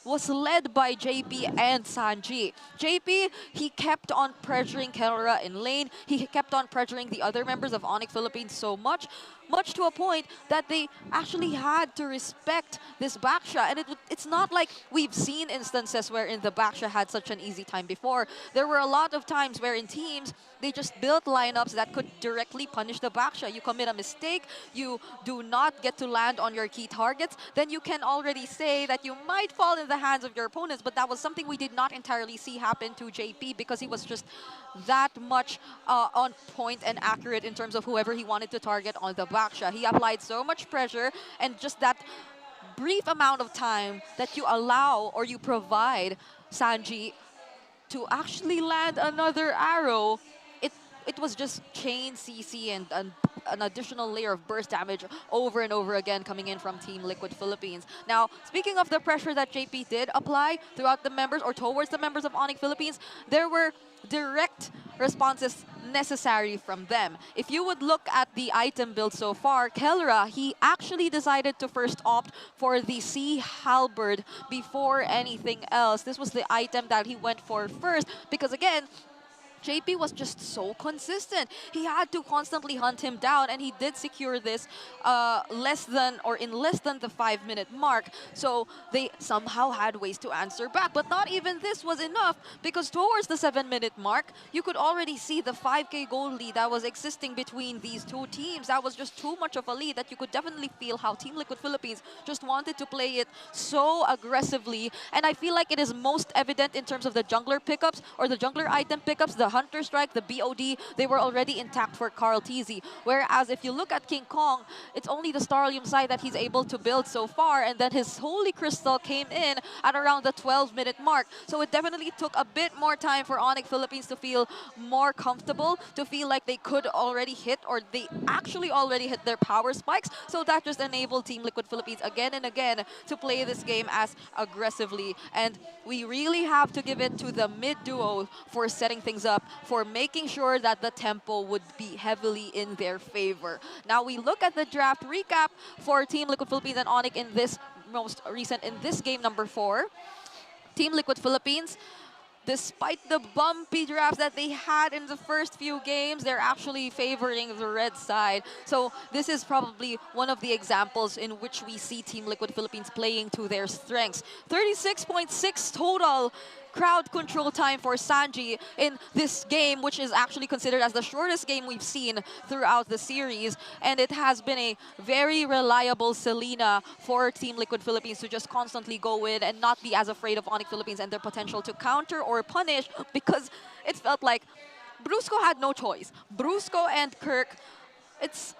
was led by JP and Sanji. JP, he kept on pressuring Kelra in lane. He kept on pressuring the other members of Onic Philippines so much to a point that they actually had to respect this Baksha. And it's not like we've seen instances wherein the Baksha had such an easy time before. There were a lot of times where in teams, they just built lineups that could directly punish the Baksha. You commit a mistake, you do not get to land on your key targets, then you can already say that you might fall in the hands of your opponents. But that was something we did not entirely see happen to JP because he was just that much on point and accurate in terms of whoever he wanted to target on the Baksha. He applied so much pressure, and just that brief amount of time that you allow or you provide Sanji to actually land another arrow, it was just chain CC and an additional layer of burst damage over and over again coming in from Team Liquid Philippines. Now, speaking of the pressure that JP did apply throughout the members or towards the members of Onic Philippines, there were direct responses necessary from them. If you would look at the item build so far, Kelra, he actually decided to first opt for the Sea Halberd before anything else. This was the item that he went for first because, again, JP was just so consistent. He had to constantly hunt him down, and he did secure this in less than the 5-minute mark. So they somehow had ways to answer back. But not even this was enough, because towards the 7-minute mark, you could already see the 5K gold lead that was existing between these two teams. That was just too much of a lead that you could definitely feel how Team Liquid Philippines just wanted to play it so aggressively. And I feel like it is most evident in terms of the jungler pickups or the jungler item pickups. The Hunter Strike, the BOD, they were already intact for Carl TZ. Whereas if you look at King Kong, it's only the Starlium side that he's able to build so far, and then his Holy Crystal came in at around the 12-minute mark. So it definitely took a bit more time for Onic Philippines to feel more comfortable, to feel like they could already hit, or they actually already hit their power spikes. So that just enabled Team Liquid Philippines again and again to play this game as aggressively. And we really have to give it to the mid duo for setting things up, for making sure that the tempo would be heavily in their favor. Now we look at the draft recap for Team Liquid Philippines and Onic in this most recent, in this game number 4. Team Liquid Philippines, despite the bumpy drafts that they had in the first few games, they're actually favoring the red side. So this is probably one of the examples in which we see Team Liquid Philippines playing to their strengths. 36.6 total crowd control time for Sanji in this game, which is actually considered as the shortest game we've seen throughout the series. And it has been a very reliable Selena for Team Liquid Philippines to just constantly go in and not be as afraid of Onic Philippines and their potential to counter or punish, because it felt like Brusco had no choice. Brusco and Kirk, it's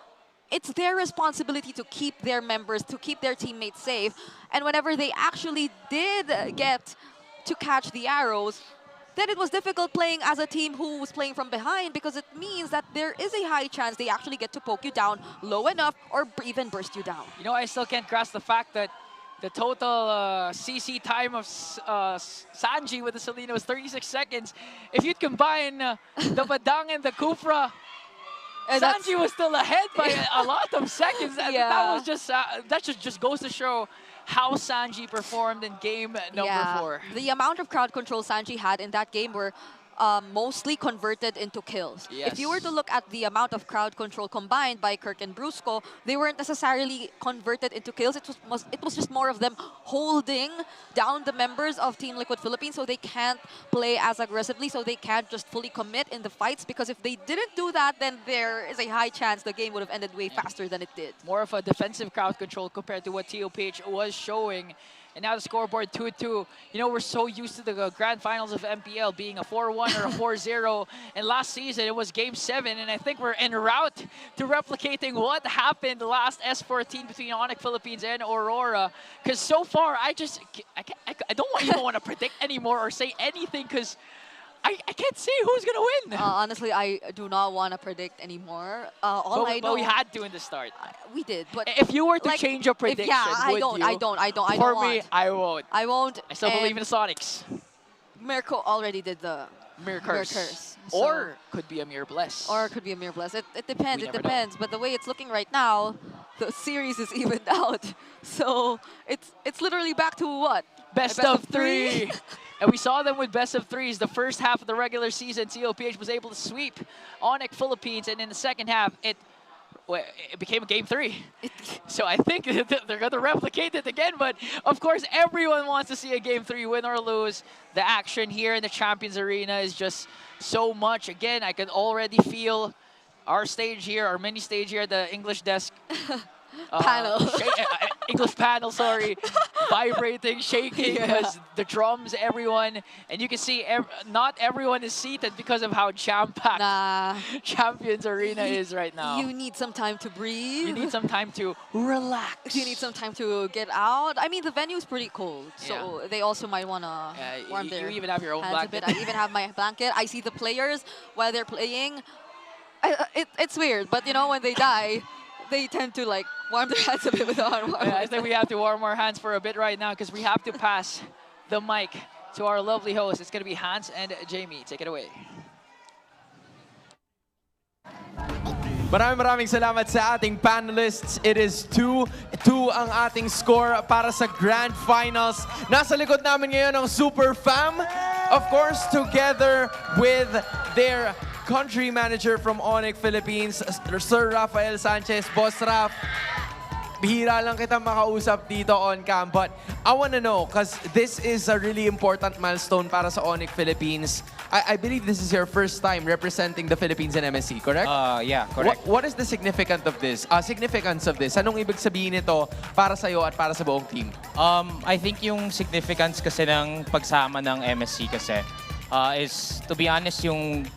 their responsibility to keep their members, to keep their teammates safe. And whenever they actually did get to catch the arrows, then it was difficult playing as a team who was playing from behind, because it means that there is a high chance they actually get to poke you down low enough or even burst you down. You know, I still can't grasp the fact that the total CC time of Sanji with the Selena was 36 seconds. If you'd combine the Badang and the Kufra, Sanji was still ahead by a lot of seconds. Yeah. That was just that just goes to show how Sanji performed in game number 4. The amount of crowd control Sanji had in that game were mostly converted into kills. Yes. If you were to look at the amount of crowd control combined by Kirk and Brusco, they weren't necessarily converted into kills. It was just more of them holding down the members of Team Liquid Philippines so they can't play as aggressively, so they can't just fully commit in the fights, because if they didn't do that, then there is a high chance the game would have ended way faster than it did. More of a defensive crowd control compared to what TOPH was showing. And now the scoreboard 2-2. You know, we're so used to the grand finals of MPL being a 4-1 or a 4-0. And last season, it was Game 7. And I think we're en route to replicating what happened last S14 between Onic Philippines and Aurora. Because so far, I don't even want to predict anymore or say anything, because I can't see who's going to win. Honestly, I do not want to predict anymore. But we had to in the start. We did, but if you were to change a prediction, I don't. I won't. I won't. I still believe in the Sonics. Mirko already did the Mirror Curse. So Or could be a Mirror Bless. Or it could be a Mirror Bless. It depends. We It never depends. But the way it's looking right now, the series is evened out. So it's literally back to what? Best of 3. And we saw them with best of 3s. The first half of the regular season, TOPH was able to sweep Onic Philippines, and in the second half, it became a Game 3. So I think they're going to replicate it again, but of course, everyone wants to see a Game 3, win or lose. The action here in the Champions Arena is just so much. Again, I can already feel our stage here, our mini stage here, the English desk. Panel. English panel, sorry. Vibrating, shaking, because the drums, everyone. And you can see not everyone is seated because of how jam-packed Champions Arena is right now. You need some time to breathe. You need some time to relax. You need some time to get out. I mean, the venue is pretty cold, so they also might want to warm their You even have your own hands blanket. a bit. I even have my blanket. I see the players while they're playing. It's weird, but you know, when they die, they tend to like warm their hands a bit with the hot water. I think we have to warm our hands for a bit right now, because we have to pass the mic to our lovely host. It's going to be Hans and Jamie. Take it away. Maraming salamat sa ating panelists. It is 2-2 ang ating score para sa Grand Finals. Nasa likod namin ngayon ang Super Fam. Of course, together with their country manager from Onic Philippines, Sir Rafael Sanchez. Boss Raf, bihira lang kita makausap dito on cam, but I want to know, because this is a really important milestone para sa Onic Philippines. I believe this is your first time representing the Philippines in MSC, correct? Yeah, correct. What is the significance of this? Anong ibig sabihin nito para sa'yo at para sa buong team? I think yung significance kasi ng pagsama ng MSC kasi is, to be honest, yung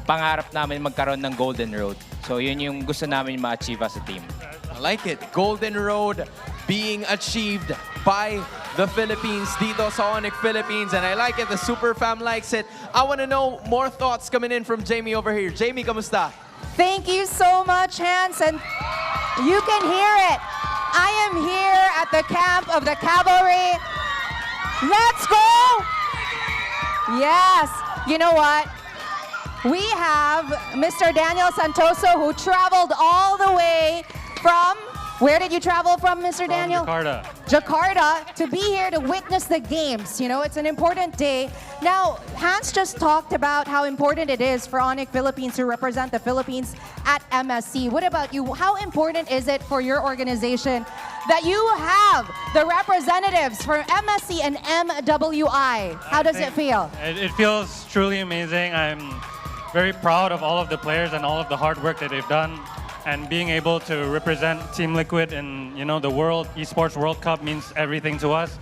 pangarap namin magkaroon ng Golden Road. So yun yung gusto namin ma-achieve as a team. I like it. Golden Road being achieved by the Philippines dito sa Onic Philippines. And I like it. The Super Fam likes it. I want to know more thoughts coming in from Jamie over here. Jamie, kamusta? Thank you so much, Hans. And you can hear it. I am here at the camp of the cavalry. Let's go! Yes. You know what? We have Mr. Daniel Santoso, who traveled all the way from, where did you travel from, Mr. Daniel? Jakarta. Jakarta, to be here to witness the games. You know, it's an important day. Now, Hans just talked about how important it is for Onic Philippines to represent the Philippines at MSC. What about you? How important is it for your organization that you have the representatives for MSC and MWI? How does it feel? It feels truly amazing. I'm very proud of all of the players and all of the hard work that they've done, and being able to represent Team Liquid in, you know, the World Esports World Cup means everything to us.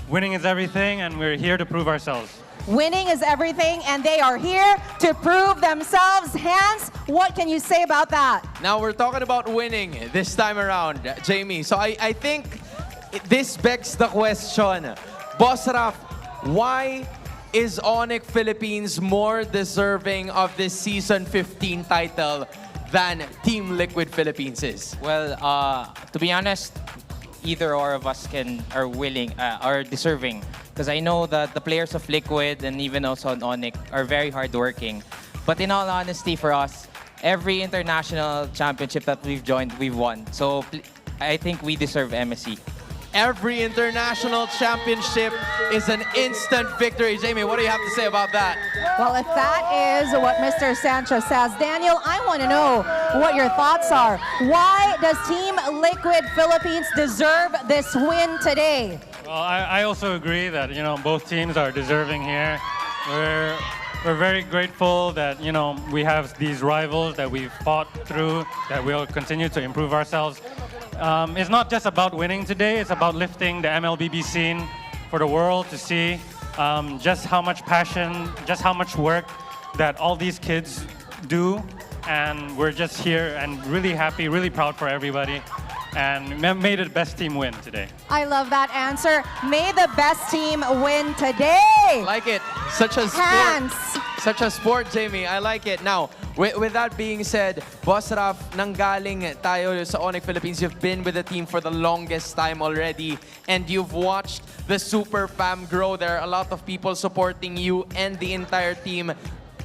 Winning is everything, and we're here to prove ourselves. Winning is everything, and they are here to prove themselves. Hans, what can you say about that? Now we're talking about winning this time around, Jamie. So I think this begs the question, Boss Raf, why is Onic Philippines more deserving of this Season 15 title than Team Liquid Philippines is? Well, to be honest, either or of us are willing, are deserving. Because I know that the players of Liquid and even also on Onic are very hardworking. But in all honesty, for us, every international championship that we've joined, we've won. So I think we deserve MSC. Every international championship is an instant victory. Jamie, what do you have to say about that? Well, if that is what Mr. Sanchez says, Daniel, I want to know what your thoughts are. Why does Team Liquid Philippines deserve this win today? Well, I also agree that, both teams are deserving here. We're very grateful that, we have these rivals that we've fought through, that we'll continue to improve ourselves. It's not just about winning today, it's about lifting the MLBB scene for the world to see just how much passion, just how much work that all these kids do. And we're just here and really happy, really proud for everybody. And made it the best team win today. I love that answer. May the best team win today. Like it. Such a sport. Such a sport, Jamie. I like it. Now, with that being said, Boss Raf, nanggaling tayo sa Onic Philippines. You've been with the team for the longest time already. And you've watched the Super Fam grow. There are a lot of people supporting you and the entire team.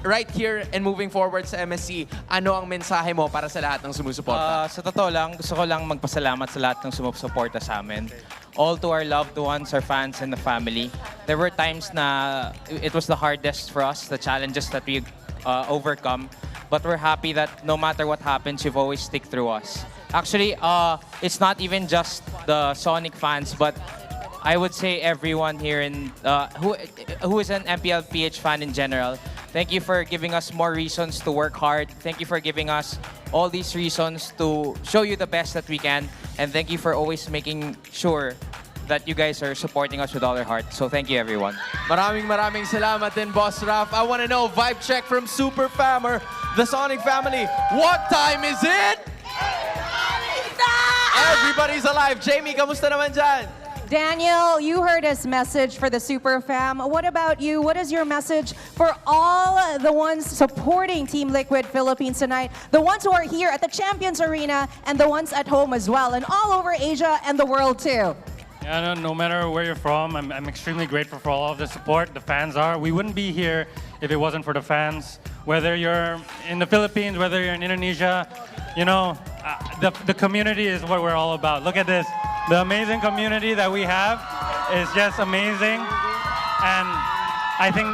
Right here and moving forward sa MSC, ano ang mensahe mo para sa lahat ng sumusuporta? Sa totoo lang, gusto ko lang magpasalamat sa lahat ng sumusuporta sa amin. All to our loved ones, our fans, and the family. There were times na it was the hardest for us, the challenges that we overcome. But we're happy that no matter what happens, you've always stick through us. Actually, it's not even just the Sonic fans, but I would say everyone here in who is an MPL PH fan in general. Thank you for giving us more reasons to work hard. Thank you for giving us all these reasons to show you the best that we can. And thank you for always making sure that you guys are supporting us with all your heart. So thank you, everyone. Maraming salamat din, Boss Raf. I want to know, vibe check from Super Fam or the Sonic family. What time is it? Everybody's alive. Jamie, kamusta naman dyan? Daniel, you heard his message for the Super Fam. What about you? What is your message for all the ones supporting Team Liquid Philippines tonight? The ones who are here at the Champions Arena and the ones at home as well, and all over Asia and the world too. Yeah, no matter where you're from, I'm extremely grateful for all of the support the fans are. We wouldn't be here if it wasn't for the fans. Whether you're in the Philippines, whether you're in Indonesia, the community is what we're all about. Look at this. The amazing community that we have is just amazing. And I think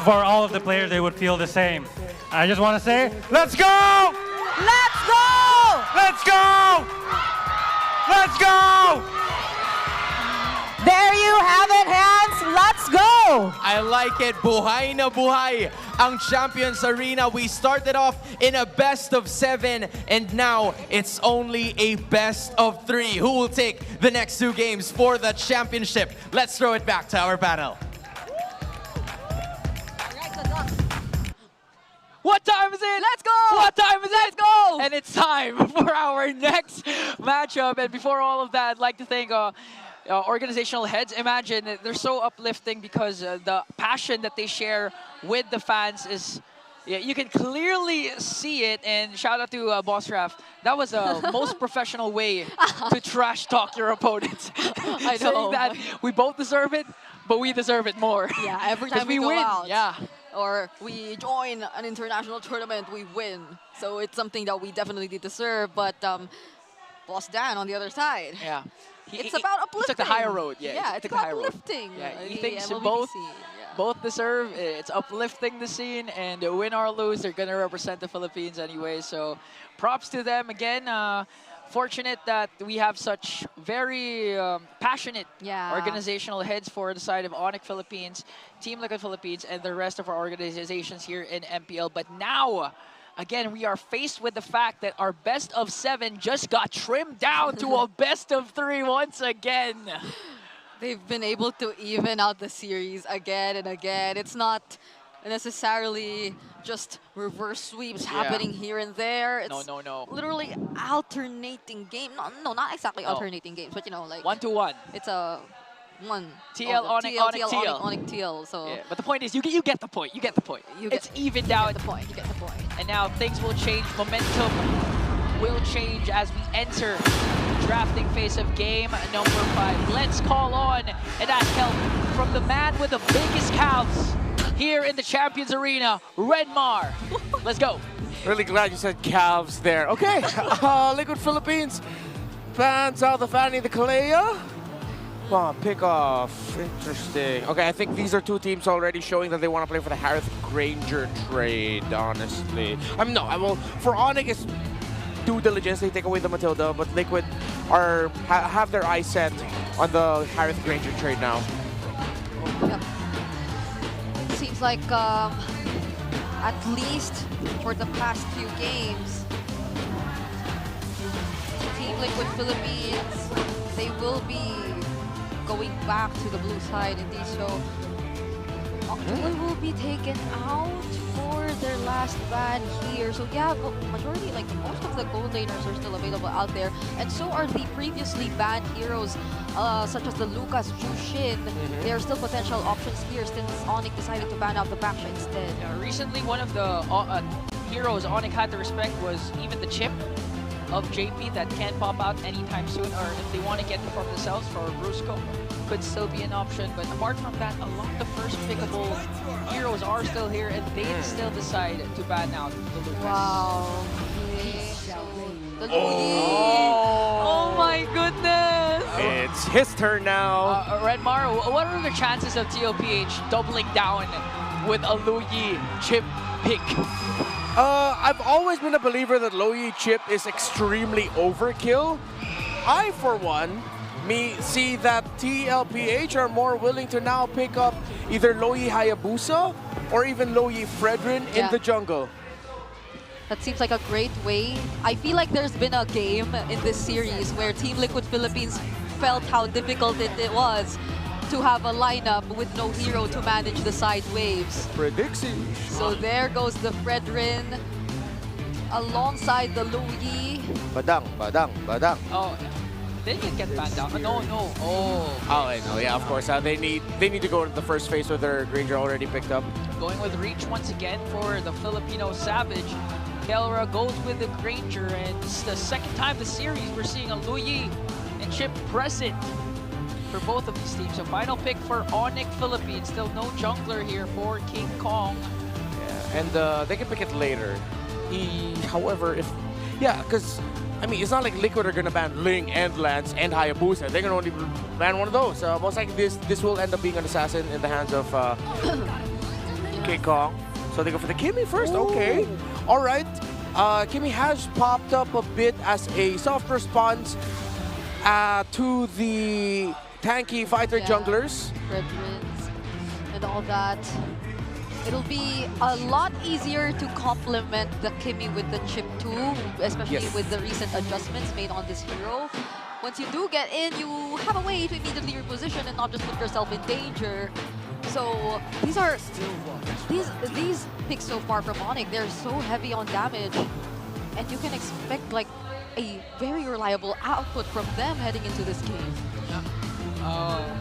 for all of the players, they would feel the same. I just want to say, let's go! Let's go! Let's go! Let's go! There you have it, Hans. Let's go! I like it. Buhay na buhay ang Champions Arena. We started off in a best of 7 and now it's only a best of 3. Who will take the next 2 games for the championship? Let's throw it back to our panel. What time is it? Let's go! What time is it? Let's go! And it's time for our next matchup. And before all of that, I'd like to thank organizational heads. Imagine, they're so uplifting because the passion that they share with the fans is, you can clearly see it. And shout out to Boss Raf. That was a most professional way to trash talk your opponents. I know. Saying that we both deserve it, but we deserve it more. Yeah, every time we go win. out. Yeah. Or we join an international tournament, we win. So it's something that we definitely deserve. But Boss Dan on the other side. Yeah. It's about uplifting. He took the higher road. Yeah, Yeah, he it's took the about higher road. uplifting. Yeah, he the thinks MLBB both deserve. It's uplifting the scene, and win or lose, they're gonna represent the Philippines anyway. So, props to them again. Fortunate that we have such very passionate organizational heads for the side of Onic Philippines, Team Liquid Philippines, and the rest of our organizations here in MPL. But now, again, we are faced with the fact that our best of 7 just got trimmed down to a best of 3 once again. They've been able to even out the series again and again. It's not necessarily just reverse sweeps happening here and there. It's No. literally alternating game. No, not exactly alternating games, but like 1-1. It's a one. TL, Onic, TL. Onic, TL. So yeah, but the point is, you get the point. You get the point. It's evened out. You get the point. And now things will change. Momentum will change as we enter the drafting phase of game number 5. Let's call on and ask help from the man with the biggest calves here in the Champions Arena, Redmar. Let's go. Really glad you said calves there. Okay, Liquid Philippines fans out the Fanny the Kalea. Wow, pick off. Interesting. Okay, I think these are two teams already showing that they want to play for the Harith Granger trade, honestly. For Onic, it's due diligence. They take away the Matilda, but Liquid have their eyes set on the Harith Granger trade now. Yep. Seems like at least for the past few games, Team Liquid Philippines, they will be going back to the blue side indeed. So Octoy will be taken out for their last ban here. So yeah, majority, like most of the gold laners are still available out there, and so are the previously banned heroes such as the Lucas Jushin. There are still potential options here since Onic decided to ban out the Baksha instead. Yeah, recently, one of the heroes Onic had to respect was even the chip of JP that can't pop out anytime soon, or if they want to get it for themselves, for Brusco, could still be an option. But apart from that, a lot of the first pickable heroes are still here, and they still decide to ban out the Lucas. Wow. Okay. The oh my goodness! It's his turn now. Redmar, what are the chances of TOPH doubling down with a Luyi chip pick? I've always been a believer that Luyi chip is extremely overkill. I, for one, see that TLPH are more willing to now pick up either Luyi Hayabusa or even Luyi Fredrin in the jungle. That seems like a great way. I feel like there's been a game in this series where Team Liquid Philippines felt how difficult it was to have a lineup with no hero to manage the side waves. Predixie. So there goes the Fredrin alongside the Luyi. Badang. Oh, they didn't get banned out. No. Oh, I know. Yeah, of course. They need to go to the first phase with their Granger already picked up. Going with Reach once again for the Filipino Savage. Kelra goes with the Granger, and it's the second time this series we're seeing a Luyi and Chip present for both of these teams. So final pick for Onic Philippines. Still no jungler here for King Kong. Yeah, and they can pick it later. However, because I mean, it's not like Liquid are gonna ban Ling and Lance and Hayabusa. They're gonna only ban one of those. Most likely this will end up being an assassin in the hands of King Kong. So they go for the Kimmy first. Ooh. Okay, all right. Kimmy has popped up a bit as a soft response to the tanky fighter junglers. Redrins and all that. It'll be a lot easier to complement the Kimmy with the chip too, especially with the recent adjustments made on this hero. Once you do get in, you have a way to immediately reposition and not just put yourself in danger. So these are these picks so far from Onic, they're so heavy on damage, and you can expect like a very reliable output from them heading into this game.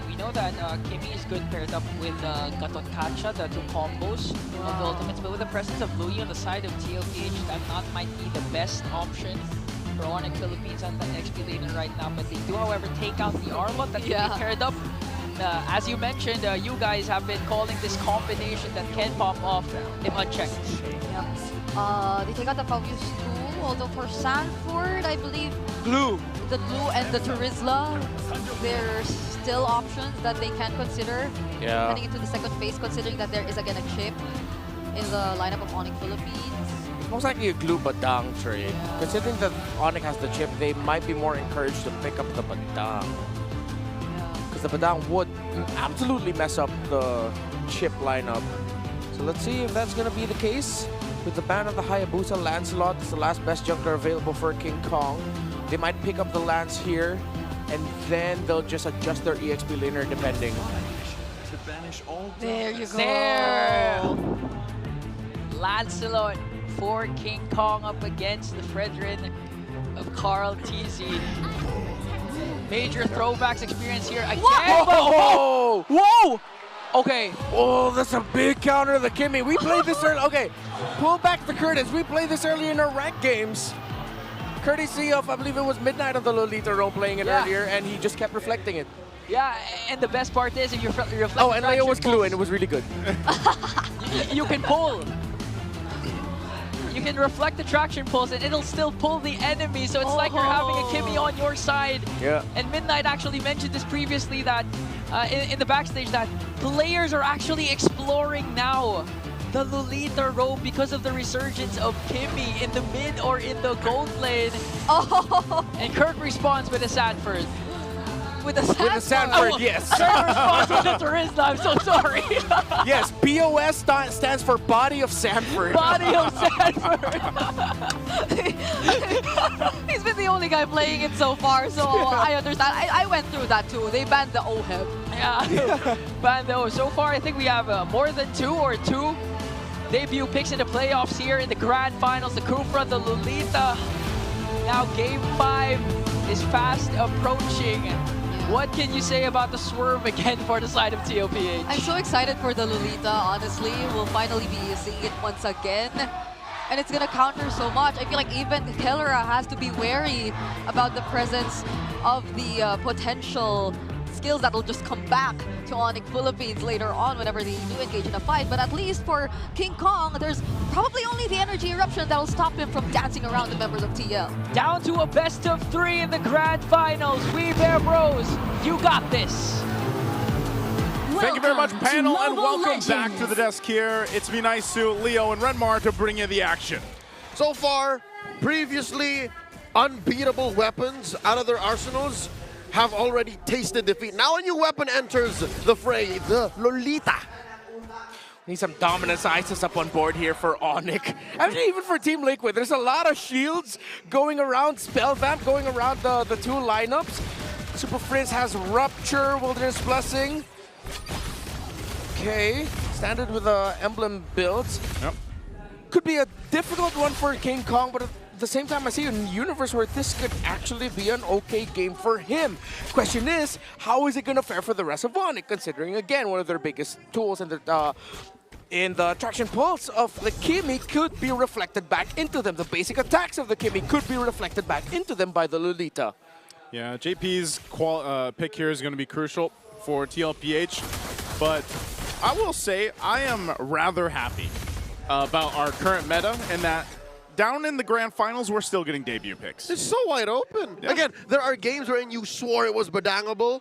We know that Kimmy is good paired up with Gaton Kacha, the two combos of the ultimates, but with the presence of Luyi on the side of TLPH, that might be the best option for Onic Philippines on the XP laner right now. But they do, however, take out the Arlot that can be paired up. As you mentioned, you guys have been calling this combination that can pop off if unchecked. They take out the Fabius too, although for Sanford, I believe Glue and the Turizla, there's still options that they can consider heading into the second phase, considering that there is again a chip in the lineup of Onic Philippines. It's most likely a Glue Badang trade. Considering that Onic has the chip, they might be more encouraged to pick up the Badang. Because the Badang would absolutely mess up the chip lineup. So let's see if that's going to be the case. With the ban of the Hayabusa, Lancelot is the last best jungler available for King Kong. They might pick up the Lance here, and then they'll just adjust their EXP laner depending. There you go. There! Lancelot for King Kong up against the Fredrin of Carl TZ. Major throwbacks experience here again. Whoa! Whoa! Okay. Oh, that's a big counter to the Kimmy. We played this early. Okay, pull back the curtains. We played this earlier in our ranked games. Courtesy of, I believe it was Midnight of the Lolita Rome playing it earlier, and he just kept reflecting it. Yeah, and the best part is if you're reflecting. Oh, and Leo was Glue, and it was really good. You can pull. you can reflect the traction pulse and it'll still pull the enemy. So it's like you're having a Kimmy on your side. Yeah. And Midnight actually mentioned this previously that in the backstage that players are actually exploring now the Lolita roam because of the resurgence of Kimmy in the mid or in the gold lane. Oh. And Kirk responds with a Sanford. With a Sanford? With a Sanford, Oh, yes. Kirk responds with a Turisna, I'm so sorry. Yes, BOS stands for Body of Sanford. Body of Sanford. He's been the only guy playing it so far, so I understand. I went through that too. They banned the OHEB. Yeah, banned the OHEB. So far, I think we have more than two debut picks in the playoffs here in the grand finals. The Kufra, the Lolita. Now game 5 is fast approaching. What can you say about the swerve again for the side of TOPH? I'm so excited for the Lolita, honestly. We'll finally be seeing it once again. And it's gonna counter so much. I feel like even Kellera has to be wary about the presence of the potential skills that will just come back to Onic Philippines later on whenever they do engage in a fight. But at least for King Kong, there's probably only the energy eruption that will stop him from dancing around the members of TL. Down to a best of 3 in the grand finals. We Bear Bros, you got this. Thank you very much, panel, and welcome back to the desk here. It's me, Nice Suit, Leo, and Renmar to bring you the action. So far, previously unbeatable weapons out of their arsenals have already tasted defeat. Now a new weapon enters the fray, the Lolita. Need some dominance ISIS up on board here for Onic. Actually, even for Team Liquid, there's a lot of shields going around, Spell Vamp going around the two lineups. Super Prince has Rupture, Wilderness Blessing. Okay, standard with emblem builds. Yep. Could be a difficult one for King Kong, but at the same time, I see a universe where this could actually be an okay game for him. Question is, how is it going to fare for the rest of Onic, considering, again, one of their biggest tools in the traction pulse of the Kimmy could be reflected back into them. The basic attacks of the Kimmy could be reflected back into them by the Lolita. Yeah, JP's pick here is going to be crucial for TLPH, but I will say I am rather happy about our current meta and that down in the grand finals, we're still getting debut picks. It's so wide open. Yeah. Again, there are games wherein you swore it was Badangable.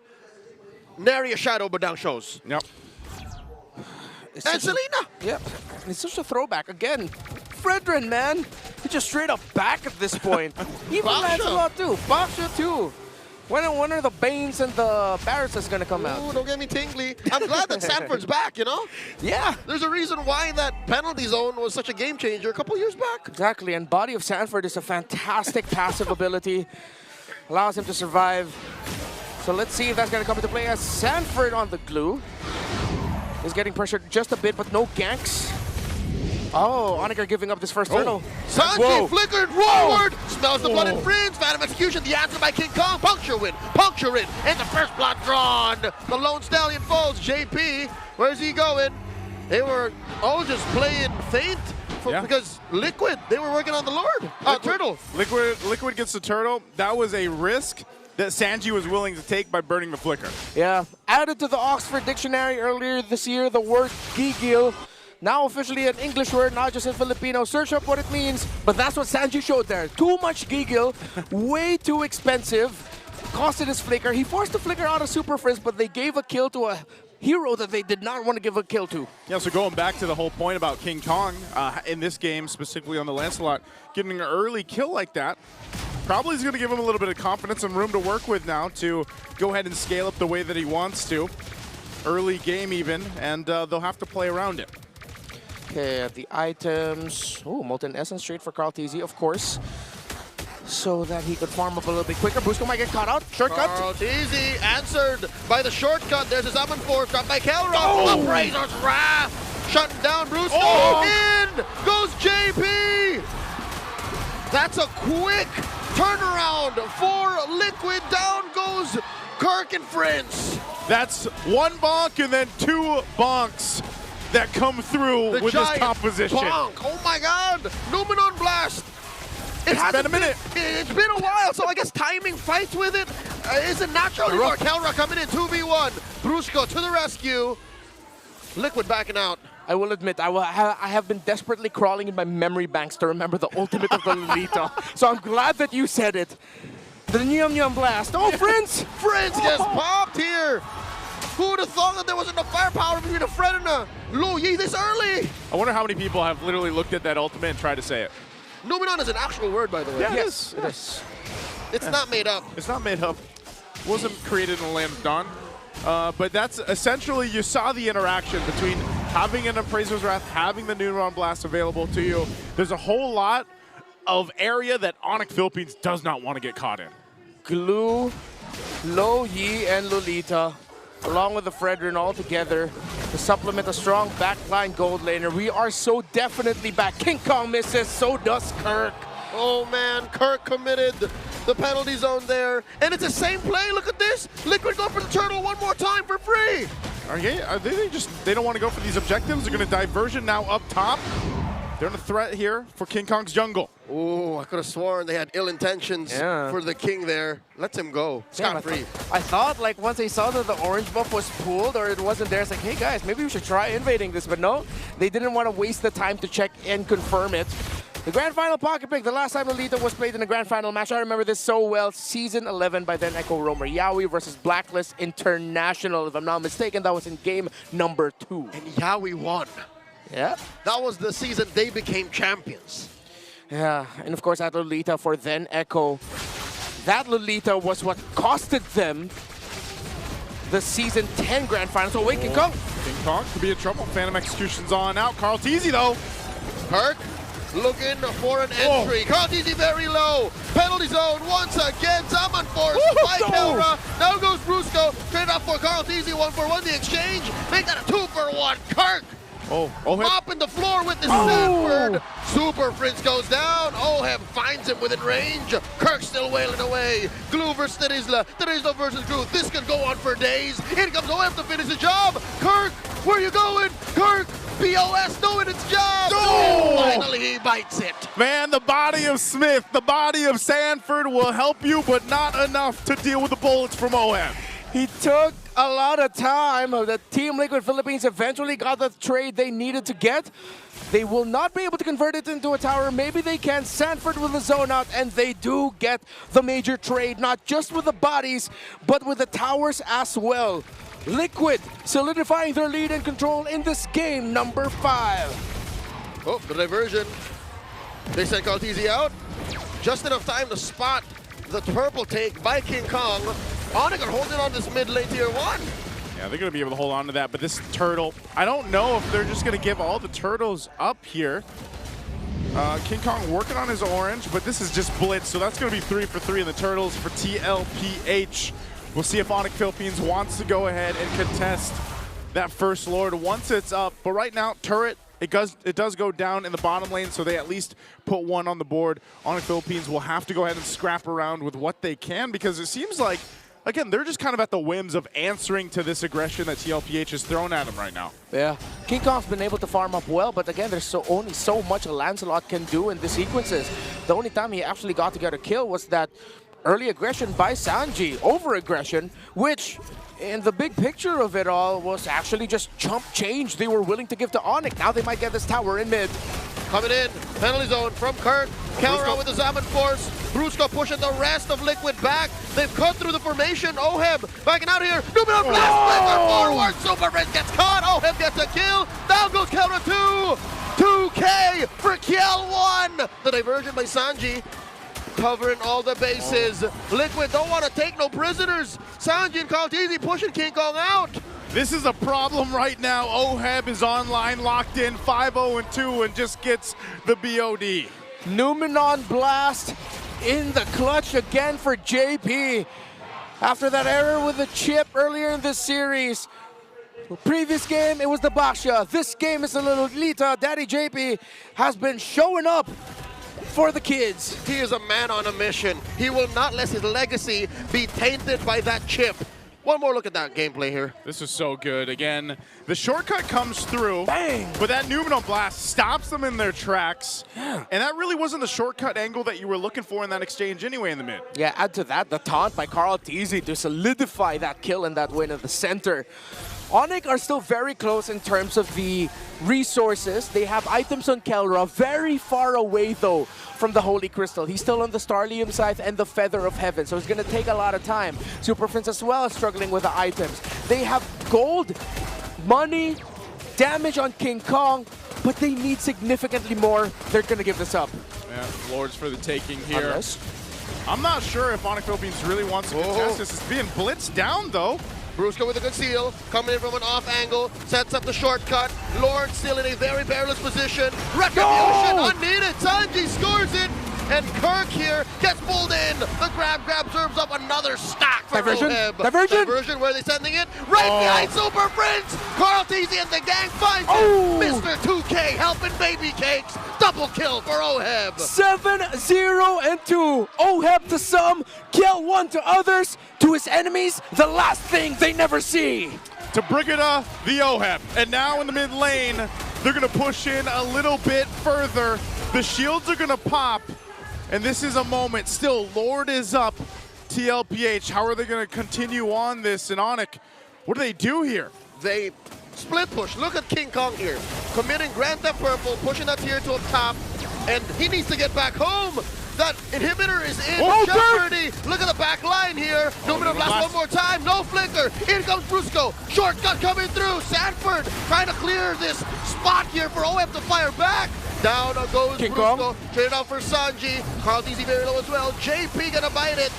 Nary a shadow Badang shows. Yep. And Selena. Yep. It's such a throwback. Again, Fredrin, man. He just straight up back at this point. Even Lancelot too. Baksha too. When are the Banes and the Barristas going to come out? Ooh, don't get me tingly. I'm glad that Sanford's back, you know? Yeah. There's a reason why that penalty zone was such a game changer a couple years back. Exactly, and Body of Sanford is a fantastic passive ability. Allows him to survive. So let's see if that's going to come into play as Sanford on the glue. Is getting pressured just a bit, but no ganks. Oh, Onic are giving up this first turtle. Sanji flickered forward, smells the blood and friends. Phantom Execution, the answer by King Kong. Puncture win, and the first blood drawn. The Lone Stallion falls. JP, where's he going? They were all just playing faint because Liquid, they were working on the Lord. Turtle. Liquid gets the turtle. That was a risk that Sanji was willing to take by burning the flicker. Yeah, added to the Oxford Dictionary earlier this year, the word gigil. Now officially an English word, not just in Filipino. Search up what it means, but that's what Sanji showed there. Too much gigil, way too expensive. Costed his flicker. He forced the flicker out of Super Frizz, but they gave a kill to a hero that they did not want to give a kill to. Yeah, so going back to the whole point about King Kong, in this game, specifically on the Lancelot, getting an early kill like that, probably is going to give him a little bit of confidence and room to work with now to go ahead and scale up the way that he wants to. Early game even, and they'll have to play around it. Okay, the items. Oh, Molten Essence straight for Carl TZ, of course. So that he could farm up a little bit quicker. Brusco might get caught out. Shortcut. Carl TZ answered by the shortcut. There's his Summon Force dropped by Kelra. Appraiser's Wrath. Shutting down Brusco. In goes JP. That's a quick turnaround for Liquid. Down goes Kirk and Prince. That's one bonk and then two bonks that come through with this composition. Bonk. Oh my God! Numenon Blast. It's been a minute. It's been a while, so I guess timing fights with it isn't natural anymore. Kelra coming in 2v1. Brusco to the rescue. Liquid backing out. I will admit, I have been desperately crawling in my memory banks to remember the ultimate of the Lolita. So I'm glad that you said it. The Nyum Nyum Blast. Oh, Friends! Friends gets popped here. Who would have thought that there wasn't enough firepower between a Fred and a Lu Yi this early? I wonder how many people have literally looked at that ultimate and tried to say it. Numenon is an actual word, by the way. Yeah, Yes, it is. It's not made up. It's not made up. Wasn't created in the land of Dawn. But that's essentially, you saw the interaction between having an Appraiser's Wrath, having the Numeron Blast available to you. There's a whole lot of area that Onic Philippines does not want to get caught in. Glue, Lo Yi, and Lolita, along with the Fredrin all together to supplement a strong backline gold laner. We are so definitely back. King Kong misses, so does Kirk. Oh man, Kirk committed the penalty zone there. And it's the same play, look at this. Liquid go for the turtle one more time for free. They don't want to go for these objectives. They're going to diversion now up top. They're in a threat here for King Kong's jungle. Oh, I could have sworn they had ill intentions for the king there. Let him go. Scot-free. I thought, like, once they saw that the orange buff was pulled or it wasn't there, it's like, hey guys, maybe we should try invading this. But no, they didn't want to waste the time to check and confirm it. The Grand Final Pocket Pick, the last time Lolita was played in a Grand Final match, I remember this so well. Season 11 by then Echo Romer Yaoi versus Blacklist International. If I'm not mistaken, that was in game number 2. And Yaoi won. Yeah. That was the season they became champions. Yeah, and of course that Lolita for then Echo. That Lolita was what costed them the Season 10 Grand Final. So wait, King Kong. King Kong could be in trouble. Phantom Execution's on out. Carl Teasy though. Kirk looking for an entry. Carl Teasy very low. Penalty zone once again. Zaman forced by Kelra. Now goes Brusco. Straight up for Carl Teasy. 1-for-1 the exchange. Make that a 2-for-1. Kirk. Mopping the floor with the Sanford. Super Prince goes down. Oheb finds him within range. Kirk still wailing away. Glue versus Terizla. Terizla versus Glue. This could go on for days. In comes Oheb to finish the job. Kirk, where you going? Kirk, POS doing its job. Oh! Finally he bites it. Man, the body of Smith, the body of Sanford will help you, but not enough to deal with the bullets from Oheb. He took a lot of time. The Team Liquid Philippines eventually got the trade they needed to get. They will not be able to convert it into a tower. Maybe they can. Sanford with the zone out, and they do get the major trade, not just with the bodies, but with the towers as well. Liquid solidifying their lead and control in this game number 5. Oh, the diversion. They sent Kaltizi out. Just enough time to spot the purple take by King Kong. Onic are holding on this mid lane tier 1. Yeah, they're going to be able to hold on to that, but this turtle, I don't know if they're just going to give all the turtles up here. King Kong working on his orange, but this is just blitz, so that's going to be 3 for 3 in the turtles for TLPH. We'll see if Onic Philippines wants to go ahead and contest that first Lord once it's up. But right now, turret, it does go down in the bottom lane, so they at least put 1 on the board. Onic Philippines will have to go ahead and scrap around with what they can, because it seems like, again, they're just kind of at the whims of answering to this aggression that TLPH has thrown at them right now. Yeah, King Kong's been able to farm up well, but again, there's only so much a Lancelot can do in the sequences. The only time he actually got to get a kill was that early aggression by Sanji, over-aggression, which in the big picture of it all was actually just chump change they were willing to give to Onic. Now they might get this tower in mid. Coming in, penalty zone from Kirk. Counter out with the Zaman Force. Brusco pushing the rest of Liquid back. They've cut through the formation. Oheb backing out here. Numenon blast forward. Super Red gets caught. Oheb gets a kill. Down goes counter 2. 2K for kill 1. The diversion by Sanji. Covering all the bases. Liquid don't want to take no prisoners. Sanji and Kaltizi pushing King Kong out. This is a problem right now. Oheb is online, locked in, 5-0-2, and just gets the BOD. Numenon Blast in the clutch again for JP. After that error with the chip earlier in this series. Previous game, it was the Basha. This game is the Lolita. Daddy JP has been showing up for the kids. He is a man on a mission. He will not let his legacy be tainted by that chip. One more look at that gameplay here. This is so good. Again, the shortcut comes through. Bang! But that Numenon Blast stops them in their tracks. Yeah. And that really wasn't the shortcut angle that you were looking for in that exchange anyway in the mid. Yeah, add to that the taunt by Carl Teasy to solidify that kill and that win at the center. Onic are still very close in terms of the resources. They have items on Kelra, very far away though from the Holy Crystal. He's still on the Starlium side and the Feather of Heaven, so it's going to take a lot of time. Super Prince as well is struggling with the items. They have gold, money, damage on King Kong, but they need significantly more. They're going to give this up. Yeah, Lords for the taking here. Unless. I'm not sure if Onic Philippines really wants to contest this. It's being blitzed down, though. Brusco with a good seal, coming in from an off angle, sets up the shortcut. Lord still in a very perilous position. Retribution unneeded. Sanji scores it. And Kirk here gets pulled in. The grab serves up another stack for Diversion. Oheb. Diversion. Diversion, where are they sending it? Right behind Super Prince. Carl Teasy and the gang finds it. Mr. 2K helping baby cakes. Double kill for Oheb. 7-0 and 2. Oheb to some, kill one to others. To his enemies, the last thing they never see. To Brigida, the Oheb. And now in the mid lane, they're going to push in a little bit further. The shields are going to pop. And this is a moment. Still, Lord is up. TLPH, how are they going to continue on this? And Onic, what do they do here? They split push. Look at King Kong here. Committing Grand Theft Purple, pushing that tier to a top. And he needs to get back home. That inhibitor is in jeopardy. Look at the back line here. Numinum Blast one more time. No flicker. In comes Brusco. Shortcut coming through. Sanford trying to clear this spot here for Oheb to fire back. Down goes Brusco. Trade it out for Sanji. Carl Teasy very low as well. JP gonna bite it.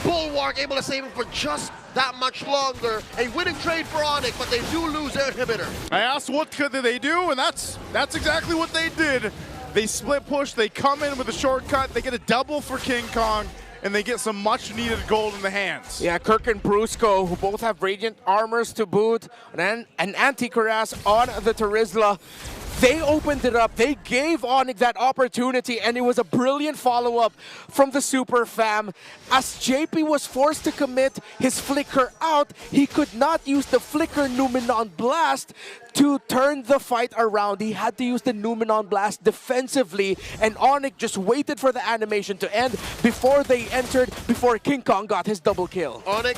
Bulwark able to save him for just that much longer. A winning trade for Onic, but they do lose their inhibitor. I asked what could they do, and that's exactly what they did. They split push, they come in with a shortcut, they get a double for King Kong, and they get some much needed gold in the hands. Yeah, Kirk and Brusco, who both have Radiant Armors to boot, and an anti-cuirass on the Terizla. They opened it up, they gave Onic that opportunity, and it was a brilliant follow-up from the Super Fam. As JP was forced to commit his flicker out, he could not use the flicker Numenon Blast to turn the fight around. He had to use the Numenon Blast defensively, and Onic just waited for the animation to end before they entered, before King Kong got his double kill. Onic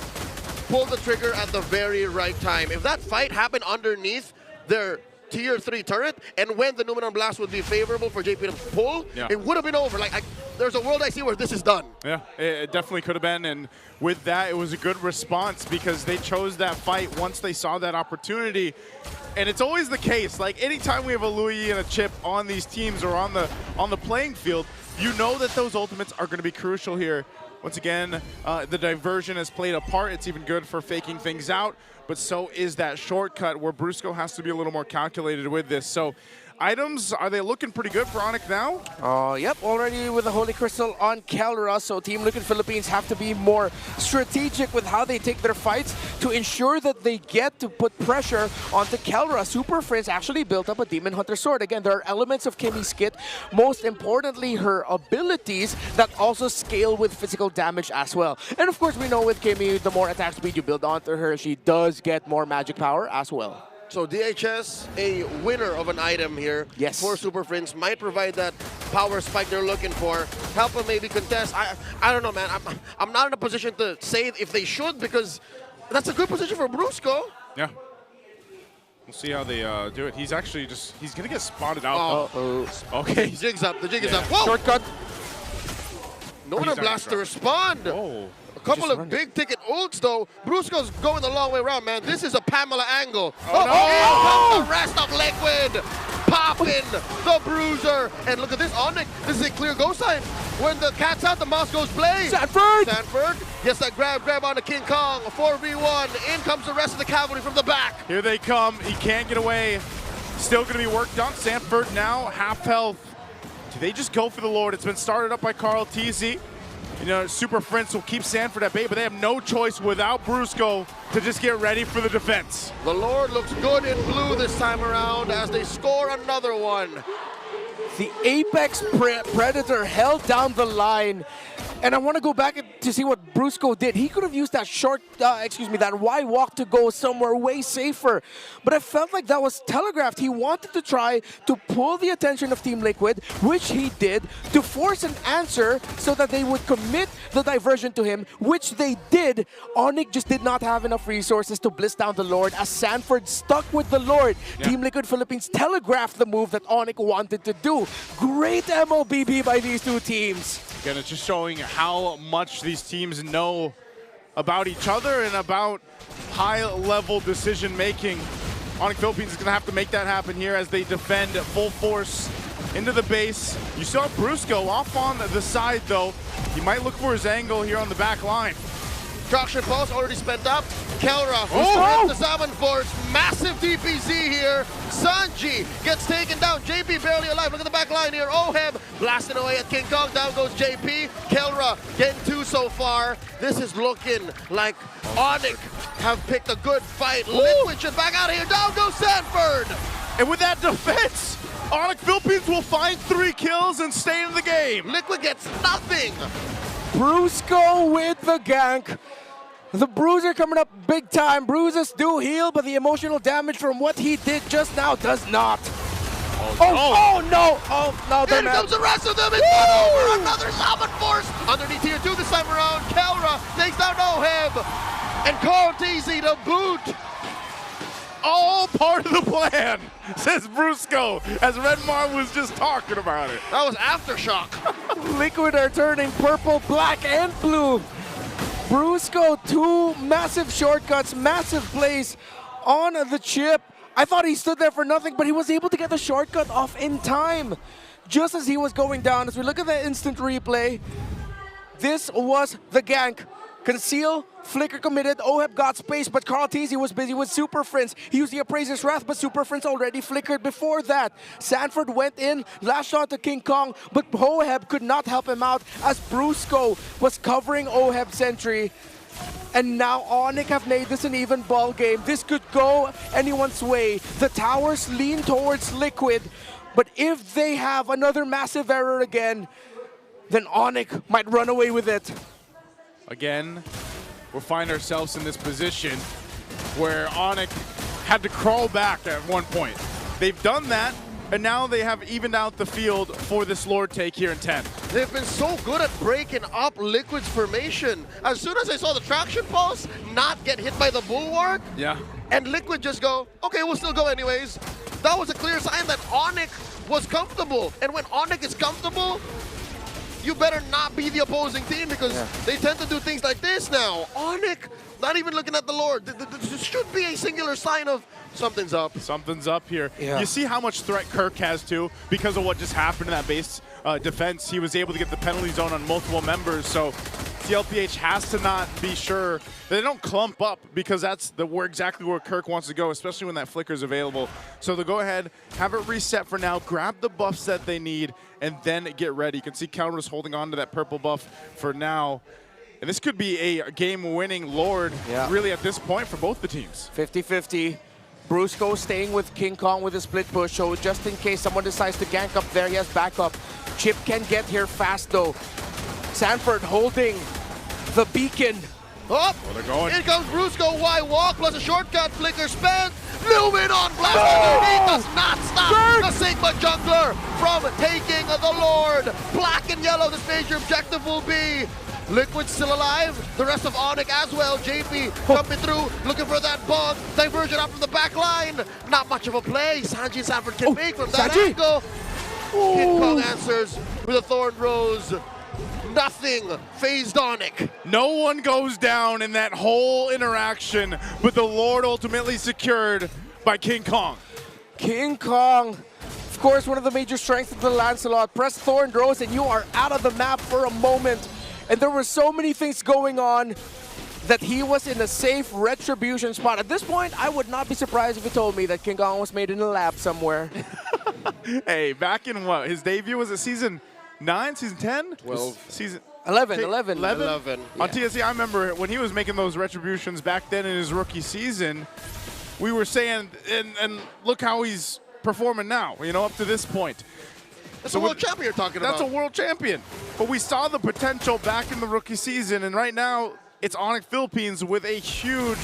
pulled the trigger at the very right time. If that fight happened underneath their tier 3 turret, and when the Numenon Blast would be favorable for JP to pull, it would have been over. Like, there's a world I see where this is done. Yeah, it definitely could have been, and with that, it was a good response because they chose that fight once they saw that opportunity. And it's always the case, like anytime we have a Louis and a Chip on these teams or on the playing field, you know that those ultimates are going to be crucial here. Once again, the diversion has played a part. It's even good for faking things out, but so is that shortcut where Brusco has to be a little more calculated with this. So items, are they looking pretty good for Onic now? Yep, already with the Holy Crystal on Kelra, so Team Liquid Philippines have to be more strategic with how they take their fights to ensure that they get to put pressure onto Kelra. Super Prince actually built up a Demon Hunter sword. Again, there are elements of Kimmy's kit, most importantly her abilities that also scale with physical damage as well. And of course, we know with Kimmy, the more attack speed you build onto her, she does get more magic power as well. So DHS, a winner of an item here for Super Prince, might provide that power spike they're looking for. Help them maybe contest. I don't know, man. I'm not in a position to say if they should, because that's a good position for Brusco. Yeah. We'll see how they do it. He's actually he's going to get spotted out. Okay. The jig's up. The jig is up. Whoa! Shortcut. No blast to respond. A couple of big ticket ults though. Brusco's going the long way around, man. This is a Pamela angle. The rest of Liquid. Popping the bruiser. And look at this, Onic. This is a clear go sign. When the cat's out, the mouse goes blaze. Sanford gets that grab on the King Kong. 4v1. In comes the rest of the cavalry from the back. Here they come. He can't get away. Still going to be worked on. Sanford now half health. Do they just go for the Lord? It's been started up by Carl Teasy. You know, Super Prince will keep Sanford at bay, but they have no choice without Brusco to just get ready for the defense. The Lord looks good in blue this time around as they score another one. The Apex Predator held down the line. And I want to go back to see what Brusco did. He could have used that that Y walk to go somewhere way safer. But I felt like that was telegraphed. He wanted to try to pull the attention of Team Liquid, which he did, to force an answer so that they would commit the diversion to him, which they did. Onic just did not have enough resources to bliss down the Lord as Sanford stuck with the Lord. Yeah. Team Liquid Philippines telegraphed the move that Onic wanted to do. Great MLBB by these two teams. Again, it's just showing how much these teams know about each other and about high-level decision-making. Onic Philippines is going to have to make that happen here as they defend at full force into the base. You saw Brusco off on the side, though. He might look for his angle here on the back line. Traction pulse already spent up. Kelra, who's the Salmon Force. Massive DPZ here. Sanji gets taken down. JP barely alive. Look at the back line here. Oheb blasting away at King Kong. Down goes JP. Kelra getting 2 so far. This is looking like Onic have picked a good fight. Liquid should back out of here. Down goes Sanford. And with that defense, Onic Philippines will find 3 kills and stay in the game. Liquid gets nothing. Brusco with the gank. The bruiser coming up big time. Bruises do heal, but the emotional damage from what he did just now does not. Oh no! Oh no! Here comes the rest of them. It's not over. Another Salmon Force underneath tier 2 this time around. Kelra takes down Oheb and Carl TZ to boot. All part of the plan, says Brusco, as Redmar was just talking about it. That was Aftershock. Liquid are turning purple, black, and blue. Brusco, 2 massive shortcuts, massive plays on the chip. I thought he stood there for nothing, but he was able to get the shortcut off in time, just as he was going down. As we look at the instant replay, this was the gank. Conceal, Flicker committed, Oheb got space, but Carl TZ was busy with Super Friends. He used the Appraiser's Wrath, but Super Friends already flickered before that. Sanford went in, last shot to King Kong, but Oheb could not help him out as Brusco was covering Oheb's sentry. And now Onic have made this an even ball game. This could go anyone's way. The towers lean towards Liquid, but if they have another massive error again, then Onic might run away with it. Again, we'll find ourselves in this position where Onic had to crawl back at one point. They've done that, and now they have evened out the field for this Lord take here in 10. They've been so good at breaking up Liquid's formation. As soon as I saw the traction pulse not get hit by the bulwark, and Liquid just go, okay, we'll still go anyways. That was a clear sign that Onic was comfortable. And when Onic is comfortable, you better not be the opposing team because they tend to do things like this now. Onic, not even looking at the Lord. This should be a singular sign of something's up. Something's up here. You see how much threat Kirk has too because of what just happened in that base defense. He was able to get the penalty zone on multiple members, so TLPH has to not be sure that they don't clump up because that's exactly where Kirk wants to go, especially when that flicker is available. So they'll go ahead, have it reset for now, grab the buffs that they need, and then get ready. You can see Counter's holding on to that purple buff for now. And this could be a game-winning Lord really at this point for both the teams. 50-50. Brusco staying with King Kong with a split push, so just in case someone decides to gank up there, he has backup. Chip can get here fast though. Sanford holding the beacon. Oh, they're going. Here comes Brusco, Y walk plus a shortcut, flicker spent. Lumen on blast underneath does not stop the Sigma jungler from taking the Lord. Black and yellow, this major objective will be. Liquid still alive, the rest of Onic as well. JP coming through, looking for that bug. Diversion up from the back line. Not much of a play. Sanji and Sanford can make from that angle. King Kong answers with a Thorn Rose. Nothing phased Onic. No one goes down in that whole interaction, but the Lord ultimately secured by King Kong. King Kong, of course, one of the major strengths of the Lancelot. Press Thorn Rose and you are out of the map for a moment. And there were so many things going on that he was in a safe retribution spot. At this point, I would not be surprised if you told me that King Kong was made in a lab somewhere. Hey, back in what? His debut was at season 9, season 10? 12. Season 11. On TSC, I remember when he was making those retributions back then in his rookie season, we were saying, and look how he's performing now, you know, up to this point. That's a world champion you're talking about. That's a world champion. But we saw the potential back in the rookie season, and right now it's Onic Philippines with a huge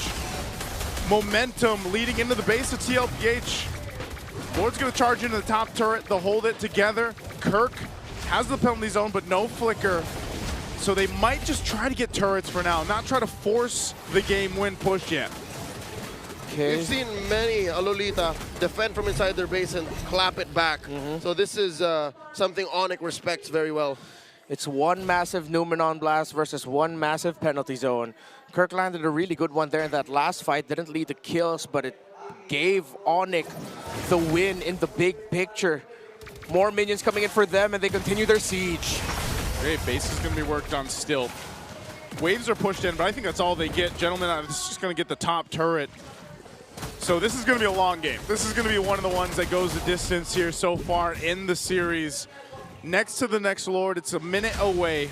momentum leading into the base of TLPH. Lord's going to charge into the top turret. They'll hold it together. Kirk has the penalty zone, but no flicker. So they might just try to get turrets for now, not try to force the game win push yet. We've seen many Lolita defend from inside their base and clap it back. So this is something Onic respects very well. It's one massive Numenon blast versus one massive penalty zone. Kirk landed a really good one there in that last fight. Didn't lead to kills, but it gave Onic the win in the big picture. More minions coming in for them, and they continue their siege. Great, base is going to be worked on still. Waves are pushed in, but I think that's all they get. Gentlemen, this is just going to get the top turret. So this is going to be a long game. This is going to be one of the ones that goes the distance here so far in the series. Next to the next Lord, it's a minute away.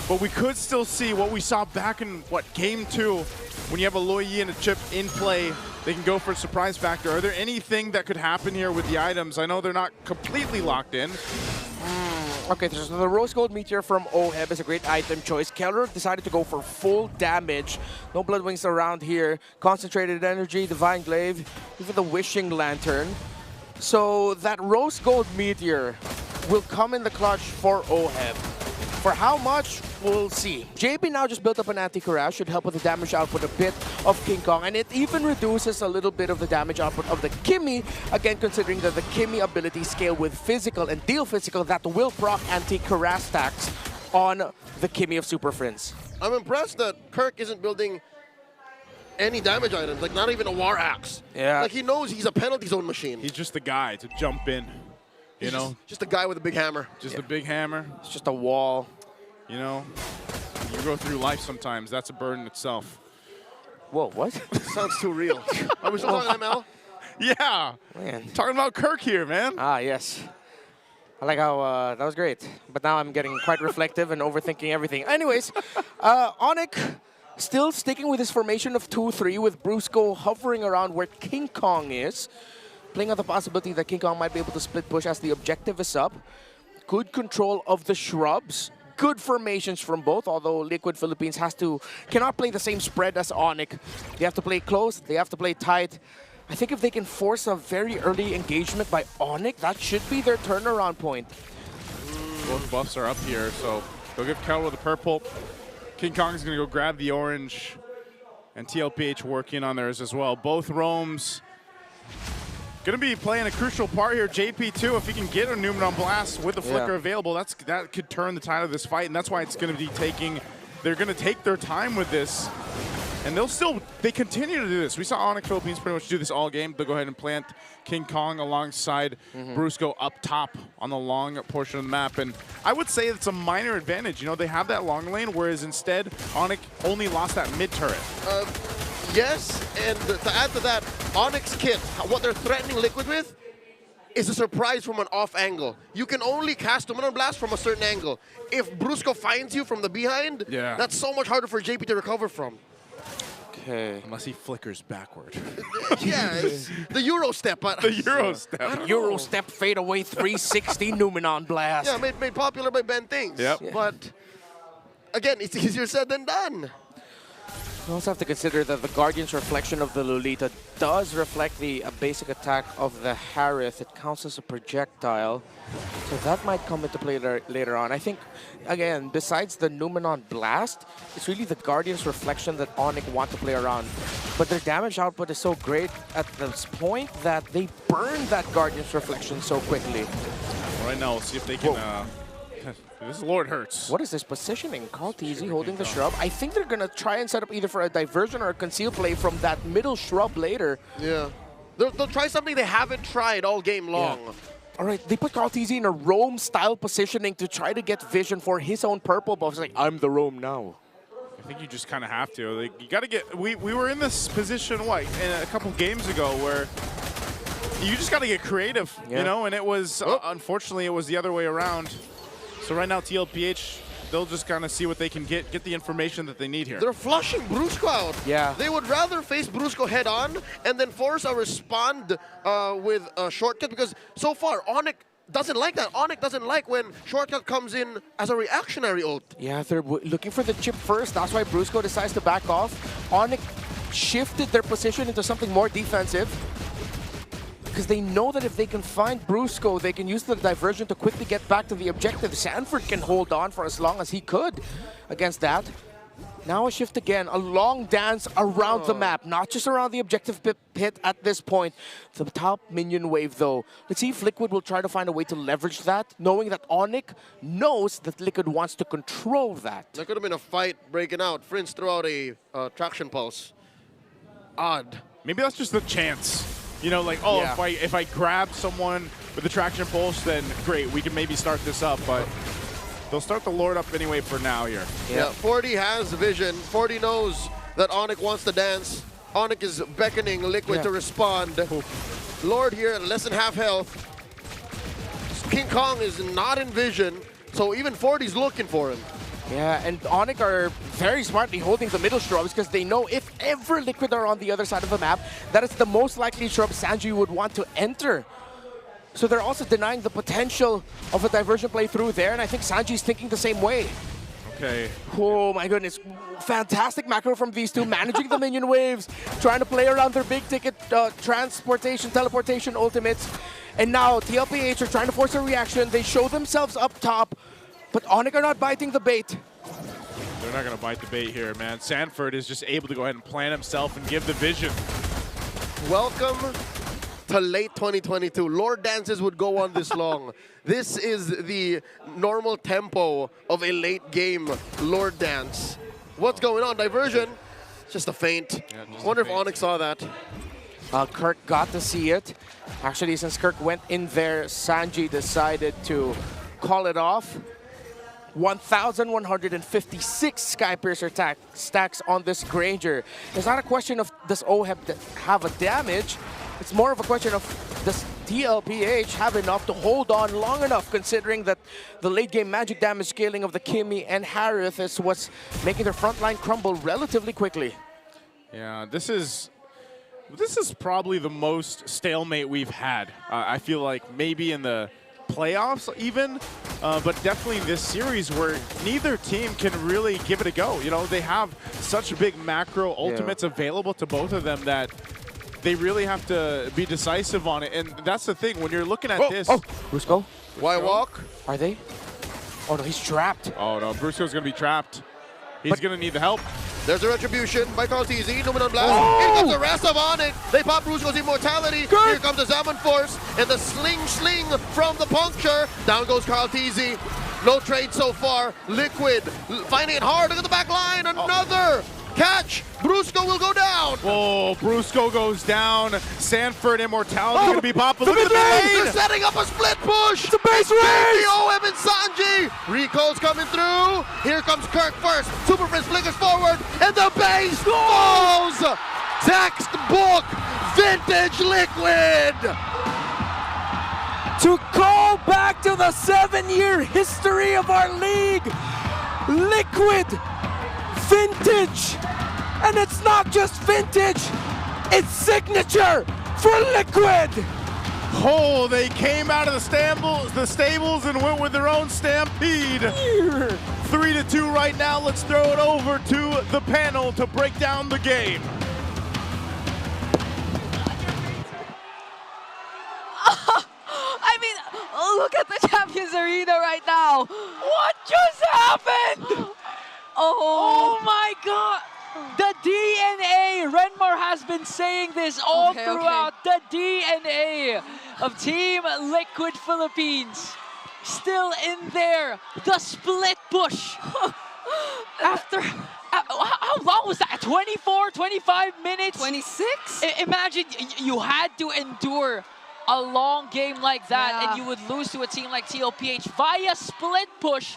But we could still see what we saw back in, game 2, when you have a Loyi and a Chip in play. They can go for a surprise factor. Are there anything that could happen here with the items? I know they're not completely locked in. Okay, so the Rose Gold Meteor from OHEB is a great item choice. Keller decided to go for full damage. No Blood Wings around here. Concentrated Energy, Divine Glaive, even the Wishing Lantern. So that Rose Gold Meteor will come in the clutch for OHEB. For how much, we'll see. JP now just built up an anti-Karash, should help with the damage output a bit of King Kong, and it even reduces a little bit of the damage output of the Kimmy, again considering that the Kimmy ability scale with physical and deal physical that will proc anti-Karash stacks on the Kimmy of Super Friends. I'm impressed that Kirk isn't building any damage items, like not even a War Axe. Yeah. Like he knows he's a penalty zone machine. He's just the guy to jump in. You know? Just a guy with a big hammer. Just a big hammer. It's just a wall. You know? You go through life sometimes. That's a burden itself. Whoa, what? Sounds too real. Are we still talking ML? Yeah. Man. Talking about Kirk here, man. Ah, yes. I like how that was great. But now I'm getting quite reflective and overthinking everything. Anyways, Onic still sticking with his formation of 2-3 with Brusco hovering around where King Kong is. Playing on the possibility that King Kong might be able to split push as the objective is up. Good control of the shrubs. Good formations from both, although Liquid Philippines cannot play the same spread as Onic. They have to play close, they have to play tight. I think if they can force a very early engagement by Onic, that should be their turnaround point. Both buffs are up here, so they'll give Kel with the purple. King Kong's going to go grab the orange, and TLPH working on theirs as well. Both roams going to be playing a crucial part here. JP too, if he can get a Numenon Blast with the flicker available, that could turn the tide of this fight, and that's why it's going to be they're going to take their time with this. And they continue to do this. We saw Onic Philippines pretty much do this all game. They'll go ahead and plant King Kong alongside Brusco up top on the long portion of the map. And I would say it's a minor advantage. You know, they have that long lane, whereas instead, Onic only lost that mid turret. Yes, and to add to that, Onyx kit, what they're threatening Liquid with is a surprise from an off angle. You can only cast Numenon Blast from a certain angle. If Brusco finds you from the behind, that's so much harder for JP to recover from. Okay. Unless he flickers backward. Yeah, it's the Euro step. The Euro step. Euro step fade away 360 Numenon Blast. Yeah, made popular by Ben Things. Yep. But again, it's easier said than done. You also have to consider that the Guardian's reflection of the Lolita does reflect the basic attack of the Harith. It counts as a projectile, so that might come into play later on. I think, again, besides the Numenon Blast, it's really the Guardian's reflection that Onic want to play around. But their damage output is so great at this point that they burn that Guardian's reflection so quickly. Right now, we'll see if they can... This Lord hurts. What is this positioning? Carl Teasy holding the shrub. I think they're going to try and set up either for a diversion or a conceal play from that middle shrub later. Yeah. They'll try something they haven't tried all game long. Yeah. All right, they put Carl Teasy in a roam-style positioning to try to get vision for his own purple buff. It's like, I'm the roam now. I think you just kind of have to. Like, you got to get... We were in this position, a couple games ago where you just got to get creative, you know? And it was, unfortunately, it was the other way around. So right now, TLPH, they'll just kind of see what they can get the information that they need here. They're flushing Brusco out. Yeah. They would rather face Brusco head-on and then force a respond with a shortcut, because so far, Onic doesn't like that. Onic doesn't like when Shortcut comes in as a reactionary ult. Yeah, they're looking for the chip first. That's why Brusco decides to back off. Onic shifted their position into something more defensive because they know that if they can find Brusco, they can use the diversion to quickly get back to the objective. Sanford can hold on for as long as he could against that. Now a shift again, a long dance around the map, not just around the objective pit at this point. The top minion wave though. Let's see if Liquid will try to find a way to leverage that, knowing that Onic knows that Liquid wants to control that. There could have been a fight breaking out. Prince threw out a traction pulse. Odd. Maybe that's just the chance. You know, like, oh, Yeah. if I grab someone with the traction pulse, then great, we can maybe start this up, but they'll start the Lord up anyway for now here. Yeah, 40 has vision. 40 knows that Onic wants to dance. Onic is beckoning Liquid to respond. Lord here, less than half health. King Kong is not in vision, so even 40's looking for him. Yeah, and Onic are very smartly holding the middle shrubs because they know if ever Liquid are on the other side of the map, that is the most likely shrub Sanji would want to enter. So they're also denying the potential of a diversion play through there, and I think Sanji's thinking the same way. Okay. Oh my goodness, fantastic macro from these two, managing the minion waves, trying to play around their big ticket transportation, teleportation ultimates. And now TLPH are trying to force a reaction. They show themselves up top, but Onic are not biting the bait. They're not going to bite the bait here, man. Sanford is just able to go ahead and plant himself and give the vision. Welcome to late 2022. Lord dances would go on this long. This is the normal tempo of a late game Lord dance. What's going on? Diversion. Just a feint. Wonder if Onic saw that. Kirk got to see it. Actually, since Kirk went in there, Sanji decided to call it off. 1,156 Skypiercer stacks on this Granger. It's not a question of does O have a damage. It's more of a question of does TLPH have enough to hold on long enough, considering that the late game magic damage scaling of the Kimmy and Harith is what's making their front line crumble relatively quickly. Yeah, this is probably the most stalemate we've had. I feel like maybe in the playoffs even, but definitely in this series where neither team can really give it a go. You know, they have such big macro ultimates available to both of them that they really have to be decisive on it. And that's the thing, when you're looking at this. Oh, Brusco? Why walk? Are they? Oh no, he's trapped. Oh no, Brusco's going to be trapped. He's going to need the help. There's a retribution by Carteezy. Numen on blast. Here comes the rest of Onic. They pop Brusco's immortality. Here comes the Zaman Force. And the sling from the puncture. Down goes Carteezy. No trade so far. Liquid finding it hard. Look at the back line. Another catch. Brusco will go down. Oh, Brusco goes down. Sanford immortality going to be popping. Look at the They're main. setting up a split push. It's a base race. OM and Sanji. Rico's coming through. Here comes Kirk first. Super Prince flickers forward. And the base falls. Textbook vintage Liquid. To go back to the 7-year history of our league, Liquid vintage. And it's not just vintage, it's signature for Liquid. Oh, they came out of the stables and went with their own stampede. 3-2 right now. Let's throw it over to the panel to break down the game. I mean, look at the Champions Arena right now. What just happened? Oh my God. The DNA, Renmar has been saying this all throughout. The DNA of Team Liquid Philippines. Still in there. The split push. After, how long was that? 24, 25 minutes? 26? Imagine you had to endure a long game like that and you would lose to a team like TLPH via split push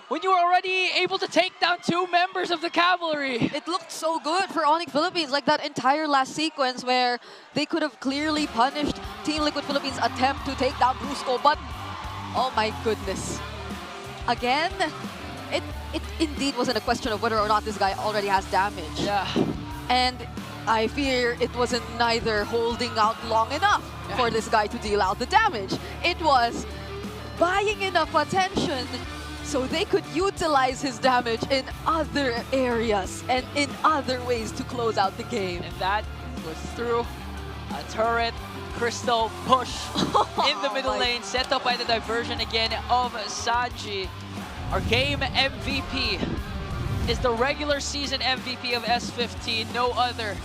when you were already able to take down 2 members of the cavalry. It looked so good for Onic Philippines, like that entire last sequence where they could have clearly punished Team Liquid Philippines' attempt to take down Brusco, but oh my goodness. Again, it indeed wasn't a question of whether or not this guy already has damage. Yeah. And I fear it wasn't neither holding out long enough for this guy to deal out the damage. It was buying enough attention so they could utilize his damage in other areas and in other ways to close out the game. And that was through a turret crystal push in the middle lane, set up by the diversion again of Sanji. Our game MVP is the regular season MVP of S15, no other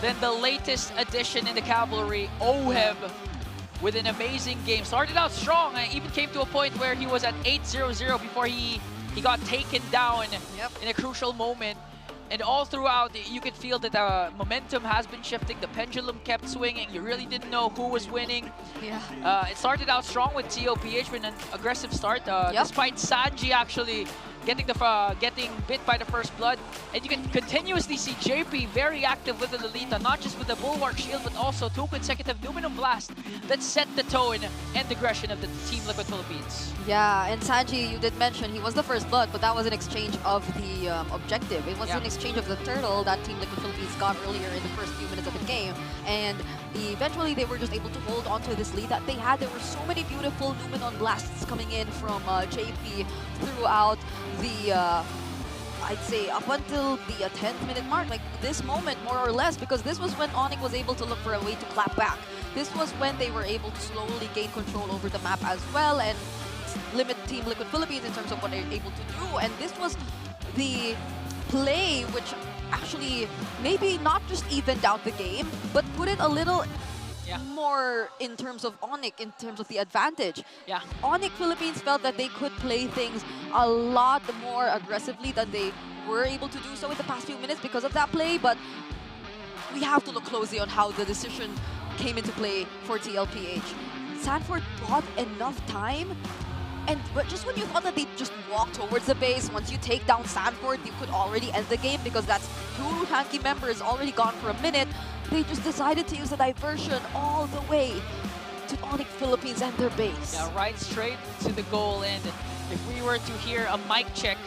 than the latest addition in the cavalry, Oheb, with an amazing game. Started out strong, even came to a point where he was at 8-0-0 before he got taken down in a crucial moment. And all throughout, you could feel that the momentum has been shifting. The pendulum kept swinging. You really didn't know who was winning. Yeah. It started out strong with TOPH with an aggressive start, despite Sanji actually getting bit by the first blood. And you can continuously see JP very active with the Lolita, not just with the Bulwark Shield, but also 2 consecutive Luminum Blast that set the tone and aggression of the Team Liquid Philippines. Yeah, and Sanji, you did mention he was the first blood, but that was an exchange of the objective. It was an exchange of the turtle that Team Liquid Philippines got earlier in the first few minutes of the game. And eventually they were just able to hold on to this lead that they had. There were so many beautiful Luminon blasts coming in from JP throughout the, I'd say up until the 10th minute mark, like this moment more or less, because this was when Onic was able to look for a way to clap back. This was when they were able to slowly gain control over the map as well and limit Team Liquid Philippines in terms of what they're able to do. And this was the play which actually maybe not just evened out the game, but put it a little more in terms of Onic, in terms of the advantage. Yeah. Onic Philippines felt that they could play things a lot more aggressively than they were able to do so in the past few minutes because of that play, but we have to look closely on how the decision came into play for TLPH. Sanford bought enough time, but just when you thought that they just walk towards the base, once you take down Sanford, you could already end the game because that's 2 Hanky members already gone for a minute. They just decided to use the diversion all the way to Onic Philippines and their base. Yeah, right straight to the goal. And if we were to hear a mic check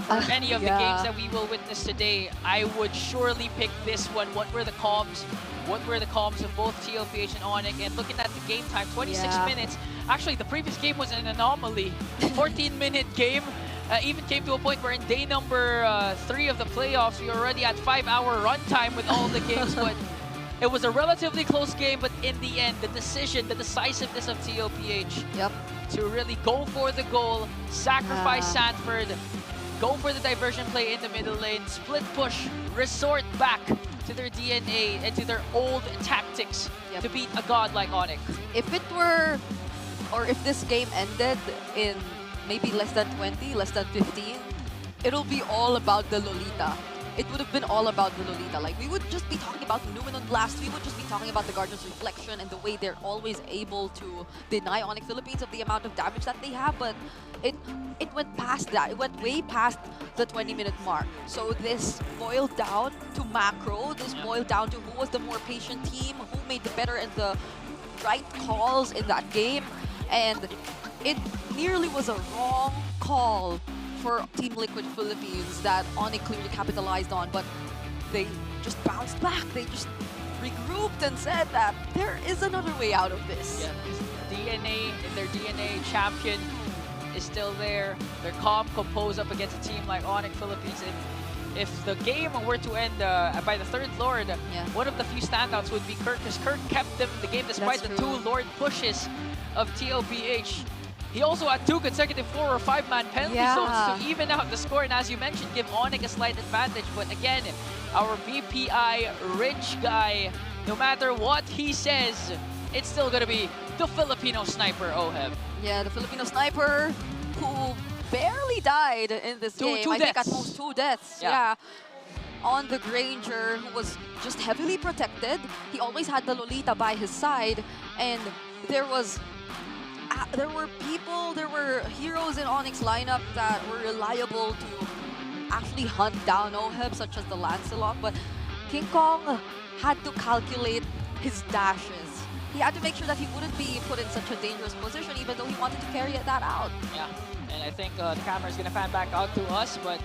for any of the games that we will witness today, I would surely pick this one. What were the comms? What were the comms of both TLPH and Onic? And looking at the game time, 26 minutes. Actually, the previous game was an anomaly. 14-minute game. Even came to a point where in day number 3 of the playoffs, we were already at 5-hour runtime with all the games. But it was a relatively close game, but in the end, the decision, the decisiveness of TOPH to really go for the goal, sacrifice Sanford, go for the diversion play in the middle lane, split push, resort back to their DNA and to their old tactics to beat a god like Onic. If it were, or if this game ended in maybe less than 20, less than 15, it'll be all about the Lolita. It would have been all about the Lolita. Like, we would just be talking about Luminon Blast. We would just be talking about the Guardian's Reflection and the way they're always able to deny Onic Philippines of the amount of damage that they have. But it went past that. It went way past the 20-minute mark. So this boiled down to macro. This boiled down to who was the more patient team, who made the better and the right calls in that game. And it nearly was a wrong call for Team Liquid Philippines that Onic clearly capitalized on, but they just bounced back. They just regrouped and said that there is another way out of this. Yeah, their DNA champion is still there. They're calm, composed up against a team like Onic Philippines. And if the game were to end by the 3rd Lord, one of the few standouts would be Kirk, because Kirk kept them in the game despite the 2 Lord pushes of TLPH. He also had 2 consecutive 4- or 5-man penalty zones to even out the score, and as you mentioned, give Onic a slight advantage. But again, our BPI rich guy, no matter what he says, it's still gonna be the Filipino sniper, Oheb. Yeah, the Filipino sniper who barely died in this game. I think at most 2 deaths. Yeah. On the Granger, who was just heavily protected. He always had the Lolita by his side, and there were people, there were heroes in Onic's lineup that were reliable to actually hunt down Oheb, such as the Lancelot, but King Kong had to calculate his dashes. He had to make sure that he wouldn't be put in such a dangerous position, even though he wanted to carry that out. Yeah, and I think the camera's gonna fan back out to us, but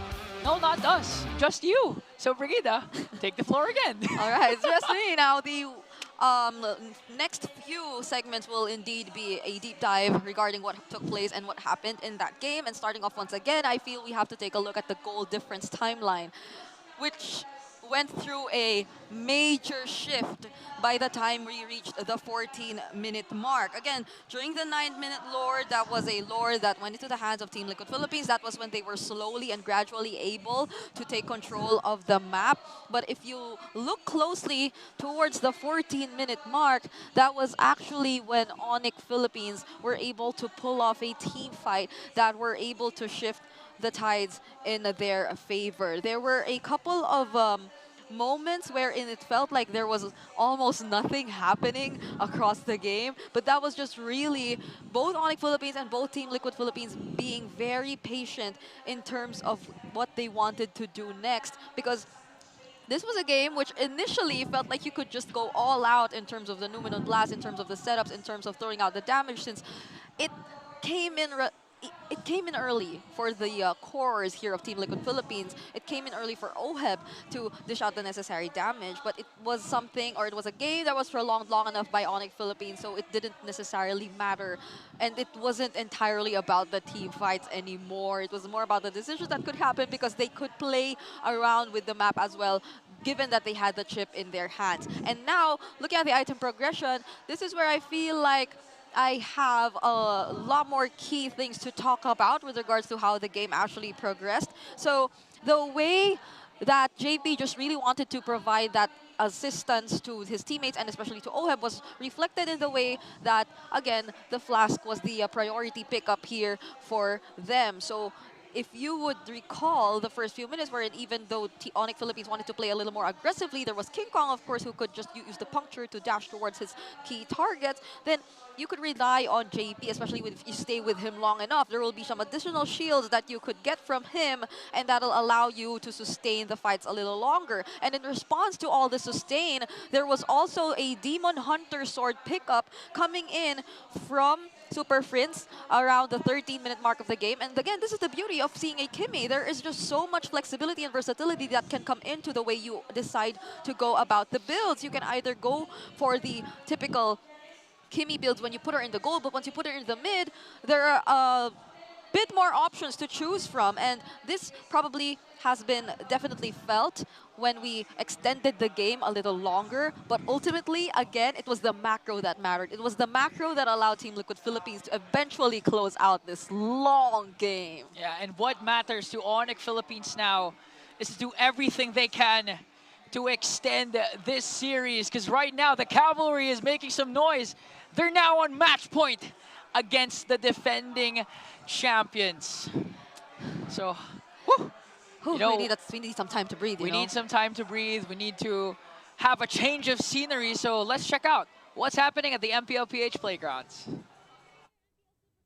no, not us, just you. So Brigida, take the floor again. All right, it's just me now. The Next few segments will indeed be a deep dive regarding what took place and what happened in that game. And starting off once again, I feel we have to take a look at the goal difference timeline, which went through a major shift by the time we reached the 14-minute mark. Again, during the 9-minute lore, that was a lore that went into the hands of Team Liquid Philippines. That was when they were slowly and gradually able to take control of the map. But if you look closely towards the 14-minute mark, that was actually when Onic Philippines were able to pull off a team fight that were able to shift the tides in their favor. There were a couple of moments wherein it felt like there was almost nothing happening across the game, but that was just really both Onic Philippines and both Team Liquid Philippines being very patient in terms of what they wanted to do next, because this was a game which initially felt like you could just go all out in terms of the Numenor Blast, in terms of the setups, in terms of throwing out the damage, since it came in it came in early for the cores here of Team Liquid Philippines. It came in early for OHEB to dish out the necessary damage, but it was something, or it was a game that was prolonged long enough by Onic Philippines, so it didn't necessarily matter. And it wasn't entirely about the team fights anymore. It was more about the decisions that could happen because they could play around with the map as well, given that they had the chip in their hands. And now, looking at the item progression, this is where I feel like I have a lot more key things to talk about with regards to how the game actually progressed. So the way that JP just really wanted to provide that assistance to his teammates and especially to OHEB was reflected in the way that, again, the Flask was the priority pickup here for them. So if you would recall the first few minutes wherein even though Onic Philippines wanted to play a little more aggressively, there was King Kong, of course, who could just use the puncture to dash towards his key targets, then you could rely on JP, especially if you stay with him long enough. There will be some additional shields that you could get from him, and that'll allow you to sustain the fights a little longer. And in response to all the sustain, there was also a Demon Hunter sword pickup coming in from Super Prince around the 13-minute mark of the game. And again, this is the beauty of seeing a Kimmy. There is just so much flexibility and versatility that can come into the way you decide to go about the builds. You can either go for the typical Kimmy builds when you put her in the gold, but once you put her in the mid, there are a bit more options to choose from. And this probably has been definitely felt when we extended the game a little longer. But ultimately, again, it was the macro that mattered. It was the macro that allowed Team Liquid Philippines to eventually close out this long game. Yeah, and what matters to Onic Philippines now is to do everything they can to extend this series, because right now the Cavalry is making some noise. They're now on match point against the defending champions. So, whew, you know, we need some time to breathe. We need some time to breathe. We need to have a change of scenery. So let's check out what's happening at the MPL PH Playgrounds.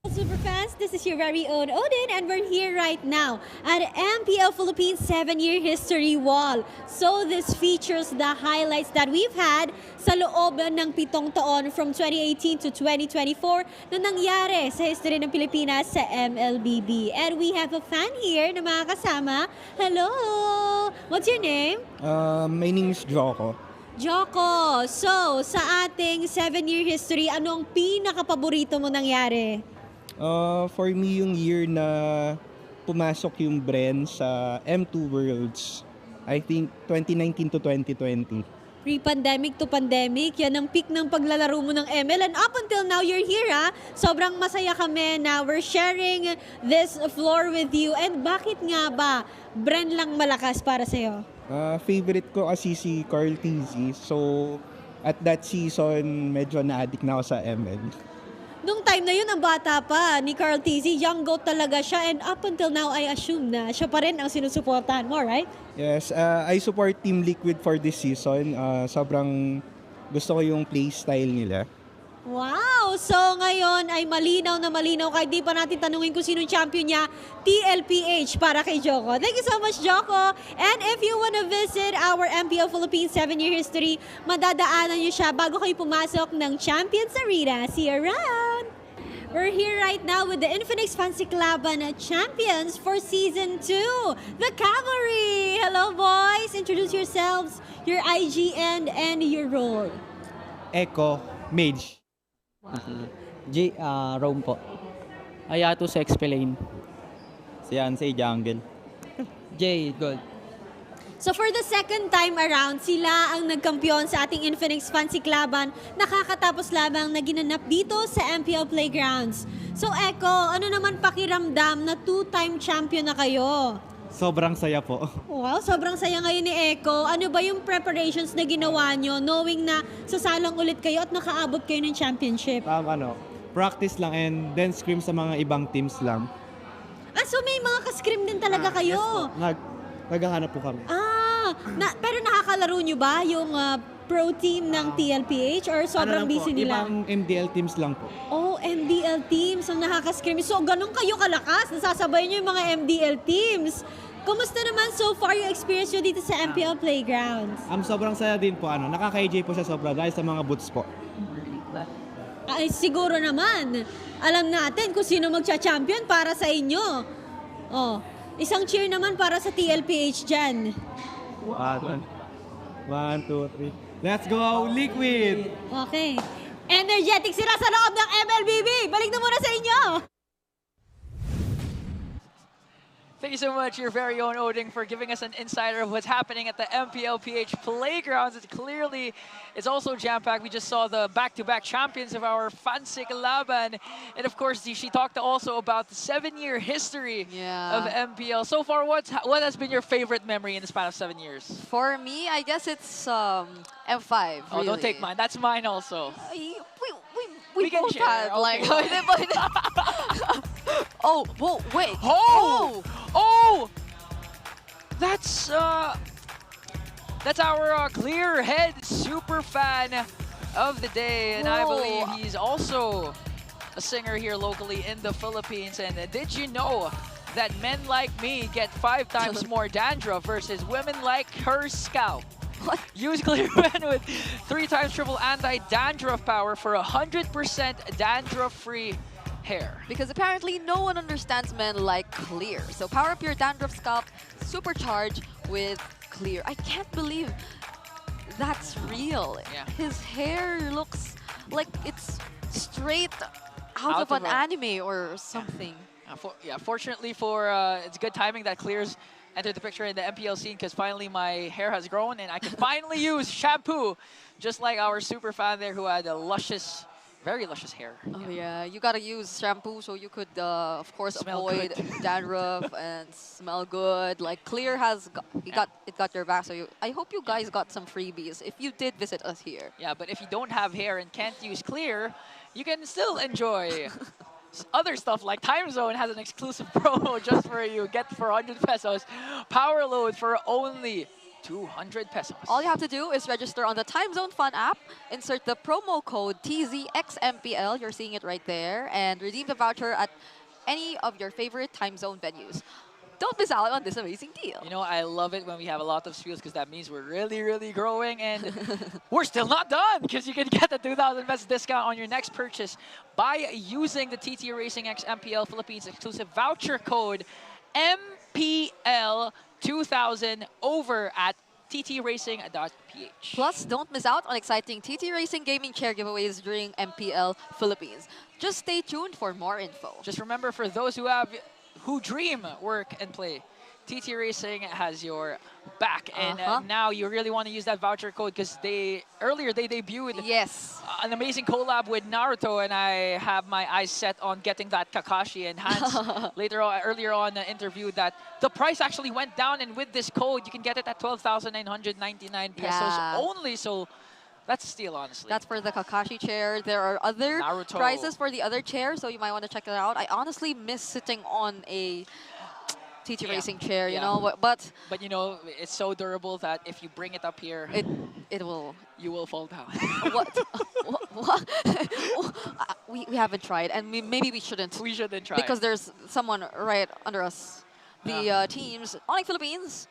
Superfans, this is your very own Odin, and we're here right now at MPL Philippines 7-year history wall. So this features the highlights that we've had sa loob ng 7 taon from 2018 to 2024 na nangyari sa history ng Pilipinas sa MLBB. And we have a fan here na mga kasama. Hello! What's your name? My name is Joko. Joko, so sa ating 7-year history, anong pinaka-paborito mo nangyari? For me, yung year na pumasok yung Bren sa M2 Worlds, I think 2019 to 2020. Pre-pandemic to pandemic, yan ang peak ng paglalaro mo ng ML. And up until now, you're here, ha? Sobrang masaya kami na we're sharing this floor with you. And bakit nga ba Bren lang malakas para sa'yo? Favorite ko kasi si Carl TZ. So, at that season, medyo na-addict na ako sa ML. Nung time na yun, ang bata pa ni Carl TZ, young goat talaga siya, and up until now, I assume na siya pa rin ang sinusuportahan mo, right? Yes, I support Team Liquid for this season. Sobrang gusto ko yung play style nila. Wow! So ngayon ay malinaw na malinaw, kahit di pa natin tanungin kung sinong champion niya, TLPH para kay Joko. Thank you so much, Joko! And if you wanna visit our MPL Philippines 7-year history, madadaanan niyo siya bago kayo pumasok ng Champions Arena. See you around! We're here right now with the Infinix Fancy Laban champions for Season 2, the Cavalry! Hello, boys! Introduce yourselves, your IGN, and your role. Echo, Mage. Rome po. Ayato sa X-Lane. Si Ansei, Jungle. J, Gold. So for the second time around, sila ang nagkampiyon sa ating Infinix Fancy Klaban, nakakatapos lamang na ginanap dito sa MPL Playgrounds. So Echo, ano naman pakiramdam na two-time champion na kayo? Sobrang saya po. Wow, sobrang saya ngayon ni Echo. Ano ba yung preparations na ginawa nyo knowing na sasalang ulit kayo at nakaabot kayo ng championship? Practice lang and then scrim sa mga ibang teams lang. So may mga ka-scrim din talaga kayo? Yes, naghahanap po kami. Pero nakakalaro nyo ba yung pro team ng TLPH or sobrang busy nila? Ibang MDL teams lang po. Oh, MDL teams ang nakaka-scrim. So ganun kayo kalakas, nasasabay nyo yung mga MDL teams. Kumusta naman so far yung experience nyo dito sa MPL Playgrounds? Sobrang saya din po. Nakaka-EJ po siya sobra dahil sa mga boots po. Ay, siguro naman. Alam natin kung sino magcha-champion para sa inyo. Oh, isang cheer naman para sa TLPH dyan. 1, 2, 3. Let's go, Liquid! Okay. Energetic sila sa loob ng MLBB. Balik na muna sa inyo. Thank you so much, your very own Oding, for giving us an insider of what's happening at the MPLPH Playgrounds. It clearly is also jam-packed. We just saw the back-to-back champions of our Fancy Laban. And of course, she talked also about the 7-year history of MPL. So far, what has been your favorite memory in the span of 7 years? For me, I guess it's M5. Oh, really. don't take mine. That's mine also. We can both share, had, okay. Oh, whoa, wait. Oh! Oh! That's our clear head super fan of the day, and I believe he's also a singer here locally in the Philippines. And did you know that men like me get 5 times more dandruff versus women like her scalp? What? Use Clear Pen with 3 times triple anti-dandruff power for 100% dandruff-free hair. Because apparently no one understands men like Clear. So power up your dandruff scalp, supercharge with Clear. I can't believe that's real. Yeah. His hair looks like it's straight out of an anime or something. Fortunately for it's good timing that Clear's entered the picture in the MPL scene, because finally my hair has grown and I can finally use shampoo, just like our super fan there who had a luscious, very luscious hair. Oh yeah, you gotta use shampoo so you could, of course, Smell avoid good. dandruff and smell good. Like Clear has, it got your back. So I hope you guys got some freebies if you did visit us here. Yeah, but if you don't have hair and can't use Clear, you can still enjoy other stuff like Time Zone has an exclusive promo just for you. Get for 100 pesos. Power load for only 200 pesos. All you have to do is register on the Time Zone Fun app, insert the promo code TZXMPL, you're seeing it right there, and redeem the voucher at any of your favorite Time Zone venues. Don't miss out on this amazing deal. You know, I love it when we have a lot of spiels, because that means we're really, really growing, and we're still not done, because you can get a 2,000 pesos discount on your next purchase by using the TT Racing X MPL Philippines exclusive voucher code MPL2000 over at ttracing.ph. Plus, don't miss out on exciting TT Racing gaming chair giveaways during MPL Philippines. Just stay tuned for more info. Just remember, for those who dream, work, and play, TT Racing has your back. And now you really want to use that voucher code, because earlier they debuted an amazing collab with Naruto, and I have my eyes set on getting that Kakashi. And Hans earlier on interviewed that the price actually went down, and with this code you can get it at 12,999 pesos only. So that's a steal, honestly. That's for the Kakashi chair. There are other Naruto prices for the other chair, so you might want to check it out. I honestly miss sitting on a TT Racing chair, you know, but you know, it's so durable that if you bring it up here, you will fall down. What? we haven't tried, and maybe we shouldn't. We shouldn't try, because there's someone right under us. The teams, Onic Philippines.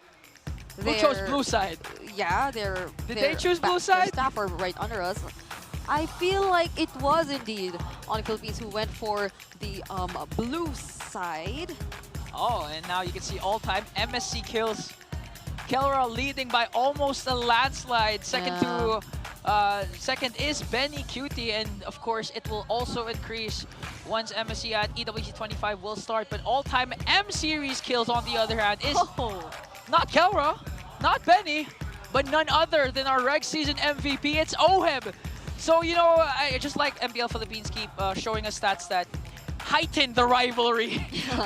Who chose blue side? Yeah, Did they choose blue side? Their staff are right under us. I feel like it was indeed Onic Philippines who went for the blue side. Oh, and now you can see all-time MSC kills. Kelra leading by almost a landslide. Second to Second is Benny Cutie, and of course it will also increase once MSC at EWC 25 will start. But all-time M series kills on the other hand is not Kelra, not Benny, but none other than our reg season MVP. It's Oheb. So you know, I just like MPL Philippines keep showing us stats that heighten the rivalry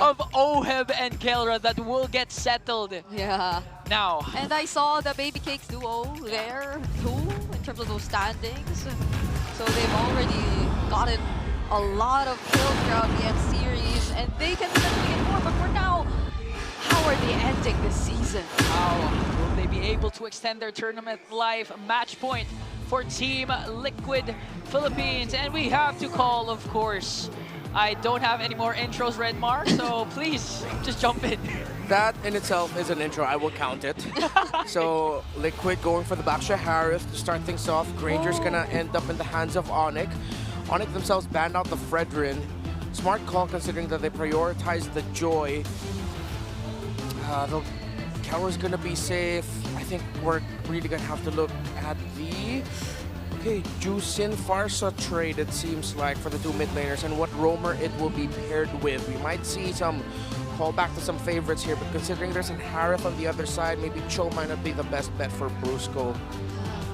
of Oheb and Kelra that will get settled. Yeah. Now. And I saw the Baby Cakes duo there too, in terms of those standings. So they've already gotten a lot of kills throughout the M series, and they can potentially get more. But for now, how are they ending this season? How will they be able to extend their tournament life? Match point for Team Liquid Philippines. And we have to call, of course, I don't have any more intros, Redmar, so please just jump in. That in itself is an intro. I will count it. So Liquid going for the Baksha Harith to start things off. Granger's gonna end up in the hands of Onic. Onic themselves banned out the Fredrin. Smart call considering that they prioritized the Joy. The Kelra's gonna be safe. I think we're really gonna have to look at the Juicin Farsa trade, it seems like, for the two mid laners, and what roamer it will be paired with. We might see some callback to some favorites here, but considering there's an Harith on the other side, maybe Cho might not be the best bet for Brusco.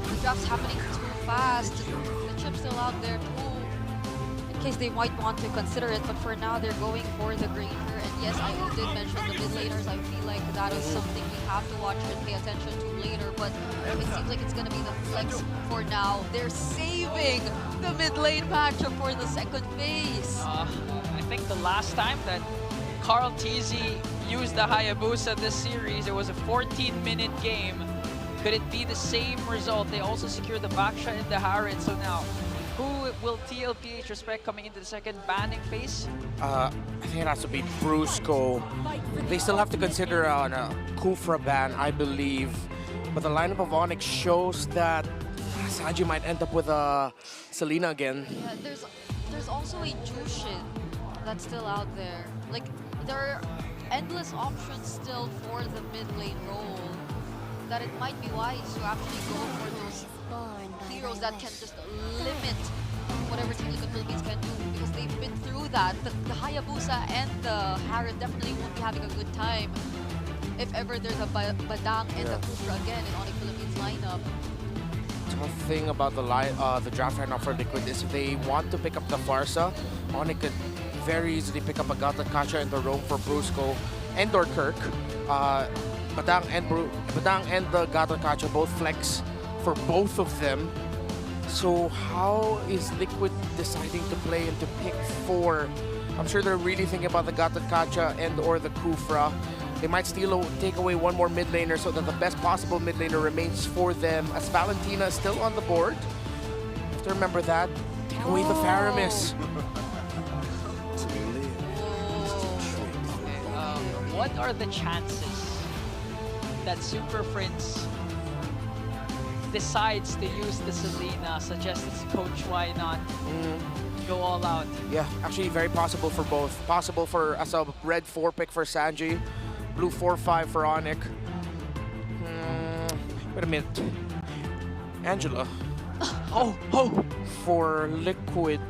The draft's happening too fast. The chip's still out there too, in case they might want to consider it, but for now they're going for the Granger. And yes, I did mention the mid laners. I feel like that is something we have to watch and pay attention to later, but it seems like it's going to be the flex for now. They're saving the mid lane matchup for the second phase. I think the last time that Carl TZ used the Hayabusa this series, it was a 14-minute game. Could it be the same result? They also secured the Baksha and the Harith, so now who will TLPH respect coming into the second banning phase? I think it has to be Brusco. They still have to consider a Kufra ban, I believe. But the lineup of Onic shows that Sanji might end up with Selena again. Yeah, there's also a Jushin that's still out there. Like, there are endless options still for the mid lane role, that it might be wise to actually go for those heroes that can just limit whatever Team Liquid Philippines can do, because they've been through that. The Hayabusa and the Harith definitely won't be having a good time if ever there's a Badang and a Kufra again in Onic Philippines lineup. Tough thing about the draft right now for Liquid is if they want to pick up the Farsa, Onic could very easily pick up a Gata Kacha in the roam for Brusco and or Kirk. Badang and the Gata Kacha both flex for both of them. So how is Liquid deciding to play and to pick 4? I'm sure they're really thinking about the Gata Kacha and or the Kufra. They might take away one more mid laner so that the best possible mid laner remains for them, as Valentina is still on the board. You have to remember that. Take away the Faramis. What are the chances that Super Prince decides to use the Selena, suggests Coach, why not go all out? Yeah, actually very possible for both. Possible for as a red 4 pick for Sanji, blue 4-5 for Onic. Wait a minute. Angela. For Liquid.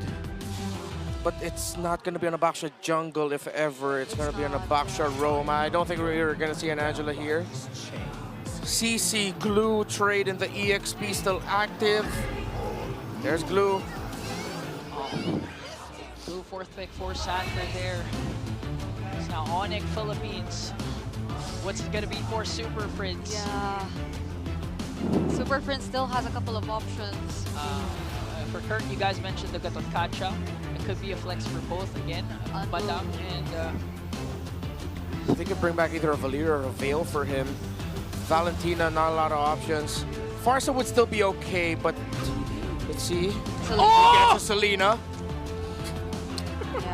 But it's not going to be on a Baksha jungle if ever. It's going to be on a Baksha roam. I don't think we're going to see an Angela here. CC Glue trade in the EXP still active. There's Glue. Blue 4th pick for Sandra there. It's now Onic Philippines. What's it going to be for Super Prince? Yeah. Super Prince still has a couple of options. For Kurt, you guys mentioned the Gatot Kacha. It could be a flex for both again. Badang and... They could bring back either a Valir or a Veil for him. Valentina, not a lot of options. Farsa would still be okay, but let's see. He gets a Selena.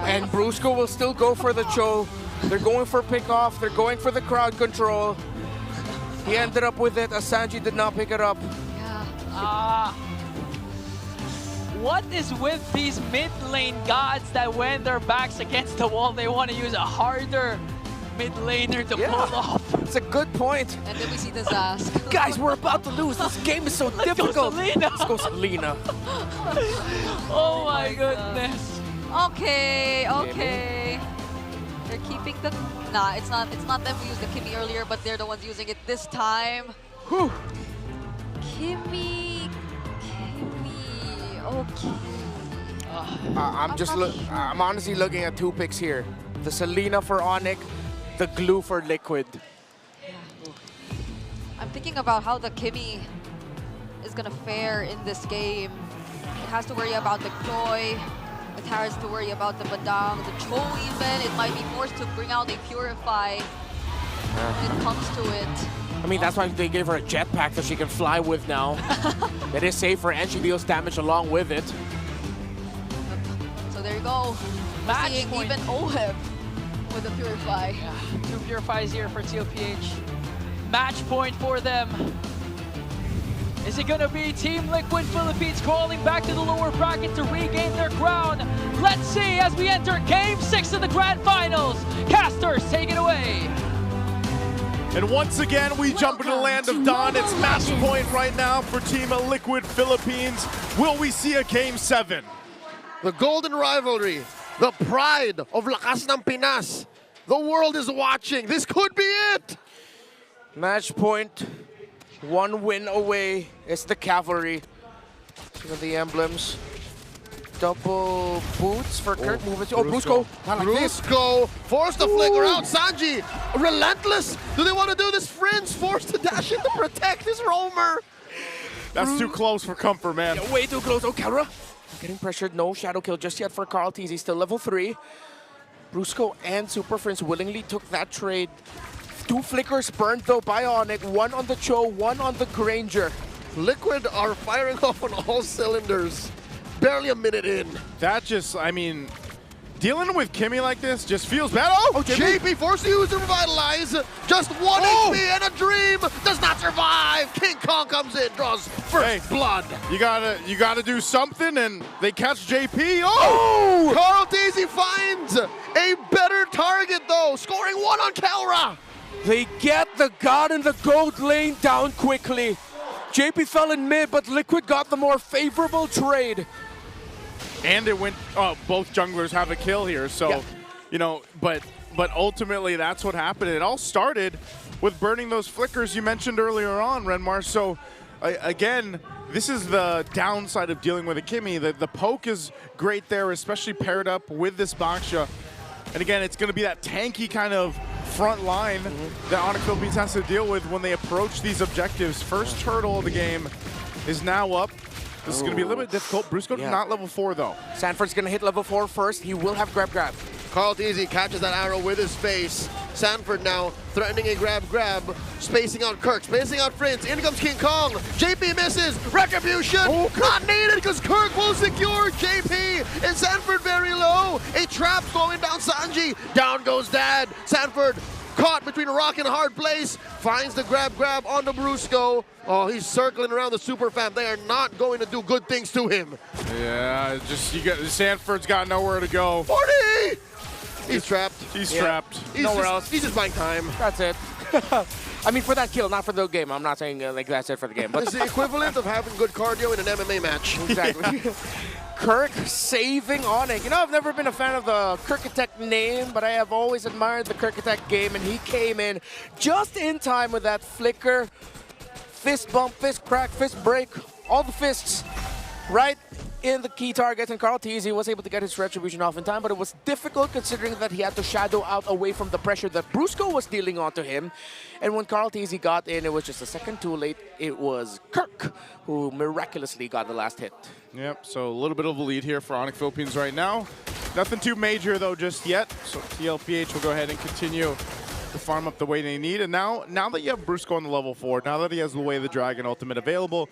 And Brusco will still go for the Cho. They're going for pick-off. They're going for the crowd control. He ended up with it as Sanji did not pick it up. What is with these mid lane gods that when their backs against the wall, they want to use a harder mid laner to pull off. It's a good point. And then we see the Zask. Guys, we're about to lose. This game is so difficult. Go Selena. Let's go Selena. Oh my goodness. Okay. They're keeping the... Nah, it's not them who used the Kimmy earlier, but they're the ones using it this time. Whew. Kimmy. Okay. I'm honestly looking at two picks here. The Selena for Onic, the glue for Liquid. I'm thinking about how the Kimmy is gonna fare in this game. It has to worry about the Choi. It has to worry about the Badang, the Cho even. It might be forced to bring out a Purify when it comes to it. I mean, that's why they gave her a jetpack that she can fly with now. That is safer, and she deals damage along with it. So there you go. We're seeing even Oheb with the Purify. Yeah, 2 Purifies here for TLPH. Match point for them. Is it gonna be Team Liquid Philippines crawling back to the lower bracket to regain their crown? Let's see as we enter Game 6 of the Grand Finals. Casters, take it away. And once again, we jump into the land of Dawn. It's match point right now for Team Liquid Philippines. Will we see a Game 7? The golden rivalry, the pride of Lakas ng Pinas. The world is watching. This could be it. Match point, 1 win away. It's the Cavalry. Look at the emblems. Double boots for Kurt. Movement. Oh, Brusco. Brusco forced to flicker out. Sanji, relentless. Do they want to do this? Friends forced to dash in to protect his roamer. That's too close for comfort, man. Yeah, way too close. Oh, Kara. Getting pressured. No shadow kill just yet for Carl Teasy. Still level 3. Brusco and Super Friends willingly took that trade. 2 flickers burned though by Onic. 1 on the Cho, 1 on the Granger. Liquid are firing off on all cylinders. Barely a minute in. That just, I mean, dealing with Kimmy like this just feels bad. Oh, JP forced to use the Revitalize. Just 1 HP and a dream. Does not survive. King Kong comes in, draws first blood. You gotta do something, and they catch JP. Oh! Carl Daisy finds a better target though, scoring 1 on Kalra. They get the God in the Gold lane down quickly. JP fell in mid, but Liquid got the more favorable trade. And it went, both junglers have a kill here, so, you know, but ultimately that's what happened. It all started with burning those flickers you mentioned earlier on, Renmar. So, again, this is the downside of dealing with a Kimmy. The poke is great there, especially paired up with this Baksha. And again, it's going to be that tanky kind of front line that Onic Philippines has to deal with when they approach these objectives. First turtle of the game is now up. This is going to be a little bit difficult. Brusco not level 4 though. Sanford's going to hit level 4 first. He will have grab. Carl Teasy catches that arrow with his face. Sanford now threatening a grab, spacing out Kirk, spacing out Prince. In comes King Kong. JP misses. Retribution not needed because Kirk will secure JP. And Sanford very low. A trap slowing down Sanji. Down goes Dad. Sanford caught between a rock and a hard place. Finds the grab on the Brusco. Oh, he's circling around the super fam. They are not going to do good things to him. Yeah, Sanford's got nowhere to go. 40! He's trapped. He's trapped. Nowhere else. He's just buying time. That's it. I mean, for that kill, not for the game. I'm not saying like that's it for the game. But it's the equivalent of having good cardio in an MMA match. Exactly. Kirk saving Onic. You know, I've never been a fan of the Kirkitect name, but I have always admired the Kirkitect game, and he came in just in time with that flicker. Fist bump, fist crack, fist break, all the fists right in the key targets, and Carl Teasy was able to get his retribution off in time, but it was difficult considering that he had to shadow out away from the pressure that Brusco was dealing onto him. And when Carl Teasy got in, it was just a second too late. It was Kirk who miraculously got the last hit. Yep, so a little bit of a lead here for Onic Philippines right now. Nothing too major though just yet, so TLPH will go ahead and continue to farm up the way they need. And now that you have Brusco on the level 4, now that he has the Way of the Dragon ultimate available,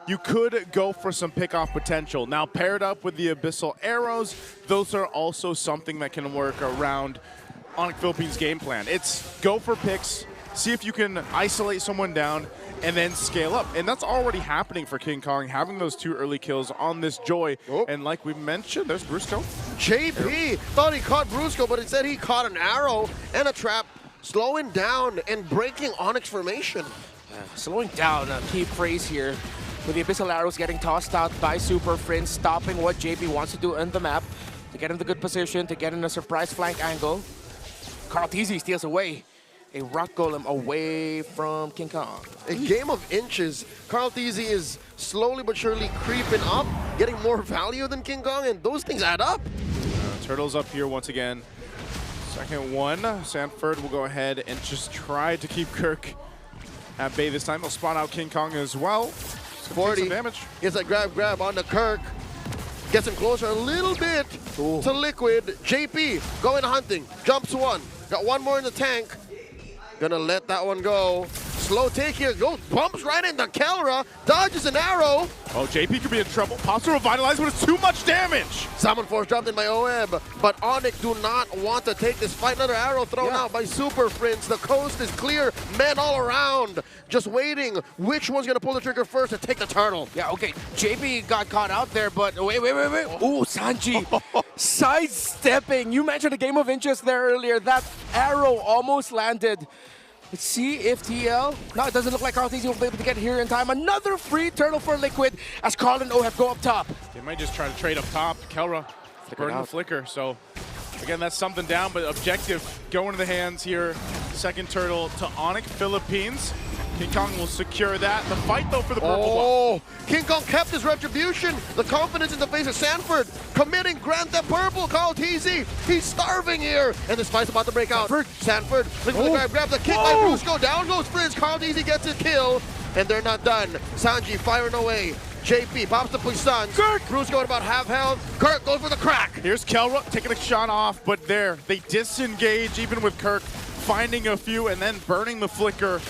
you could go for some pick-off potential. Now paired up with the Abyssal Arrows, those are also something that can work around Onic Philippines' game plan. It's go for picks, see if you can isolate someone down, and then scale up. And that's already happening for King Kong, having those 2 early kills on this Joy. And like we mentioned, there's Brusco. JP thought he caught Brusco, but instead he caught an arrow and a trap. slowing down and breaking Onyx formation. Slowing down, a key phrase here. With the Abyssal Arrows getting tossed out by Super Prince, stopping what JP wants to do on the map, to get in the good position, to get in a surprise flank angle. Carl TZ steals away. A Rock Golem away from King Kong. A game of inches. Carl TZ is slowly but surely creeping up, getting more value than King Kong, and those things add up. Turtles up here once again. Second one. Sanford will go ahead and just try to keep Kirk at bay this time. He'll spot out King Kong as well. 40 damage. Gets a grab on the Kirk. Gets him closer a little bit to Liquid. JP going hunting. Jumps one. Got one more in the tank. Gonna let that one go. Slow take here. Goes, bumps right into Kelra. Dodges an arrow. Oh, JP could be in trouble. Pops to revitalize, but it's too much damage. Salmon Force dropped in by OM, but Onic do not want to take this fight. Another arrow thrown out by Super Prince. The coast is clear. Men all around. Just waiting. Which one's going to pull the trigger first to take the turtle? Yeah, okay. JP got caught out there, but wait. Oh, Sanji. Sidestepping. You mentioned a game of inches there earlier. That arrow almost landed. Let's see if TL... No, it doesn't look like Carl TZ will be able to get here in time. Another free turtle for Liquid as Carl and OHEB go up top. They might just try to trade up top. Kelra burning the flicker. So, again, that's something down, but objective going to the hands here. Second turtle to Onic, Philippines. King Kong will secure that. The fight, though, for the purple buff. King Kong kept his retribution. The confidence in the face of Sanford. Committing Grand Theft Purple. Carl TZ. He's starving here. And this fight's about to break out. Sanford looking for the grab the kick by Brusco. Down goes Frizz. Carl TZ gets a kill. And they're not done. Sanji firing away. JP pops the Puissance. Brusco at about half health. Kirk goes for the crack. Here's Kelra taking a shot off, but there, they disengage even with Kirk, finding a few and then burning the flicker.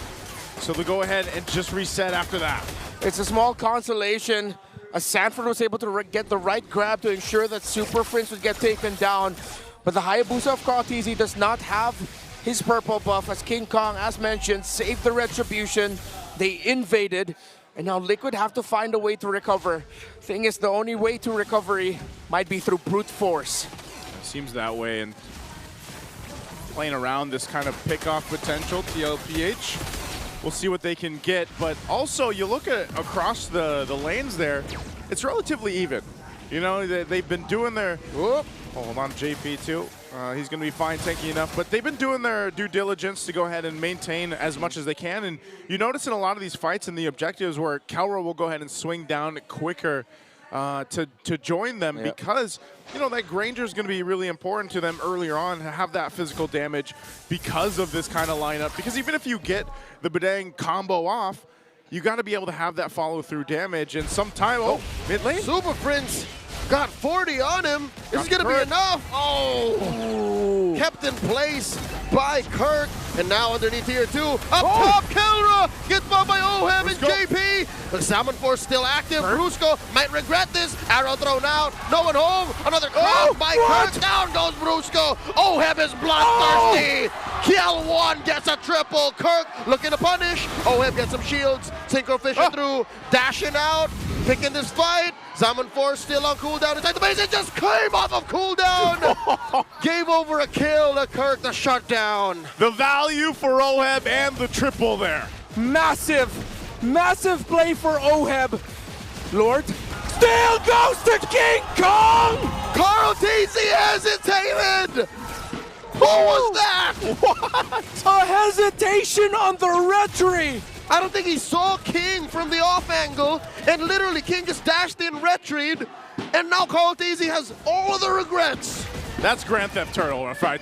So they'll go ahead and just reset after that. It's a small consolation as Sanford was able to get the right grab to ensure that Super Prince would get taken down. But the Hayabusa of Carl TZ does not have his purple buff as King Kong, as mentioned, saved the retribution. They invaded, and now Liquid have to find a way to recover. Thing is, the only way to recovery might be through brute force. It seems that way, and playing around this kind of pick-off potential, TLPH. We'll see what they can get, but also you look at across the lanes there, it's relatively even. You know, they've been doing their... Hold on, JP too. He's going to be fine, tanky enough, but they've been doing their due diligence to go ahead and maintain as much as they can, and you notice in a lot of these fights and the objectives where Kelra will go ahead and swing down quicker to join them because, you know, that Granger is going to be really important to them earlier on to have that physical damage because of this kind of lineup. Because even if you get the Badang combo off, you got to be able to have that follow-through damage. And sometime, mid lane. Super Prince got 40 on him. This is going to be enough. Kept in place by Kirk. And now underneath here, too. Up top, Kelra gets bumped by OHEB and JP. The Salmon Force still active. Brusco might regret this. Arrow thrown out. No one home. Another crack by Kirk. Down goes Brusco. OHEB is bloodthirsty. Kill one gets a triple. Kirk looking to punish. OHEB gets some shields. Synchro Fisher through. Dashing out. Picking this fight. Salmon Force still on cooldown inside the base. It just came off of cooldown. Gave over a kill to Kirk, the shutdown. The value for OHEB and the triple there. Massive play for OHEB. Lord still goes to King Kong. Carl TZ hesitated. Who was that? What? A hesitation on the retry. I don't think he saw King from the off angle, and literally King just dashed in retried, and now Carl TZ has all of the regrets. That's Grand Theft Turtle right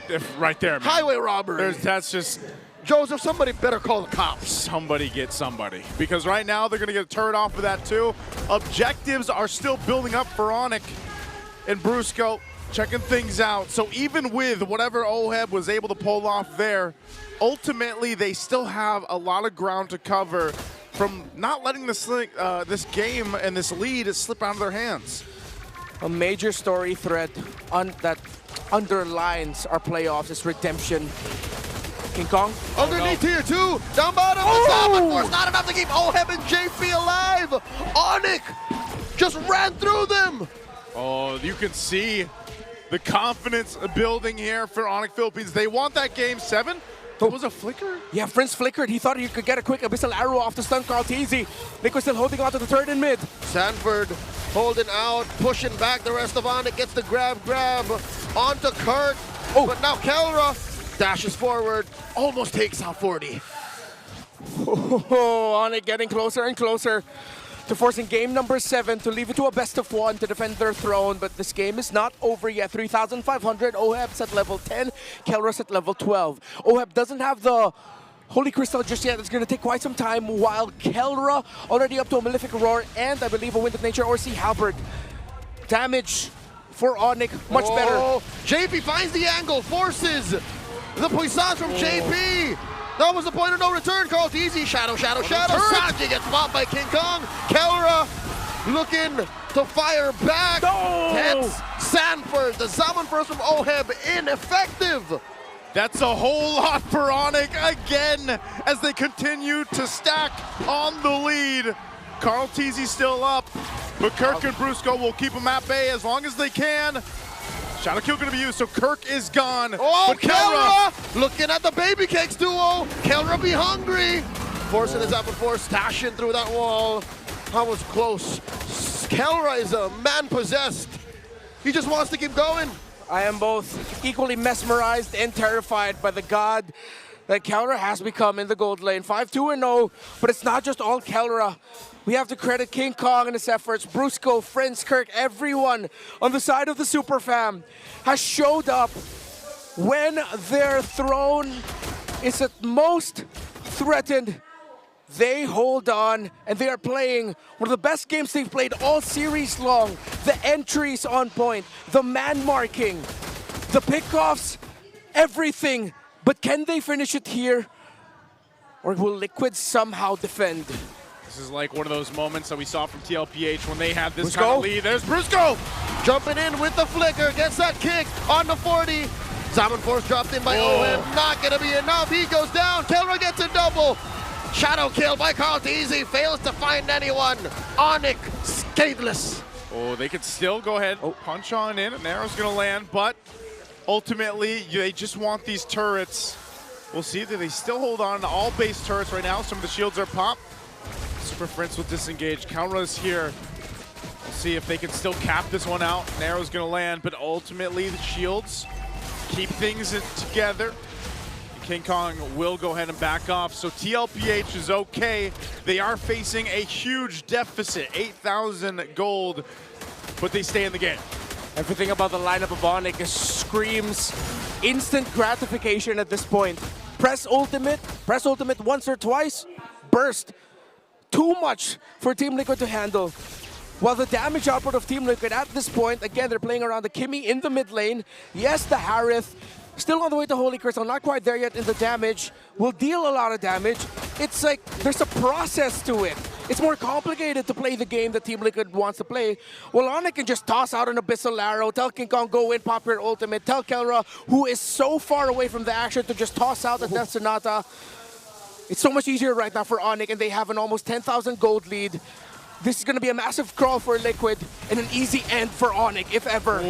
there, man. Highway robbery. That's just... Joseph, somebody better call the cops. Somebody get somebody. Because right now they're going to get a turret off of that too. Objectives are still building up for Onic and Brusco, checking things out. So even with whatever OHEB was able to pull off there, ultimately they still have a lot of ground to cover from not letting this game and this lead slip out of their hands. A major story thread that underlines our playoffs is redemption. King Kong. Underneath here too. Down bottom. The Salmon Force not enough to keep OHEB and JP alive. Onic just ran through them. Oh, you can see the confidence building here for Onic Philippines. They want that game 7, That was a flicker? Yeah, Prince flickered. He thought he could get a quick Abyssal Arrow off the stun Carlteasy. Liquid still holding on to the third in mid. Sanford holding out, pushing back the rest of Onic, gets the grab onto Kurt. Oh, but now Kelra dashes forward, almost takes out 40. Oh, Onic getting closer and closer to forcing game number 7 to leave it to a best of 1 to defend their throne, but this game is not over yet. 3,500, Oheb's at level 10, Kelra's at level 12. Oheb doesn't have the Holy Crystal just yet. It's going to take quite some time, while Kelra already up to a Malefic Roar and I believe a Wind of Nature or Sea Halberd. Damage for Onic, much better. JP finds the angle, forces the puissance from JP. That was the point of no return. Carlteasy, shadow. Sanji gets popped by King Kong. Kelra looking to fire back. Hits Sanford. The Zaman first from Oheb, ineffective. That's a whole lot for Onic again as they continue to stack on the lead. Carlteasy still up, but Kirk and Brusco will keep him at bay as long as they can. Shadow Kill gonna be used, so Kirk is gone. Oh, Kelra looking at the Baby Cakes duo. Kelra be hungry. Forcing his up and force, stashing through that wall. That was close. Kelra is a man possessed. He just wants to keep going. I am both equally mesmerized and terrified by the god that Kelra has become in the gold lane. 5-2-0, but it's not just all Kelra. We have to credit King Kong and his efforts. Brusco, Friends, Kirk, everyone on the side of the Super Fam has showed up when their throne is at most threatened. They hold on, and they are playing one of the best games they've played all series long. The entries on point, the man marking, the pickoffs, everything. But can they finish it here? Or will Liquid somehow defend? This is like one of those moments that we saw from TLPH when they had this kind of lead. There's Brusco! Jumping in with the flicker, gets that kick on the 40. Zaman Force dropped in by Owen, not gonna be enough. He goes down, Kelra gets a double. Shadow kill by Carlteasy, fails to find anyone. Onic, scatheless. Oh, they could still go ahead, punch on in, an arrow's gonna land, but ultimately, they just want these turrets. We'll see that they still hold on to all base turrets right now. Some of the shields are popped. Super Prince will disengage. Kelra's here. We'll see if they can still cap this one out. An arrow's gonna land, but ultimately the shields keep things together. King Kong will go ahead and back off, so TLPH is okay. They are facing a huge deficit, 8,000 gold, but they stay in the game. Everything about the lineup of Onic screams instant gratification at this point. Press ultimate once or twice, burst. Too much for Team Liquid to handle. While the damage output of Team Liquid at this point, again, they're playing around the Kimmy in the mid lane. Yes, the Harith, still on the way to Holy Crystal, not quite there yet in the damage, will deal a lot of damage. It's like there's a process to it. It's more complicated to play the game that Team Liquid wants to play. Well, Onic can just toss out an Abyssal Arrow, tell King Kong go in, pop your ultimate, tell Kelra, who is so far away from the action, to just toss out the Death Sonata. It's so much easier right now for Onic, and they have an almost 10,000 gold lead. This is going to be a massive crawl for Liquid and an easy end for Onic, if ever.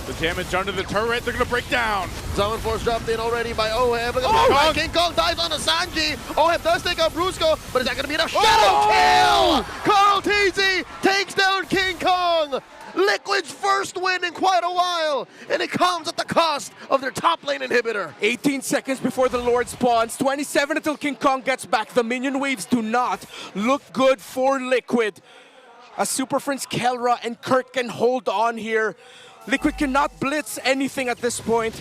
The damage under the turret, they're going to break down. Zaman Force dropped in already by Oheb. King Kong dives on the Sanji. Oheb does take out Brusco, but is that going to be enough? Shadow kill! Carlteasy takes down King Kong. Liquid's first win in quite a while, and it comes at the cost of their top lane inhibitor. 18 seconds before the Lord spawns, 27 until King Kong gets back. The minion waves do not look good for Liquid. As Super Friends Kelra and Kurt can hold on here. Liquid cannot blitz anything at this point.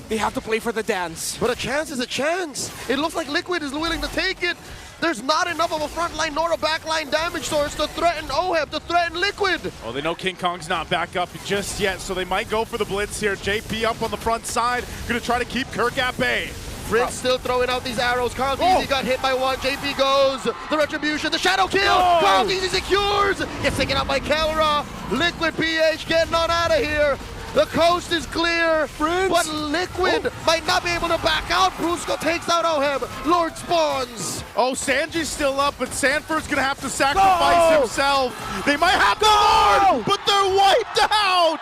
They have to play for the dance. But a chance is a chance. It looks like Liquid is willing to take it. There's not enough of a front line nor a back line damage source to threaten Oheb, to threaten Liquid. Oh, they know King Kong's not back up just yet, so they might go for the blitz here. JP up on the front side, gonna try to keep Kirk at bay. Prince still throwing out these arrows. Carlteasy got hit by one. JP goes. The retribution, the shadow kill. Carlteasy secures. Gets taken out by Kelra. Liquid PH getting on out of here. The coast is clear, but Liquid might not be able to back out. Brusco takes out Oheb. Lord spawns. Oh, Sanji's still up, but Sanford's gonna have to sacrifice himself. They might have the Lord, but they're wiped out.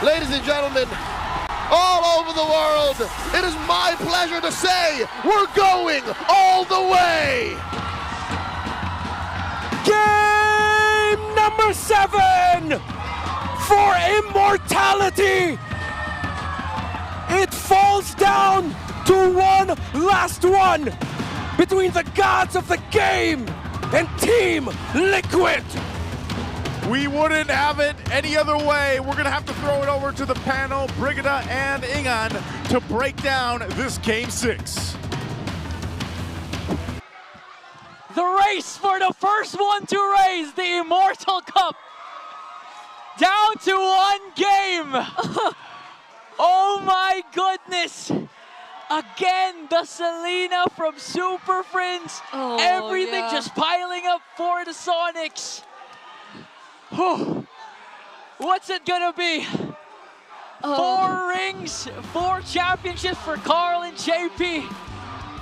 Ladies and gentlemen, all over the world. It is my pleasure to say we're going all the way. Game number 7 for immortality. It falls down to one last one between the gods of the game and Team Liquid. We wouldn't have it any other way. We're going to have to throw it over to the panel, Brigida and Ingan, to break down this Game 6. The race for the first one to raise the Immortal Cup. Down to one game. Oh my goodness. Again, the Selena from Super Friends. Everything just piling up for the Sonics. Whew. What's it gonna be? 4 rings, 4 championships for Carl and JP.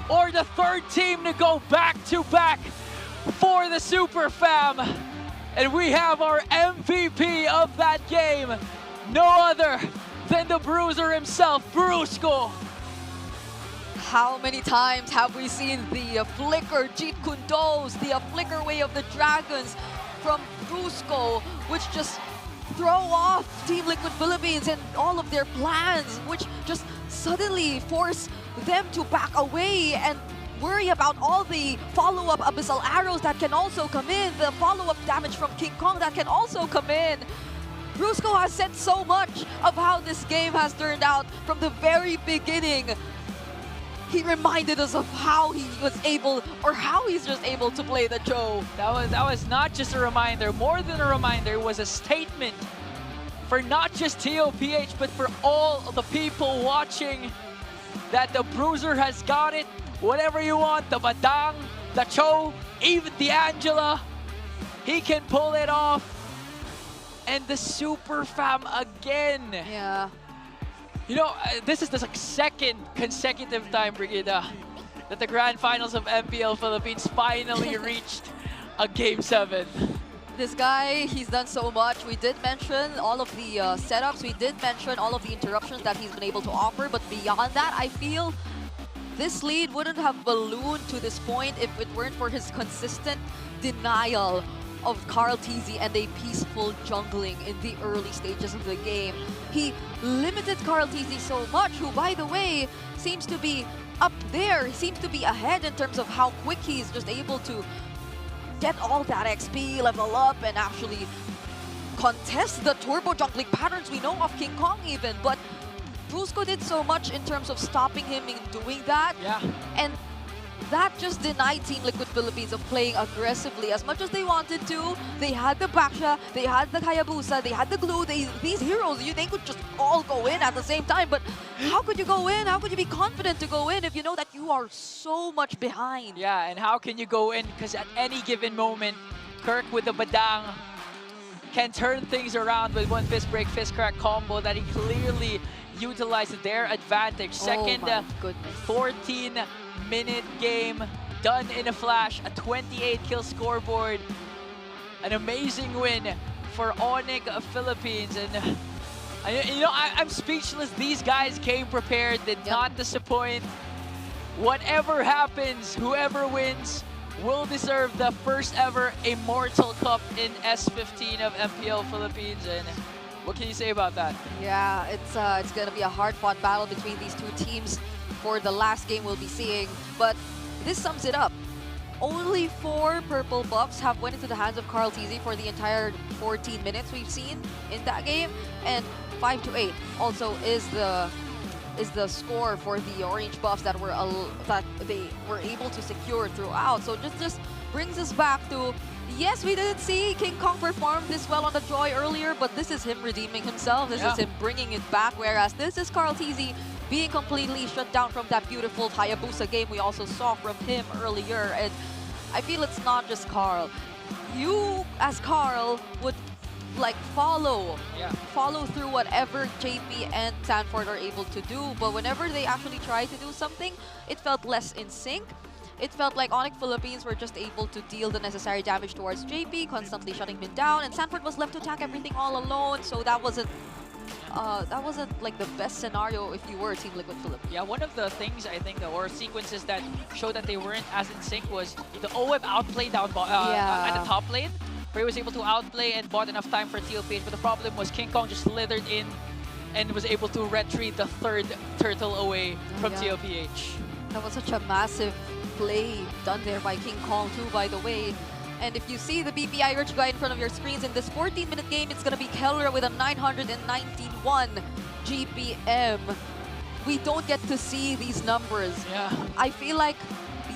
Or the third team to go back-to-back for the Super Fam. And we have our MVP of that game. No other than the Bruiser himself, Brusco. How many times have we seen the flicker Jeet Kune Do's, the flicker way of the Dragons from Brusco, which just throw off Team Liquid Philippines and all of their plans, which just suddenly force them to back away and worry about all the follow-up abyssal arrows that can also come in, the follow-up damage from King Kong that can also come in. Brusco has said so much of how this game has turned out from the very beginning. He reminded us of how he was able, or how he's just able to play the Joe. That was not just a reminder, more than a reminder, it was a statement for not just TOPH, but for all of the people watching, that the Bruiser has got it. Whatever you want, the Badang, the Cho, even the Angela, he can pull it off. And the Super Fam again. Yeah. You know, this is the second consecutive time, Brigida, that the Grand Finals of MPL Philippines finally reached a Game 7. This guy, he's done so much. We did mention all of the setups. We did mention all of the interruptions that he's been able to offer. But beyond that, I feel this lead wouldn't have ballooned to this point if it weren't for his consistent denial of Carl TZ and a peaceful jungling in the early stages of the game. He limited Carl TZ so much, who, by the way, seems to be up there. He seems to be ahead in terms of how quick he's just able to get all that XP, level up, and actually contest the turbo jungling patterns we know of King Kong even. But Brusco did so much in terms of stopping him in doing that. Yeah. And that just denied Team Liquid Philippines of playing aggressively as much as they wanted to. They had the Baksha, they had the Hayabusa, they had the Glue. These heroes, they could just all go in at the same time. But how could you go in? How could you be confident to go in if you know that you are so much behind? Yeah, and how can you go in? Because at any given moment, Kirk with the Badang can turn things around with one fist break, fist crack combo that he clearly utilized their advantage. Second 14-minute game done in a flash, a 28-kill scoreboard. An amazing win for Onic of Philippines. And I'm speechless. These guys came prepared, did not disappoint. Whatever happens, whoever wins will deserve the first ever Immortal Cup in S15 of MPL Philippines. And what can you say about that? Yeah, it's going to be a hard-fought battle between these two teams for the last game we'll be seeing. But this sums it up. Only 4 purple buffs have went into the hands of Carl TZ for the entire 14 minutes we've seen in that game, and 5-8 also is the score for the orange buffs that they were able to secure throughout. So just brings us back to, yes, we didn't see King Kong perform this well on the Joy earlier, but this is him redeeming himself. This is him bringing it back, whereas this is Carl TZ being completely shut down from that beautiful Hayabusa game we also saw from him earlier. And I feel it's not just Carl. You, as Carl, would follow through whatever JP and Sanford are able to do, but whenever they actually try to do something, it felt less in sync. It felt like Onic Philippines were just able to deal the necessary damage towards JP, constantly shutting him down, and Sanford was left to tank everything all alone, so that wasn't that wasn't like the best scenario if you were Team Liquid Philippines. Yeah, one of the things I think, or sequences that showed that they weren't as in sync was the OWeb outplay down at the top lane, where he was able to outplay and bought enough time for TLPH, but the problem was King Kong just slithered in and was able to retrieve the third turtle away from TLPH. That was such a massive play done there by King Kong too, by the way. And if you see the BPI Rich guy in front of your screens in this 14-minute game, it's going to be Kellra with a 991 GPM. We don't get to see these numbers. Yeah. I feel like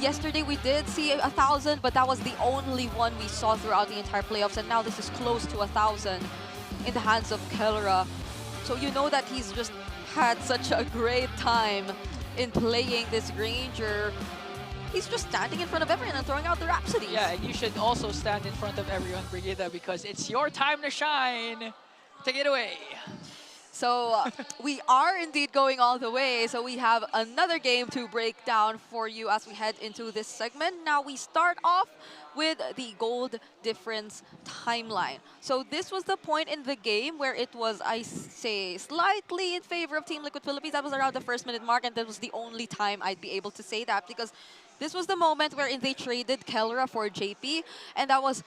yesterday we did see 1,000, but that was the only one we saw throughout the entire playoffs. And now this is close to 1,000 in the hands of Kellra. So you know that he's just had such a great time in playing this Granger. He's just standing in front of everyone and throwing out the Rhapsodies. Yeah, and you should also stand in front of everyone, Brigida, because it's your time to shine. Take it away. So we are indeed going all the way. So we have another game to break down for you as we head into this segment. Now we start off with the gold difference timeline. So this was the point in the game where it was, I say, slightly in favor of Team Liquid Philippines. That was around the first minute mark, and that was the only time I'd be able to say that, because this was the moment wherein they traded Kellra for JP, and that was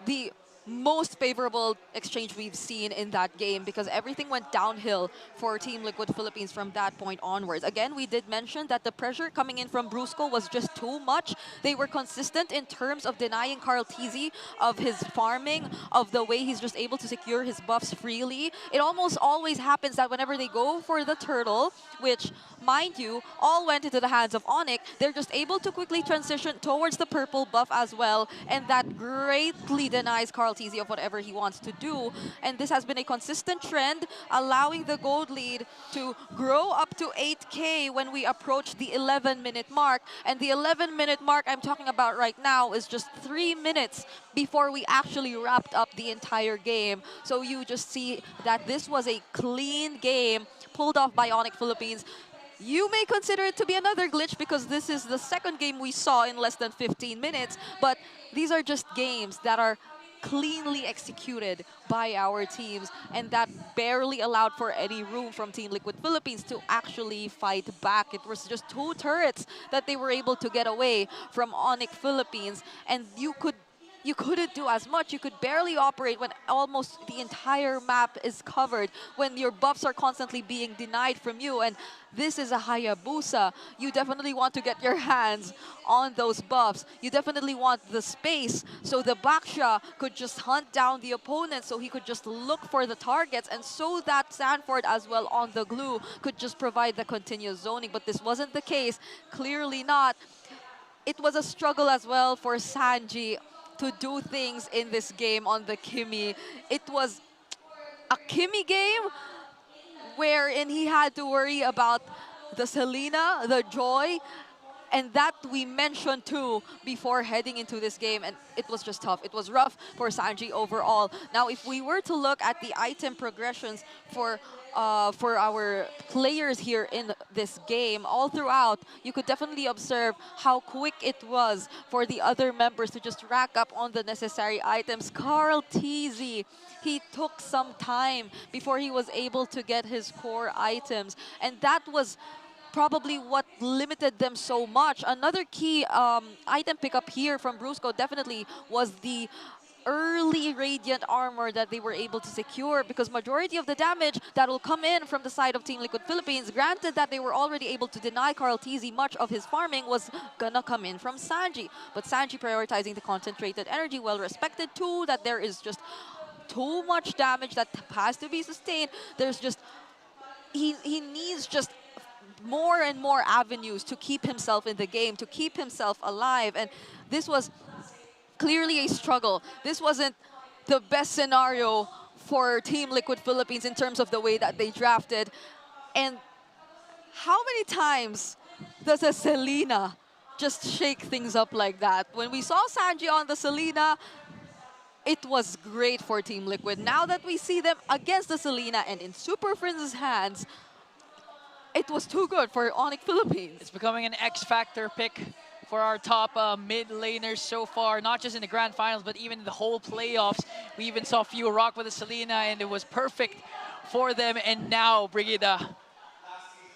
the most favorable exchange we've seen in that game, because everything went downhill for Team Liquid Philippines from that point onwards. Again, we did mention that the pressure coming in from Brusco was just too much. They were consistent in terms of denying Carl TZ of his farming, of the way he's just able to secure his buffs freely. It almost always happens that whenever they go for the turtle, which, mind you, all went into the hands of Onic, they're just able to quickly transition towards the purple buff as well, and that greatly denies Carl TZ of whatever he wants to do. And this has been a consistent trend, allowing the gold lead to grow up to 8K when we approach the 11-minute mark. And the 11-minute mark I'm talking about right now is just 3 minutes before we actually wrapped up the entire game. So you just see that this was a clean game pulled off by Onic Philippines. You may consider it to be another glitch because this is the second game we saw in less than 15 minutes, but these are just games that are cleanly executed by our teams, and that barely allowed for any room from Team Liquid Philippines to actually fight back. It was just 2 turrets that they were able to get away from Onic Philippines, and you couldn't do as much. You could barely operate when almost the entire map is covered, when your buffs are constantly being denied from you. And this is a Hayabusa. You definitely want to get your hands on those buffs. You definitely want the space so the Baksha could just hunt down the opponent, so he could just look for the targets, and so that Sanford as well on the glue could just provide the continuous zoning. But this wasn't the case. Clearly not. It was a struggle as well for Sanji to do things in this game on the Kimi. It was a Kimi game wherein he had to worry about the Selena, the Joy, and that we mentioned too before heading into this game, and it was just tough. It was rough for Sanji overall. Now, if we were to look at the item progressions for our players here in this game, all throughout, you could definitely observe how quick it was for the other members to just rack up on the necessary items. Carl TZ, he took some time before he was able to get his core items, and that was probably what limited them so much. Another key item pickup here from Brusco definitely was the early Radiant armor that they were able to secure, because majority of the damage that will come in from the side of Team Liquid Philippines, granted that they were already able to deny Carl TZ much of his farming, was gonna come in from Sanji. But Sanji prioritizing the concentrated energy, well respected too, that there is just too much damage that has to be sustained. There's just, he needs just more and more avenues to keep himself in the game, to keep himself alive. And this was clearly a struggle. This wasn't the best scenario for Team Liquid Philippines in terms of the way that they drafted. And how many times does a Selena just shake things up like that? When we saw Sanji on the Selena, it was great for Team Liquid. Now that we see them against the Selena and in Super Friends' hands, it was too good for Onic Philippines. It's becoming an X-Factor pick for our top mid laners so far, not just in the grand finals, but even in the whole playoffs. We even saw Few rock with the Selena, and it was perfect for them. And now, Brigida,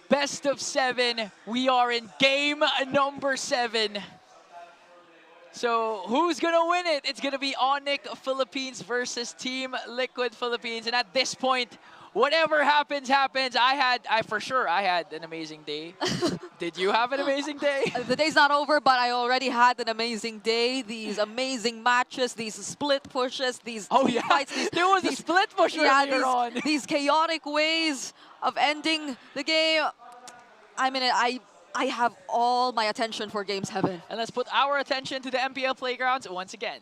best of 7. We are in game number 7. So who's gonna win it? It's gonna be Onic Philippines versus Team Liquid Philippines. And at this point, whatever happens, happens. I for sure had an amazing day. Did you have an amazing day? The day's not over, but I already had an amazing day. These amazing matches, these split pushes, these team fights. There was a split push earlier on. These chaotic ways of ending the game. I mean, I have all my attention for Game 7. And let's put our attention to the MPL Playgrounds once again.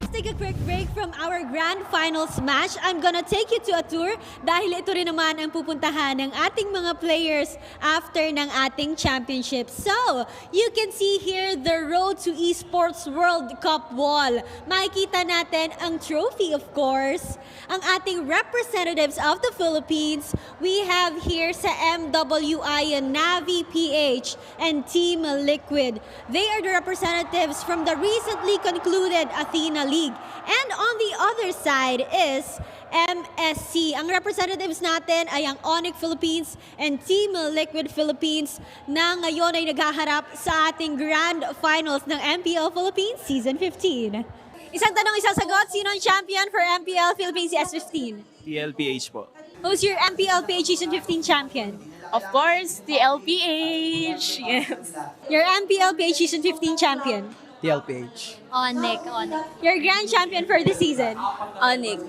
Let's take a quick break from our grand finals match. I'm gonna take you to a tour dahil ito rin naman ang pupuntahan ng ating mga players after ng ating championship. So, you can see here the Road to Esports World Cup wall. Makikita natin ang trophy, of course. Ang ating representatives of the Philippines, we have here sa MWI Navi PH and Team Liquid. They are the representatives from the recently concluded Athena League. And on the other side is MSC. Ang representatives natin ay ang Onic Philippines and Team Liquid Philippines na ngayon ay naghaharap sa ating grand finals ng MPL Philippines Season 15. Isang tanong, isang sagot. Sino ang champion for MPL Philippines S15? TLPH po. Who's your MPL PH Season 15 champion? Of course, TLPH. Yes. Your MPL PH Season 15 champion? TLPH. Onic. Your grand champion for the season? Onic.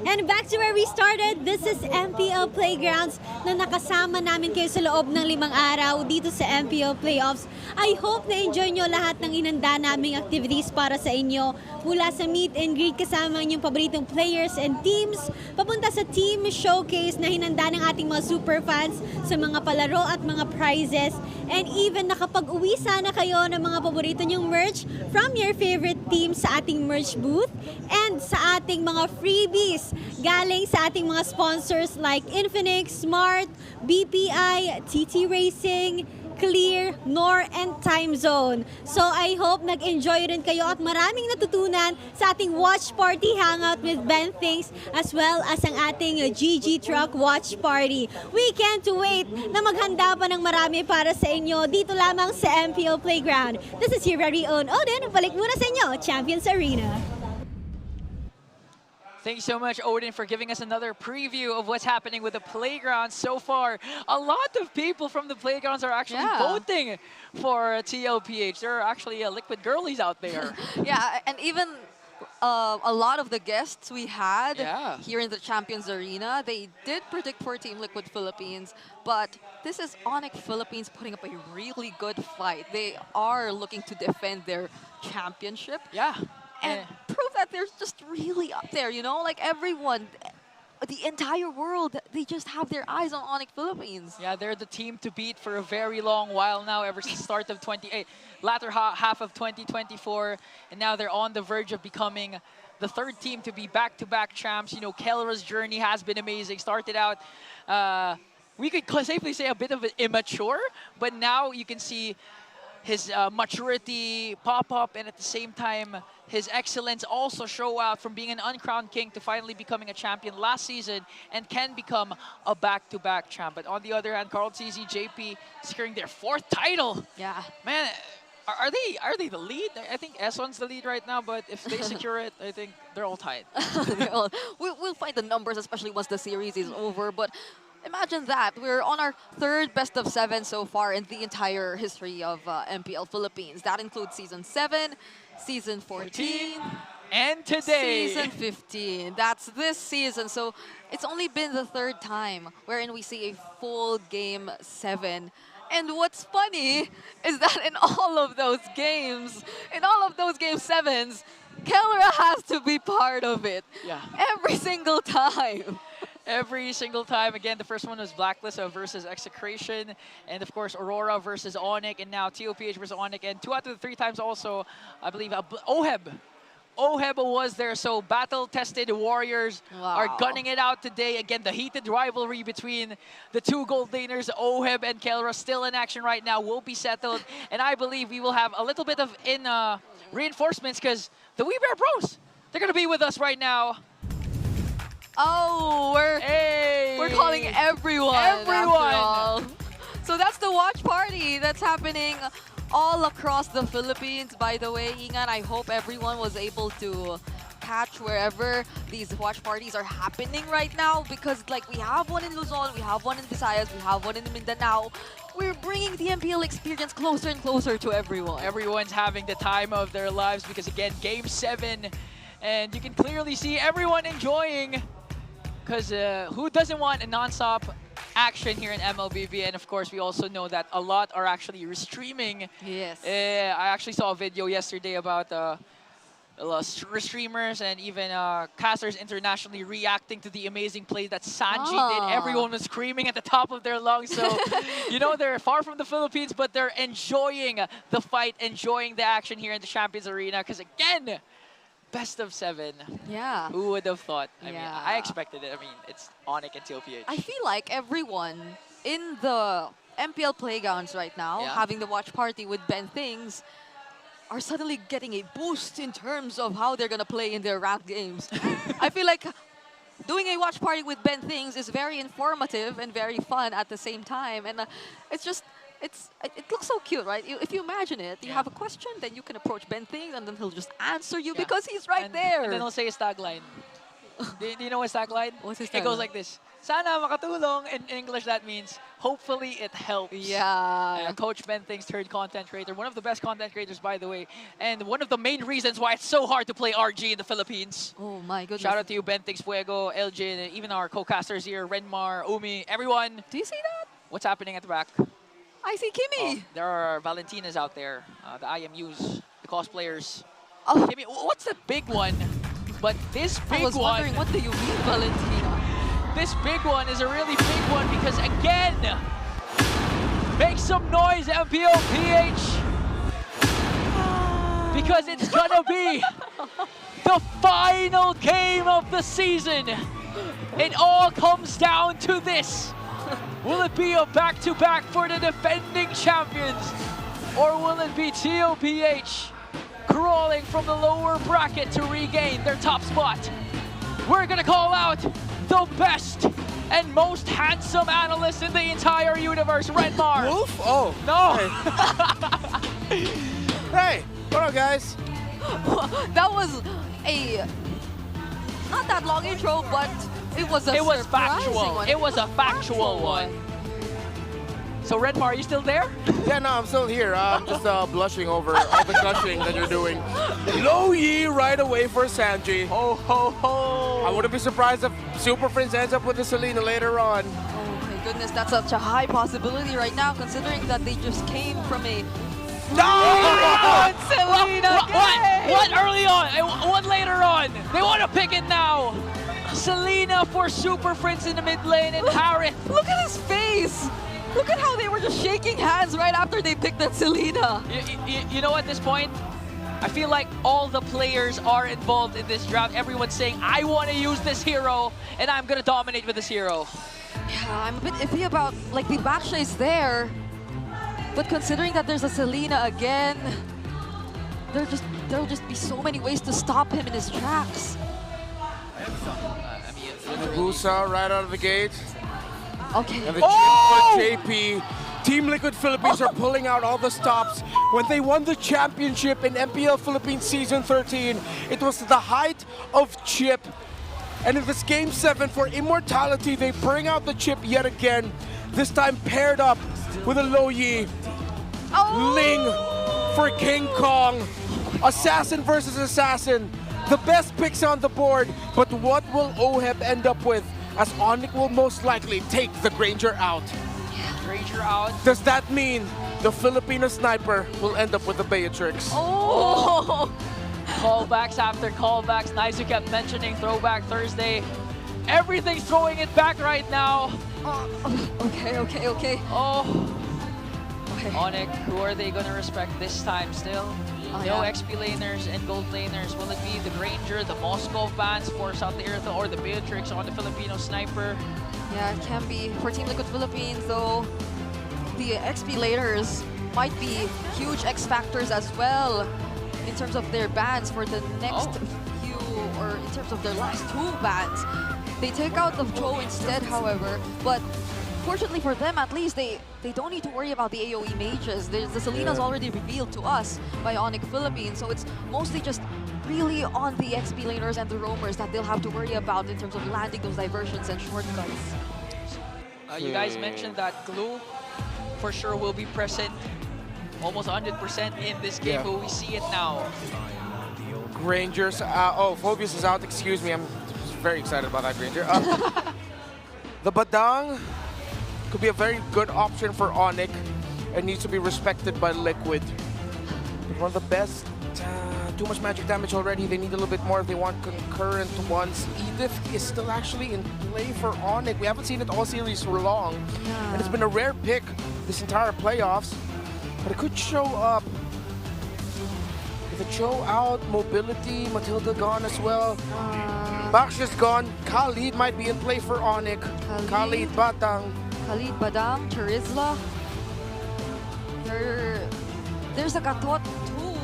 And back to where we started, this is MPL Playgrounds na nakasama namin kayo sa loob ng 5 araw dito sa MPL Playoffs. I hope na enjoy nyo lahat ng inanda naming activities para sa inyo. Mula sa meet and greet kasama ang inyong paboritong players and teams, papunta sa team showcase na hinanda ng ating mga super fans sa mga palaro at mga prizes, and even nakapag-uwi sana kayo ng mga paborito nyong merch from your favorite team sa ating merch booth and sa ating mga freebies galing sa ating mga sponsors like Infinix, Smart, BPI, TT Racing, Clear, Nor, and Time Zone. So I hope nag-enjoy rin kayo at maraming natutunan sa ating watch party hangout with Ben Things as well as ang ating GG Truck watch party. We can't wait na maghanda pa ng marami para sa inyo dito lamang sa MPL Playground. This is your very own Odin. Balik muna sa inyo, Champions Arena. Thank you so much, Odin, for giving us another preview of what's happening with the playgrounds so far. A lot of people from the playgrounds are actually voting for TLPH. There are actually liquid girlies out there. Yeah, and even a lot of the guests we had here in the Champions Arena, they did predict for Team Liquid Philippines, but this is Onic Philippines putting up a really good fight. They are looking to defend their championship. Yeah. And prove that they're just really up there, you know? Like everyone, the entire world, they just have their eyes on Onic Philippines. Yeah, they're the team to beat for a very long while now, ever since the start of latter half of 2024. And now they're on the verge of becoming the 3rd team to be back-to-back champs. You know, Kelra's journey has been amazing. Started out, we could safely say a bit of an immature, but now you can see his maturity pop up, and at the same time, his excellence also show out from being an uncrowned king to finally becoming a champion last season and can become a back-to-back champ. But on the other hand, Carl TZ, JP securing their 4th title. Yeah. Man, are they the lead? I think S1's the lead right now, but if they secure it, I think they're all tied. We'll find the numbers, especially once the series is over, but imagine that. We're on our 3rd best of 7 so far in the entire history of MPL Philippines. That includes Season 7, Season 14, and today, Season 15. That's this season. So it's only been the 3rd time wherein we see a full Game 7. And what's funny is that in all of those games, Game 7s, Kelra has to be part of it. Yeah. Every single time. Every single time. Again, the first one was Blacklist versus Execration, and of course Aurora versus Onic, and now TOPH versus Onic, and 2 out of the 3 times also, I believe, OHEB was there. So battle-tested warriors are gunning it out today. Again, the heated rivalry between the 2 gold laners, OHEB and Kelra, still in action right now, will be settled, and I believe we will have a little bit of reinforcements because the We Bear Bros, they're going to be with us right now. Oh, we're calling everyone. After all. So that's the watch party that's happening all across the Philippines. By the way, Ingan, I hope everyone was able to catch wherever these watch parties are happening right now, because like we have one in Luzon, we have one in Visayas, we have one in Mindanao. We're bringing the MPL experience closer and closer to everyone. Everyone's having the time of their lives because, again, Game 7, and you can clearly see everyone enjoying, because who doesn't want a non-stop action here in MLBB? And of course, we also know that a lot are actually restreaming. Yes. I actually saw a video yesterday about streamers and even casters internationally reacting to the amazing play that Sanji did. Everyone was screaming at the top of their lungs. So, you know, they're far from the Philippines, but they're enjoying the fight, enjoying the action here in the Champions Arena. Because again, best of 7. Yeah. Who would have thought? I mean, Yeah. I expected it. I mean, it's Onic and TLPH. I feel like everyone in the MPL playgrounds right now, having the watch party with Ben Things, are suddenly getting a boost in terms of how they're gonna play in their ranked games. I feel like doing a watch party with Ben Things is very informative and very fun at the same time, and it's just it looks so cute, right? If you imagine it, you have a question, then you can approach Ben Things, and then he'll just answer you because he's right there. And then he'll say his tagline. do you know his tagline? What's his It goes tagline? like this: "Sana makatulong." In English, that means hopefully it helps. Yeah. Coach Ben Things, third content creator, one of the best content creators, by the way, and one of the main reasons why it's so hard to play RG in the Philippines. Oh my goodness! Shout out to you, Ben Things, Fuego, Elgin, and even our co-casters here, Renmar, Umi, everyone. Do you see that? What's happening at the back? I see Kimmy. There are Valentinas out there, the IMUs, the cosplayers. Oh. Kimmy, what's the big one? But this big one... I was wondering, what do you mean, Valentina? This big one is a really big one because, again, make some noise, MPL PH. Because it's gonna be the final game of the season. It all comes down to this. Will it be a back-to-back for the defending champions? Or will it be TOPH crawling from the lower bracket to regain their top spot? We're gonna call out the best and most handsome analyst in the entire universe, Renmar. Wolf? Oh. No. Hey, what up, guys? That was a not that long intro, but it was a surprising factual. one. It was a factual one. So Redmar, are you still there? Yeah, no, I'm still here. I'm just blushing over all the gushing that you're doing. Low Yi right away for Sanji. Ho, ho, ho. I wouldn't be surprised if Super Prince ends up with the Selena later on. Oh my goodness, that's such a high possibility right now, considering that they just came from a Selena What early on? What later on? They want to pick it now. Selena for Super Prince in the mid lane and Harith. Look at his face. Look at how they were just shaking hands right after they picked that Selena. You know, at this point, I feel like all the players are involved in this draft. Everyone's saying, I want to use this hero, and I'm going to dominate with this hero. Yeah, I'm a bit iffy about, like, the backshy is there. But considering that there's a Selena again, there'll just be so many ways to stop him in his tracks. Busa right out of the gate. Okay. And the JP. Team Liquid Philippines are pulling out all the stops. When they won the championship in MPL Philippines Season 13, it was the height of Chip. And in this Game 7 for Immortality, they bring out the Chip yet again, this time paired up with a Low Yi. Ling for King Kong. Assassin versus Assassin. The best picks on the board, but what will OHEB end up with? As Onic will most likely take the Granger out. Granger out. Does that mean the Filipino sniper will end up with the Beatrix? Oh! Callbacks after callbacks. Nice you kept mentioning Throwback Thursday. Everything's throwing it back right now. Okay. Oh. Okay. Onic, who are they going to respect this time still? No XP laners and gold laners. Will it be the Granger, the Moscow bans for South Earth, or the Beatrix on the Filipino sniper? Yeah, it can be for Team Liquid Philippines, though. The XP laners might be huge X factors as well in terms of their bans for the next few, or in terms of their last 2 bans. They take out the Joe instead, however, but fortunately for them, at least, they don't need to worry about the AoE mages. The Selena's already revealed to us by Onic Philippines, so it's mostly just really on the XP laners and the roamers that they'll have to worry about in terms of landing those diversions and shortcuts. You guys mentioned that glue for sure will be present almost 100% in this game, but we see it now. Granger's oh, Phobius is out, excuse me, I'm very excited about that Granger. The Badang could be a very good option for Onic and needs to be respected by Liquid. But one of the best, too much magic damage already, they need a little bit more if they want concurrent ones. Edith is still actually in play for Onic. We haven't seen it all series for long, and it's been a rare pick this entire playoffs, but it could show up. With the Cho out, mobility, Matilda gone as well. Bakshi's gone. Khalid might be in play for Onic. Khalid Batang. Khalid Badam, Charizla. There's a Gatot too.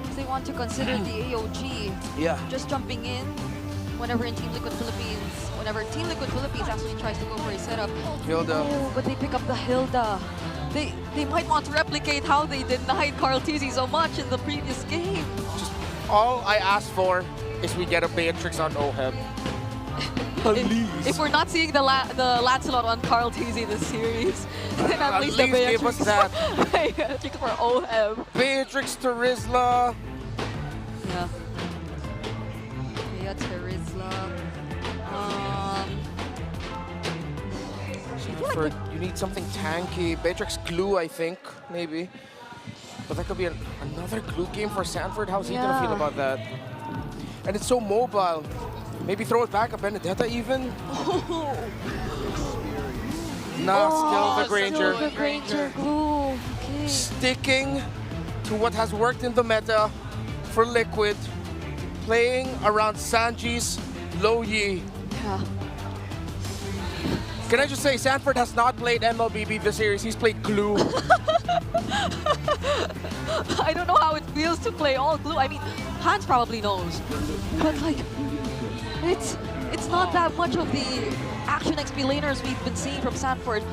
If they want to consider the AOG. Yeah. Just jumping in whenever Team Liquid Philippines actually tries to go for a setup. Hilda. Oh, but they pick up the Hilda. They might want to replicate how they denied Carl Tizzy so much in the previous game. Just all I ask for is we get a Beatrix on Oheb. If we're not seeing the Lancelot on Carl Tizzy this series, then at least the give us that. Beatrix for Oheb. Beatrix to Rizla. Yeah. Yeah, to Rizla. You need something tanky. Beatrix glue, I think, maybe. But that could be another glue game for Sanford. How's he gonna feel about that? And it's so mobile. Maybe throw it back at Benedetta even? Nah, still the Granger. Still the Granger glue. Okay. Sticking to what has worked in the meta for Liquid. Playing around Sanji's Low Yi. Yeah. Can I just say, Sanford has not played MLBB this series. He's played glue. I don't know how it feels to play all glue. I mean, Hans probably knows. But like, it's not that much of the action XP laners we've been seeing from Sanford.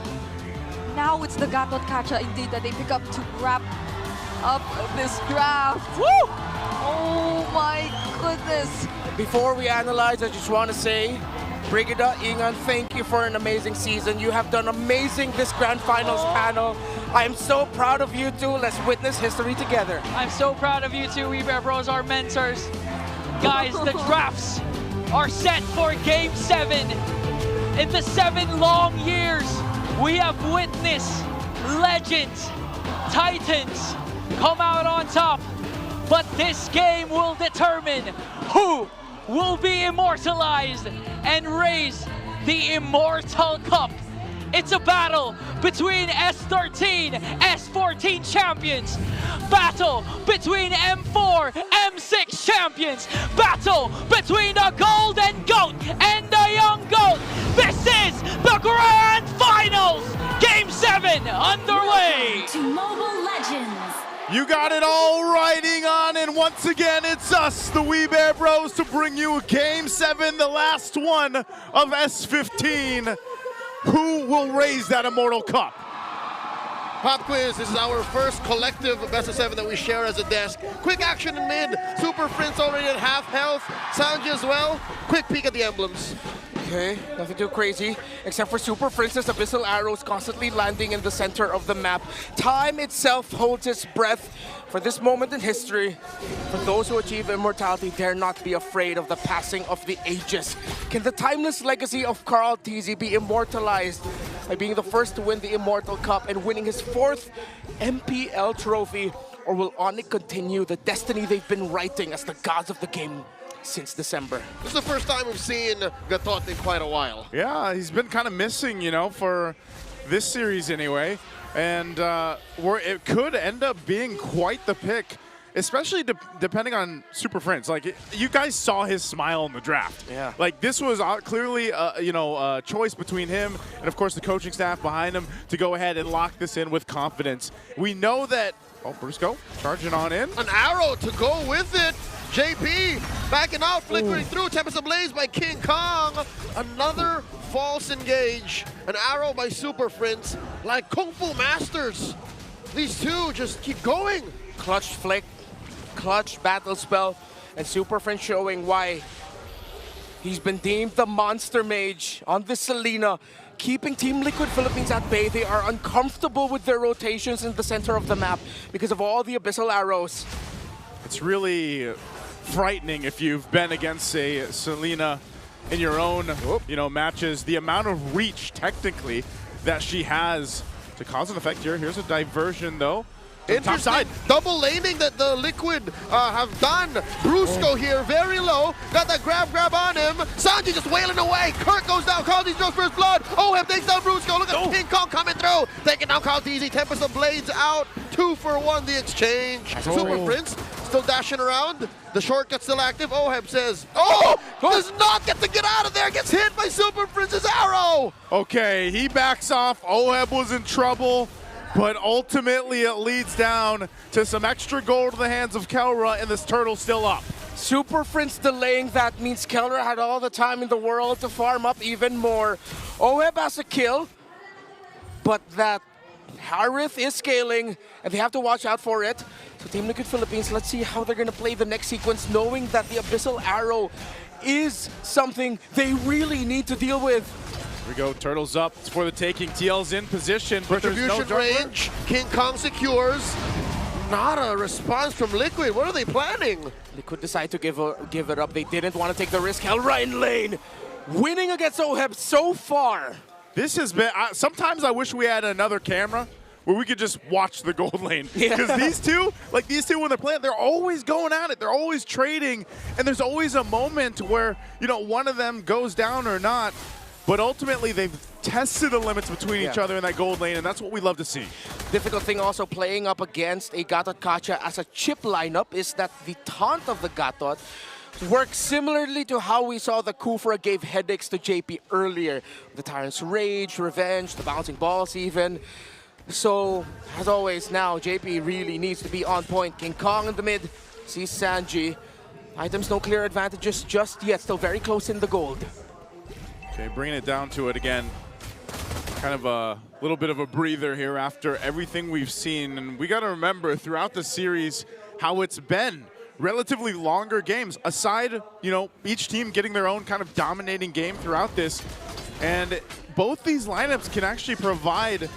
Now it's the Gatot Kacha indeed that they pick up to wrap up this draft. Woo! Oh my goodness. Before we analyze, I just want to say, Brigida, Ingan, thank you for an amazing season. You have done amazing this Grand Finals panel. I am so proud of you two. Let's witness history together. I'm so proud of you two, WeBear Bros, our mentors. Guys, the drafts are set for Game 7. In the 7 long years, we have witnessed legends, titans come out on top. But this game will determine who will be immortalized and raise the Immortal Cup. It's a battle between S13, S14 champions. Battle between M4, M6 champions. Battle between the Golden Goat and the Young Goat. This is the Grand Finals. Game 7 underway. To Mobile Legends. You got it all riding on, and once again, it's us, the WeBear Bros, to bring you Game 7, the last one of S15. Who will raise that Immortal Cup? Pop quiz, this is our first collective best of 7 that we share as a desk. Quick action in mid, Super Prince already at half health, Sanji as well. Quick peek at the emblems. Okay, nothing too crazy, except for Super Princess Abyssal Arrows constantly landing in the center of the map. Time itself holds its breath for this moment in history. For those who achieve immortality, dare not be afraid of the passing of the ages. Can the timeless legacy of Carl Tizzy be immortalized by being the first to win the Immortal Cup and winning his 4th MPL trophy? Or will Onic continue the destiny they've been writing as the gods of the game since December? This is the first time we've seen Gatot in quite a while. Yeah, he's been kind of missing, you know, for this series anyway. And it could end up being quite the pick, especially depending on Super Prince. Like, you guys saw his smile in the draft. Yeah. Like, this was clearly, a choice between him and, of course, the coaching staff behind him to go ahead and lock this in with confidence. We know that, oh, Brusco charging on in. An arrow to go with it. JP backing out, flickering through. Tempest Ablaze by King Kong. Another false engage. An arrow by Super Prince. Like Kung Fu Masters. These two just keep going. Clutch flick, clutch battle spell, and Super Friend showing why he's been deemed the monster mage on this Selena, keeping Team Liquid Philippines at bay. They are uncomfortable with their rotations in the center of the map because of all the abyssal arrows. It's really frightening if you've been against a Selena in your own, matches. The amount of reach, technically, that she has to cause an effect here. Here's a diversion, though. Top side. Double laning that the Liquid have done. Brusco here, very low. Got that grab on him. Sanji just wailing away. Kirk goes down. Kaldizi draws first blood. Oheb takes down Brusco. Look at King Kong coming through. Taking down Kaldizi. Tempest of Blades out. 2 for 1 the exchange. Super Prince still dashing around. The shortcut still active. Oheb says, does not get to get out of there. Gets hit by Super Prince's arrow. Okay, he backs off. Oheb was in trouble. But ultimately, it leads down to some extra gold in the hands of Kelra, and this turtle's still up. Super Prince delaying that means Kelra had all the time in the world to farm up even more. Oheb has a kill, but that Harith is scaling, and they have to watch out for it. So Team Liquid Philippines, let's see how they're going to play the next sequence, knowing that the Abyssal Arrow is something they really need to deal with. Here we go, turtles up. It's for the taking. TL's in position, but there's no range. King Kong secures. Not a response from Liquid. What are they planning? Liquid decide to give it up. They didn't want to take the risk. Kelra in lane, winning against Oheb so far. This has been. Sometimes I wish we had another camera where we could just watch the gold lane. Because these two when they're playing, they're always going at it. They're always trading, and there's always a moment where one of them goes down or not. But ultimately, they've tested the limits between each other in that gold lane, and that's what we love to see. Difficult thing also playing up against a Gatot Kacha as a chip lineup is that the taunt of the Gatot works similarly to how we saw the Kufra gave headaches to JP earlier. The Tyrant's Rage, Revenge, the bouncing balls even. So, as always now, JP really needs to be on point. King Kong in the mid, sees Sanji. Items no clear advantages just yet, still very close in the gold. Okay, bringing it down to it again. Kind of a little bit of a breather here after everything we've seen. And we got to remember throughout the series how it's been relatively longer games. Aside, each team getting their own kind of dominating game throughout this. And both these lineups can actually provide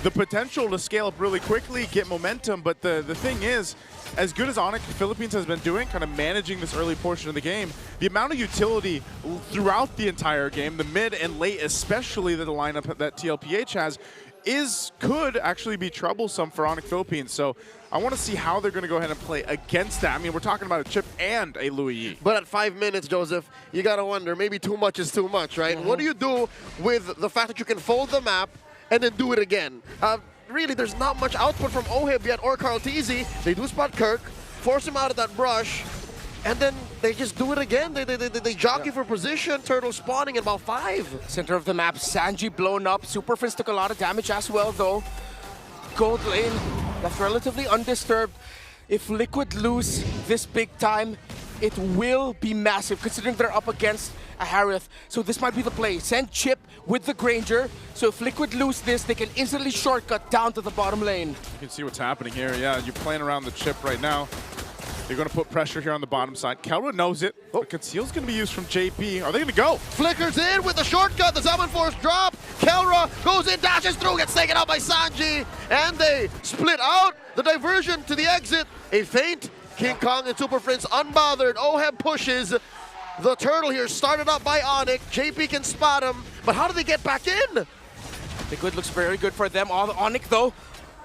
the potential to scale up really quickly, get momentum. But the thing is, as good as Onic Philippines has been doing, kind of managing this early portion of the game, the amount of utility throughout the entire game, the mid and late especially, that the lineup that TLPH has, could actually be troublesome for Onic Philippines. So I want to see how they're going to go ahead and play against that. I mean, we're talking about a Chip and a Louis Yi. But at 5 minutes, Joseph, you got to wonder, maybe too much is too much, right? What do you do with the fact that you can fold the map and then do it again? Really, there's not much output from Oheb yet or Kaldizi. They do spot Kirk, force him out of that brush, and then they just do it again. They jockey for position. Turtle spawning at about 5. Center of the map, Sanji blown up. Super Frizz took a lot of damage as well, though. Gold lane left relatively undisturbed. If Liquid lose this big time, it will be massive, considering they're up against a Harith. So this might be the play. Send Chip with the Granger. So if Liquid lose this, they can instantly shortcut down to the bottom lane. You can see what's happening here. Yeah, you're playing around the Chip right now. They're going to put pressure here on the bottom side. Kelra knows it. But Conceal's going to be used from JP. Are they going to go? Flickers in with the shortcut. The Summon Force drop. Kelra goes in, dashes through, gets taken out by Sanji. And they split out. The diversion to the exit. A feint. King Kong and Super Prince unbothered. Oheb pushes. The turtle here started up by Onic. JP can spot him. But how do they get back in? The good looks very good for them. All the Onic, though,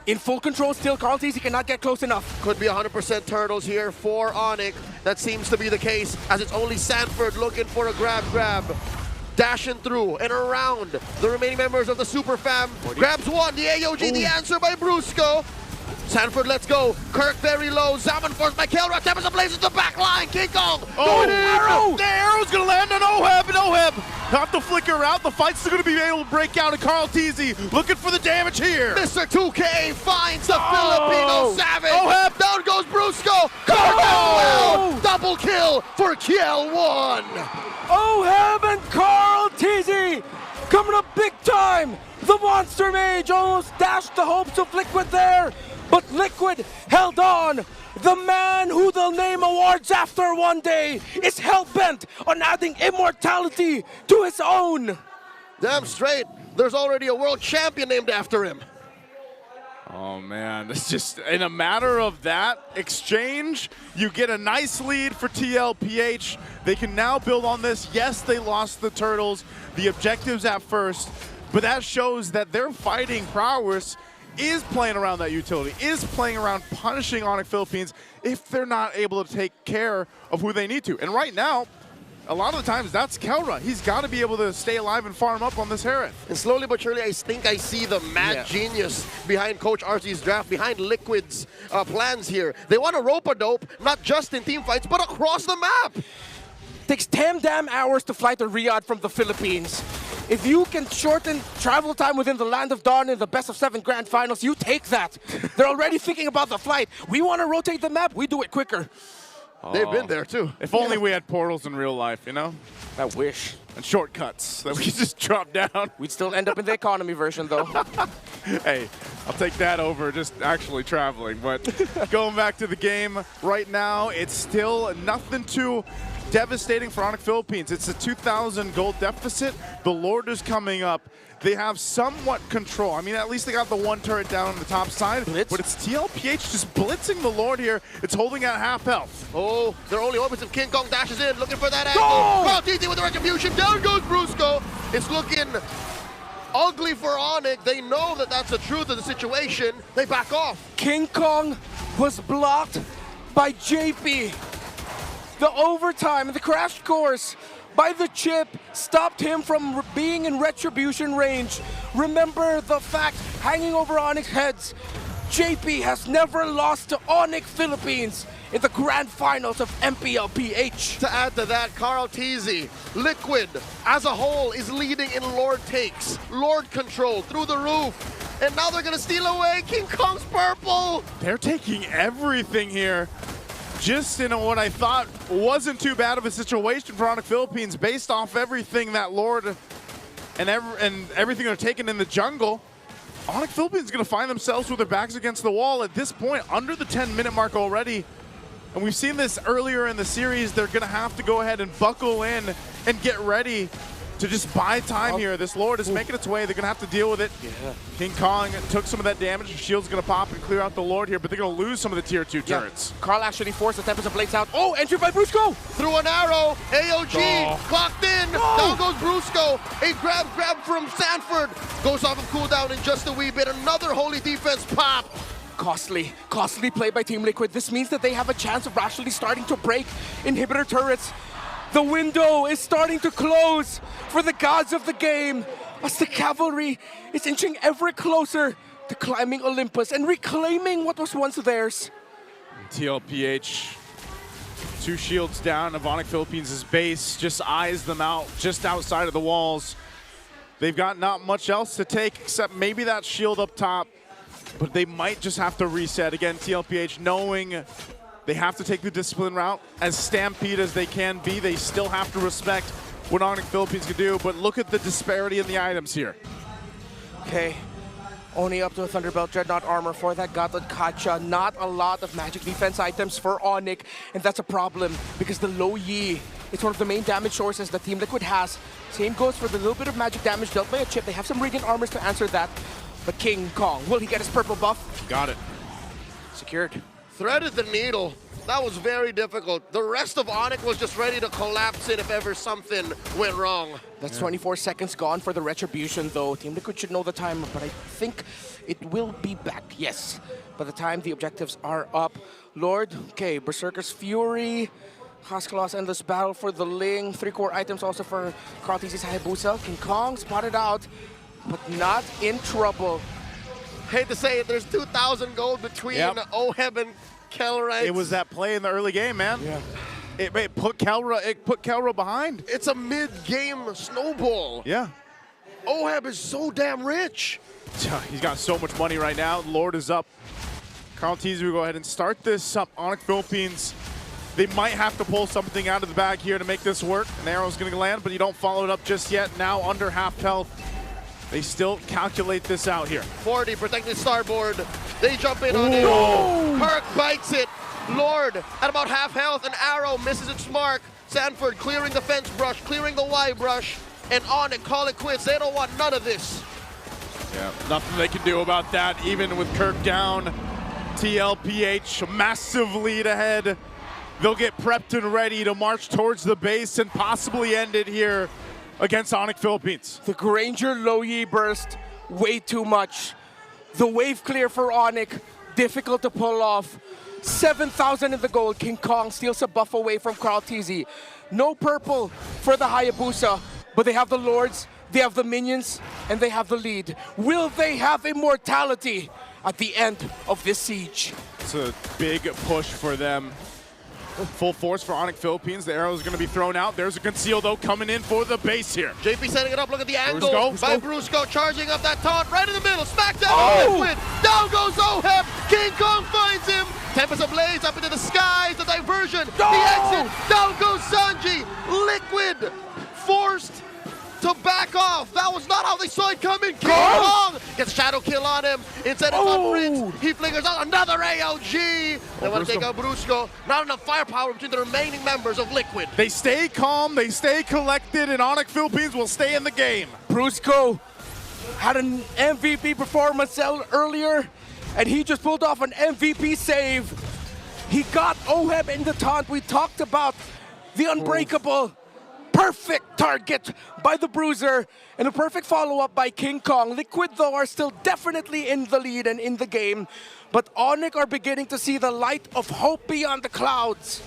in full control still. Kaldizi cannot get close enough. Could be 100% turtles here for Onic. That seems to be the case, as it's only Sanford looking for a grab. Dashing through and around the remaining members of the Super Fam. Grabs one, the AOG, the answer by Brusco. Sanford, let's go. Kirk very low. Zaman forced by Kelra. Tempest Ablaze the back line. King Kong going in. The arrow's going to land on Oheb, and Oheb have to flicker out. The fight's still going to be able to break out, and Kaldizi looking for the damage here. Mr. 2K finds the Filipino Savage. Oheb. Down goes Brusco. Kirk as well. Double kill. stage, almost dashed the hopes of Liquid there, but Liquid held on. The man who they'll name awards after one day is hell-bent on adding immortality to his own. Damn straight, there's already a world champion named after him. Oh man, it's just in a matter of that exchange, you get a nice lead for TLPH. They can now build on this. Yes, they lost the Turtles, the objectives at first, but that shows that their fighting prowess is playing around that utility, is playing around punishing Onic Philippines if they're not able to take care of who they need to. And right now, a lot of the times, that's Kelra. He's got to be able to stay alive and farm up on this Hereth. And slowly but surely, I think I see the mad genius behind Coach RC's draft, behind Liquid's plans here. They want to rope-a-dope, not just in team fights, but across the map. Takes 10 damn hours to fly to Riyadh from the Philippines. If you can shorten travel time within the Land of Dawn in the best of 7 grand finals, you take that. They're already thinking about the flight. We want to rotate the map, we do it quicker. They've been there too. If only we had portals in real life, you know? I wish. And shortcuts that we could just drop down. We'd still end up in the economy version though. Hey, I'll take that over just actually traveling. But going back to the game right now, it's still nothing too devastating for Onic Philippines. It's a 2,000 gold deficit. The Lord is coming up. They have somewhat control. I mean, at least they got the one turret down on the top side. Blitz. But it's TLPH just blitzing the Lord here. It's holding at half health. Oh, their only opens if King Kong dashes in, looking for that angle. Carl TZ with the retribution. Down goes Brusco. It's looking ugly for Onic. They know that that's the truth of the situation. They back off. King Kong was blocked by JP. The overtime and the crash course by the chip stopped him from being in retribution range. Remember the fact hanging over Onic's heads. JP has never lost to Onic Philippines in the grand finals of MPL PH. To add to that, Carl TZ, Liquid as a whole is leading in Lord takes, Lord control through the roof. And now they're gonna steal away King Kong's purple. They're taking everything here. Just in what I thought wasn't too bad of a situation for Onic Philippines based off everything that Lord and everything they're taking in the jungle. Onic Philippines is going to find themselves with their backs against the wall at this point, under the 10-minute mark already. And we've seen this earlier in the series. They're going to have to go ahead and buckle in and get ready to just buy time here. This Lord is making its way. They're going to have to deal with it. Yeah. King Kong took some of that damage. The shield's going to pop and clear out the Lord here, but they're going to lose some of the tier 2 turrets. Carl actually forced the Tempest of Blades out. Oh, entry by Brusco! Through an arrow, AOG clocked in. Down goes Brusco. A grab from Sanford. Goes off of cooldown in just a wee bit. Another holy defense pop. Costly play by Team Liquid. This means that they have a chance of actually starting to break inhibitor turrets. The window is starting to close for the gods of the game as the cavalry is inching ever closer to climbing Olympus and reclaiming what was once theirs. TLPH, 2 shields down of Onic Philippines' base, just eyes them out just outside of the walls. They've got not much else to take except maybe that shield up top, but they might just have to reset. Again, TLPH knowing they have to take the discipline route. As stampede as they can be, they still have to respect what Onic Philippines can do, but look at the disparity in the items here. Okay, only up to a Thunderbelt Dreadnought armor for that Gauntlet Kacha. Not a lot of magic defense items for Onic, and that's a problem because the low Yi is one of the main damage sources that Team Liquid has. Same goes for the little bit of magic damage dealt by a chip. They have some Radiant armors to answer that, but King Kong, will he get his purple buff? Got it. Secured. Threaded the needle. That was very difficult. The rest of Onic was just ready to collapse it if ever something went wrong. That's 24 seconds gone for the retribution though. Team Liquid should know the timer, but I think it will be back. Yes, by the time the objectives are up. Lord, okay, Berserker's Fury, Haskell's Endless Battle for the Ling, 3 core items also for Carl TZ's Hayabusa. King Kong spotted out, but not in trouble. Hate to say it, there's 2,000 gold between Oheb and Kelra. It was that play in the early game, man. Yeah. It put Kelra behind. It's a mid-game snowball. Yeah. Oheb is so damn rich. He's got so much money right now. Lord is up. Carl TZ will go ahead and start this up. Onic Philippines, they might have to pull something out of the bag here to make this work. An arrow's going to land, but you don't follow it up just yet. Now under half health. They still calculate this out here. 40 protecting starboard. They jump in on it. Kirk bites it. Lord at about half health. An arrow misses its mark. Sanford clearing the fence brush, clearing the Y brush, and Onic call it quits. They don't want none of this. Yeah, nothing they can do about that, even with Kirk down. TLPH, massive lead ahead. They'll get prepped and ready to march towards the base and possibly end it here against Onic Philippines. The Granger low-yi burst, way too much. The wave clear for Onic, difficult to pull off. 7,000 in the gold. King Kong steals a buff away from Carl Tizzy. No purple for the Hayabusa, but they have the Lords, they have the minions, and they have the lead. Will they have immortality at the end of this siege? It's a big push for them. Full force for Onic Philippines. The arrow is going to be thrown out. There's a conceal, though, coming in for the base here. JP setting it up. Look at the angle Brusco. by Brusco, charging up that taunt right in the middle. Smackdown on Liquid. Down goes Oheb. King Kong finds him. Tempest Ablaze up into the skies. The diversion. The exit. Down goes Sanji. Liquid forced to back off. That was not how they saw it coming. King Kong gets shadow kill on him. Instead it's on Prince. He flickers out another AOG. They want to take out Brusco. Not enough firepower between the remaining members of Liquid. They stay calm, they stay collected, and Onic Philippines will stay in the game. Brusco had an MVP performance earlier, and he just pulled off an MVP save. He got Oheb in the taunt. We talked about the unbreakable. Perfect target by the Bruiser and a perfect follow-up by King Kong. Liquid, though, are still definitely in the lead and in the game, but Onic are beginning to see the light of hope beyond the clouds.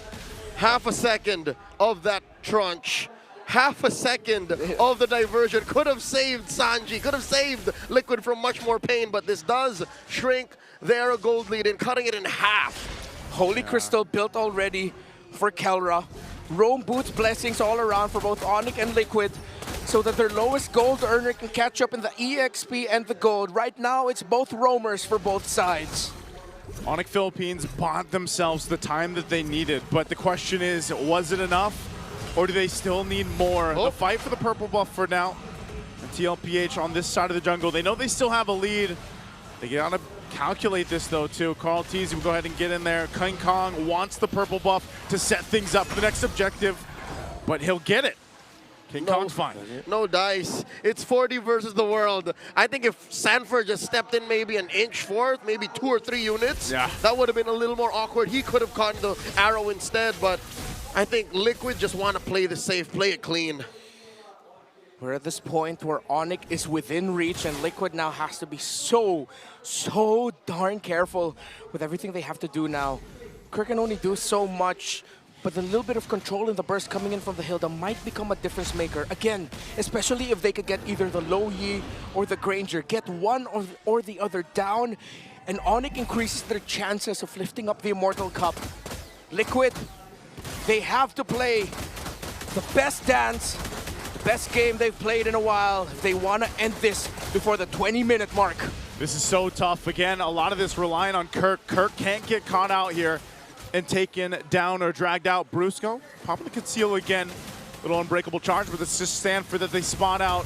Half a second of that trunch, half a second of the diversion could have saved Sanji, could have saved Liquid from much more pain, but this does shrink their gold lead and cutting it in half. Holy Crystal built already for Kelra. Roam boots blessings all around for both Onic and Liquid so that their lowest gold earner can catch up in the EXP and the gold. Right now, it's both roamers for both sides. Onic Philippines bought themselves the time that they needed, but the question is, was it enough? Or do they still need more? The fight for the purple buff for now. And TLPH on this side of the jungle, they know they still have a lead. They gotta calculate this though too. Carl Tizzy will go ahead and get in there. King Kong wants the purple buff to set things up for the next objective, but he'll get it. King Kong's fine. No dice. It's 40 versus the world. I think if Sanford just stepped in maybe an inch forth, maybe 2 or 3 units, that would have been a little more awkward. He could have caught the arrow instead, but I think Liquid just want to play the safe, play it clean. We're at this point where Onic is within reach and Liquid now has to be so darn careful with everything they have to do now. Kirk can only do so much, but the little bit of control in the burst coming in from the Hilda might become a difference maker. Again, especially if they could get either the Low Yi or the Granger, get one or the other down, and Onic increases their chances of lifting up the Immortal Cup. Liquid, they have to play the best dance, best game they've played in a while if they want to end this before the 20-minute mark. This is so tough. Again, a lot of this relying on Kirk. Kirk can't get caught out here and taken down or dragged out. Brusco popping the conceal again. Little unbreakable charge, but it's just Sanford that they spot out.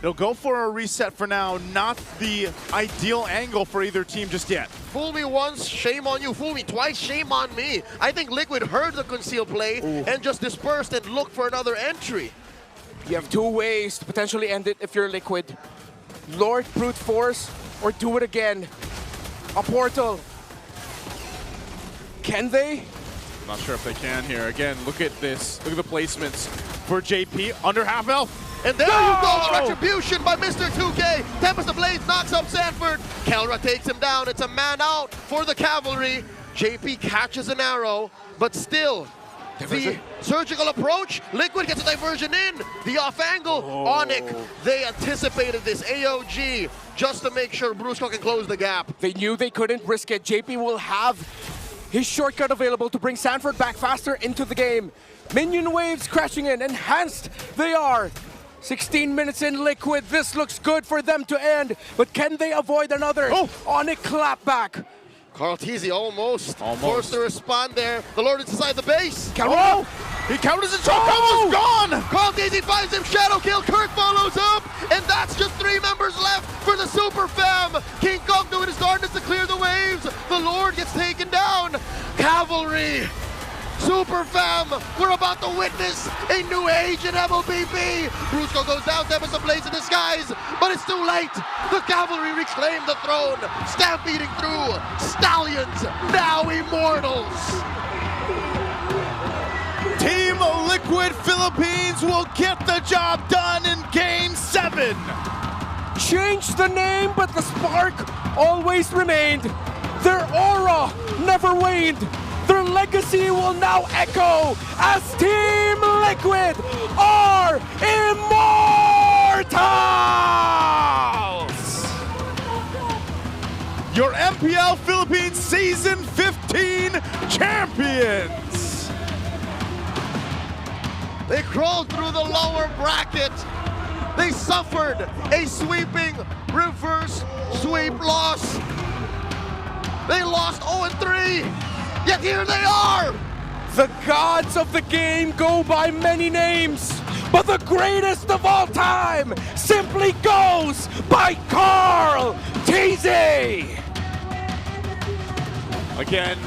They'll go for a reset for now. Not the ideal angle for either team just yet. Fool me once, shame on you. Fool me twice, shame on me. I think Liquid heard the conceal play and just dispersed and looked for another entry. You have 2 ways to potentially end it if you're Liquid. Lord brute force or do it again. A portal. Can they? Not sure if they can here. Again, look at this. Look at the placements for JP. Under half health. And there you go, the retribution by Mr. 2K. Tempest Ablaze knocks up Sanford. Kelra takes him down. It's a man out for the cavalry. JP catches an arrow, but still, the surgical approach. Liquid gets a diversion in. The off angle. Onic, they anticipated this AOG just to make sure Brusco can close the gap. They knew they couldn't risk it. JP will have his shortcut available to bring Sanford back faster into the game. Minion waves crashing in. Enhanced they are. 16 minutes in Liquid. This looks good for them to end. But can they avoid another Onic clapback? Carl Tizzy almost forced to respond there. The Lord is inside the base. He counters the choke, almost gone! Carl Daisy finds him, shadow kill, Kirk follows up, and that's just 3 members left for the Super Fam. King Kong doing his darndest to clear the waves. The Lord gets taken down. Cavalry, Super Fam, we're about to witness a new age in MLBB. Brusco goes down, Tempest ablaze in the skies, but it's too late. The Cavalry reclaim the throne, stampeding through. Stallions, now immortals. Team Liquid Philippines will get the job done in Game 7. Changed the name, but the spark always remained. Their aura never waned. Their legacy will now echo as Team Liquid are immortals! Your MPL Philippines Season 15 champions! They crawled through the lower bracket. They suffered a sweeping reverse sweep loss. They lost 0-3, yet here they are! The gods of the game go by many names, but the greatest of all time simply goes by Carl Daisy! Again,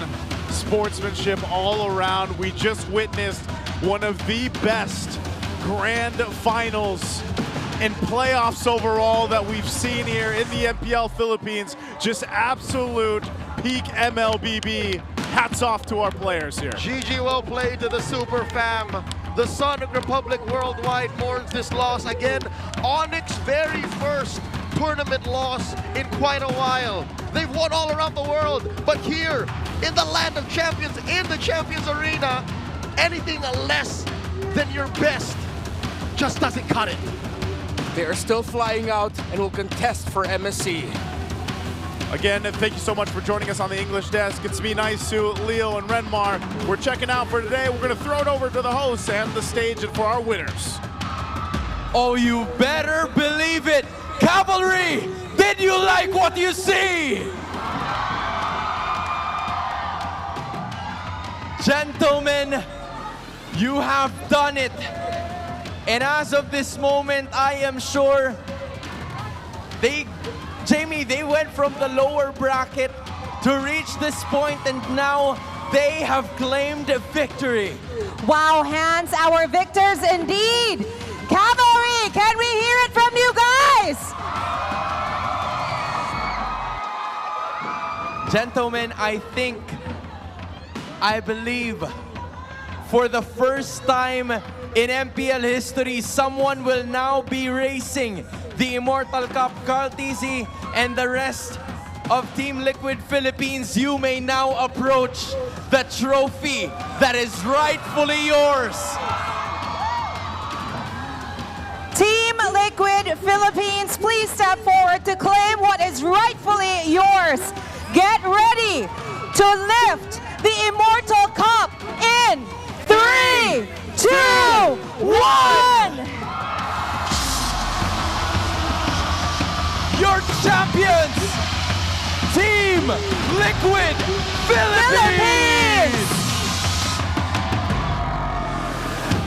sportsmanship all around. We just witnessed one of the best grand finals and playoffs overall that we've seen here in the MPL Philippines. Just absolute peak MLBB. Hats off to our players here. GG, well played to the Super Fam. The Sonic Republic worldwide mourns this loss. Again, Onic's very first tournament loss in quite a while. They've won all around the world, but here in the land of champions, in the Champions Arena, anything less than your best just doesn't cut it. They are still flying out and will contest for MSC. Again, thank you so much for joining us on the English desk. It's me, Naisu, Leo, and Renmar. We're checking out for today. We're going to throw it over to the hosts and the stage and for our winners. Oh, you better believe it! Cavalry, did you like what you see? Gentlemen, you have done it. And as of this moment, I am sure Jamie, they went from the lower bracket to reach this point, and now they have claimed victory. Wow, Hans, our victors indeed. Cavalry, can we hear it from you guys? Gentlemen, I believe for the first time in MPL history, someone will now be racing the Immortal Cup. Carl Daisy and the rest of Team Liquid Philippines, you may now approach the trophy that is rightfully yours. Team Liquid Philippines, please step forward to claim what is rightfully yours. Get ready to lift the Immortal Cup in 3, 2, 1! Your champions, Team Liquid Philippines!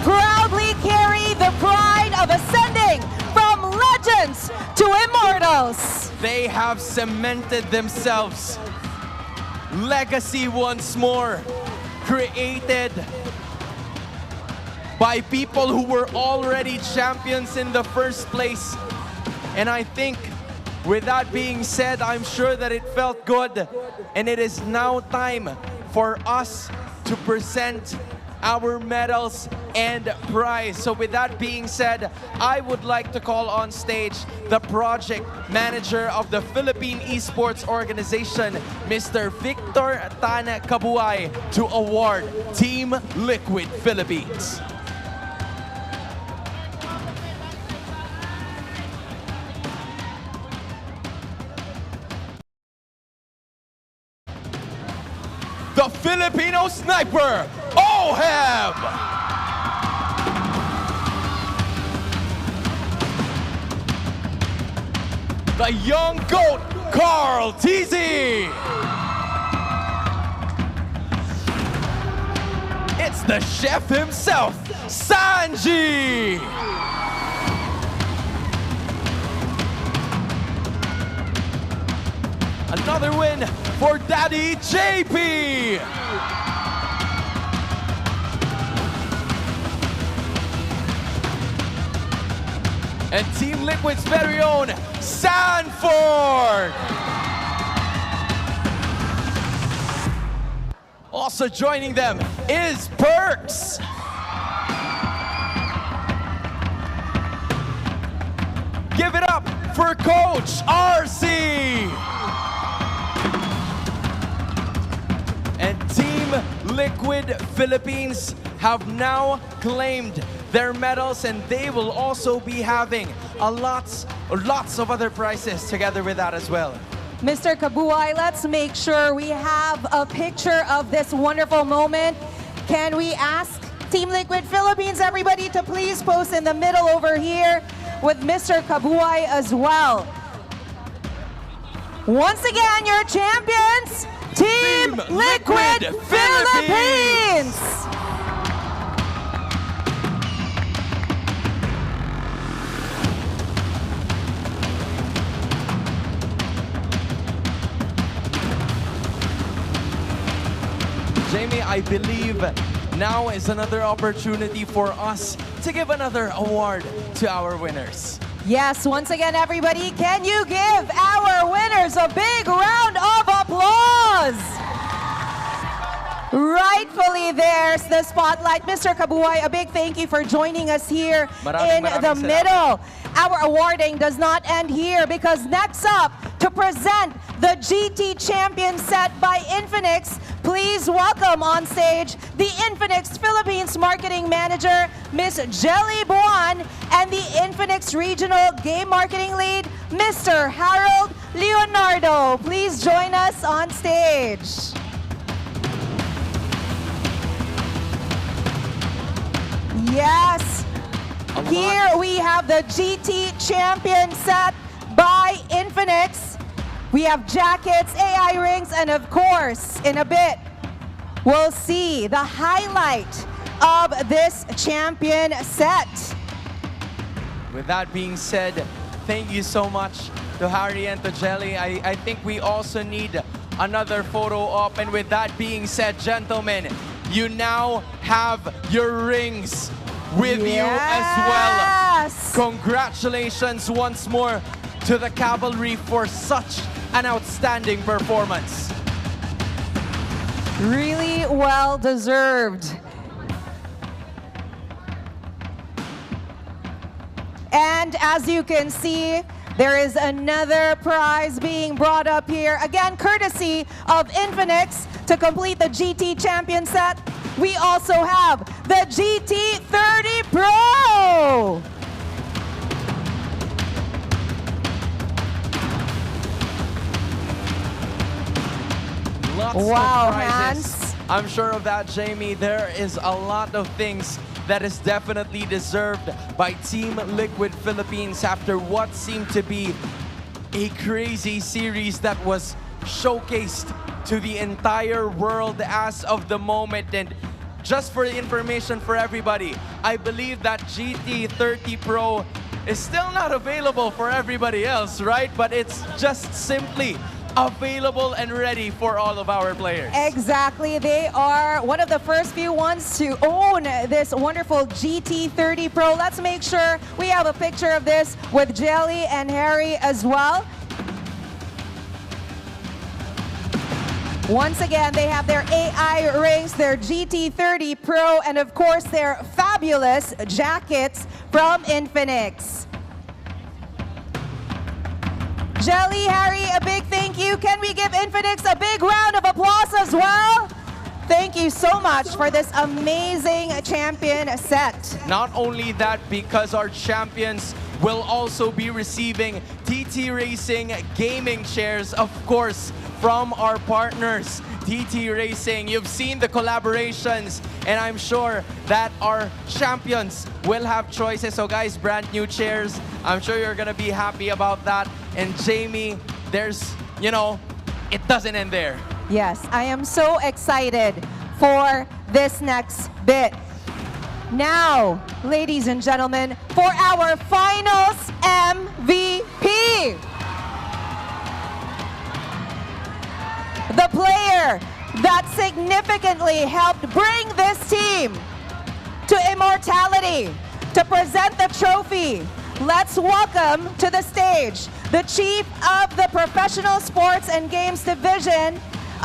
Proudly carry the pride of ascending from legends to immortals. They have cemented themselves. Legacy once more, created by people who were already champions in the first place. And I think, with that being said, I'm sure that it felt good. And it is now time for us to present our medals and prize. So with that being said, I would like to call on stage the project manager of the Philippine Esports organization, Mr. Victor Tan Kabuay, to award Team Liquid Philippines. The Filipino sniper, Oheb! The young goat, Carl Daisy! It's the chef himself, Sanji! Another win for Daddy JP! And Team Liquid's very own Sanford! Also joining them is Perks! Give it up for Coach RC! And Team Liquid Philippines have now claimed their medals, and they will also be having lots of other prizes together with that as well. Mr. Kabuay, let's make sure we have a picture of this wonderful moment. Can we ask Team Liquid Philippines, everybody, to please post in the middle over here with Mr. Kabuay as well. Once again, your champions, Team Liquid Philippines! Jamie, I believe now is another opportunity for us to give another award to our winners. Yes, once again, everybody, can you give our winners a big round of applause? Rightfully, there's the spotlight. Mr. Kabuay, a big thank you for joining us here in the middle. Our awarding does not end here, because next up, to present the GT Champion set by Infinix, please welcome on stage the Infinix Philippines Marketing Manager, Miss Jelly Buan, and the Infinix Regional Game Marketing Lead, Mr. Harold Leonardo. Please join us on stage. Yes, here we have the GT Champion set by Infinix. We have jackets, AI rings, and of course, in a bit, we'll see the highlight of this champion set. With that being said, thank you so much to Harry and to Jelly. I think we also need another photo op. And with that being said, gentlemen, you now have your rings with you as well. Congratulations once more to the Cavalry for such an outstanding performance. Really well deserved. And as you can see, there is another prize being brought up here. Again, courtesy of Infinix to complete the GT Champion set. We also have the GT30 Pro. Lots of prizes. I'm sure of that, Jamie. There is a lot of things that is definitely deserved by Team Liquid Philippines after what seemed to be a crazy series that was showcased to the entire world as of the moment. And just for the information for everybody, I believe that GT30 Pro is still not available for everybody else, right? But it's just simply available and ready for all of our players. Exactly. They are one of the first few ones to own this wonderful GT30 Pro. Let's make sure we have a picture of this with Jelly and Harry as well. Once again, they have their AI rings, their GT30 Pro, and of course their fabulous jackets from Infinix. Jelly, Harry, a big thank you. Can we give Infinix a big round of applause as well? Thank you so much for this amazing champion set. Not only that, because our champions will also be receiving TT Racing gaming chairs, of course, from our partners, TT Racing. You've seen the collaborations, and I'm sure that our champions will have choices. So guys, brand new chairs. I'm sure you're gonna be happy about that. And Jamie, there's, you know, it doesn't end there. Yes, I am so excited for this next bit. Now, ladies and gentlemen, for our finals MVP. The player that significantly helped bring this team to immortality, to present the trophy. Let's welcome to the stage the Chief of the Professional Sports and Games Division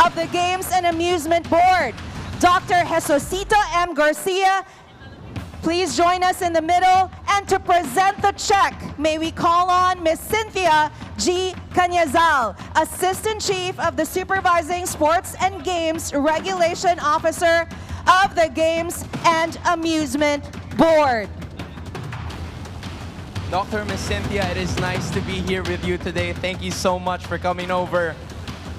of the Games and Amusement Board, Dr. Jesusito M. Garcia. Please join us in the middle, and to present the check, may we call on Ms. Cynthia G. Canyazal, Assistant Chief of the Supervising Sports and Games Regulation Officer of the Games and Amusement Board. Dr. Miss Cynthia, it is nice to be here with you today. Thank you so much for coming over.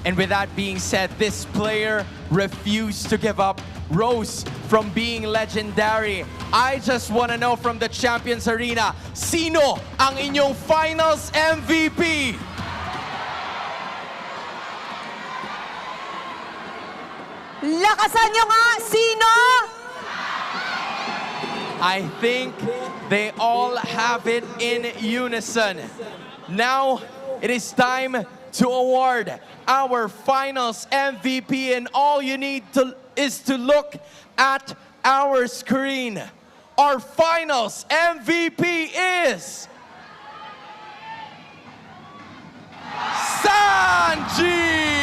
And with that being said, this player refused to give up, rose from being legendary. I just want to know from the Champions Arena, sino ang inyong finals MVP? Lakasan nyo nga! Sino? I think they all have it in unison. Now, it is time to award our finals MVP, and all you need is to look at our screen. Our finals MVP is Sanji!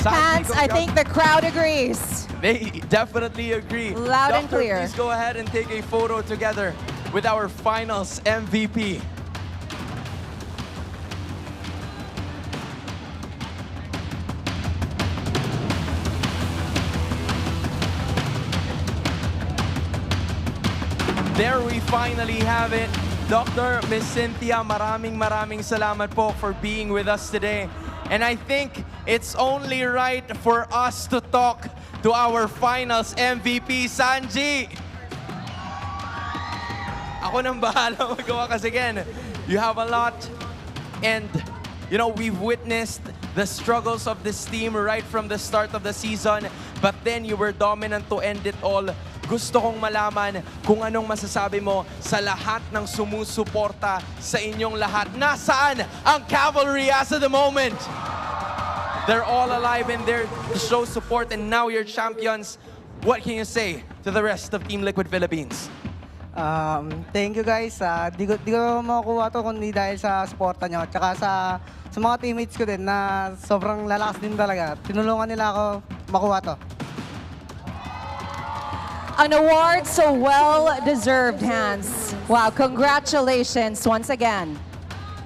Hands, I think the crowd agrees. They definitely agree. Loud and Doctor, clear. Please go ahead and take a photo together with our finals MVP. There we finally have it. Dr. Miss Cynthia, maraming salamat po for being with us today. And I think it's only right for us to talk to our finals MVP, Sanji. Ako nang bahala magawa kasi again, you have a lot. And, you know, we've witnessed the struggles of this team right from the start of the season. But then you were dominant to end it all. Gusto kong malaman kung anong masasabi mo sa lahat ng sumusuporta sa inyong lahat. Nasaan ang cavalry as of the moment? They're all alive and there to show support, and now you're champions. What can you say to the rest of Team Liquid Philippines? Thank you guys. Di ko makukuha to kundi dahil sa suporta nyo. Tsaka sa mga teammates ko din na sobrang lalakas din talaga. Tinulungan nila ako makuha to. An award so well-deserved, Hans. Wow, congratulations once again.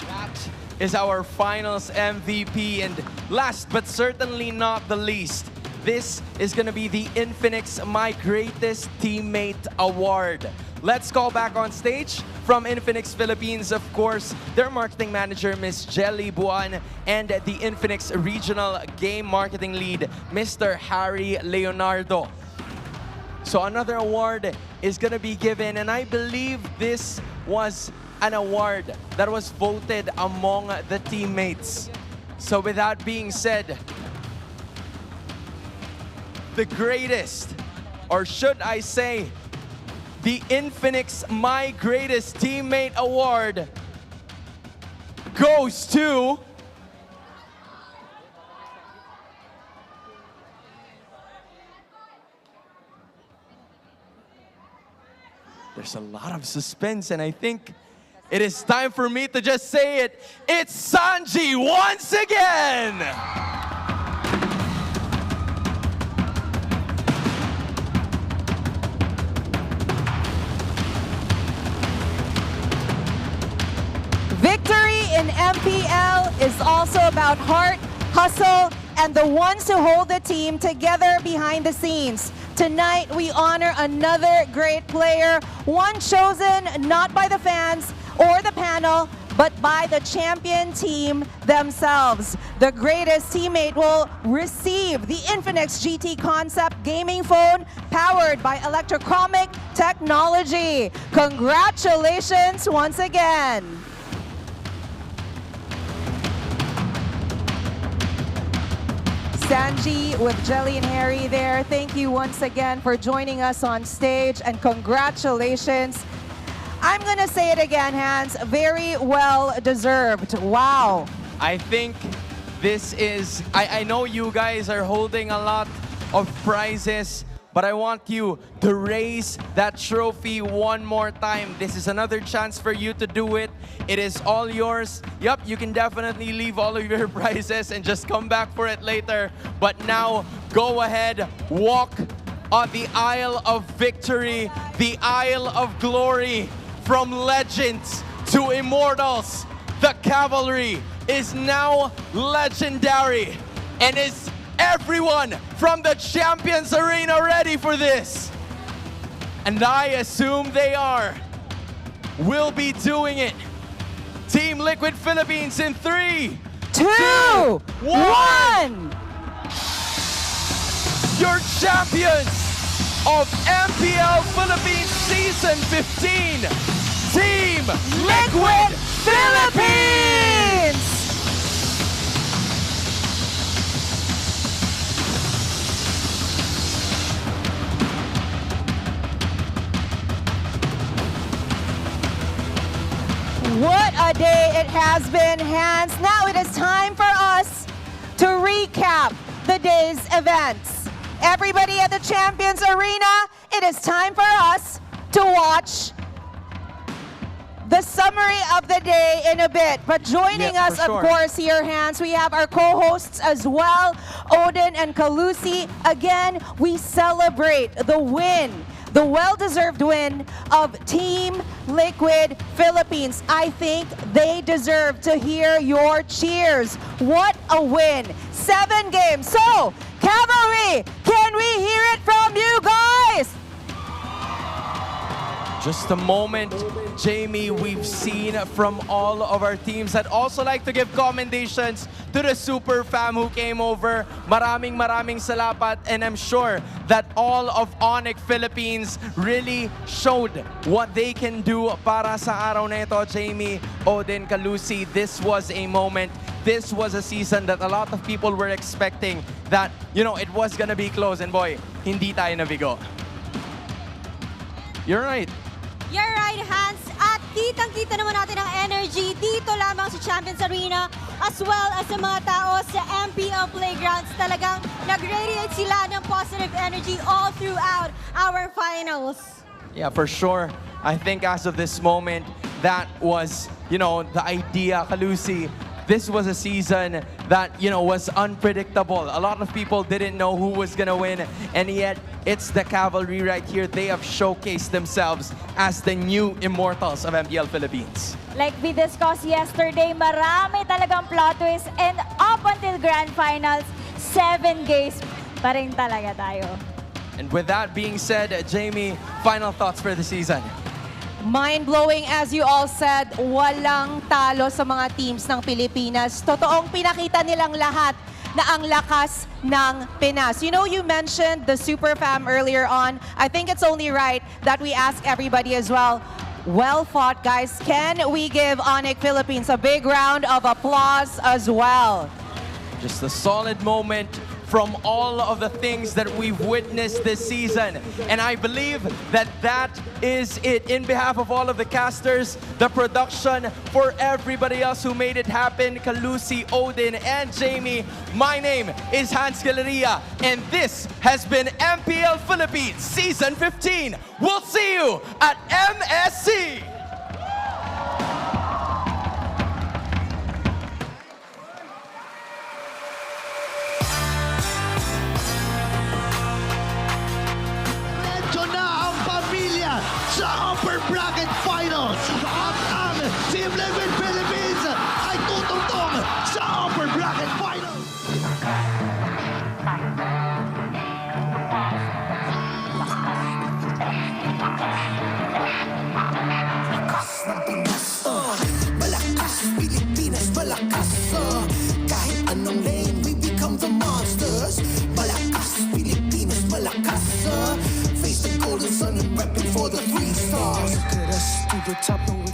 That is our finals MVP, and last but certainly not the least, this is going to be the Infinix My Greatest Teammate Award. Let's call back on stage from Infinix Philippines, of course, their marketing manager, Ms. Jelly Buan, and the Infinix Regional Game Marketing Lead, Mr. Harry Leonardo. So another award is going to be given, and I believe this was an award that was voted among the teammates. So with that being said, the greatest, or should I say, the Infinix My Greatest Teammate Award goes to there's a lot of suspense, and I think it is time for me to just say it. It's Sanji once again! Victory in MPL is also about heart, hustle, and the ones who hold the team together behind the scenes. Tonight, we honor another great player, one chosen not by the fans or the panel, but by the champion team themselves. The greatest teammate will receive the Infinix GT Concept gaming phone powered by electrochromic technology. Congratulations once again. Sanji with Jelly and Harry there. Thank you once again for joining us on stage, and congratulations. I'm gonna say it again, Hans, very well deserved. Wow. I think this is, I know you guys are holding a lot of prizes, but I want you to raise that trophy one more time. This is another chance for you to do it. It is all yours. Yep, you can definitely leave all of your prizes and just come back for it later. But now, go ahead, walk on the aisle of victory, the aisle of glory. From legends to immortals, the cavalry is now legendary. And is everyone from the Champions Arena ready for this? And I assume they are. We'll be doing it. Team Liquid Philippines in 3, 2, 1. Your champions of MPL Philippines Season 15, Team Liquid Philippines! What a day it has been, Hans. Now it is time for us to recap the day's events. Everybody at the Champions Arena, it is time for us to watch the summary of the day in a bit. But joining us, of course, here, Hans, we have our co-hosts as well, Odin and Kalusi. Again, we celebrate the win, the well-deserved win of Team Liquid Philippines. I think they deserve to hear your cheers. What a win. 7 games. So, Cavalry, can we hear it from you guys? Just a moment, Jamie, we've seen from all of our teams. I'd also like to give commendations to the super fam who came over. Maraming salamat, and I'm sure that all of Onic Philippines really showed what they can do para sa araw na ito. Jamie, Odin, Kalusi, this was a moment. This was a season that a lot of people were expecting that, you know, it was gonna be close. And boy, hindi tayo nabigo. You're right. You're right, Hans. At kitang-kita naman natin ang energy dito lamang sa Champions Arena as well as sa mga tao sa MPL Playgrounds. Talagang nag-radiate sila ng positive energy all throughout our finals. Yeah, for sure. I think as of this moment, that was, you know, the idea, Kalusi. This was a season that, you know, was unpredictable. A lot of people didn't know who was gonna win, and yet it's the Cavalry right here. They have showcased themselves as the new immortals of MPL Philippines. Like we discussed yesterday, marami talagang plot twist, and up until Grand Finals, 7 games pa rin talaga tayo. And with that being said, Jamie, final thoughts for the season. Mind-blowing, as you all said, walang talo sa mga teams ng Pilipinas. Totoong pinakita nilang lahat na ang lakas ng Pinas. You know, you mentioned the Super Fam earlier on. I think it's only right that we ask everybody as well. Well fought, guys. Can we give Onic Philippines a big round of applause as well? Just a solid moment from all of the things that we've witnessed this season. And I believe that that is it. In behalf of all of the casters, the production, for everybody else who made it happen, Kalusi, Odin, and Jamie, my name is Hans Galeria, and this has been MPL Philippines Season 15. We'll see you at MSC! Sa upper bracket finals at ang Team Liquid Philippines ay tutungtong sa upper bracket finals.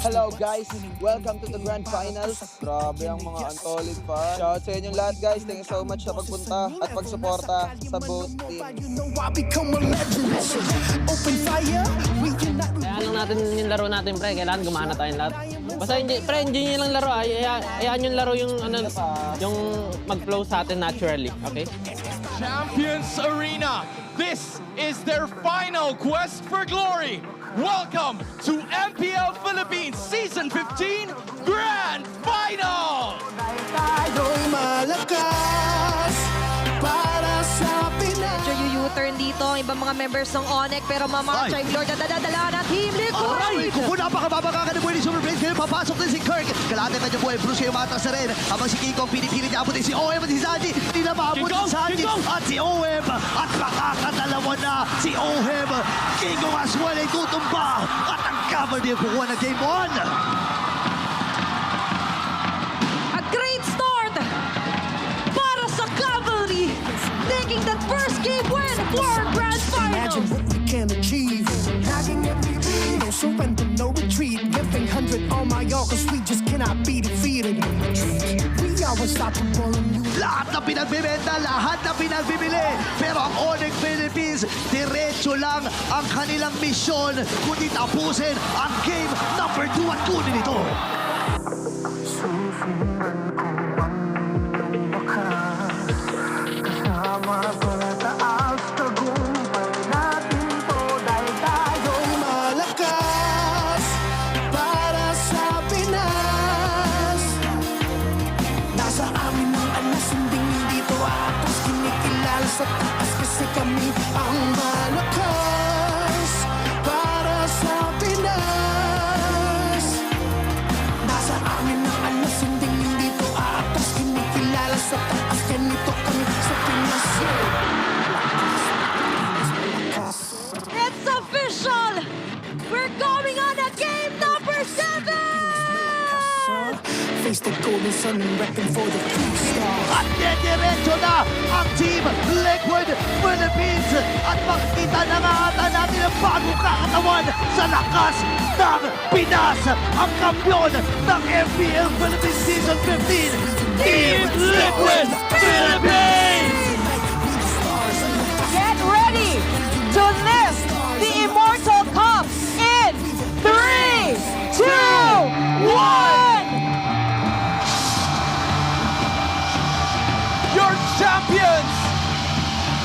Hello guys, welcome to the Grand Finals. Grabe ang mga Antolid fan. Shout sa inyong lahat guys. Thank you so much sa pagpunta at pagsuporta sa both teams. Kaya lang natin yung laro natin, pre. Kailangan gumana tayong lahat. Basta enjoy nyo lang laro. Hayaan yung laro yung, yung mag-flow sa atin naturally. Okay? Champions Arena. This is their final quest for glory. Welcome to MPL Philippines Season 15 Grand Final! Tayo'y malakas para sa Pinas. Medyo U-turn dito ang ibang mga members ng Onic, pero Mama Chai Lord na dadala na Team Liquid! Aray! Kung napakababaka ka na buhay ni Super Blade, ngayon papasok din si Kirk. Kalahati na niya buhay, Bruce kayo matas na rin. Habang si King Kong pinipilit niya abutin si OM at si Sanji. Hindi na maabot si Sanji at si OM. At makakadalawa na si OM. King Kong as well ay tutumba. At ang cover niya kukuha na Game 1. A great start para sa Cavalry, taking that first game win for Grand Imagine Finals. what we can achieve. Tagging every beat, no surrender, no retreat. Giving 100 on my all, cause we just cannot be defeated. We are unstoppable and you. Lahat na pinagbibenta, lahat na pinagbibili. Pero ang Onic Philippines, diretso lang ang kanilang misyon, kundi tapusin ang game number 2 at kunin ito. Susundan ko ang wakas, kasama pataas, tagumpay natin to dahil tayo'y malakas para sa Pinas. Nasa amin ang alas, hindi dito atas, kinikilala sa taas kasi kami ang malakas para sa Pinas. Nasa amin ang alas, hindi dito atas, kinikilala sa taas, ganito kami sa Pinas. It's official! We're going on a game number 7! Face the golden sun and reckon for the freestyle. At diretso na ang Team Liquid Philippines. At makikita na nga ata natin ang bagong kakatawan sa lakas ng Pinas. Ang kampiyon ng MPL Philippines Season 15, Team Liquid Philippines! Get ready to lift the Immortal Cup in 3, 2, 1! Your champions,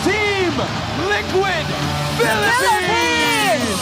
Team Liquid Philippines!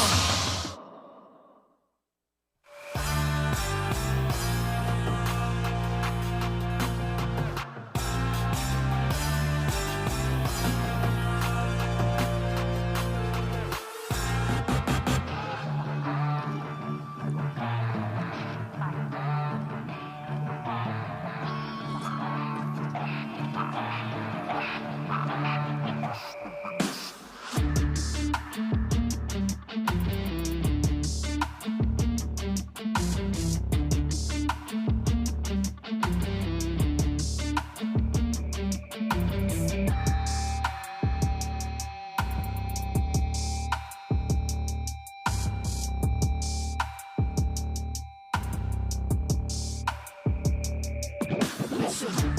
Listen.